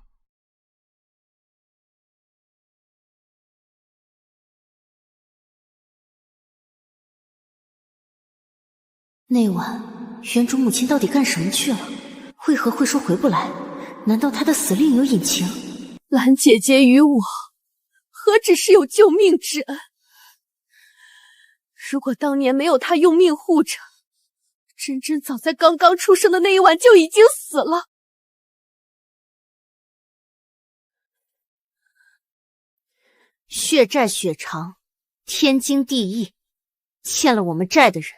那晚原主母亲到底干什么去了？为何会说回不来？难道她的死另有隐情？兰姐姐与我何止是有救命之恩？如果当年没有她用命护着，珍珍早在刚刚出生的那一晚就已经死了。血债血偿，天经地义，欠了我们债的人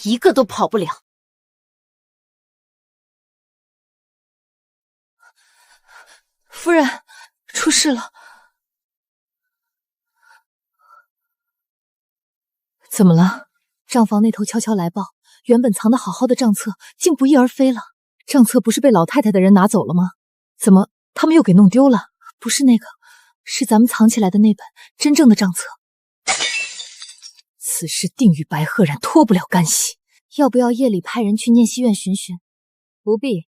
一个都跑不了。夫人，出事了。怎么了？账房那头悄悄来报，原本藏得好好的账册竟不翼而飞了。账册不是被老太太的人拿走了吗？怎么他们又给弄丢了？不是那个，是咱们藏起来的那本真正的账册。此事定与白鹤然脱不了干系。要不要夜里派人去念西院寻寻？不必，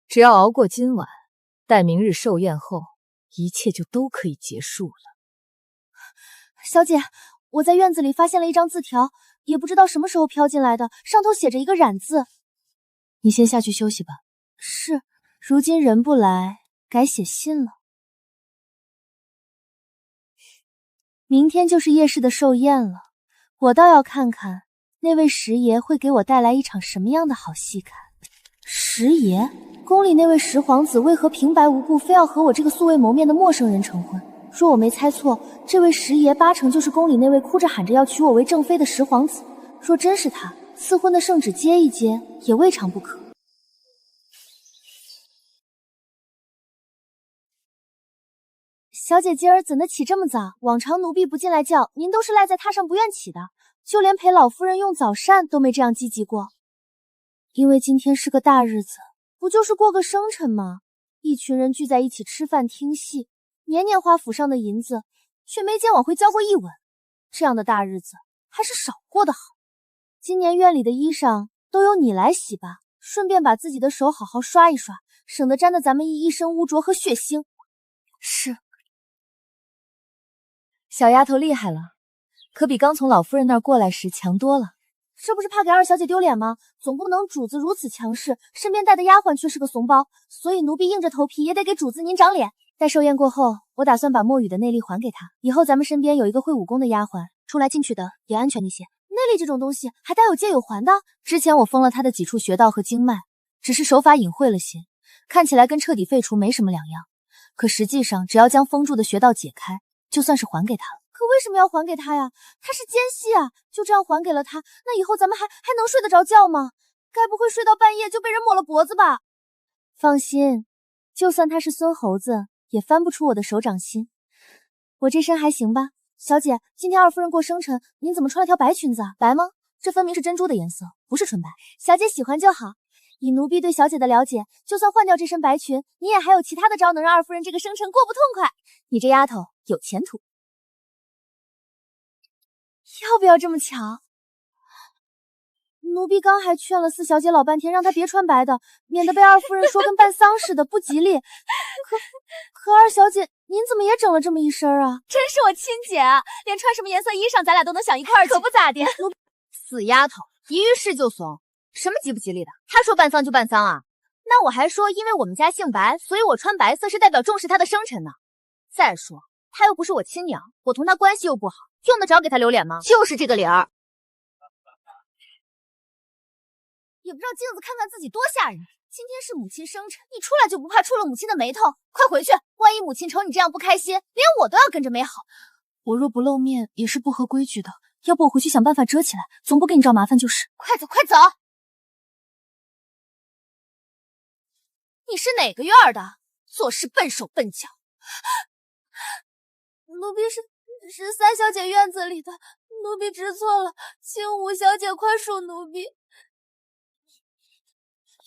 只要熬过今晚，待明日寿宴后，一切就都可以结束了。小姐，我在院子里发现了一张字条，也不知道什么时候飘进来的，上头写着一个冉字。你先下去休息吧。是，如今人不来，改写信了。明天就是叶氏的寿宴了，我倒要看看那位石爷会给我带来一场什么样的好戏看。石爷，宫里那位石皇子为何平白无故非要和我这个素未谋面的陌生人成婚？若我没猜错，这位石爷八成就是宫里那位哭着喊着要娶我为正妃的石皇子。若真是他，赐婚的圣旨接一接也未尝不可。小姐今儿怎的起这么早？往常奴婢不进来叫，您都是赖在榻上不愿起的，就连陪老夫人用早膳都没这样积极过。因为今天是个大日子，不就是过个生辰吗？一群人聚在一起吃饭听戏，年年花府上的银子，却没见晚会交过一吻。这样的大日子还是少过的好。今年院里的衣裳都由你来洗吧，顺便把自己的手好好刷一刷，省得沾得咱们一身污浊和血腥。是。小丫头厉害了，可比刚从老夫人那儿过来时强多了。这不是怕给二小姐丢脸吗？总不能主子如此强势，身边带的丫鬟却是个怂包，所以奴婢硬着头皮也得给主子您长脸。待寿宴过后，我打算把墨雨的内力还给她，以后咱们身边有一个会武功的丫鬟，出来进去的也安全一些。内力这种东西还得有借有还的。之前我封了她的几处穴道和经脉，只是手法隐晦了些，看起来跟彻底废除没什么两样。可实际上，只要将封住的穴道解开，就算是还给她了。可为什么要还给他呀？他是奸细啊！就这样还给了他，那以后咱们还能睡得着觉吗？该不会睡到半夜就被人抹了脖子吧？放心，就算他是孙猴子，也翻不出我的手掌心。我这身还行吧？小姐，今天二夫人过生辰，您怎么穿了条白裙子啊？白吗？这分明是珍珠的颜色，不是纯白。小姐喜欢就好。以奴婢对小姐的了解，就算换掉这身白裙，你也还有其他的招能让二夫人这个生辰过不痛快。你这丫头有前途。要不要这么巧？奴婢刚还劝了四小姐老半天，让她别穿白的，免得被二夫人说跟办丧似的，不吉利。可二小姐，您怎么也整了这么一身啊？真是我亲姐啊，连穿什么颜色衣裳咱俩都能想一块儿去，可不咋的。死丫头，一遇事就怂，什么吉不吉利的？她说办丧就办丧啊？那我还说因为我们家姓白，所以我穿白色是代表重视她的生辰呢。再说她又不是我亲娘，我同她关系又不好，用得着给她留脸吗？就是这个理儿。也不知道镜子看看自己多吓人。今天是母亲生辰，你出来就不怕触了母亲的眉头？快回去，万一母亲瞅你这样不开心，连我都要跟着没好。我若不露面也是不合规矩的，要不我回去想办法遮起来，总不给你找麻烦就是。快走，快走！你是哪个院儿的？做事笨手笨脚。奴婢是三小姐院子里的，奴婢知错了，请五小姐宽恕奴婢。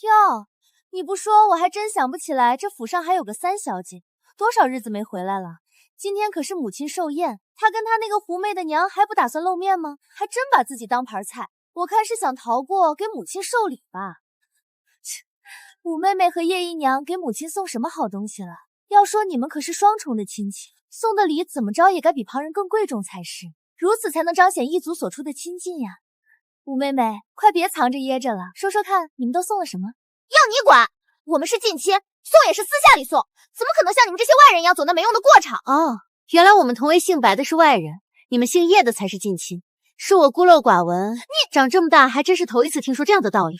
哟，你不说我还真想不起来，这府上还有个三小姐，多少日子没回来了。今天可是母亲寿宴，她跟她那个狐媚的娘还不打算露面吗？还真把自己当盘菜，我看是想逃过给母亲寿礼吧。切，五妹妹和叶姨娘给母亲送什么好东西了？要说你们可是双重的亲戚，送的礼怎么着也该比旁人更贵重才是，如此才能彰显一族所出的亲近呀。五妹妹，快别藏着掖着了，说说看，你们都送了什么？要你管！我们是近亲，送也是私下里送，怎么可能像你们这些外人一样走那没用的过场？哦，原来我们同为姓白的是外人，你们姓叶的才是近亲。是我孤陋寡闻，你长这么大还真是头一次听说这样的道理。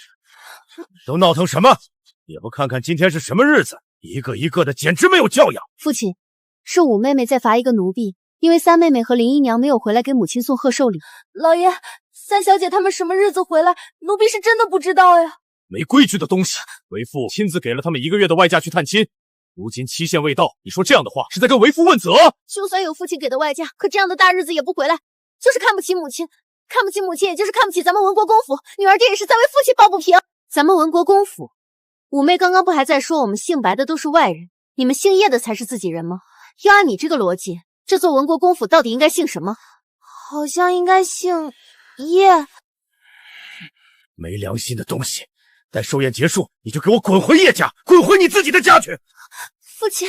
都闹腾什么？也不看看今天是什么日子，一个一个的简直没有教养。父亲，是五妹妹在罚一个奴婢，因为三妹妹和林姨娘没有回来给母亲送贺寿礼。老爷，三小姐她们什么日子回来，奴婢是真的不知道呀。没规矩的东西！为父亲自给了他们1个月的外假去探亲，如今期限未到，你说这样的话是在跟为父问责。就算有父亲给的外假，可这样的大日子也不回来，就是看不起母亲。看不起母亲，也就是看不起咱们文国公府。女儿这也是在为父亲抱不平。咱们文国公府，五妹刚刚不还在说我们姓白的都是外人，你们姓叶的才是自己人吗？要按你这个逻辑，这座文国公府到底应该姓什么？好像应该姓叶。没良心的东西！待寿宴结束，你就给我滚回叶家，滚回你自己的家去！父亲，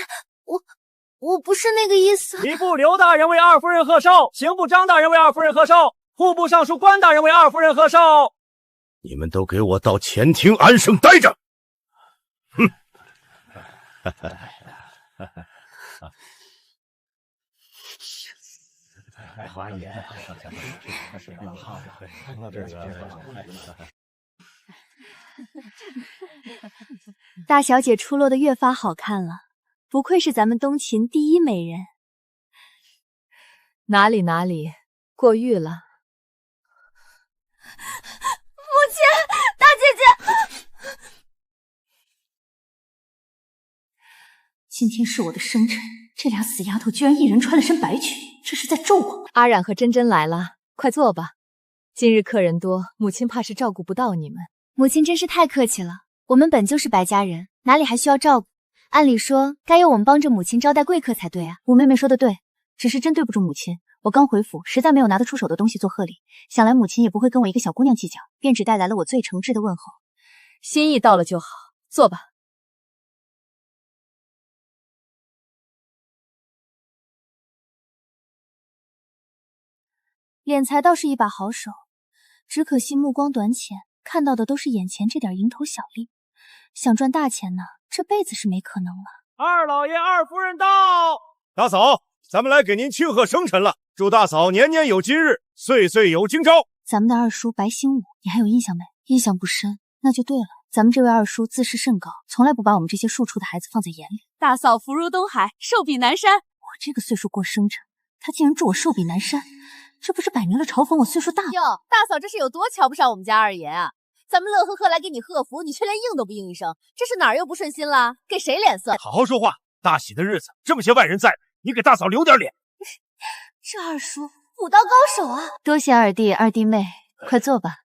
我不是那个意思。礼部刘大人为二夫人贺寿，刑部张大人为二夫人贺寿，户部尚书关大人为二夫人贺寿。你们都给我到前厅安生待着！哼！花言，大小姐出落的越发好看了，不愧是咱们东秦第一美人。哪里，过誉了。母亲，大姐姐，今天是我的生辰，这俩死丫头居然一人穿了身白裙，这是在咒我吗？阿冉和珍珍来了，快坐吧。今日客人多，母亲怕是照顾不到你们。母亲真是太客气了，我们本就是白家人，哪里还需要照顾？按理说，该由我们帮着母亲招待贵客才对啊。五妹妹说的对，只是真对不住母亲。我刚回府，实在没有拿得出手的东西做贺礼，想来母亲也不会跟我一个小姑娘计较，便只带来了我最诚挚的问候。心意到了就好，坐吧。敛财倒是一把好手，只可惜目光短浅，看到的都是眼前这点蝇头小利。想赚大钱呢，这辈子是没可能了。二老爷、二夫人到！大嫂，咱们来给您庆贺生辰了，祝大嫂年年有今日，岁岁有今朝。咱们的二叔白星武，你还有印象没？印象不深，那就对了。咱们这位二叔自视甚高，从来不把我们这些庶出的孩子放在眼里。大嫂福如东海，寿比南山。我这个岁数过生辰，他竟然祝我寿比南山，这不是摆明了嘲讽我岁数大吗？哟，大嫂这是有多瞧不上我们家二爷啊？咱们乐呵呵来给你贺福，你却连应都不应一声，这是哪儿又不顺心了？给谁脸色？好好说话，大喜的日子，这么些外人在，你给大嫂留点脸。这二叔武道高手啊！多谢二弟、二弟妹，快坐吧。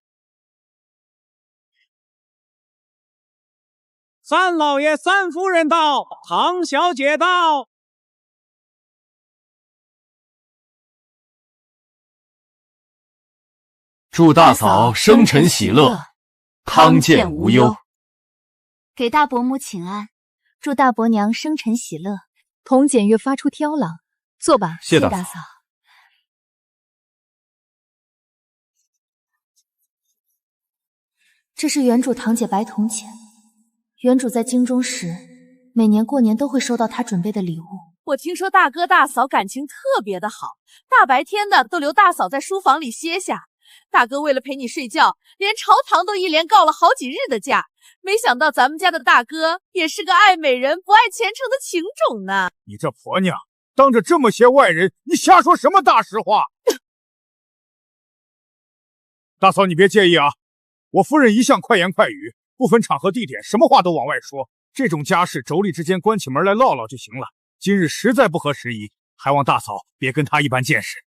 三老爷、三夫人到，唐小姐到。祝大嫂生辰喜乐，康健无忧。给大伯母请安，祝大伯娘生辰喜乐。童检越发出挑朗，坐吧。谢大嫂。这是原主堂姐白铜简，原主在京中时，每年过年都会收到她准备的礼物。我听说大哥大嫂感情特别的好，大白天的都留大嫂在书房里歇下。大哥为了陪你睡觉，连朝堂都一连告了好几日的假。没想到咱们家的大哥也是个爱美人不爱前程的情种呢。你这婆娘，当着这么些外人，你瞎说什么大实话？大嫂，你别介意啊，我夫人一向快言快语，不分场合地点，什么话都往外说。这种家事，妯娌之间关起门来唠唠就行了。今日实在不合时宜，还望大嫂别跟他一般见识。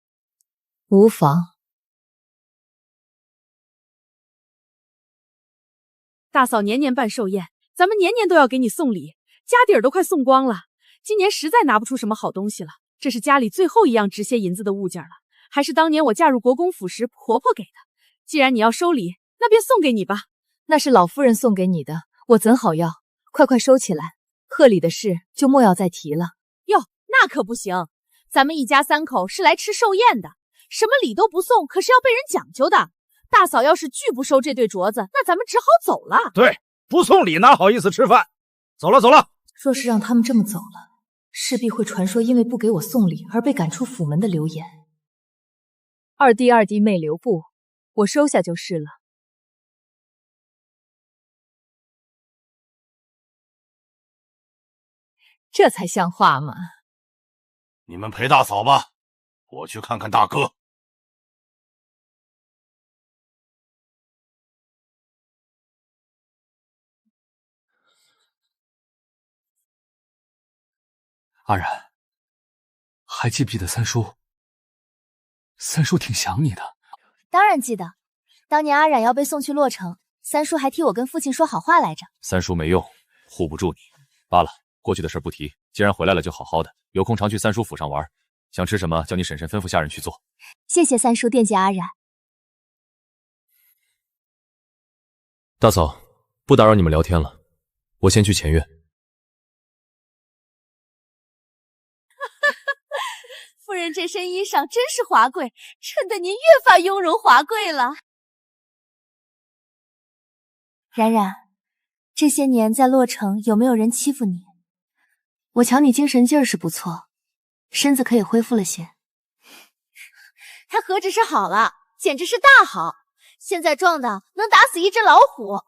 无妨。大嫂年年办寿宴，咱们年年都要给你送礼，家底儿都快送光了。今年实在拿不出什么好东西了，这是家里最后一样值些银子的物件了，还是当年我嫁入国公府时婆婆给的。既然你要收礼，那便送给你吧。那是老夫人送给你的，我怎好要？快收起来，贺礼的事就莫要再提了。哟，那可不行，咱们一家三口是来吃寿宴的，什么礼都不送，可是要被人讲究的。大嫂要是拒不收这对镯子，那咱们只好走了。对，不送礼哪好意思吃饭？走了。若是让他们这么走了，势必会传说因为不给我送礼而被赶出府门的流言。二弟妹留步，我收下就是了。这才像话嘛！你们陪大嫂吧，我去看看大哥。阿然，还记不记得三叔？三叔挺想你的。当然记得，当年阿冉要被送去洛城，三叔还替我跟父亲说好话来着。三叔没用，护不住你。罢了，过去的事不提。既然回来了，就好好的，有空常去三叔府上玩。想吃什么，叫你婶婶吩咐下人去做。谢谢三叔惦记阿冉。大嫂，不打扰你们聊天了，我先去前院。夫人这身衣裳真是华贵，衬得您越发雍容华贵了。冉冉，这些年在洛城有没有人欺负你？我瞧你精神劲儿是不错，身子可也恢复了些。他何止是好了，简直是大好，现在壮的能打死一只老虎。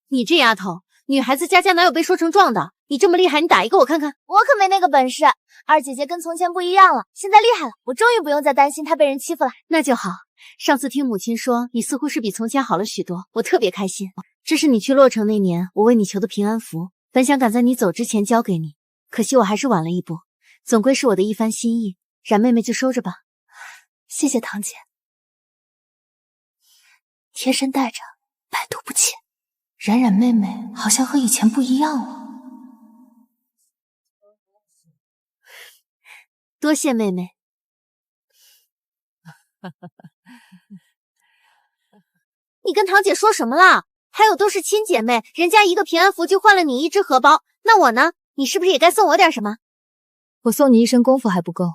你这丫头，女孩子家哪有被说成壮的？你这么厉害，你打一个我看看。我可没那个本事。二姐姐跟从前不一样了，现在厉害了，我终于不用再担心她被人欺负了。那就好。上次听母亲说，你似乎是比从前好了许多，我特别开心。这是你去洛城那年我为你求的平安符，本想赶在你走之前交给你，可惜我还是晚了一步。总归是我的一番心意，冉妹妹就收着吧。谢谢堂姐。贴身带着，百毒不侵。冉冉妹妹好像和以前不一样了。多谢妹妹。你跟堂姐说什么了？还有都是亲姐妹，人家一个平安符就换了你一只荷包，那我呢？你是不是也该送我点什么？我送你一身功夫还不够，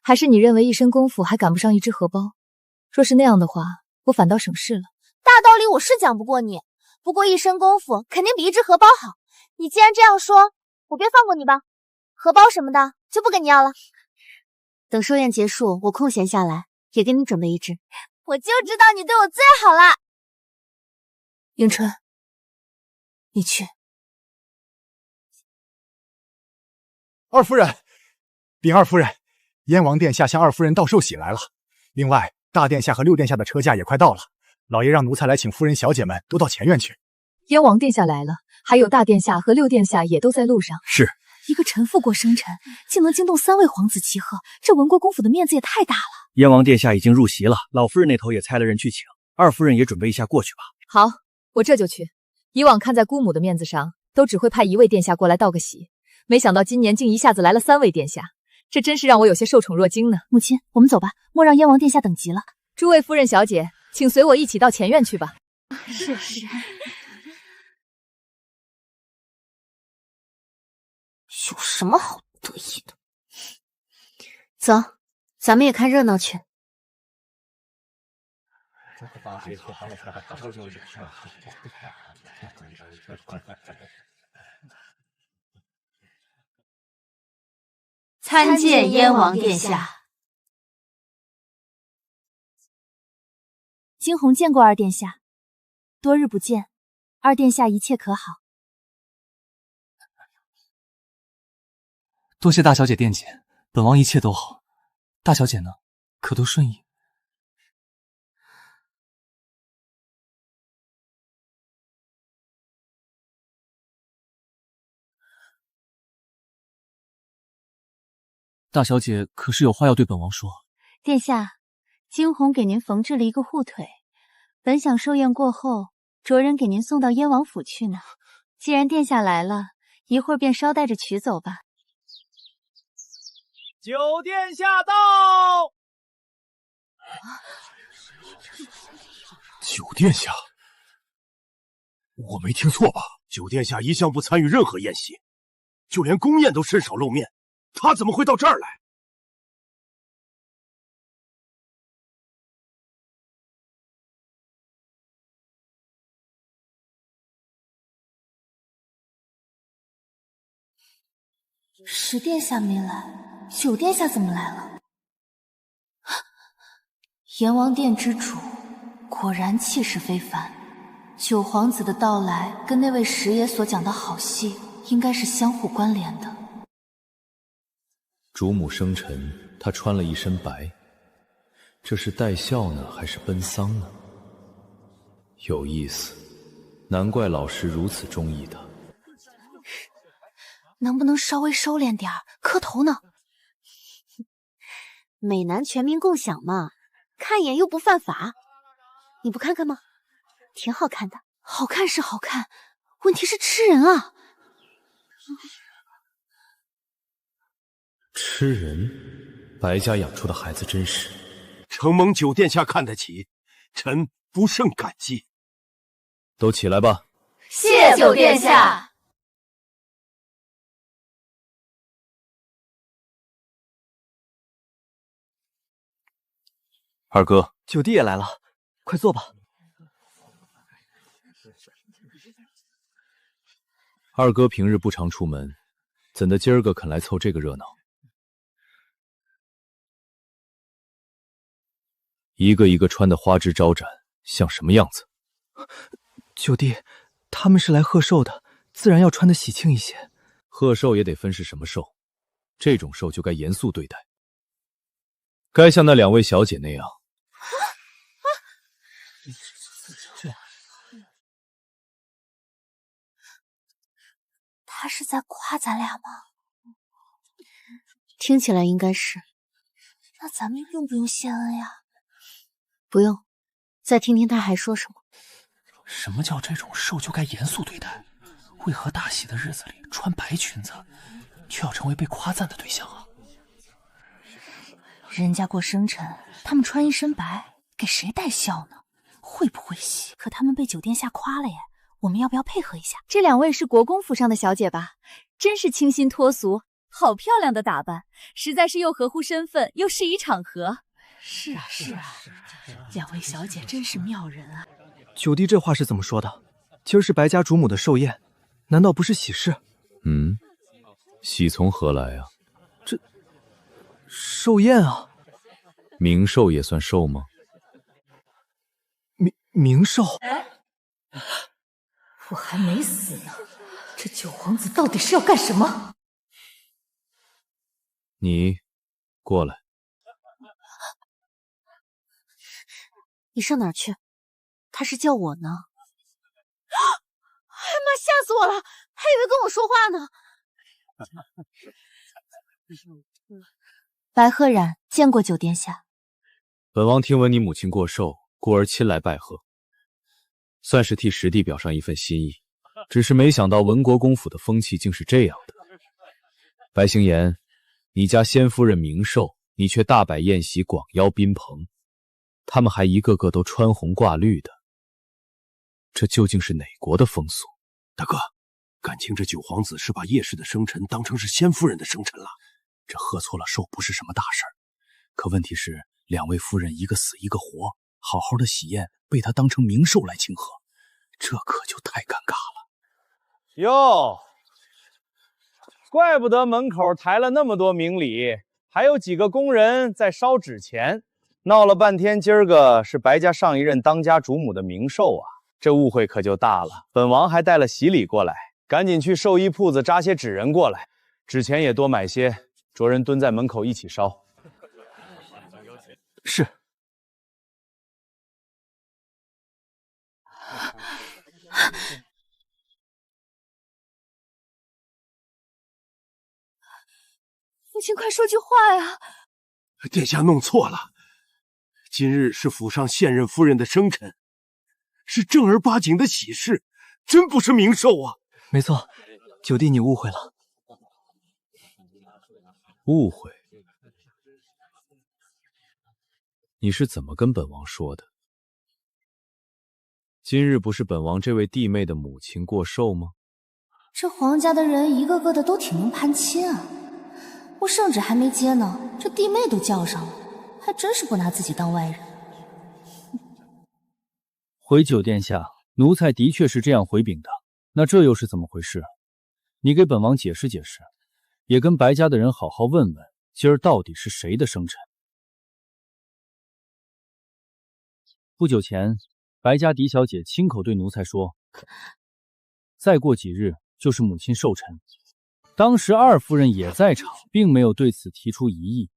还是你认为一身功夫还赶不上一只荷包？若是那样的话，我反倒省事了。大道理我是讲不过你，不过一身功夫肯定比一只荷包好。你既然这样说，我便放过你吧。荷包什么的就不跟你要了。等寿宴结束，我空闲下来也给你准备一只。我就知道你对我最好了。迎春，你去。二夫人，禀二夫人，燕王殿下向二夫人道寿喜来了。另外，大殿下和六殿下的车驾也快到了，老爷让奴才来请夫人小姐们都到前院去。燕王殿下来了，还有大殿下和六殿下也都在路上。是。一个臣妇过生辰，竟能惊动3位皇子齐贺，这文国公府的面子也太大了。燕王殿下已经入席了，老夫人那头也差了人去请，二夫人也准备一下过去吧。好，我这就去。以往看在姑母的面子上，都只会派1位殿下过来道个喜，没想到今年竟一下子来了3位殿下，这真是让我有些受宠若惊呢。母亲，我们走吧，莫让燕王殿下等急了。诸位夫人小姐，请随我一起到前院去吧。是。有什么好得意的？走，咱们也看热闹去。参见燕王殿下。惊鸿见过二殿下，多日不见，二殿下一切可好？多谢大小姐惦记，本王一切都好。大小姐呢？可都顺意？大小姐可是有话要对本王说？殿下，惊鸿给您缝制了一个护腿，本想寿宴过后着人给您送到燕王府去呢。既然殿下来了，一会儿便捎带着取走吧。九殿下到！九殿下，我没听错吧？九殿下一向不参与任何宴席，就连宫宴都甚少露面，他怎么会到这儿来？10殿下没来，9殿下怎么来了？阎王殿之主果然气势非凡，九皇子的到来跟那位10爷所讲的好戏应该是相互关联的。主母生辰，她穿了一身白，这是带孝呢，还是奔丧呢？有意思，难怪老师如此中意她。能不能稍微收敛点儿？磕头呢？美男全民共享嘛，看一眼又不犯法，你不看看吗？挺好看的。好看是好看，问题是吃人啊！吃人？白家养出的孩子真是。承蒙九殿下看得起，臣不胜感激。都起来吧。谢九殿下。二哥，九弟也来了，快坐吧。二哥平日不常出门，怎的今儿个肯来凑这个热闹？一个一个穿得花枝招展，像什么样子？九弟，他们是来贺寿的，自然要穿得喜庆一些。贺寿也得分是什么寿，这种寿就该严肃对待，该像那2位小姐那样。他是在夸咱俩吗？听起来应该是。那咱们用不用谢恩呀？不用，再听听他还说什么。什么叫这种寿就该严肃对待？为何大喜的日子里穿白裙子，却要成为被夸赞的对象啊？人家过生辰，他们穿一身白，给谁带笑呢？会不会喜？可他们被九殿下夸了耶，我们要不要配合一下？这2位是国公府上的小姐吧？真是清新脱俗，好漂亮的打扮，实在是又合乎身份，又适宜场合。是啊，是啊，2位小姐真是妙人啊！九弟这话是怎么说的？今儿是白家主母的寿宴，难道不是喜事？喜从何来啊？这寿宴啊，冥寿也算寿吗？冥寿？我还没死呢，这九皇子到底是要干什么？你过来。你上哪儿去？他是叫我呢。哎妈，吓死我了，还以为跟我说话呢。白鹤冉见过九殿下。本王听闻你母亲过寿，故而亲来拜贺，算是替师弟表上一份心意。只是没想到文国公府的风气竟是这样的。白星言，你家先夫人冥寿，你却大摆宴席，广邀宾朋，他们还一个个都穿红挂绿的，这究竟是哪国的风俗？大哥，感情这九皇子是把叶氏的生辰当成是先夫人的生辰了。这贺错了寿不是什么大事儿，可问题是2位夫人一个死一个活，好好的喜宴被他当成冥寿来庆贺，这可就太尴尬了。哟，怪不得门口抬了那么多冥礼，还有几个工人在烧纸钱，闹了半天，今儿个是白家上一任当家主母的冥寿啊，这误会可就大了。本王还带了喜礼过来，赶紧去寿衣铺子扎些纸人过来，纸钱也多买些，着人蹲在门口一起烧。是。父亲，快说句话呀！殿下弄错了，今日是府上现任夫人的生辰，是正儿八经的喜事，真不是冥寿啊！没错，九弟你误会了。误会？你是怎么跟本王说的？今日不是本王这位弟妹的母亲过寿吗？这皇家的人一个个的都挺能攀亲啊！我圣旨还没接呢，这弟妹都叫上了，还真是不拿自己当外人。回九殿下，奴才的确是这样回禀的，那这又是怎么回事？你给本王解释解释，也跟白家的人好好问问，今儿到底是谁的生辰。不久前，白家狄小姐亲口对奴才说，再过几日就是母亲寿辰。当时二夫人也在场，并没有对此提出疑义。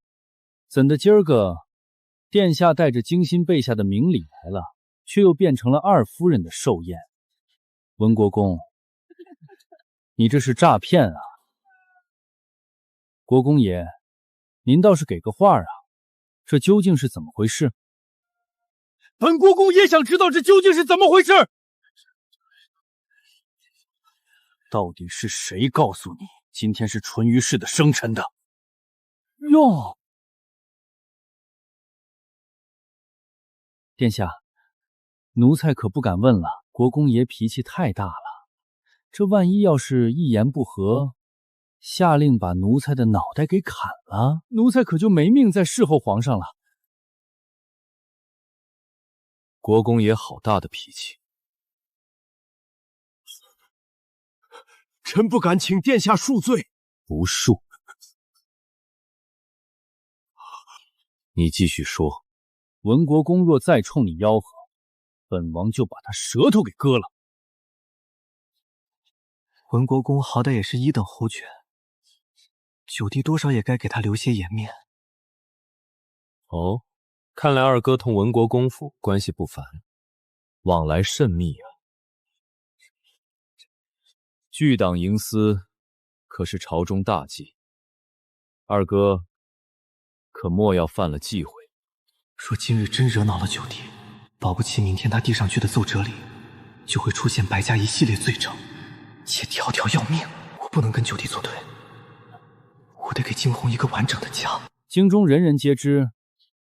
怎的今儿个殿下带着精心备下的冥礼来了，却又变成了二夫人的寿宴？文国公，你这是诈骗啊！国公爷，您倒是给个话啊，这究竟是怎么回事？本国公也想知道这究竟是怎么回事。到底是谁告诉你今天是淳于氏的生辰的？哟，殿下，奴才可不敢问了，国公爷脾气太大了，这万一要是一言不合，下令把奴才的脑袋给砍了，奴才可就没命再侍候皇上了。国公爷好大的脾气。臣不敢请殿下恕罪。不恕。你继续说。文国公若再冲你吆喝，本王就把他舌头给割了。文国公好歹也是1等侯爵，九弟多少也该给他留些颜面。哦，看来二哥同文国公府关系不凡，往来甚密啊。拒党营私可是朝中大忌，二哥可莫要犯了忌讳。若今日真惹恼了九弟，保不齐明天他递上去的奏折里就会出现白家一系列罪证，且条条要命。我不能跟九弟作对，我得给惊鸿一个完整的家。京中人人皆知，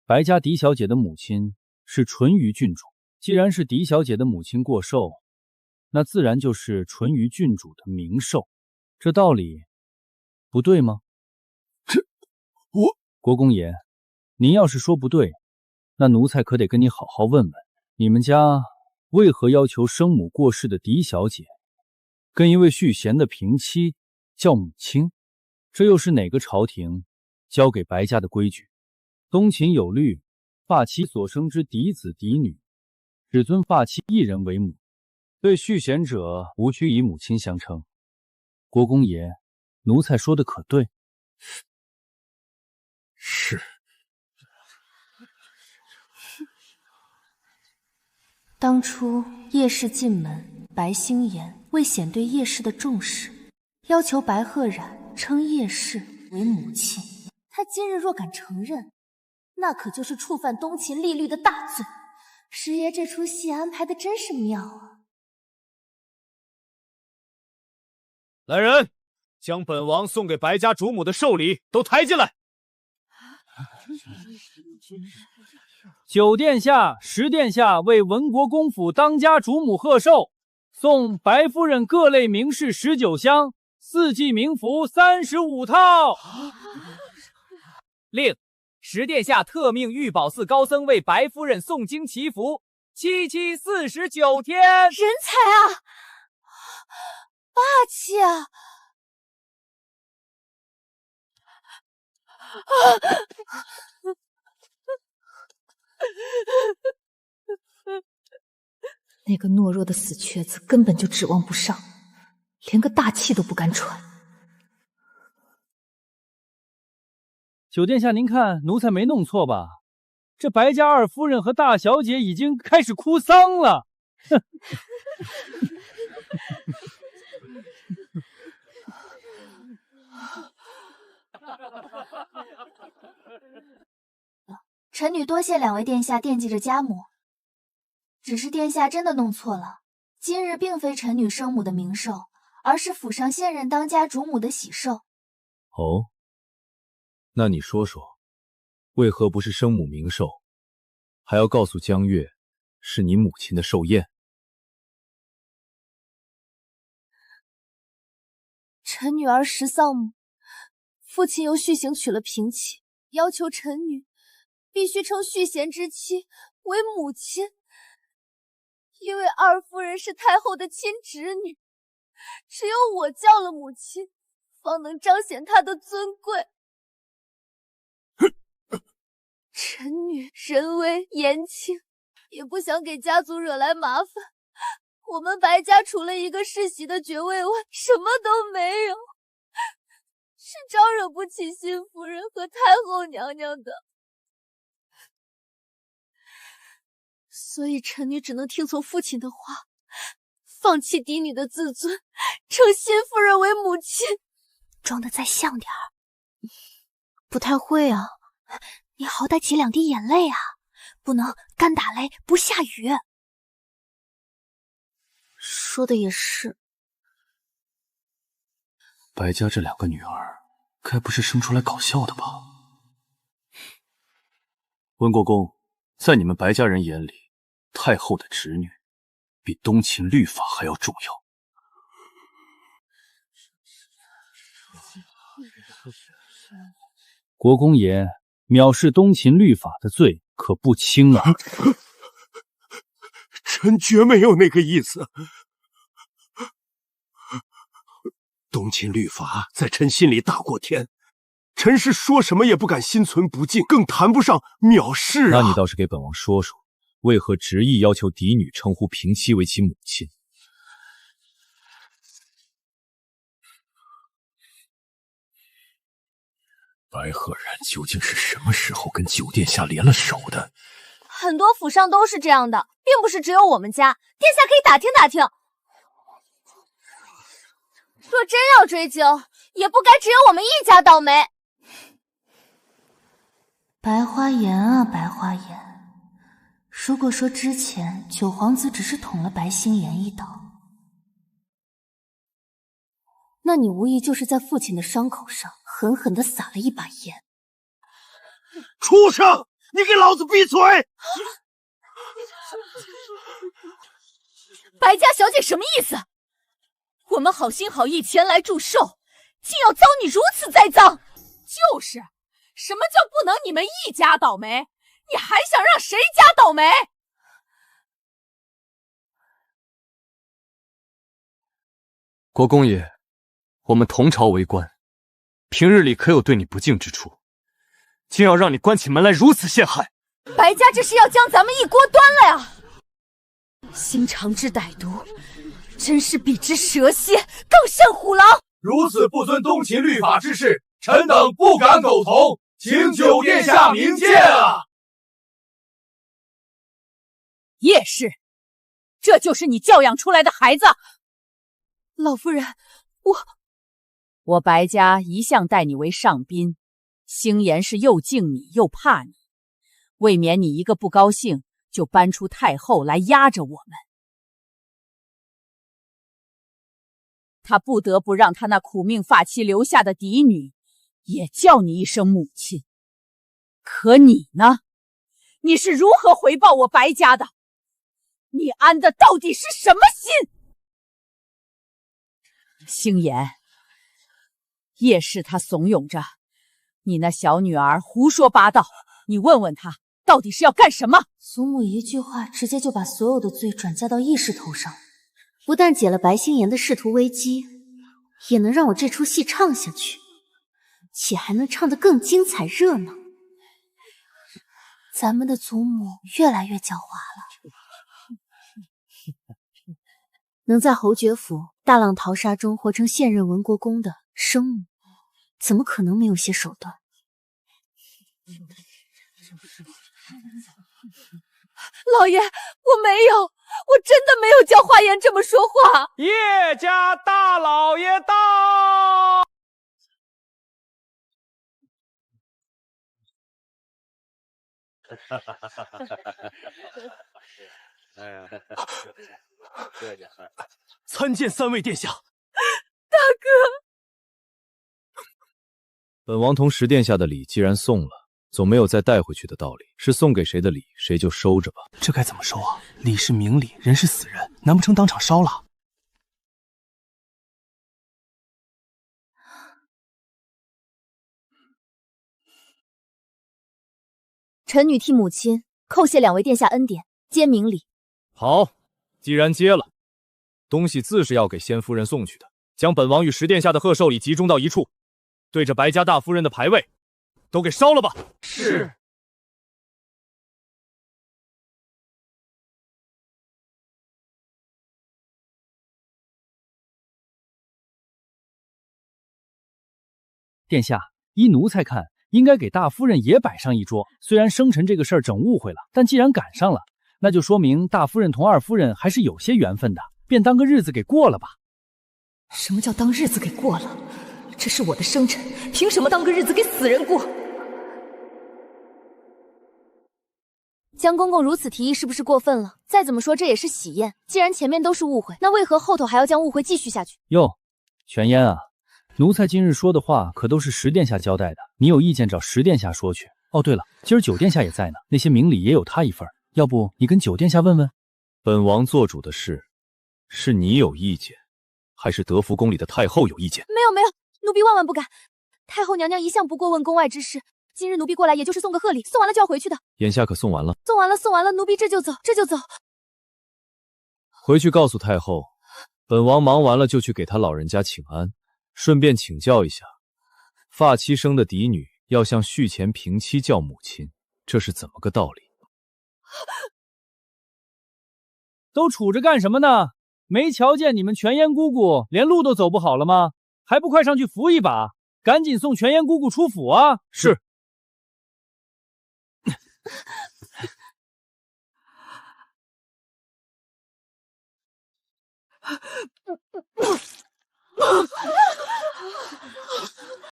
白家狄小姐的母亲是淳于郡主。既然是狄小姐的母亲过寿，那自然就是淳于郡主的冥寿。这道理不对吗？国公爷，您要是说不对，那奴才可得跟你好好问问，你们家为何要求生母过世的狄小姐跟一位续弦的平妻叫母亲？这又是哪个朝廷教给白家的规矩？东秦有律，发妻所生之嫡子嫡女，只尊发妻一人为母，对续弦者无需以母亲相称。国公爷，奴才说的可对？是。当初叶氏进门，白星言为显对叶氏的重视，要求白鹤冉称叶氏为母亲。他今日若敢承认，那可就是触犯东秦律例的大罪。师爷这出戏安排的真是妙啊！来人，将本王送给白家主母的寿礼都抬进来。九殿下、十殿下为文国公府当家主母贺寿，送白夫人各类名饰19箱，4季名服35套。令十殿下特命玉宝寺高僧为白夫人诵经祈福，7期49天。人才啊，霸气啊！那个懦弱的死瘸子根本就指望不上，连个大气都不敢喘。九殿下，您看奴才没弄错吧？这白家二夫人和大小姐已经开始哭丧了。臣女多谢两位殿下惦记着家母，只是殿下真的弄错了，今日并非臣女生母的冥寿，而是府上现任当家主母的喜寿。哦，那你说说，为何不是生母冥寿，还要告诉江月是你母亲的寿宴？臣女儿时丧母，父亲又续行娶了平妻，要求臣女必须称续弦之妻为母亲，因为二夫人是太后的亲侄女，只有我叫了母亲，方能彰显她的尊贵。臣女人微言轻，也不想给家族惹来麻烦。我们白家除了一个世袭的爵位外，什么都没有，是招惹不起新夫人和太后娘娘的。所以臣女只能听从父亲的话，放弃嫡女的自尊，称新夫人为母亲。装得再像点儿。不太会啊，你好歹挤2滴眼泪啊，不能干打雷不下雨。说的也是。白家这2个女儿，该不是生出来搞笑的吧？温国公，在你们白家人眼里，太后的侄女比东秦律法还要重要。国公爷，藐视东秦律法的罪可不轻啊！臣绝没有那个意思。东秦律法在臣心里大过天，臣是说什么也不敢心存不敬，更谈不上藐视啊！那你倒是给本王说说，为何执意要求嫡女称呼平妻为其母亲？白鹤然究竟是什么时候跟九殿下联了手的？很多府上都是这样的，并不是只有我们家。殿下可以打听打听。若真要追究，也不该只有我们一家倒霉。白花颜啊，白花颜，如果说之前九皇子只是捅了白心妍一刀，那你无疑就是在父亲的伤口上狠狠地撒了一把盐。畜生！你给老子闭嘴！白家小姐什么意思？我们好心好意前来祝寿，竟要遭你如此栽赃！就是，什么叫不能你们一家倒霉？你还想让谁家倒霉？国公爷，我们同朝为官，平日里可有对你不敬之处？竟要让你关起门来如此陷害！白家这是要将咱们一锅端了呀！心肠之歹毒，真是比之蛇蝎更胜虎狼。如此不遵东秦律法之事，臣等不敢苟同，请九殿下明鉴啊！叶氏，这就是你教养出来的孩子？老夫人，我白家一向待你为上宾，星颜是又敬你又怕你，未免你一个不高兴就搬出太后来压着我们。他不得不让他那苦命发妻留下的嫡女也叫你一声母亲。可你呢？你是如何回报我白家的？你安的到底是什么心？星颜，叶氏他怂恿着你那小女儿胡说八道，你问问他到底是要干什么？祖母一句话直接就把所有的罪转嫁到叶氏头上，不但解了白心妍的仕途危机，也能让我这出戏唱下去，且还能唱得更精彩热闹。咱们的祖母越来越狡猾了，能在侯爵府大浪淘沙中活成现任文国公的生母，怎么可能没有些手段？老爷，我没有，我真的没有叫花颜这么说话。叶家大老爷到！参见三位殿下。大哥，本王同十殿下的礼既然送了，总没有再带回去的道理。是送给谁的礼，谁就收着吧。这该怎么收啊？礼是明礼，人是死人，难不成当场烧了？臣女替母亲叩谢两位殿下恩典，皆明礼。好，既然接了，东西自是要给先夫人送去的。将本王与十殿下的贺寿礼集中到一处，对着白家大夫人的牌位都给烧了吧。是。殿下，依奴才看，应该给大夫人也摆上一桌。虽然生辰这个事儿整误会了，但既然赶上了，那就说明大夫人同二夫人还是有些缘分的，便当个日子给过了吧。什么叫当日子给过了？这是我的生辰，凭什么当个日子给死人过？江公公如此提议是不是过分了？再怎么说这也是喜宴，既然前面都是误会，那为何后头还要将误会继续下去？哟，全烟啊，奴才今日说的话可都是十殿下交代的，你有意见找十殿下说去。哦，对了，今儿九殿下也在呢，那些明礼也有他一份，要不你跟九殿下问问？本王做主的事，是你有意见，还是德福宫里的太后有意见？没有没有，奴婢万万不敢。太后娘娘一向不过问宫外之事，今日奴婢过来也就是送个贺礼，送完了就要回去的。眼下可送完了？送完了，送完了，奴婢这就走，这就走。回去告诉太后，本王忙完了就去给他老人家请安，顺便请教一下，发妻生的嫡女要向续前平妻叫母亲，这是怎么个道理？都杵着干什么呢？没瞧见你们全烟姑姑连路都走不好了吗？还不快上去扶一把？赶紧送全颜姑姑出府啊！是。